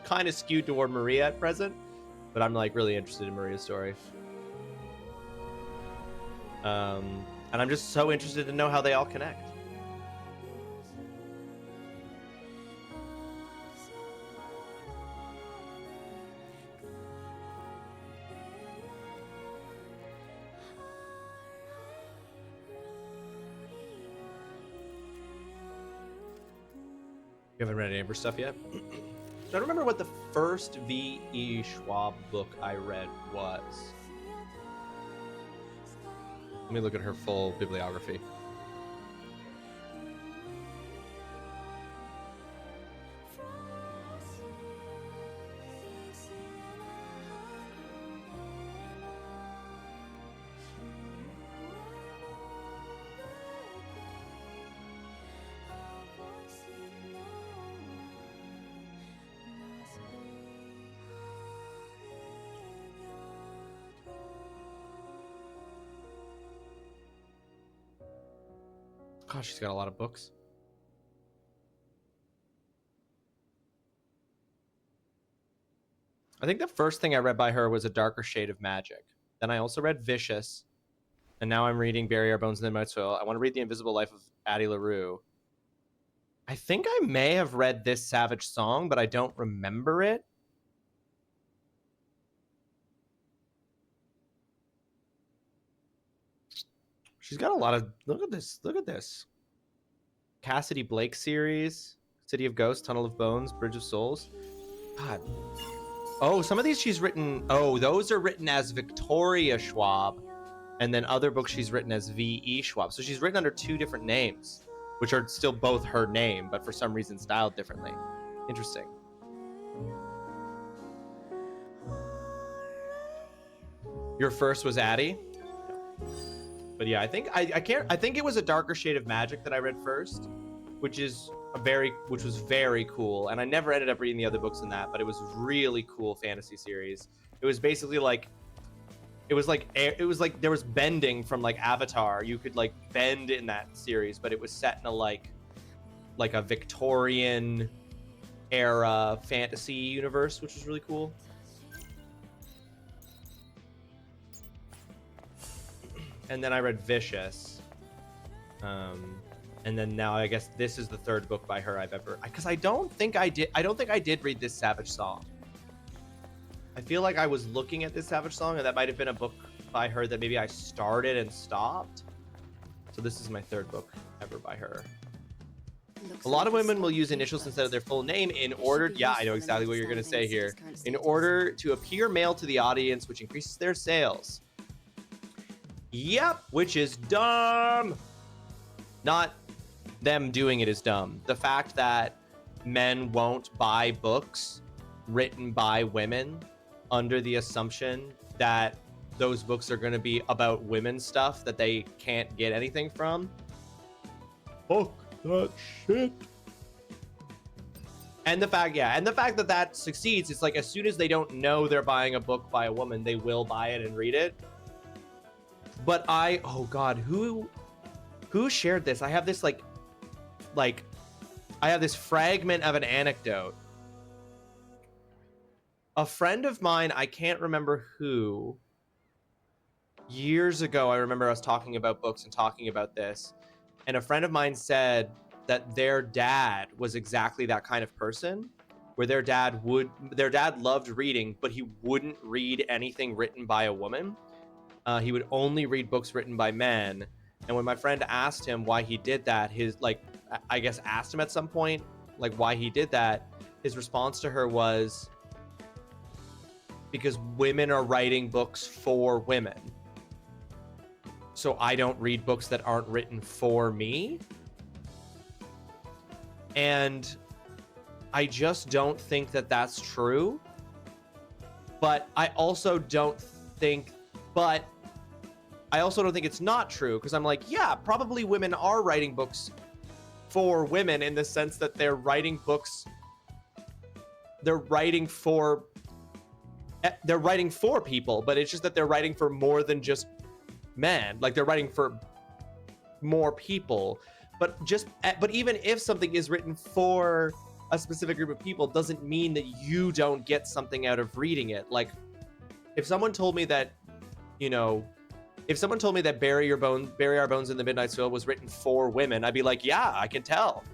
kind of skewed toward Maria at present. But I'm like really interested in Maria's story. And I'm just so interested to know how they all connect. You haven't read any of her stuff yet? I don't remember what the first V.E. Schwab book I read was. Let me look at her full bibliography. Gosh, she's got a lot of books. I think the first thing I read by her was A Darker Shade of Magic. Then I also read Vicious. And now I'm reading Bury Our Bones in the Midnight Soil. I want to read The Invisible Life of Addie LaRue. I think I may have read This Savage Song, but I don't remember it. She's got a lot of... Look at this. Look at this. Cassidy Blake series. City of Ghosts, Tunnel of Bones, Bridge of Souls. God. Oh, some of these she's written... Oh, those are written as Victoria Schwab. And then other books she's written as V.E. Schwab. So she's written under 2 different names, which are still both her name, but for some reason styled differently. Interesting. Your first was Addie? But yeah, I think I think it was A Darker Shade of Magic that I read first, which was very cool. And I never ended up reading the other books in that, but it was really cool fantasy series. It was basically like it was like there was bending from like Avatar. You could like bend in that series, but it was set in a like a Victorian era fantasy universe, which was really cool. And then I read Vicious. And then now I guess this is the 3rd book by her I've ever... Because I don't think I did read This Savage Song. I feel like I was looking at This Savage Song, and that might have been a book by her that maybe I started and stopped. So this is my 3rd book ever by her. A lot of women will use initials instead of their full name in order... Yeah, I know exactly what you're going to say here. In order to appear male to the audience, which increases their sales. Yep, which is dumb. Not them doing it is dumb. The fact that men won't buy books written by women under the assumption that those books are going to be about women's stuff that they can't get anything from. Fuck that shit. And the fact that that succeeds, it's like as soon as they don't know they're buying a book by a woman, they will buy it and read it. But oh God, who shared this? I have this I have this fragment of an anecdote. A friend of mine, I can't remember who, years ago, I remember us talking about books and talking about this. And a friend of mine said that their dad was exactly that kind of person, where their dad loved reading, but he wouldn't read anything written by a woman. He would only read books written by men. And when my friend asked him why he did that, asked him at some point, why he did that, his response to her was, because women are writing books for women. So I don't read books that aren't written for me. And I just don't think that that's true. But I also don't think, but I also don't think it's not true, because I'm like, yeah, probably women are writing books for women in the sense that they're writing books. They're writing for people, but it's just that they're writing for more than just men. Like, they're writing for more people. But even if something is written for a specific group of people, doesn't mean that you don't get something out of reading it. Like, if someone told me that, if someone told me that Bury Our Bones in the Midnight Soil was written for women, I'd be like, yeah, I can tell.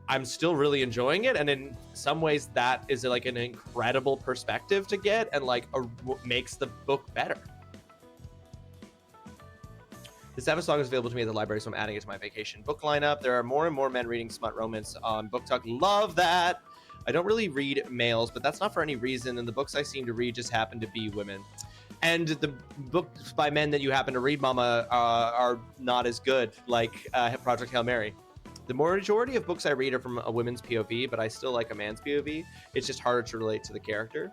I'm still really enjoying it, and in some ways that is like an incredible perspective to get, and like makes the book better. The Sabbath Song is available to me at the library, so I'm adding it to my vacation book lineup. There are more and more men reading smut romance on Book Talk. Love that. I don't really read males, but that's not for any reason, and the books I seem to read just happen to be women. And the books by men that you happen to read, Mama, are not as good, like Project Hail Mary. The majority of books I read are from a women's POV, but I still like a man's POV. It's just harder to relate to the character.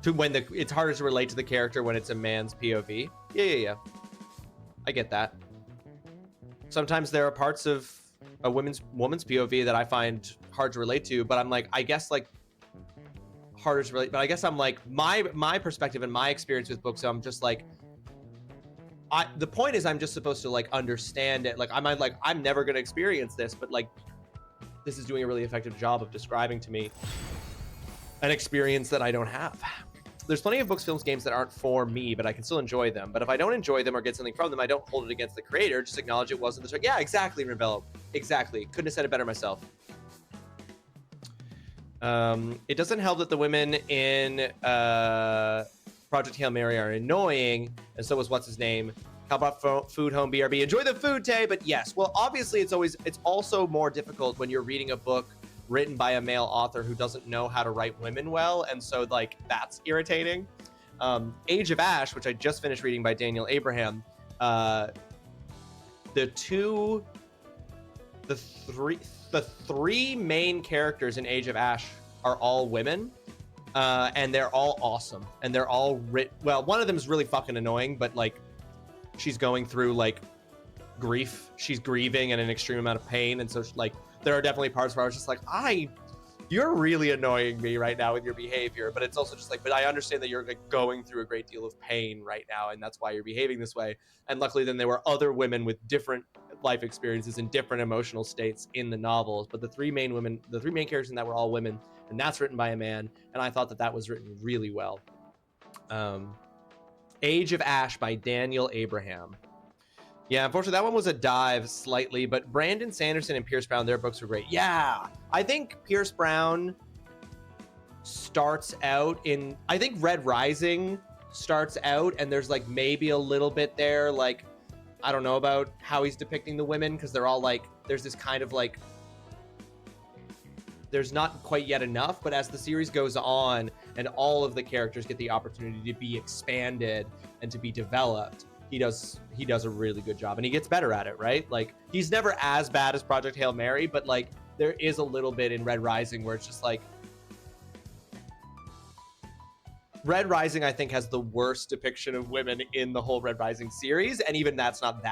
It's harder to relate to the character when it's a man's POV. Yeah. I get that. Sometimes there are parts of a woman's POV that I find hard to relate to, but I'm like, I guess like harder to relate. But I guess I'm like my perspective and my experience with books. I'm just like, the point is I'm just supposed to like understand it. Like I'm never gonna experience this, but like this is doing a really effective job of describing to me an experience that I don't have. There's plenty of books, films, games that aren't for me, but I can still enjoy them. But if I don't enjoy them or get something from them, I don't hold it against the creator. Just acknowledge it wasn't the. Yeah, exactly, Rebello. Exactly. Couldn't have said it better myself. It doesn't help that the women in Project Hail Mary are annoying, and so was what's his name. How about food home BRB? Enjoy the food, Tay. But yes, well, obviously it's also more difficult when you're reading a book written by a male author who doesn't know how to write women well, and so like that's irritating. Age of Ash, which I just finished reading by Daniel Abraham, the three main characters in Age of Ash are all women, and they're all awesome, and they're all well, one of them is really fucking annoying, but like she's going through like grief, she's grieving and an extreme amount of pain, and so like there are definitely parts where I was just like, you're really annoying me right now with your behavior. But it's also just like, but I understand that you're like going through a great deal of pain right now, and that's why you're behaving this way. And luckily then there were other women with different life experiences and different emotional states in the novels. But the three main characters in that were all women, and that's written by a man. And I thought that was written really well. Age of Ash by Daniel Abraham. Yeah, unfortunately, that one was a dive slightly, but Brandon Sanderson and Pierce Brown, their books were great. Yeah, I think Pierce Brown starts out in, I think Red Rising starts out, and there's like maybe a little bit there, like, I don't know about how he's depicting the women, because they're all like, there's this kind of like, there's not quite yet enough, but as the series goes on and all of the characters get the opportunity to be expanded and to be developed, he does a really good job, and he gets better at it, right? Like, he's never as bad as Project Hail Mary, but like there is a little bit in Red Rising where it's just like, Red Rising I think has the worst depiction of women in the whole Red Rising series, and even it's not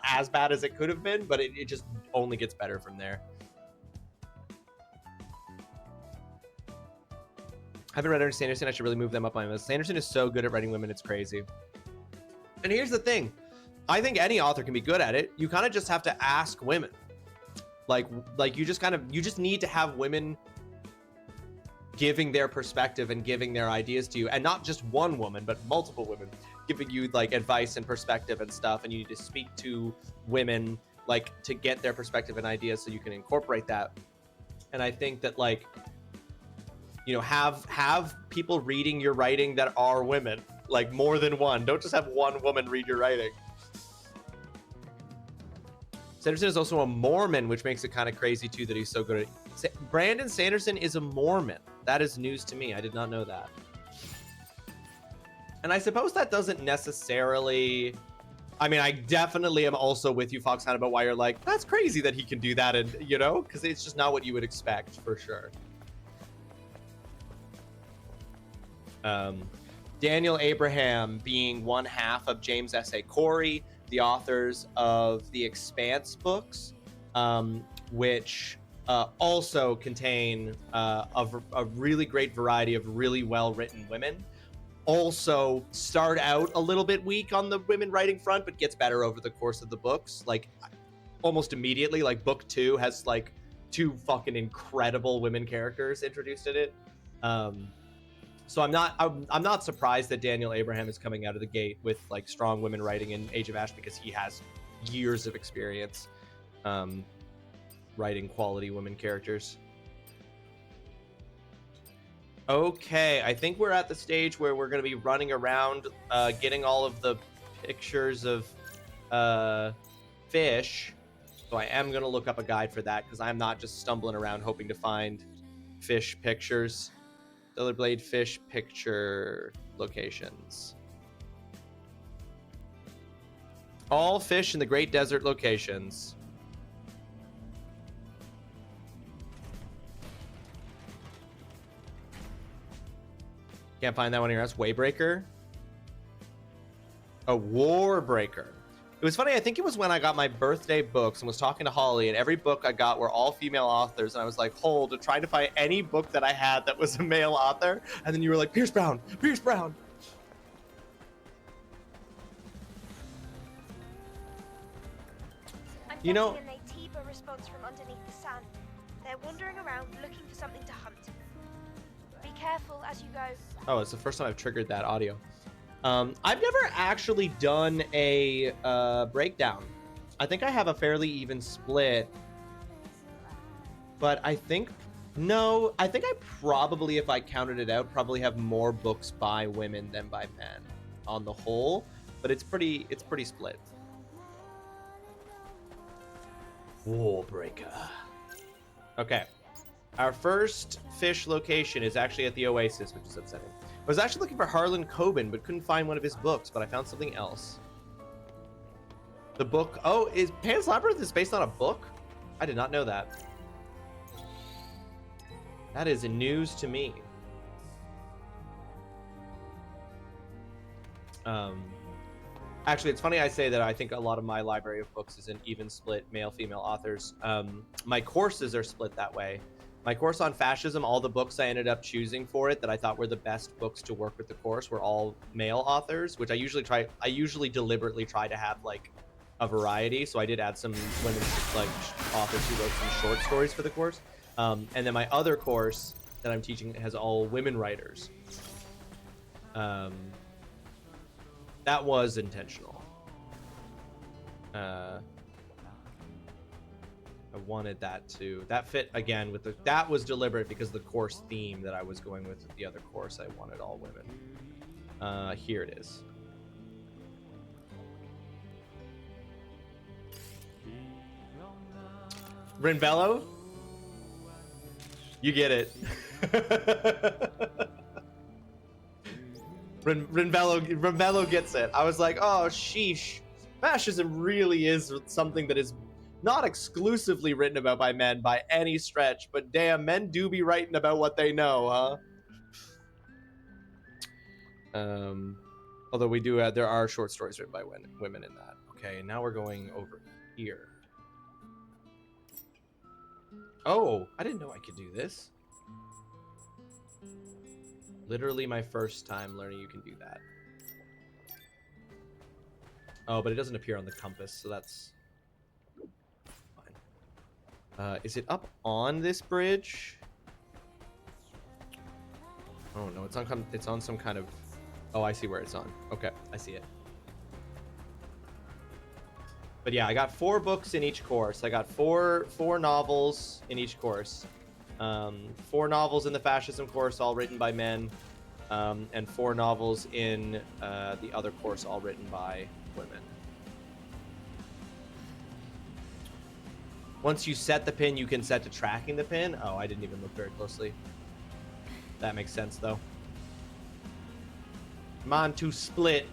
as bad as it could have been, but it just only gets better from there. I haven't read Ernest Sanderson. I should really move them up my list. Sanderson is so good at writing women, it's crazy. And here's the thing. I think any author can be good at it. You kind of just have to ask women. Like you just need to have women giving their perspective and giving their ideas to you, and not just one woman, but multiple women giving you like advice and perspective and stuff. And you need to speak to women like to get their perspective and ideas so you can incorporate that. And I think that like, have people reading your writing that are women. Like more than one. Don't just have one woman read your writing. Sanderson is also a Mormon, which makes it kind of crazy too that he's so good at it. Brandon Sanderson is a Mormon. That is news to me. I did not know that. And I suppose that doesn't necessarily, I mean, I definitely am also with you, Foxhound, about why you're like, that's crazy that he can do that, and because it's just not what you would expect for sure. Daniel Abraham being one half of James S.A. Corey, the authors of the Expanse books, which also contain a really great variety of really well-written women. Also start out a little bit weak on the women writing front, but gets better over the course of the books. Like almost immediately, like book 2 has like 2 fucking incredible women characters introduced in it. So I'm not surprised that Daniel Abraham is coming out of the gate with like strong women writing in Age of Ash, because he has years of experience writing quality women characters. Okay, I think we're at the stage where we're going to be running around getting all of the pictures of fish. So I am going to look up a guide for that, because I'm not just stumbling around hoping to find fish pictures. Silverblade fish picture locations. All fish in the Great Desert locations. Can't find that one here. That's Waybreaker. A Warbreaker. It was funny, I think it was when I got my birthday books and was talking to Holly, and every book I got were all female authors, and I was like, hold, trying to find any book that I had that was a male author, and then you were like, Pierce Brown, Pierce Brown. I'm You know, getting a Tiba response from underneath the sand. They're wandering around looking for something to hunt. Be careful as you go. oh, it's the first time I've triggered that audio. I've never actually done a breakdown. I think I have a fairly even split, but I think I probably, if I counted it out, probably have more books by women than by men on the whole, but it's pretty split. Warbreaker. Okay. Our first fish location is actually at the Oasis, which is upsetting. I was actually looking for Harlan Coben, but couldn't find one of his books, but I found something else. The book... Oh, is Pan's Labyrinth is based on a book? I did not know that. That is news to me. Actually, it's funny I say that I think a lot of my library of books is an even split male-female authors. My courses are split that way. My course on fascism, all the books I ended up choosing for it that I thought were the best books to work with the course were all male authors, which I usually deliberately try to have like a variety. So I did add some women like authors who wrote some short stories for the course. And then my other course that I'm teaching has all women writers. That was intentional. I wanted that that fit again with that was deliberate because the course theme that I was going with the other course, I wanted all women. Here it is. Rinvello? You get it. Rinvello gets it. I was like, oh, sheesh. Fascism really is something that is not exclusively written about by men by any stretch, but damn, men do be writing about what they know, huh? Although we do, there are short stories written by women in that. Okay, now we're going over here. Oh, I didn't know I could do this. Literally my first time learning you can do that. Oh, but it doesn't appear on the compass, so that's fine. Is it up on this bridge? Oh no, it's on some kind of... Oh, I see where it's on. Okay, I see it. But yeah, I got 4 books in each course. I got four novels in each course. 4 novels in the fascism course, all written by men, and 4 novels in the other course, all written by women. Once you set the pin, you can set to tracking the pin. Oh, I didn't even look very closely. That makes sense, though. Come on, to split.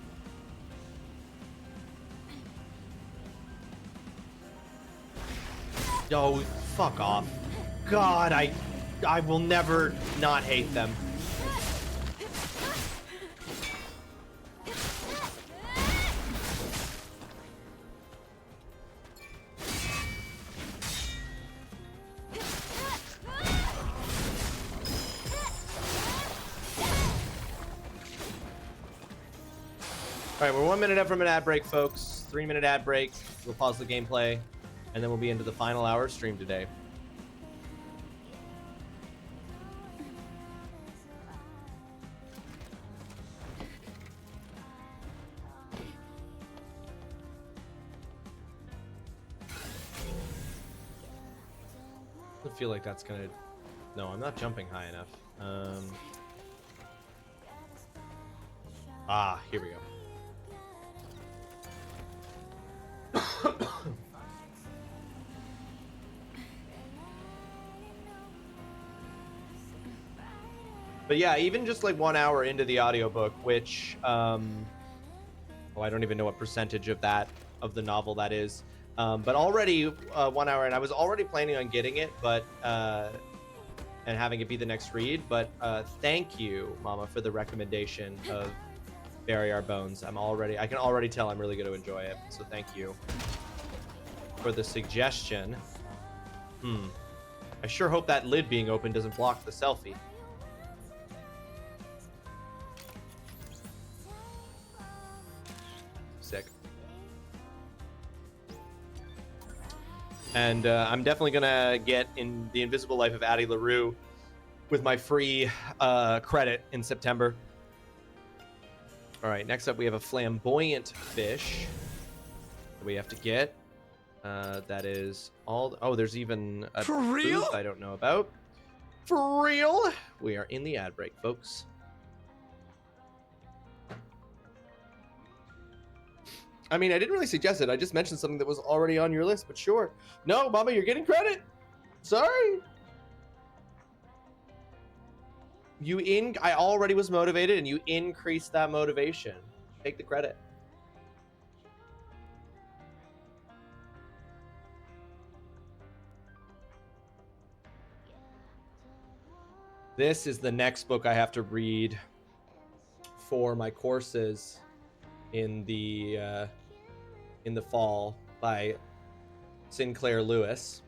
Oh, fuck off. God, I will never not hate them. All right, we're 1 minute up from an ad break, folks. 3-minute ad break. We'll pause the gameplay, and then we'll be into the final hour of stream today. I feel like that's gonna... No, I'm not jumping high enough. Here we go. But yeah, even just like 1 hour into the audiobook, which I don't even know what percentage of the novel that is. But already 1 hour, and I was already planning on getting it, but and having it be the next read. But thank you, Mama, for the recommendation of Bury Our Bones. I can already tell I'm really going to enjoy it. So thank you for the suggestion. I sure hope that lid being open doesn't block the selfie. Sick. And I'm definitely gonna get in The Invisible Life of Addie LaRue with my free credit in September. All right, next up we have a flamboyant fish that we have to get. That is all. Oh, there's even a For real? booth I don't know about. For real? We are in the ad break, folks. I mean, I didn't really suggest it. I just mentioned something that was already on your list, but sure. No, Mama, you're getting credit. Sorry. I already was motivated, and you increased that motivation. Take the credit. This is the next book I have to read for my courses in the fall by Sinclair Lewis.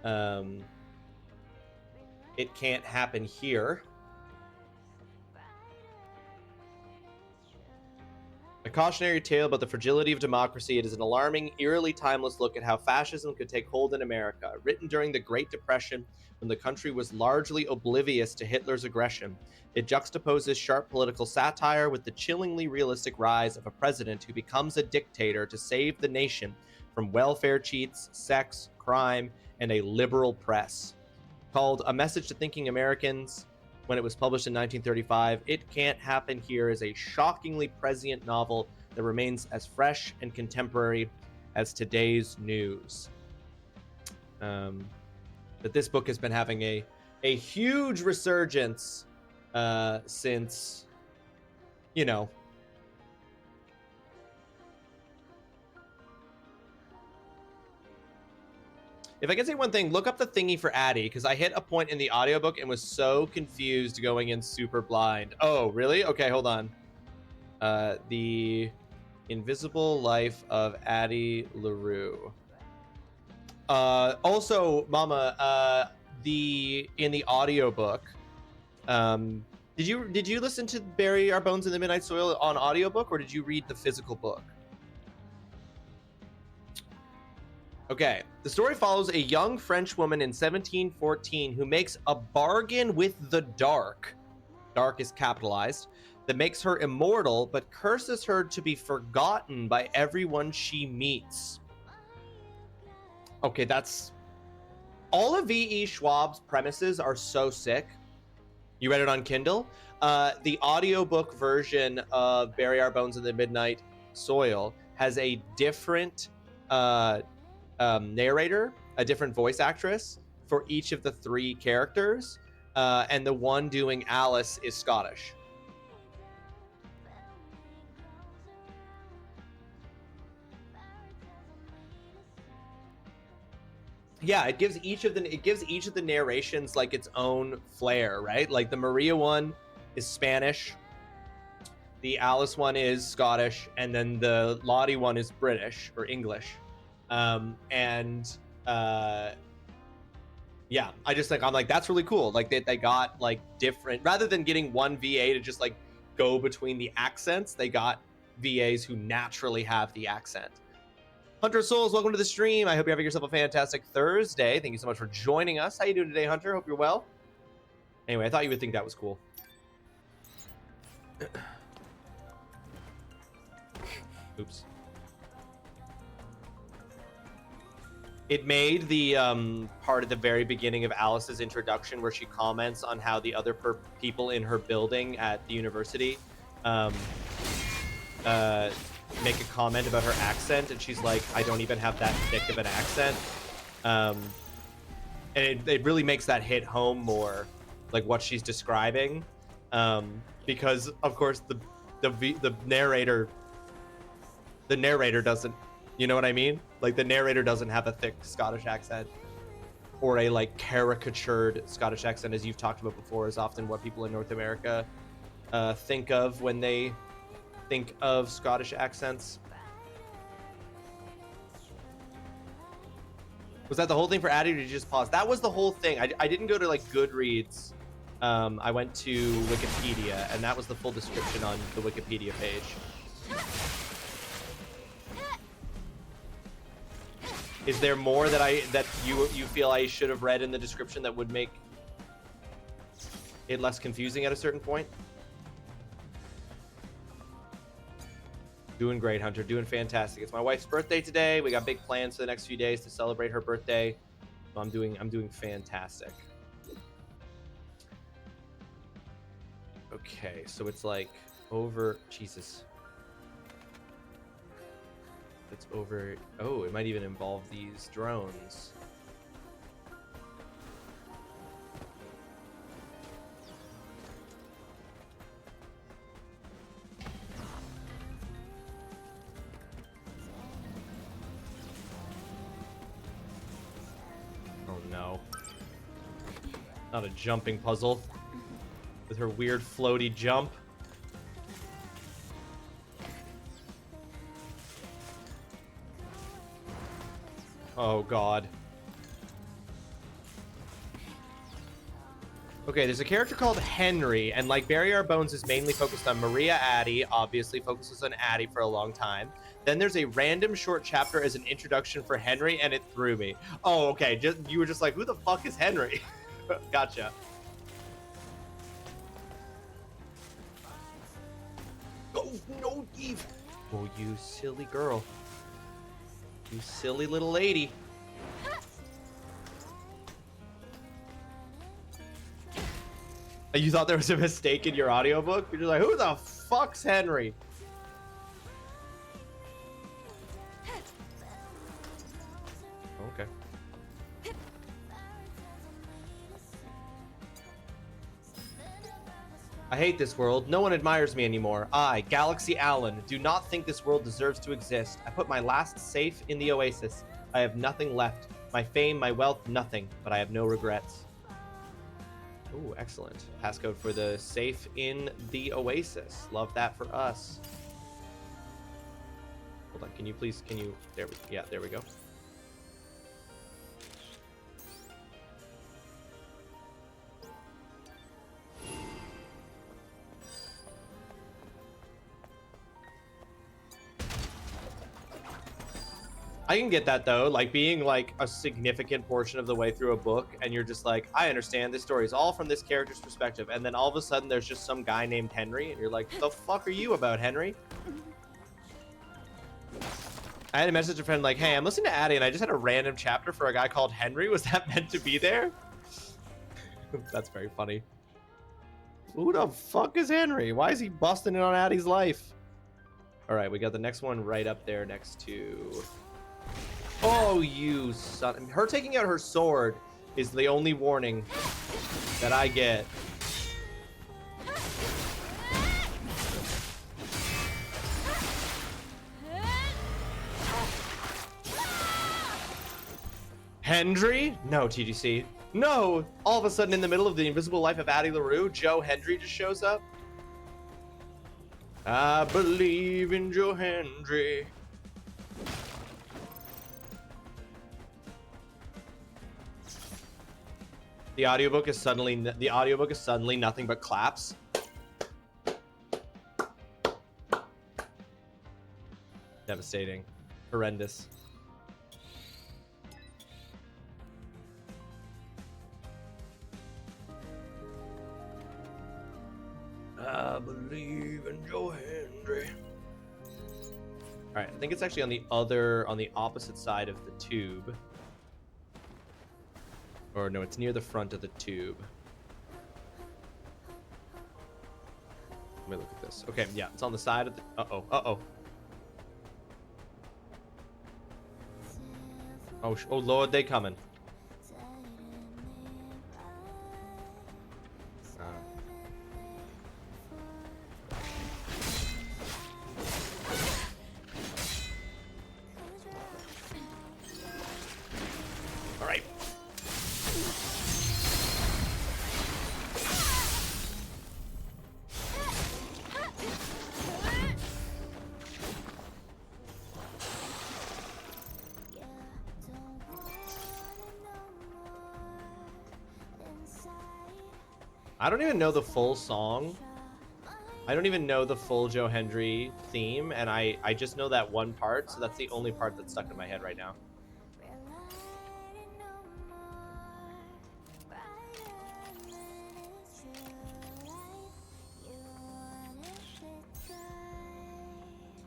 It Can't Happen Here. A cautionary tale about the fragility of democracy. It is an alarming, eerily timeless look at how fascism could take hold in America. Written during the Great Depression, when the country was largely oblivious to Hitler's aggression, it juxtaposes sharp political satire with the chillingly realistic rise of a president who becomes a dictator to save the nation from welfare cheats, sex, crime, and a liberal press. Called A Message to Thinking Americans, when it was published in 1935, It Can't Happen Here is a shockingly prescient novel that remains as fresh and contemporary as today's news. But this book has been having a huge resurgence since, you know, if I can say one thing, look up the thingy for Addie, because I hit a point in the audiobook and was so confused going in super blind. Oh, really? Okay, hold on. The Invisible Life of Addie LaRue. Also, Mama, in the audiobook, did you listen to Bury Our Bones in the Midnight Soil on audiobook, or did you read the physical book? Okay, the story follows a young French woman in 1714 who makes a bargain with the dark. Dark is capitalized. That makes her immortal, but curses her to be forgotten by everyone she meets. Okay, that's... all of V.E. Schwab's premises are so sick. You read it on Kindle? The audiobook version of Bury Our Bones in the Midnight Soil has a different narrator, a different voice actress for each of the three characters, and the one doing Alice is Scottish. Yeah, it gives each of the narrations like its own flair, right? Like the Maria one is Spanish, the Alice one is Scottish, and then the Lottie one is British or English. Yeah, I just I'm like, that's really cool. Like they got like different, rather than getting one VA to just like go between the accents, they got VAs who naturally have the accent. Hunter Souls, welcome to the stream. I hope you're having yourself a fantastic Thursday. Thank you so much for joining us. How you doing today, Hunter? Hope you're well. Anyway, I thought you would think that was cool. Oops. It made the part at the very beginning of Alice's introduction where she comments on how the other people in her building at the university make a comment about her accent, and she's like, I don't even have that thick of an accent. And it really makes that hit home more, like what she's describing, because of course the narrator doesn't, you know what I mean? Like the narrator doesn't have a thick Scottish accent, or a like caricatured Scottish accent, as you've talked about before, is often what people in North America think of when they think of Scottish accents. Was that the whole thing for Addie, or did you just pause? That was the whole thing. I didn't go to like Goodreads. I went to Wikipedia, and that was the full description on the Wikipedia page. Is there more that you feel I should have read in the description that would make it less confusing at a certain point? Doing great, Hunter. Doing fantastic. It's my wife's birthday today. We got big plans for the next few days to celebrate her birthday. So I'm doing fantastic. Okay, so it's like over. Jesus. It's over. Oh, it might even involve these drones. Oh no. Not a jumping puzzle. With her weird floaty jump. Oh god. Okay, there's a character called Henry, and like Bury Our Bones is mainly focused on Maria Addie, obviously focuses on Addie for a long time. Then there's a random short chapter as an introduction for Henry, and it threw me. Oh, okay, you were just like, who the fuck is Henry? Gotcha. Oh, no, Eve. Oh, you silly girl. You silly little lady. You thought there was a mistake in your audiobook? You're just like, who the fuck's Henry? Okay. I hate this world. No one admires me anymore. I, Galaxy Allen, do not think this world deserves to exist. I put my last safe in the Oasis. I have nothing left. My fame, my wealth, nothing. But I have no regrets. Ooh, excellent. Passcode for the safe in the Oasis. Love that for us. Hold on, can you please, there we go. I can get that though, like being like a significant portion of the way through a book and you're just like, I understand this story is all from this character's perspective, and then all of a sudden there's just some guy named Henry and you're like, the fuck are you about, Henry? I had a message to a friend like, hey, I'm listening to Addie and I just had a random chapter for a guy called Henry. Was that meant to be there? That's very funny. Who the fuck is Henry? Why is he busting in on Addie's life? All right, we got the next one right up there next to... Oh, you son... Her taking out her sword is the only warning that I get. Hendry? No, TGC. No! All of a sudden, in the middle of the invisible life of Addie LaRue, Joe Hendry just shows up. I believe in Joe Hendry. The audiobook is suddenly nothing but claps. Devastating. Horrendous. I believe in Joe Hendry. All right, I think it's actually on the opposite side of the tube. Or no, it's near the front of the tube. Let me look at this. Okay, yeah, it's on the side of the... Uh-oh, uh-oh. Oh, Lord, they coming. All right. I don't even know the full song. I don't even know the full Joe Hendry theme, and I just know that one part, so that's the only part that's stuck in my head right now.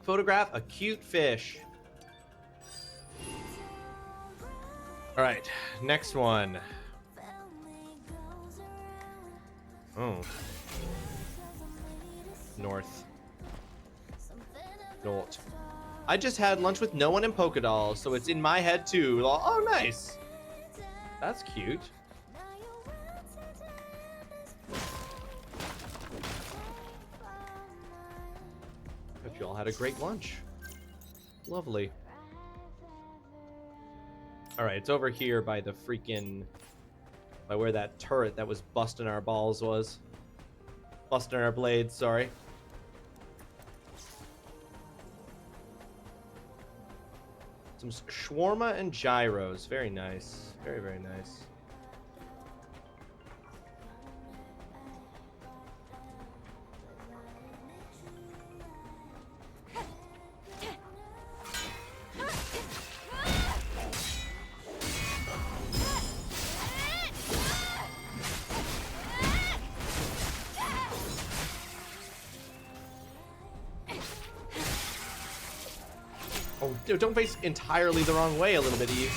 Photograph a cute fish. All right, next one. Oh. North. I just had lunch with no one in Polka Dolls, so it's in my head too. Oh, nice. That's cute. Hope you all had a great lunch. Lovely. All right, it's over here by the freaking... by where that turret that was busting our balls was. Busting our blades, sorry. Some shawarma and gyros. Very nice. Very, very nice. Oh, don't face entirely the wrong way a little bit, Eve.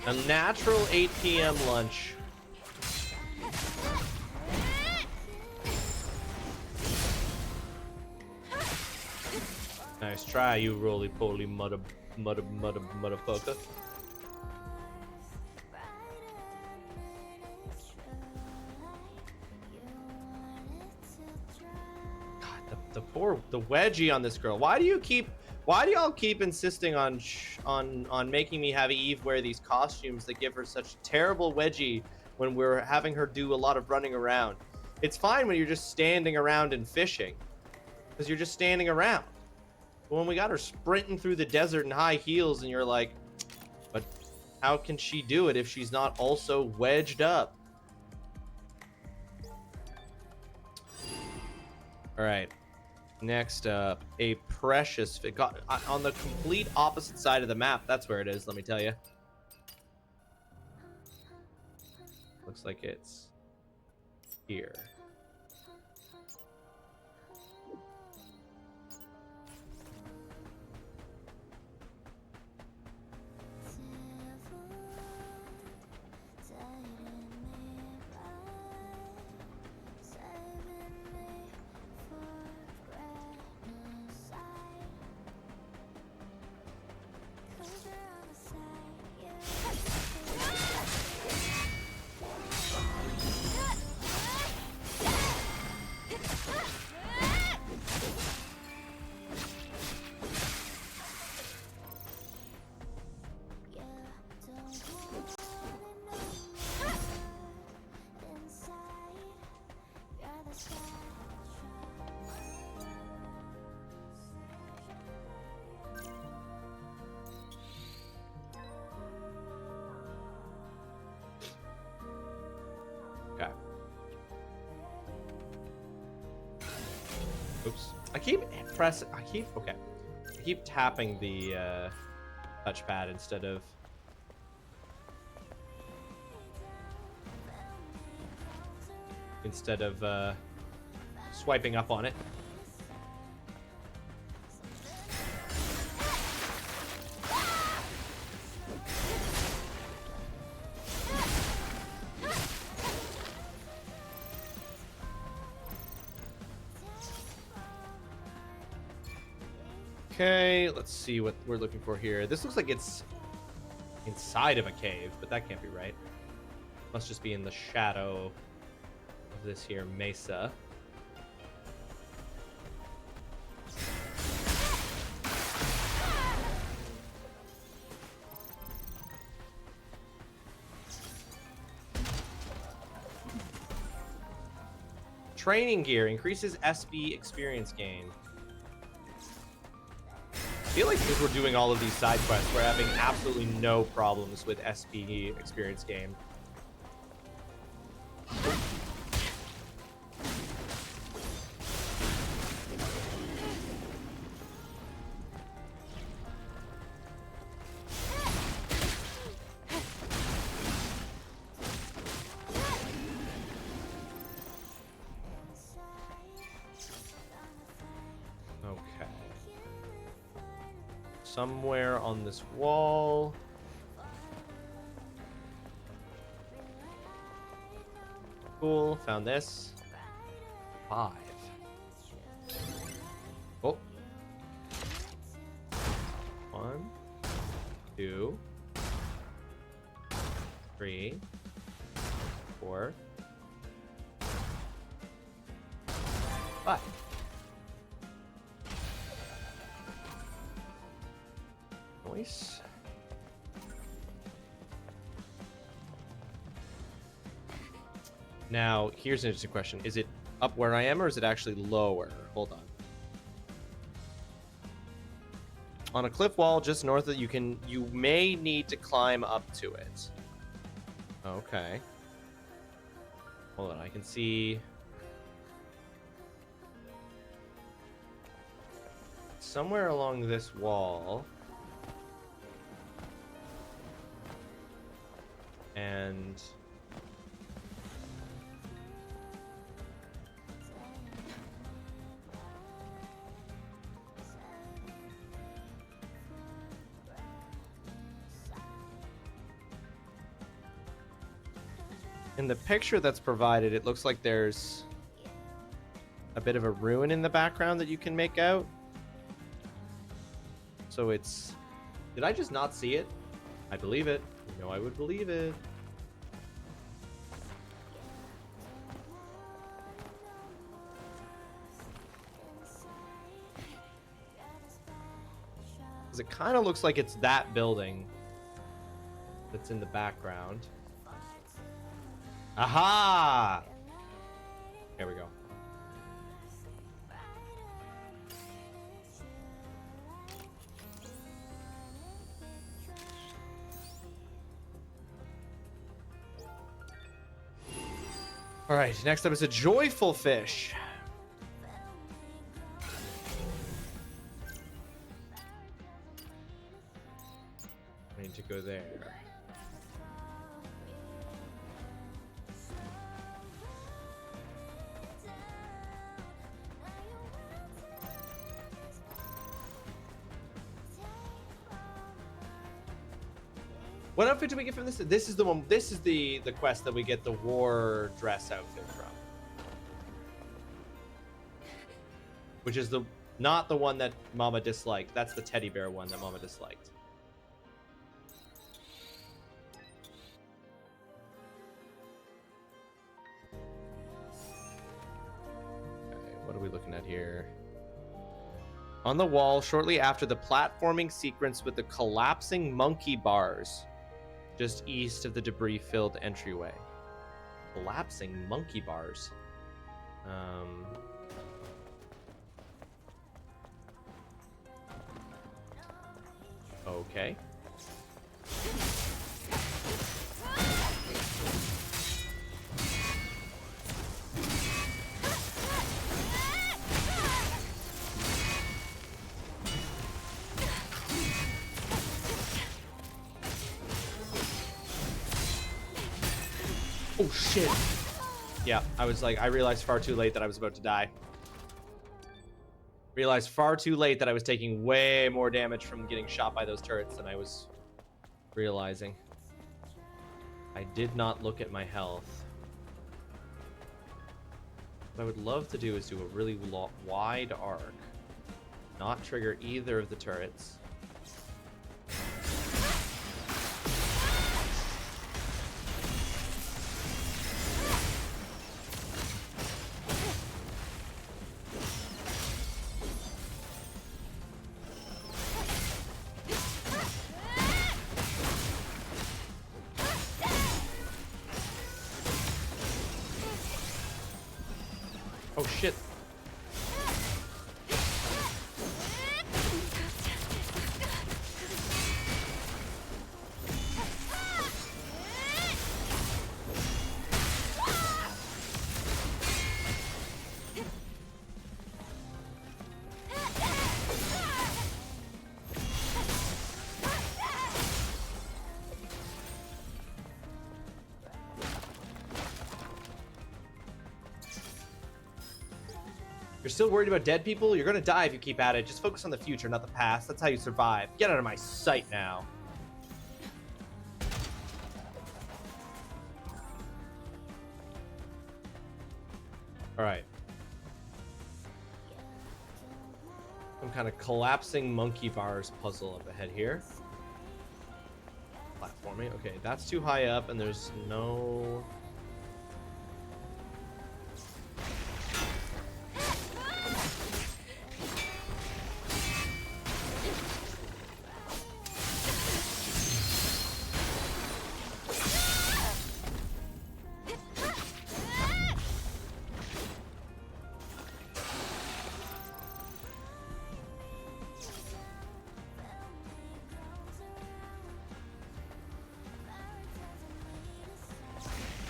A natural 8 p.m. lunch. Nice try, you roly-poly motherfucker. The wedgie on this girl. Why do y'all keep insisting on making me have Eve wear these costumes that give her such terrible wedgie when we're having her do a lot of running around? It's fine when you're just standing around and fishing, because you're just standing around. But when we got her sprinting through the desert in high heels, and you're like, but how can she do it if she's not also wedged up? All right. Next up, a precious fit. On the complete opposite side of the map. That's where it is, let me tell you. Looks like it's here. Oops. I keep tapping the touchpad instead of swiping up on it. Okay, let's see what we're looking for here. This looks like it's inside of a cave, but that can't be right. Must just be in the shadow of this here mesa. Training gear increases SB experience gain. I feel like because we're doing all of these side quests, we're having absolutely no problems with SP experience gain. Somewhere on this wall. Cool, found this. 5. Oh. 1, 2, 3, 4, 5. Nice. Now, here's an interesting question. Is it up where I am, or is it actually lower? Hold on. On a cliff wall just north of you may need to climb up to it. Okay. Hold on, I can see somewhere along this wall. And in the picture that's provided, it looks like there's a bit of a ruin in the background that you can make out. So it's... Did I just not see it? I believe it. You know I would believe it. Because it kind of looks like it's that building that's in the background. Aha! There we go. All right, next up is a joyful fish. I need to go there. What outfit do we get from this? This is the one. This is the quest that we get the war dress outfit from, which is not the one that Mama disliked. That's the teddy bear one that Mama disliked. Okay, what are we looking at here? On the wall, shortly after the platforming sequence with the collapsing monkey bars, just east of the debris-filled entryway. Collapsing monkey bars. Okay. Oh shit. Yeah, I was like, I realized far too late that I was about to die. Realized far too late that I was taking way more damage from getting shot by those turrets than I was realizing. I did not look at my health. What I would love to do is do a really wide arc. Not trigger either of the turrets. Oh shit. You're still worried about dead people? You're gonna die if you keep at it. Just focus on the future, not the past. That's how you survive. Get out of my sight now. Alright. Some kind of collapsing monkey bars puzzle up ahead here. Platforming. Okay, that's too high up and there's no...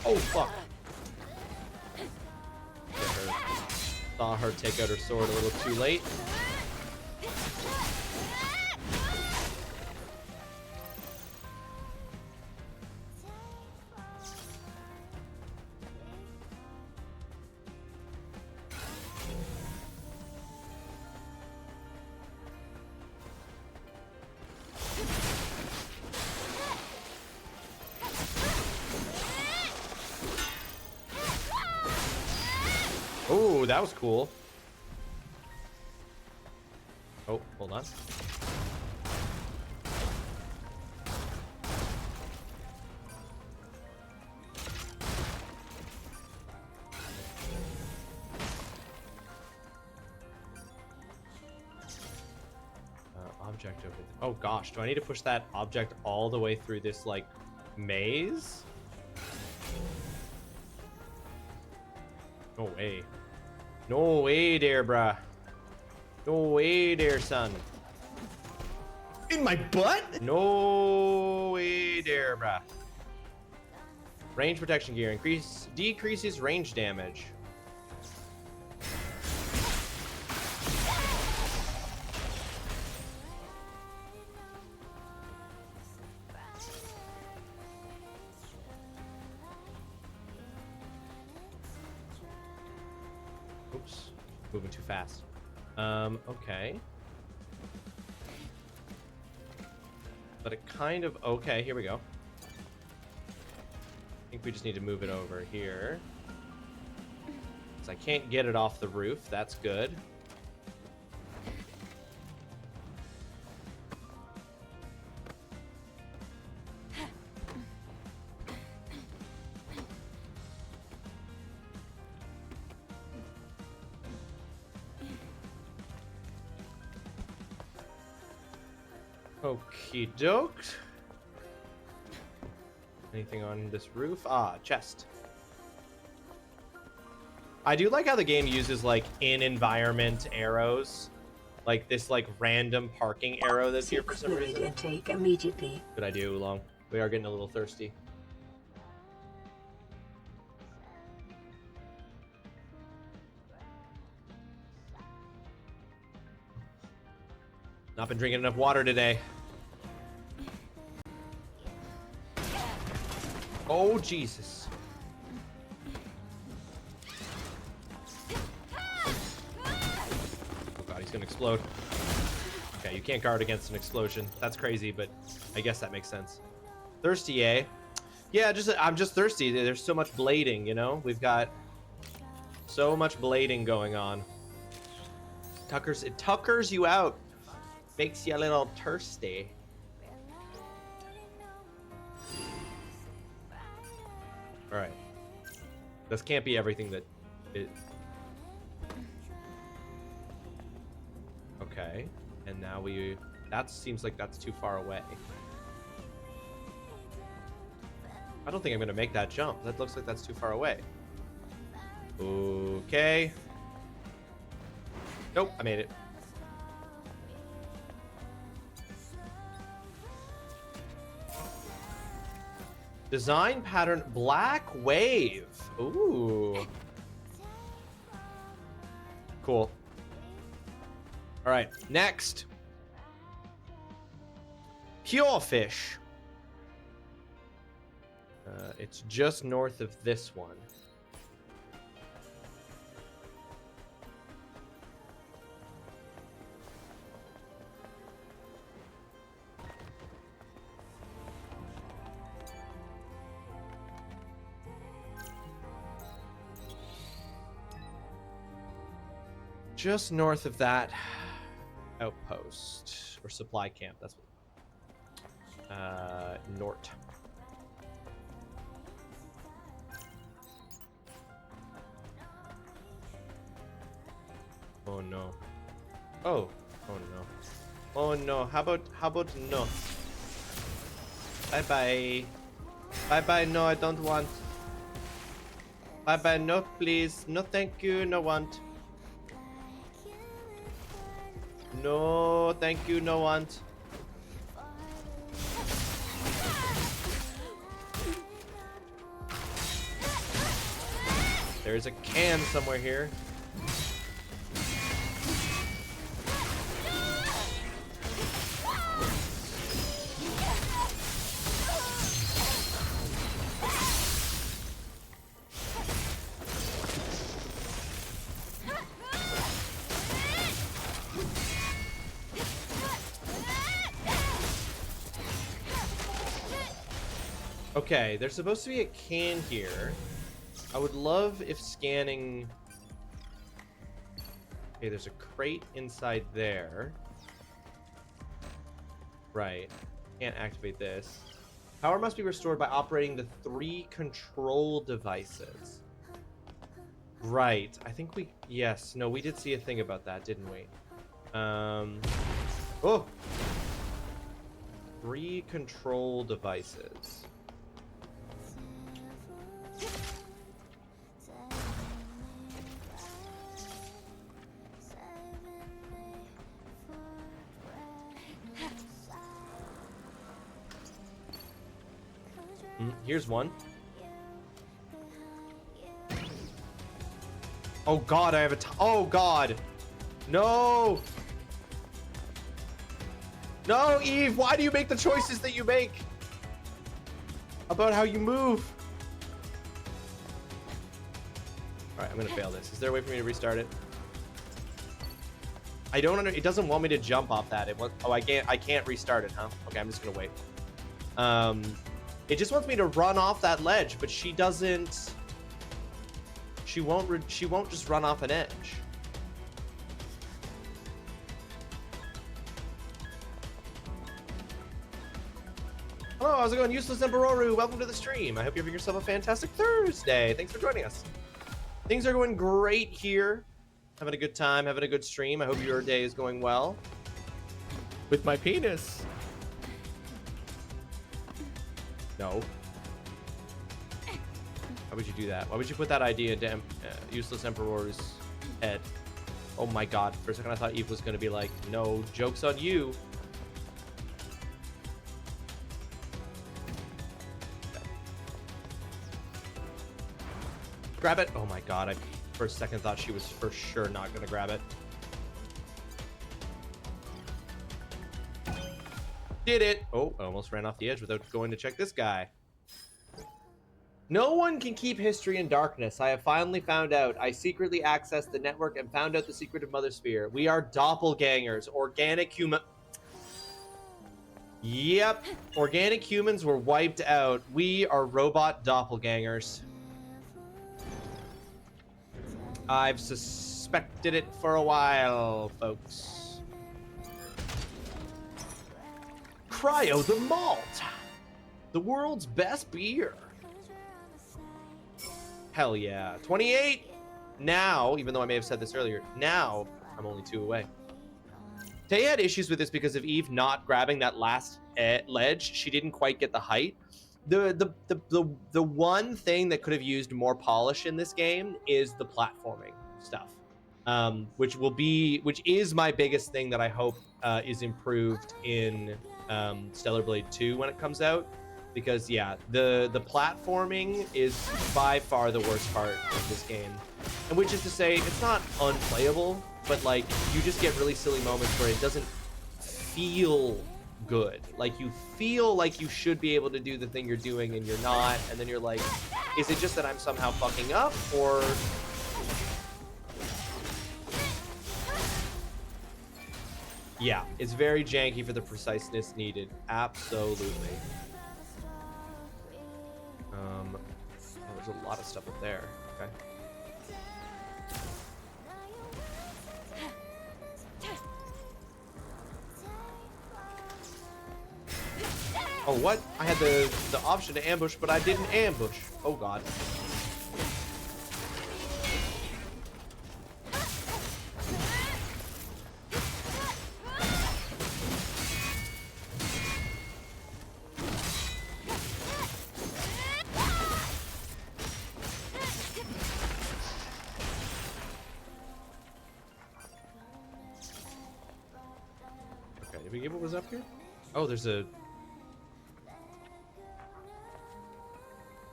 Oh, fuck. Saw her take out her sword a little too late. Oh, that was cool. Oh, hold on. Object over there. Oh gosh, do I need to push that object all the way through this, like, maze? No way. No way there, bruh. No way there, son. In my butt? No way there, bruh. Range protection gear. Decreases range damage. Oops. Moving too fast. Okay. But it kind of... Okay, here we go. I think we just need to move it over here. Because I can't get it off the roof. That's good. Okie doke. Anything on this roof? Ah, chest. I do like how the game uses, like, in-environment arrows. Like this, like, random parking arrow that's here for some reason. Intake immediately. Good idea, Oolong. We are getting a little thirsty. Not been drinking enough water today. Oh, Jesus. gonna explode. Okay, you can't guard against an explosion. That's crazy, but I guess that makes sense. Thirsty, eh? Yeah, I'm just thirsty. There's so much blading, you know? We've got so much blading going on. It tuckers you out. Makes you a little thirsty. Alright. This can't be everything that it... Okay. And now that seems like that's too far away. I don't think I'm gonna make that jump. That looks like that's too far away. Okay. Nope, I made it. Design pattern black wave. Ooh. Cool. All right, next. Pure fish. It's just north of this one. Just north of that outpost or supply camp. That's what. Nort. Oh no. Oh. Oh no. Oh no. How about no? Bye bye. Bye bye. No, I don't want. Bye bye. No, please. No, thank you. No want. No, thank you. No want. There's a can somewhere here. Okay, there's supposed to be a can here. I would love if scanning... Okay, there's a crate inside there. Right. Can't activate this. Power must be restored by operating the 3 control devices. Right. I think we... Yes. No, we did see a thing about that, didn't we? Oh! 3 control devices. Here's one. Oh god, I have a oh god. No! No, Eve, why do you make the choices that you make? About how you move? Alright, I'm gonna fail this. Is there a way for me to restart it? I don't it doesn't want me to jump off that. Oh, I can't restart it, huh? Okay, I'm just gonna wait. It just wants me to run off that ledge, but she doesn't. She won't just run off an edge. Hello, how's it going? Useless Emperoru, welcome to the stream. I hope you're having yourself a fantastic Thursday. Thanks for joining us. Things are going great here. Having a good time, having a good stream. I hope your day is going well. With my penis. No. Why would you do that? Why would you put that idea into Useless Emperor's head? Oh my god. For a second I thought Eve was going to be like, no, joke's on you. Okay. Grab it. Oh my god. I for a second thought she was for sure not going to grab it. Did it. Oh, I almost ran off the edge without going to check this guy. No one can keep history in darkness. I have finally found out. I secretly accessed the network and found out the secret of Mother Sphere. We are doppelgangers. Organic human... Yep. Organic humans were wiped out. We are robot doppelgangers. I've suspected it for a while, folks. Cryo the Malt. The world's best beer. Hell yeah. 28! Now, even though I may have said this earlier, now I'm only 2 away. Tay had issues with this because of Eve not grabbing that last ledge. She didn't quite get the height. The one thing that could have used more polish in this game is the platforming stuff, which is my biggest thing that I hope is improved in Stellar Blade 2 when it comes out. Because yeah, the platforming is by far the worst part of this game, and which is to say, it's not unplayable, but like you just get really silly moments where it doesn't feel good. Like you feel like you should be able to do the thing you're doing and you're not, and then you're like, is it just that I'm somehow fucking up, or yeah, it's very janky for the preciseness needed. Absolutely. Oh, there's a lot of stuff up there. Okay. Oh, what? I had the option to ambush, but I didn't ambush. Oh, God. What was up here? Oh, there's a...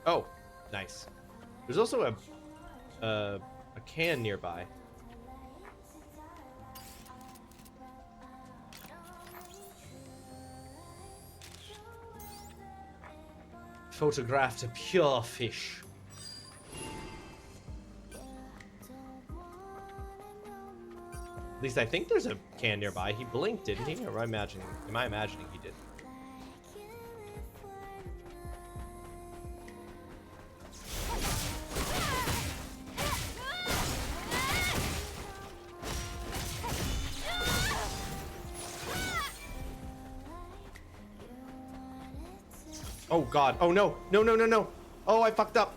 Oh, nice. There's also a can nearby. Photographed a pure fish. At least I think there's a can nearby. He blinked, didn't he? Or am I imagining he did? Oh God. Oh no. No, no, no, no. Oh, I fucked up.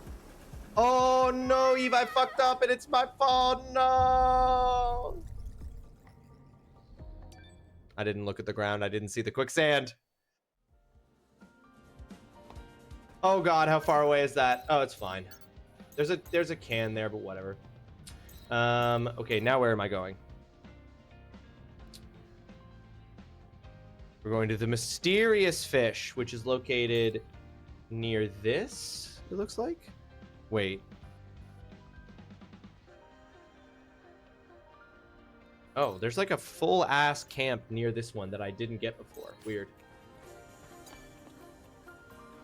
Oh no, Eve, I fucked up and it's my fault. No. I didn't look at the ground. I didn't see the quicksand. Oh God, how far away is that? Oh, it's fine. There's a can there, but whatever. Okay, now where am I going? We're going to the mysterious fish, which is located near this, it looks like. Wait. Oh, there's like a full ass camp near this one that I didn't get before. Weird.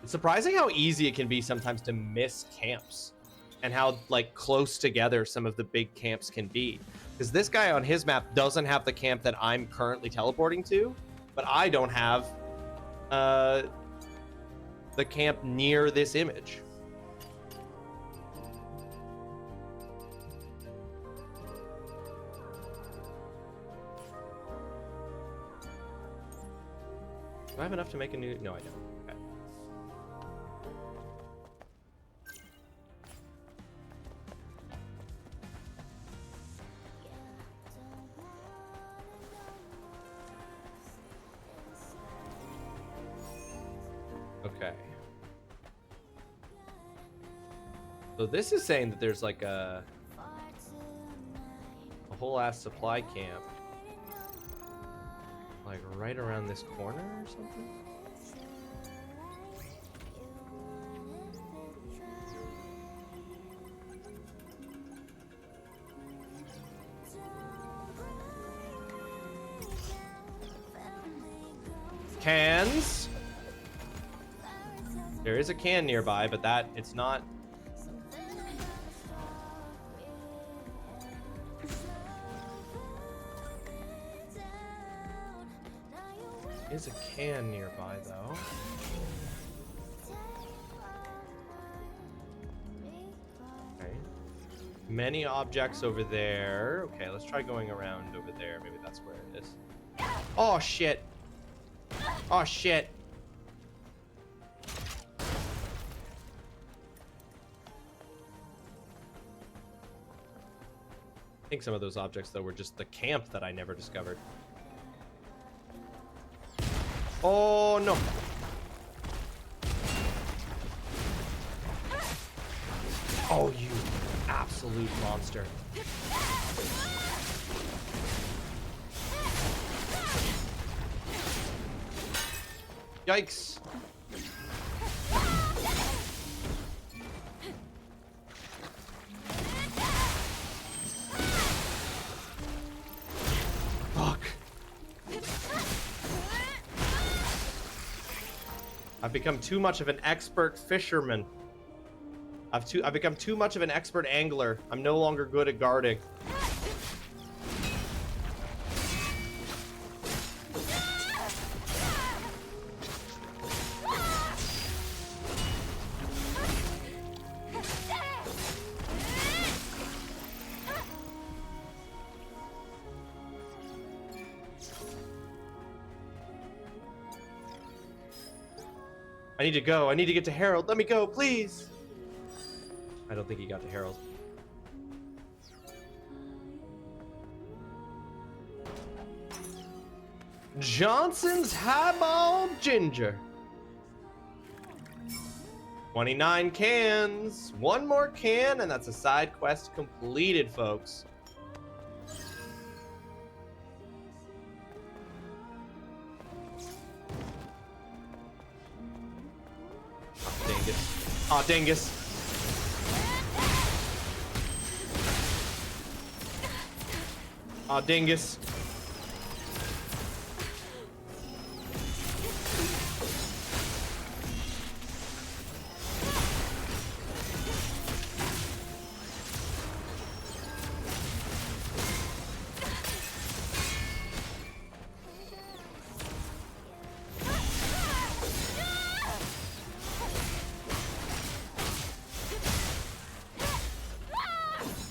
It's surprising how easy it can be sometimes to miss camps and how like close together some of the big camps can be. Because this guy on his map doesn't have the camp that I'm currently teleporting to, but I don't have the camp near this image. Do I have enough to make a new... No, I don't. Okay. Okay. So this is saying that there's like a whole ass supply camp. Like right around this corner or something? Cans. There is a can nearby, but it's not. There's a can nearby, though. Okay. Many objects over there. Okay, let's try going around over there. Maybe that's where it is. Oh, shit. Oh, shit. I think some of those objects, though, were just the camp that I never discovered. Oh, no. Oh, you absolute monster. Yikes. Fuck. I've become too much of an expert fisherman. I've become too much of an expert angler. I'm no longer good at guarding. I need to go. I need to get to Harold. Let me go, please. I don't think he got to Harold. Johnson's Highball Ginger. 29 cans. One more can, and that's a side quest completed, folks. Oh, dingus. Oh, dingus. Aw, dingus.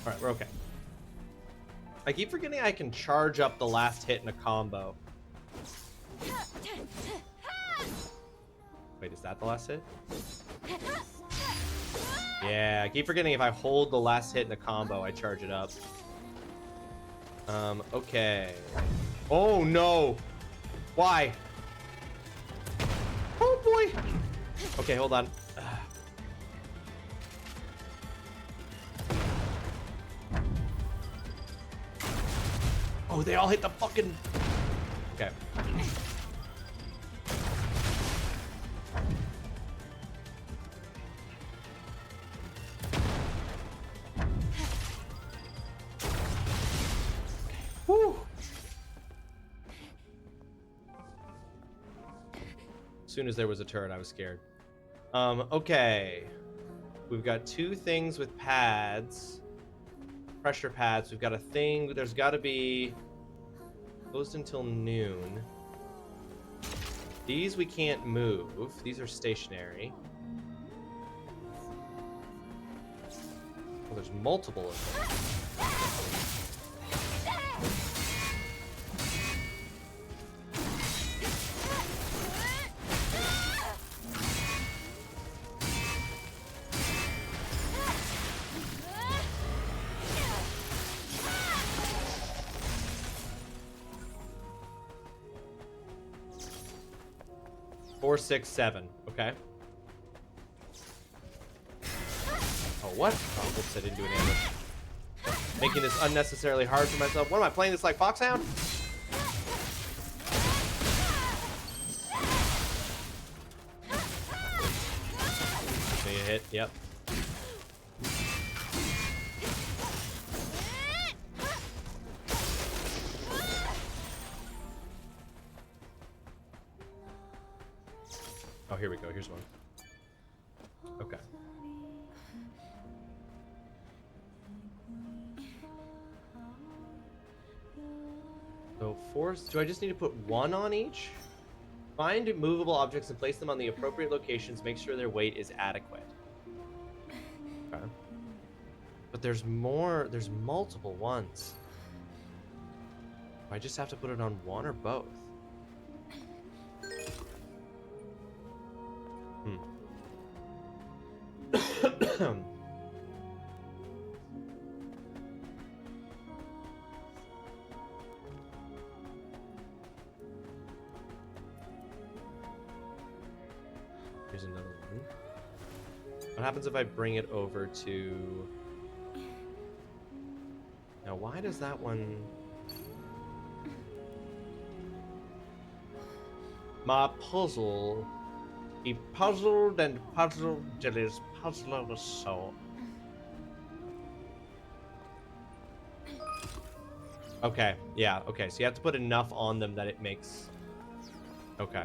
Alright, we're okay. I keep forgetting I can charge up the last hit in a combo. Wait, is that the last hit? Yeah, I keep forgetting if I hold the last hit in a combo, I charge it up. Okay. Oh, no. Why? Oh, boy. Okay, hold on. Oh, they all hit the fucking... Okay. Whew. As soon as there was a turret, I was scared. Okay. We've got two things with pads. Pressure pads. We've got a thing. There's got to be closed until noon. These we can't move. These are stationary. Oh, there's multiple of them. 4, 6, 7. Okay. Oh, what? Oh, whoops, I didn't do an ambush. Making this unnecessarily hard for myself. What am I playing this like Foxhound? May a hit, yep. Oh, here we go. Here's one. So force. Do I just need to put one on each? Find movable objects and place them on the appropriate locations. Make sure their weight is adequate. Okay. But there's more. There's multiple ones. Do I just have to put it on one or both? Here's another one. What happens if I bring it over to... Now, why does that one... My puzzle... He puzzled and puzzled till his puzzler was sore. Okay, yeah, okay. So you have to put enough on them that it makes... Okay.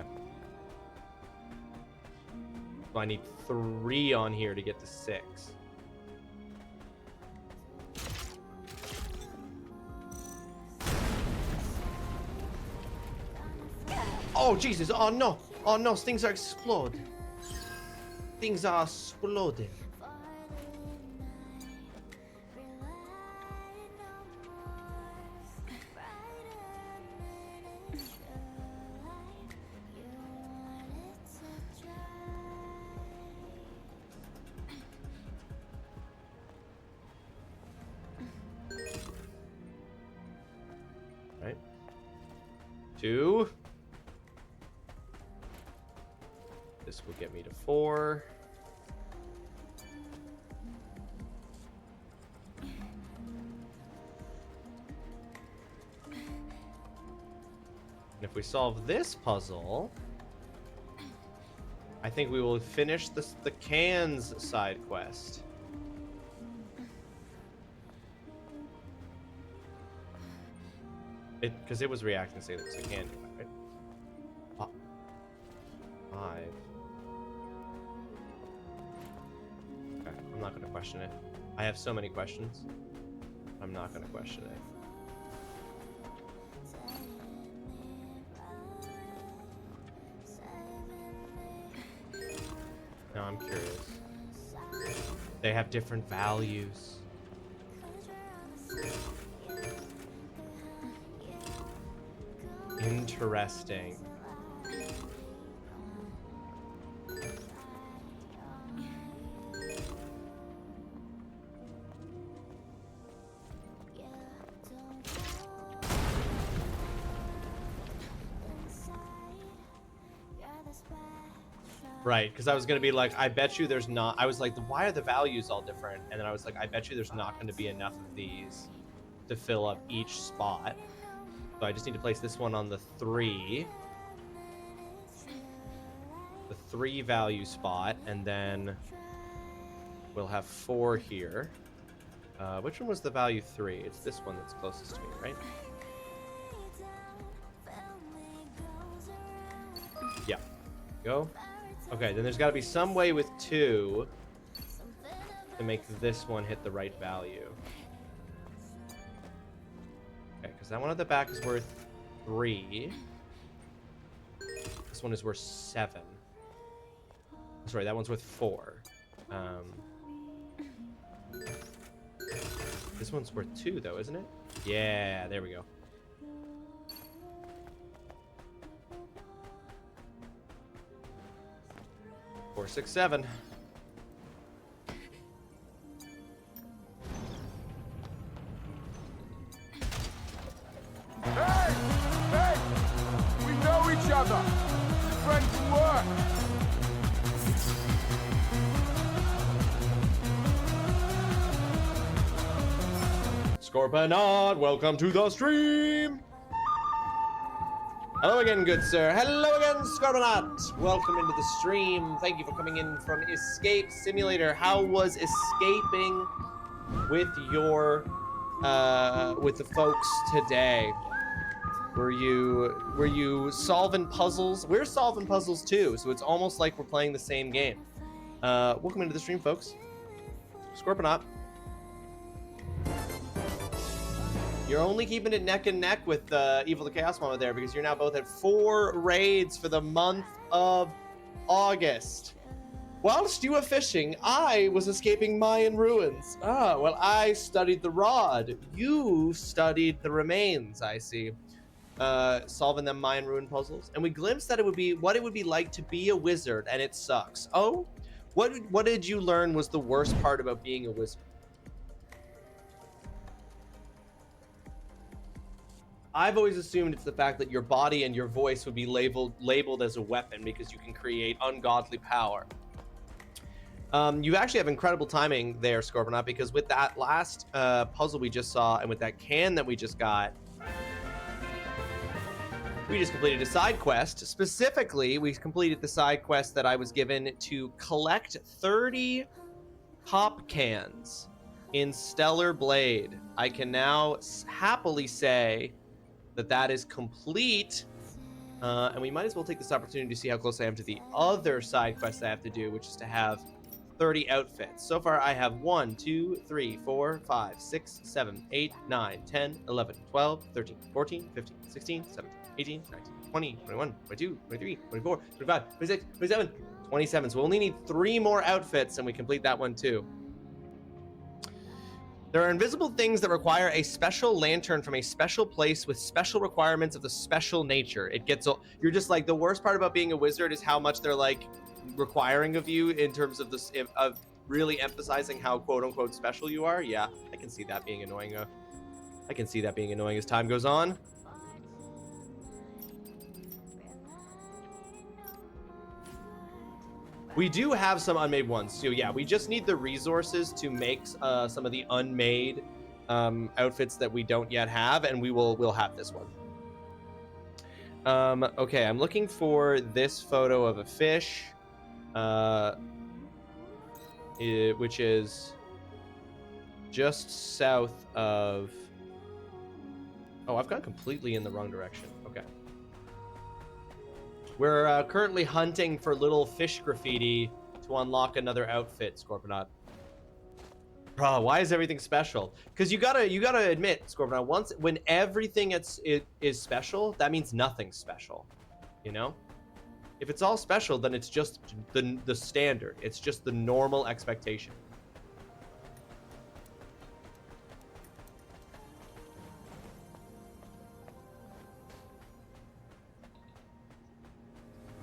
So I need 3 on here to get to 6. Oh, Jesus. Oh, no. Oh, no. Things are exploding. Things are exploding. Right. 2. This will get me to 4. And if we solve this puzzle, I think we will finish the cans side quest. Because it was reacting, saying it was a can do it, right? 5. Okay, I'm not gonna question it. I have so many questions. I'm not gonna question it. No, I'm curious. They have different values. Interesting. Right, because I was going to be like, I bet you there's not... I was like, why are the values all different? And then I was like, I bet you there's not going to be enough of these to fill up each spot. So I just need to place this one on the 3. The 3 value spot, and then we'll have 4 here. Which one was the value 3? It's this one that's closest to me, right? Yeah. Go. Okay, then there's got to be some way with 2 to make this one hit the right value. Okay, because that one at the back is worth 3. This one is worth 7. Sorry, that one's worth 4. This one's worth 2, though, isn't it? Yeah, there we go. 4, 6, 7. Hey! We know each other! Friends at work! Scorponaught, welcome to the stream! Hello again, good sir. Hello again, Scorponaught! Welcome into the stream. Thank you for coming in from Escape Simulator. How was escaping with your, with the folks today? Were you solving puzzles? We're solving puzzles too, so it's almost like we're playing the same game. Welcome into the stream, folks. Scorponaught. You're only keeping it neck and neck with Evil the Chaos Mama there because you're now both at 4 raids for the month of August. Whilst you were fishing, I was escaping Mayan ruins. Ah, well, I studied the rod. You studied the remains, I see. Solving them Mayan ruin puzzles. And we glimpsed that it would be what it would be like to be a wizard, and it sucks. Oh, what did you learn was the worst part about being a wizard? I've always assumed it's the fact that your body and your voice would be labeled as a weapon because you can create ungodly power. You actually have incredible timing there, Scorpionaut, because with that last puzzle we just saw and with that can that we just got, we just completed a side quest. Specifically, we completed the side quest that I was given to collect 30 pop cans in Stellar Blade. I can now happily say that that is complete, and we might as well take this opportunity to see how close I am to the other side quest I have to do, which is to have 30 outfits. So far, I have 1, 2, 3, 4, 5, 6, 7, 8, 9, 10, 11, 12, 13, 14, 15, 16, 17, 18, 19, 20, 21, 22, 23, 24, 25, 26, 27, 27. So we only need 3 more outfits, and we complete that one too. There are invisible things that require a special lantern from a special place with special requirements of the special nature. It gets, you're just like, the worst part about being a wizard is how much they're like requiring of you in terms of this, of really emphasizing how quote unquote special you are. Yeah, I can see that being annoying. I can see that being annoying as time goes on. We do have some unmade ones, so yeah, we just need the resources to make some of the unmade outfits that we don't yet have, and we'll have this one. Okay, I'm looking for this photo of a fish, which is just south of. Oh, I've gone completely in the wrong direction. Okay. We're currently hunting for little fish graffiti to unlock another outfit, Scorpionaut. Bro, why is everything special? Because you gotta admit, Scorpionaut, when everything is special, that means nothing's special. You know? If it's all special, then it's just the standard. It's just the normal expectation.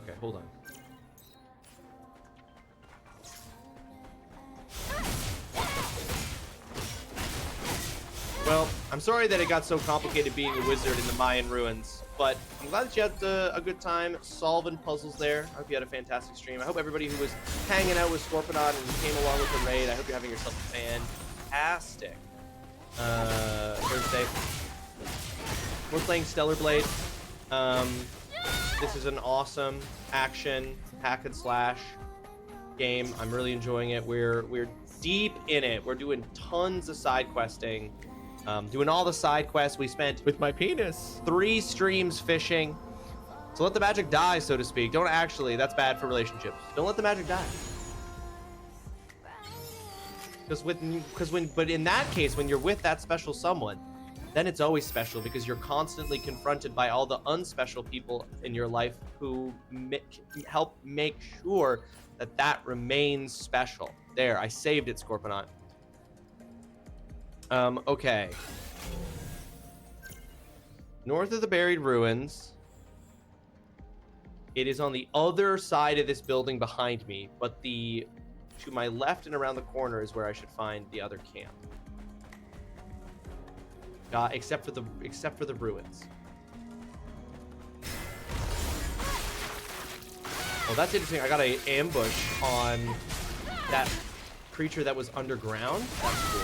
Okay, hold on. Well, I'm sorry that it got so complicated being a wizard in the Mayan ruins, but I'm glad that you had a good time solving puzzles there. I hope you had a fantastic stream. I hope everybody who was hanging out with Scorpionaut and came along with the raid, I hope you're having yourself a fantastic Thursday. We're playing Stellar Blade. This is an awesome action hack and slash game. I'm really enjoying it. We're deep in it. We're doing tons of side questing. Doing all the side quests. We spent with my penis 3 streams fishing. So let the magic die, so to speak. Don't actually. That's bad for relationships. Don't let the magic die. But in that case, when you're with that special someone, then it's always special because you're constantly confronted by all the unspecial people in your life who help make sure that that remains special. There, I saved it, Scorpionaut. Okay. North of the buried ruins. It is on the other side of this building behind me, but to my left and around the corner is where I should find the other camp. Except for the ruins. Oh, that's interesting. I got an ambush on that creature that was underground. That's cool.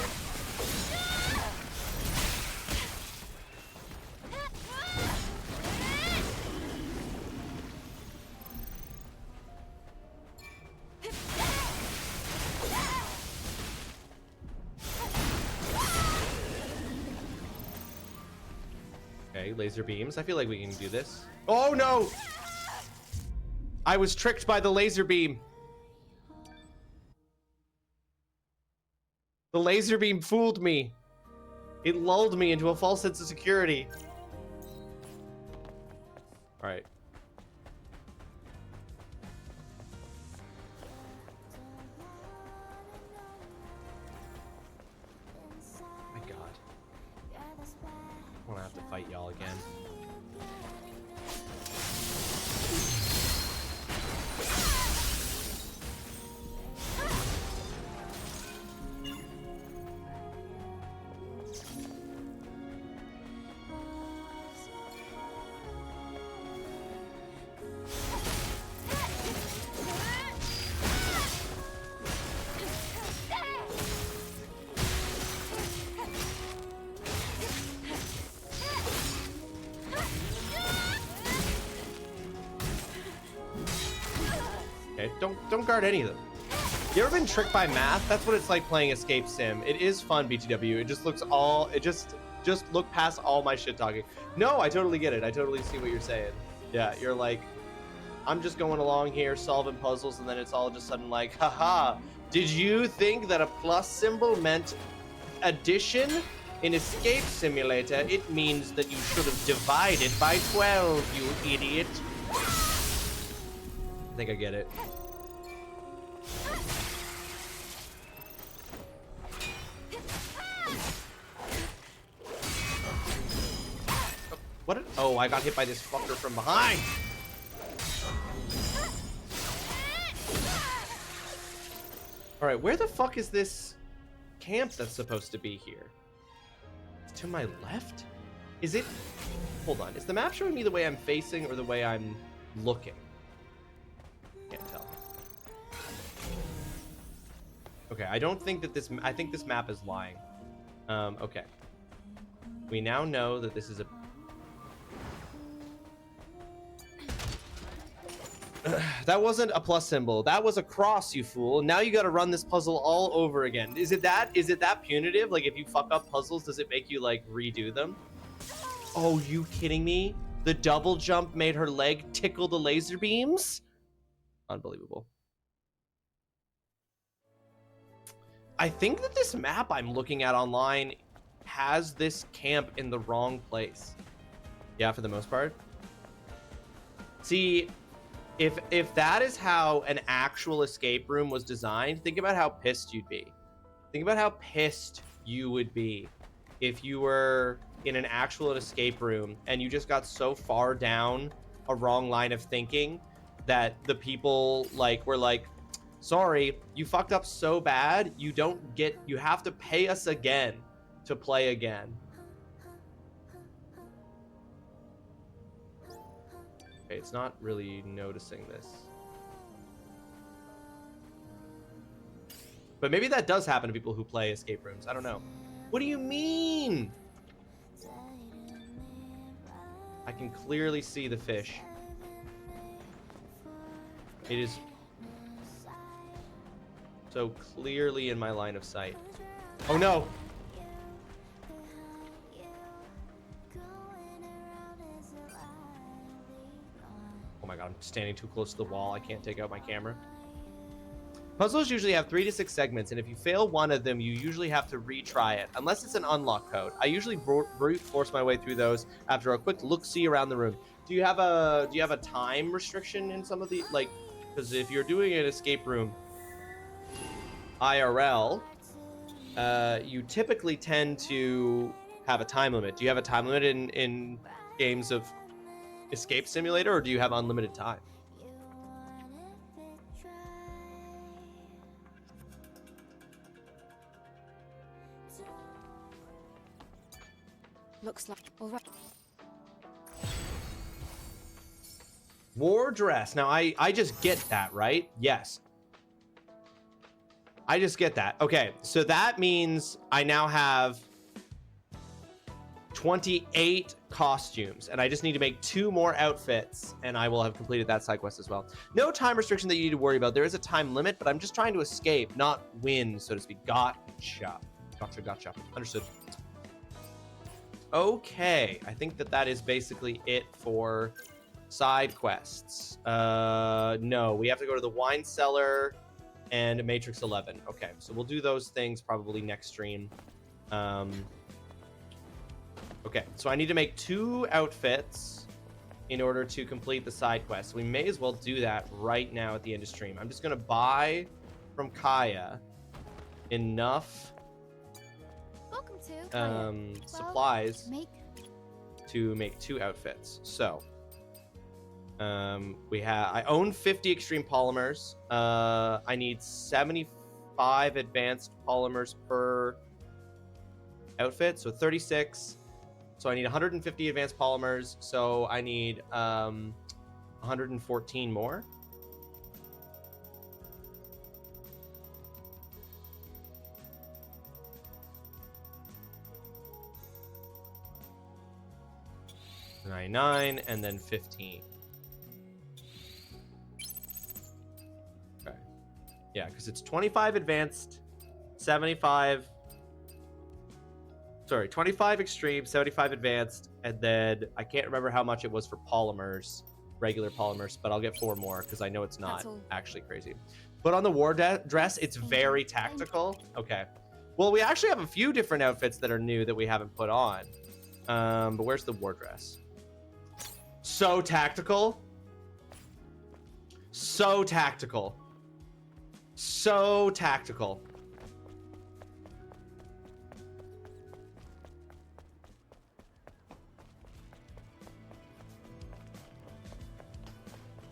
Okay, laser beams. I feel like we can do this. Oh no! I was tricked by the laser beam. The laser beam fooled me. It lulled me into a false sense of security. All right. My God. I'm gonna have to fight y'all again. Okay, don't guard any of them. You ever been tricked by math? That's what it's like playing Escape Sim. It is fun, BTW. It just looks all, it just look past all my shit talking. No, I totally get it. I totally see what you're saying. Yeah, you're like, I'm just going along here solving puzzles, and then it's all just sudden like, haha, did you think that a plus symbol meant addition? In Escape Simulator, it means that you should have divided by 12, you idiot. I think I get it. What? Oh, I got hit by this fucker from behind. All right, where the fuck is this camp that's supposed to be here? It's to my left? Is it? Hold on. Is the map showing me the way I'm facing or the way I'm looking? Can't tell. Okay, I don't think that this... I think this map is lying. Okay. We now know that this is a... That wasn't a plus symbol. That was a cross, you fool. Now you gotta run this puzzle all over again. Is it that punitive? Like, if you fuck up puzzles, does it make you, like, redo them? Oh, you kidding me? The double jump made her leg tickle the laser beams? Unbelievable. I think that this map I'm looking at online has this camp in the wrong place. Yeah, for the most part. See, if that is how an actual escape room was designed, think about how pissed you'd be. Think about how pissed you would be if you were in an actual escape room and you just got so far down a wrong line of thinking that the people were like, sorry, you fucked up so bad, you have to pay us again to play again. Okay, it's not really noticing this. But maybe that does happen to people who play escape rooms. I don't know. What do you mean? I can clearly see the fish. It is so clearly in my line of sight. Oh no! Oh my god, I'm standing too close to the wall. I can't take out my camera. Puzzles usually have 3 to 6 segments, and if you fail one of them, you usually have to retry it, unless it's an unlock code. I usually brute force my way through those after a quick look-see around the room. Do you have a time restriction in some of the, like, because if you're doing an escape room IRL, you typically tend to have a time limit. Do you have a time limit in games of Escape Simulator, or do you have unlimited time? Looks like all right. War dress. Now, I just get that, right? Yes. I just get that. Okay, so that means I now have 28 costumes, and I just need to make 2 more outfits, and I will have completed that side quest as well. No time restriction that you need to worry about. There is a time limit, but I'm just trying to escape, not win, so to speak. Gotcha. Gotcha. Understood. Okay, I think that is basically it for side quests. No, we have to go to the wine cellar and Matrix 11. Okay, so we'll do those things probably next stream. Okay, so I need to make 2 outfits in order to complete the side quest. We may as well do that right now at the end of stream. I'm just going to buy from Kaya enough Welcome to supplies to make 2 outfits. So I own 50 extreme polymers. I need 75 advanced polymers per outfit, so 36. So I need 150 advanced polymers, so I need 114 more. $99 and then 15. Okay. Yeah, because it's 25 advanced, 25 extreme, 75 advanced, and then I can't remember how much it was for polymers, regular polymers, but I'll get 4 more because I know it's not actually crazy. Put on the war dress. It's very tactical. Okay. Well, we actually have a few different outfits that are new that we haven't put on. But where's the war dress? So tactical. So tactical. So tactical.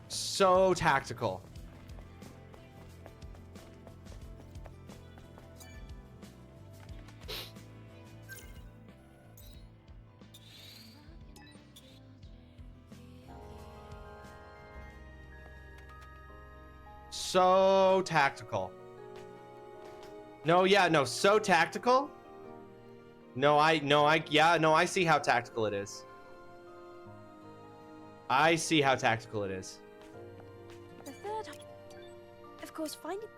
So tactical. So tactical. No, yeah, no, so tactical. No, I see how tactical it is. I see how tactical it is. The third, of course, find it.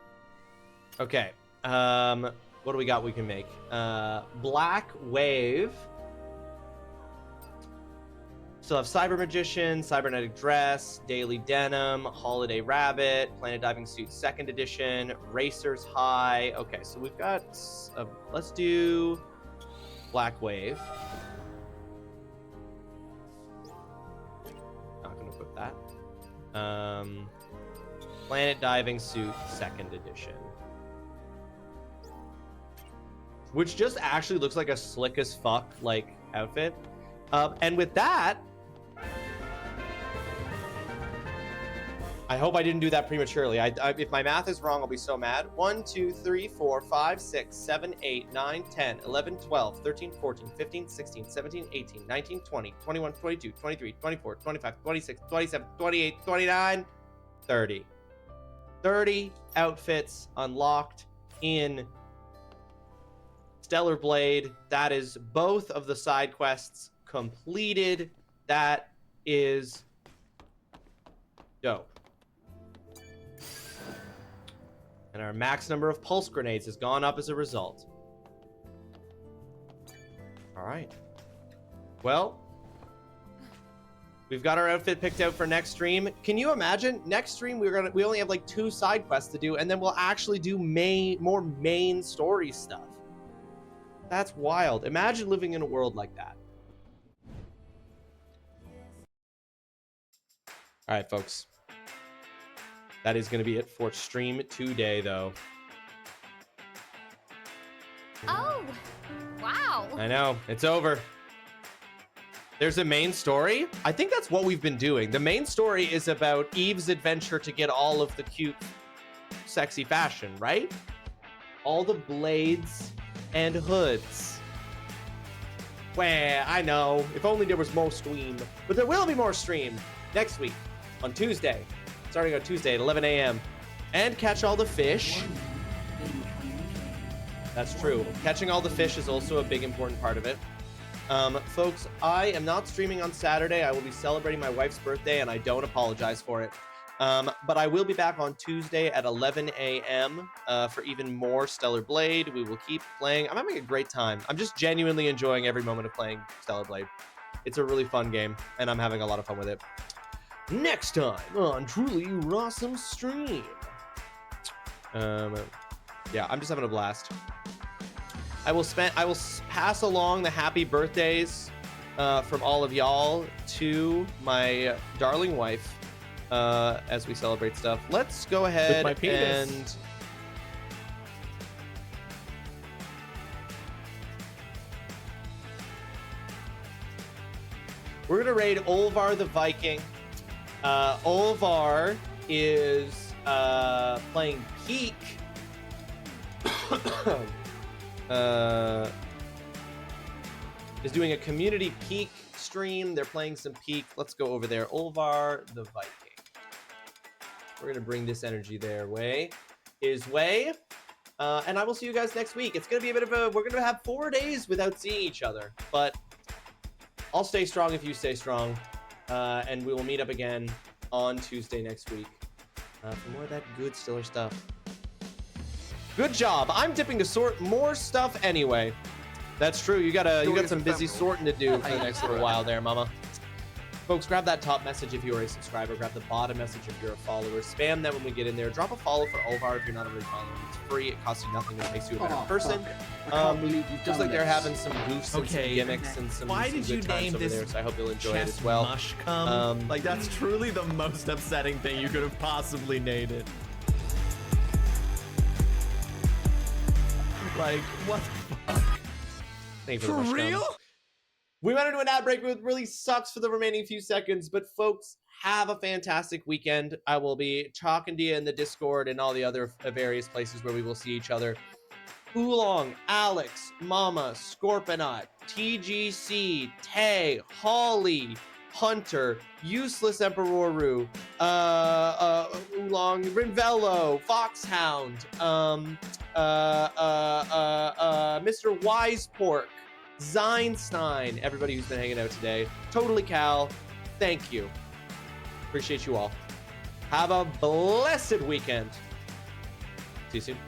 Okay. What do we got we can make? Black Wave. Still have Cyber Magician, Cybernetic Dress, Daily Denim, Holiday Rabbit, Planet Diving Suit 2nd Edition, Racer's High. Okay, so we've got... let's do Black Wave. Not going to put that. Planet Diving Suit 2nd Edition. Which just actually looks like a slick as fuck, like, outfit. And with that... I hope I didn't do that prematurely. If my math is wrong, I'll be so mad. 1, 2, 3, 4, 5, 6, 7, 8, 9, 10, 11, 12, 13, 14, 15, 16, 17, 18, 19, 20, 21, 22, 23, 24, 25, 26, 27, 28, 29, 30. 30 outfits unlocked in Stellar Blade. That is both of the side quests completed. That is dope. And our max number of pulse grenades has gone up as a result. All right. Well, we've got our outfit picked out for next stream. Can you imagine? Next stream we only have like 2 side quests to do, and then we'll actually do more main story stuff. That's wild. Imagine living in a world like that. All right, folks. That is going to be it for stream today, though. Oh, wow. I know. It's over. There's a main story. I think that's what we've been doing. The main story is about Eve's adventure to get all of the cute, sexy fashion, right? All the blades and hoods. Well, I know. If only there was more stream. But there will be more stream next week on Tuesday. Starting on Tuesday at 11 a.m. And catch all the fish. That's true. Catching all the fish is also a big important part of it. Folks, I am not streaming on Saturday. I will be celebrating my wife's birthday, and I don't apologize for it. But I will be back on Tuesday at 11 a.m. For even more Stellar Blade. We will keep playing. I'm having a great time. I'm just genuinely enjoying every moment of playing Stellar Blade. It's a really fun game, and I'm having a lot of fun with it. Next time on TrulyRawesome stream. Yeah, I'm just having a blast. I will pass along the happy birthdays from all of y'all to my darling wife as we celebrate stuff. Let's go ahead my penis. and... We're going to raid Olvar the Viking. Olvar is playing Peak. Is doing a community Peak stream. They're playing some Peak. Let's go over there. Olvar the Viking. We're going to bring this energy their way. His way. And I will see you guys next week. It's going to be a bit of a... We're going to have 4 days without seeing each other. But I'll stay strong if you stay strong. And we will meet up again on Tuesday next week for more of that good Stiller stuff. Good job. I'm dipping to sort more stuff anyway. That's true. You got some busy sorting to do for the next little while there, mama. Folks, grab that top message if you are a subscriber. Grab the bottom message if you're a follower. Spam that when we get in there. Drop a follow for Olvar if you're not already following. It's free. It costs you nothing. It makes you a better person. Looks like they're having some goofs and some gimmicks and some Why some did good you times name over this there, so I hope you'll enjoy it chest as well. mush cum? Like, that's truly the most upsetting thing you could have possibly named it. Like, what the fuck? Thank you for the mush cum. We went into an ad break, which really sucks for the remaining few seconds, but folks, have a fantastic weekend. I will be talking to you in the Discord and all the other various places where we will see each other. Oolong, Alex, Mama, Scorponut, TGC, Tay, Holly, Hunter, Useless Emperoru, Oolong, Rinvello, Foxhound, Mr. Wisepork, Zeinstein, everybody who's been hanging out today. Totally Cal, thank you. Appreciate you all. Have a blessed weekend. See you soon.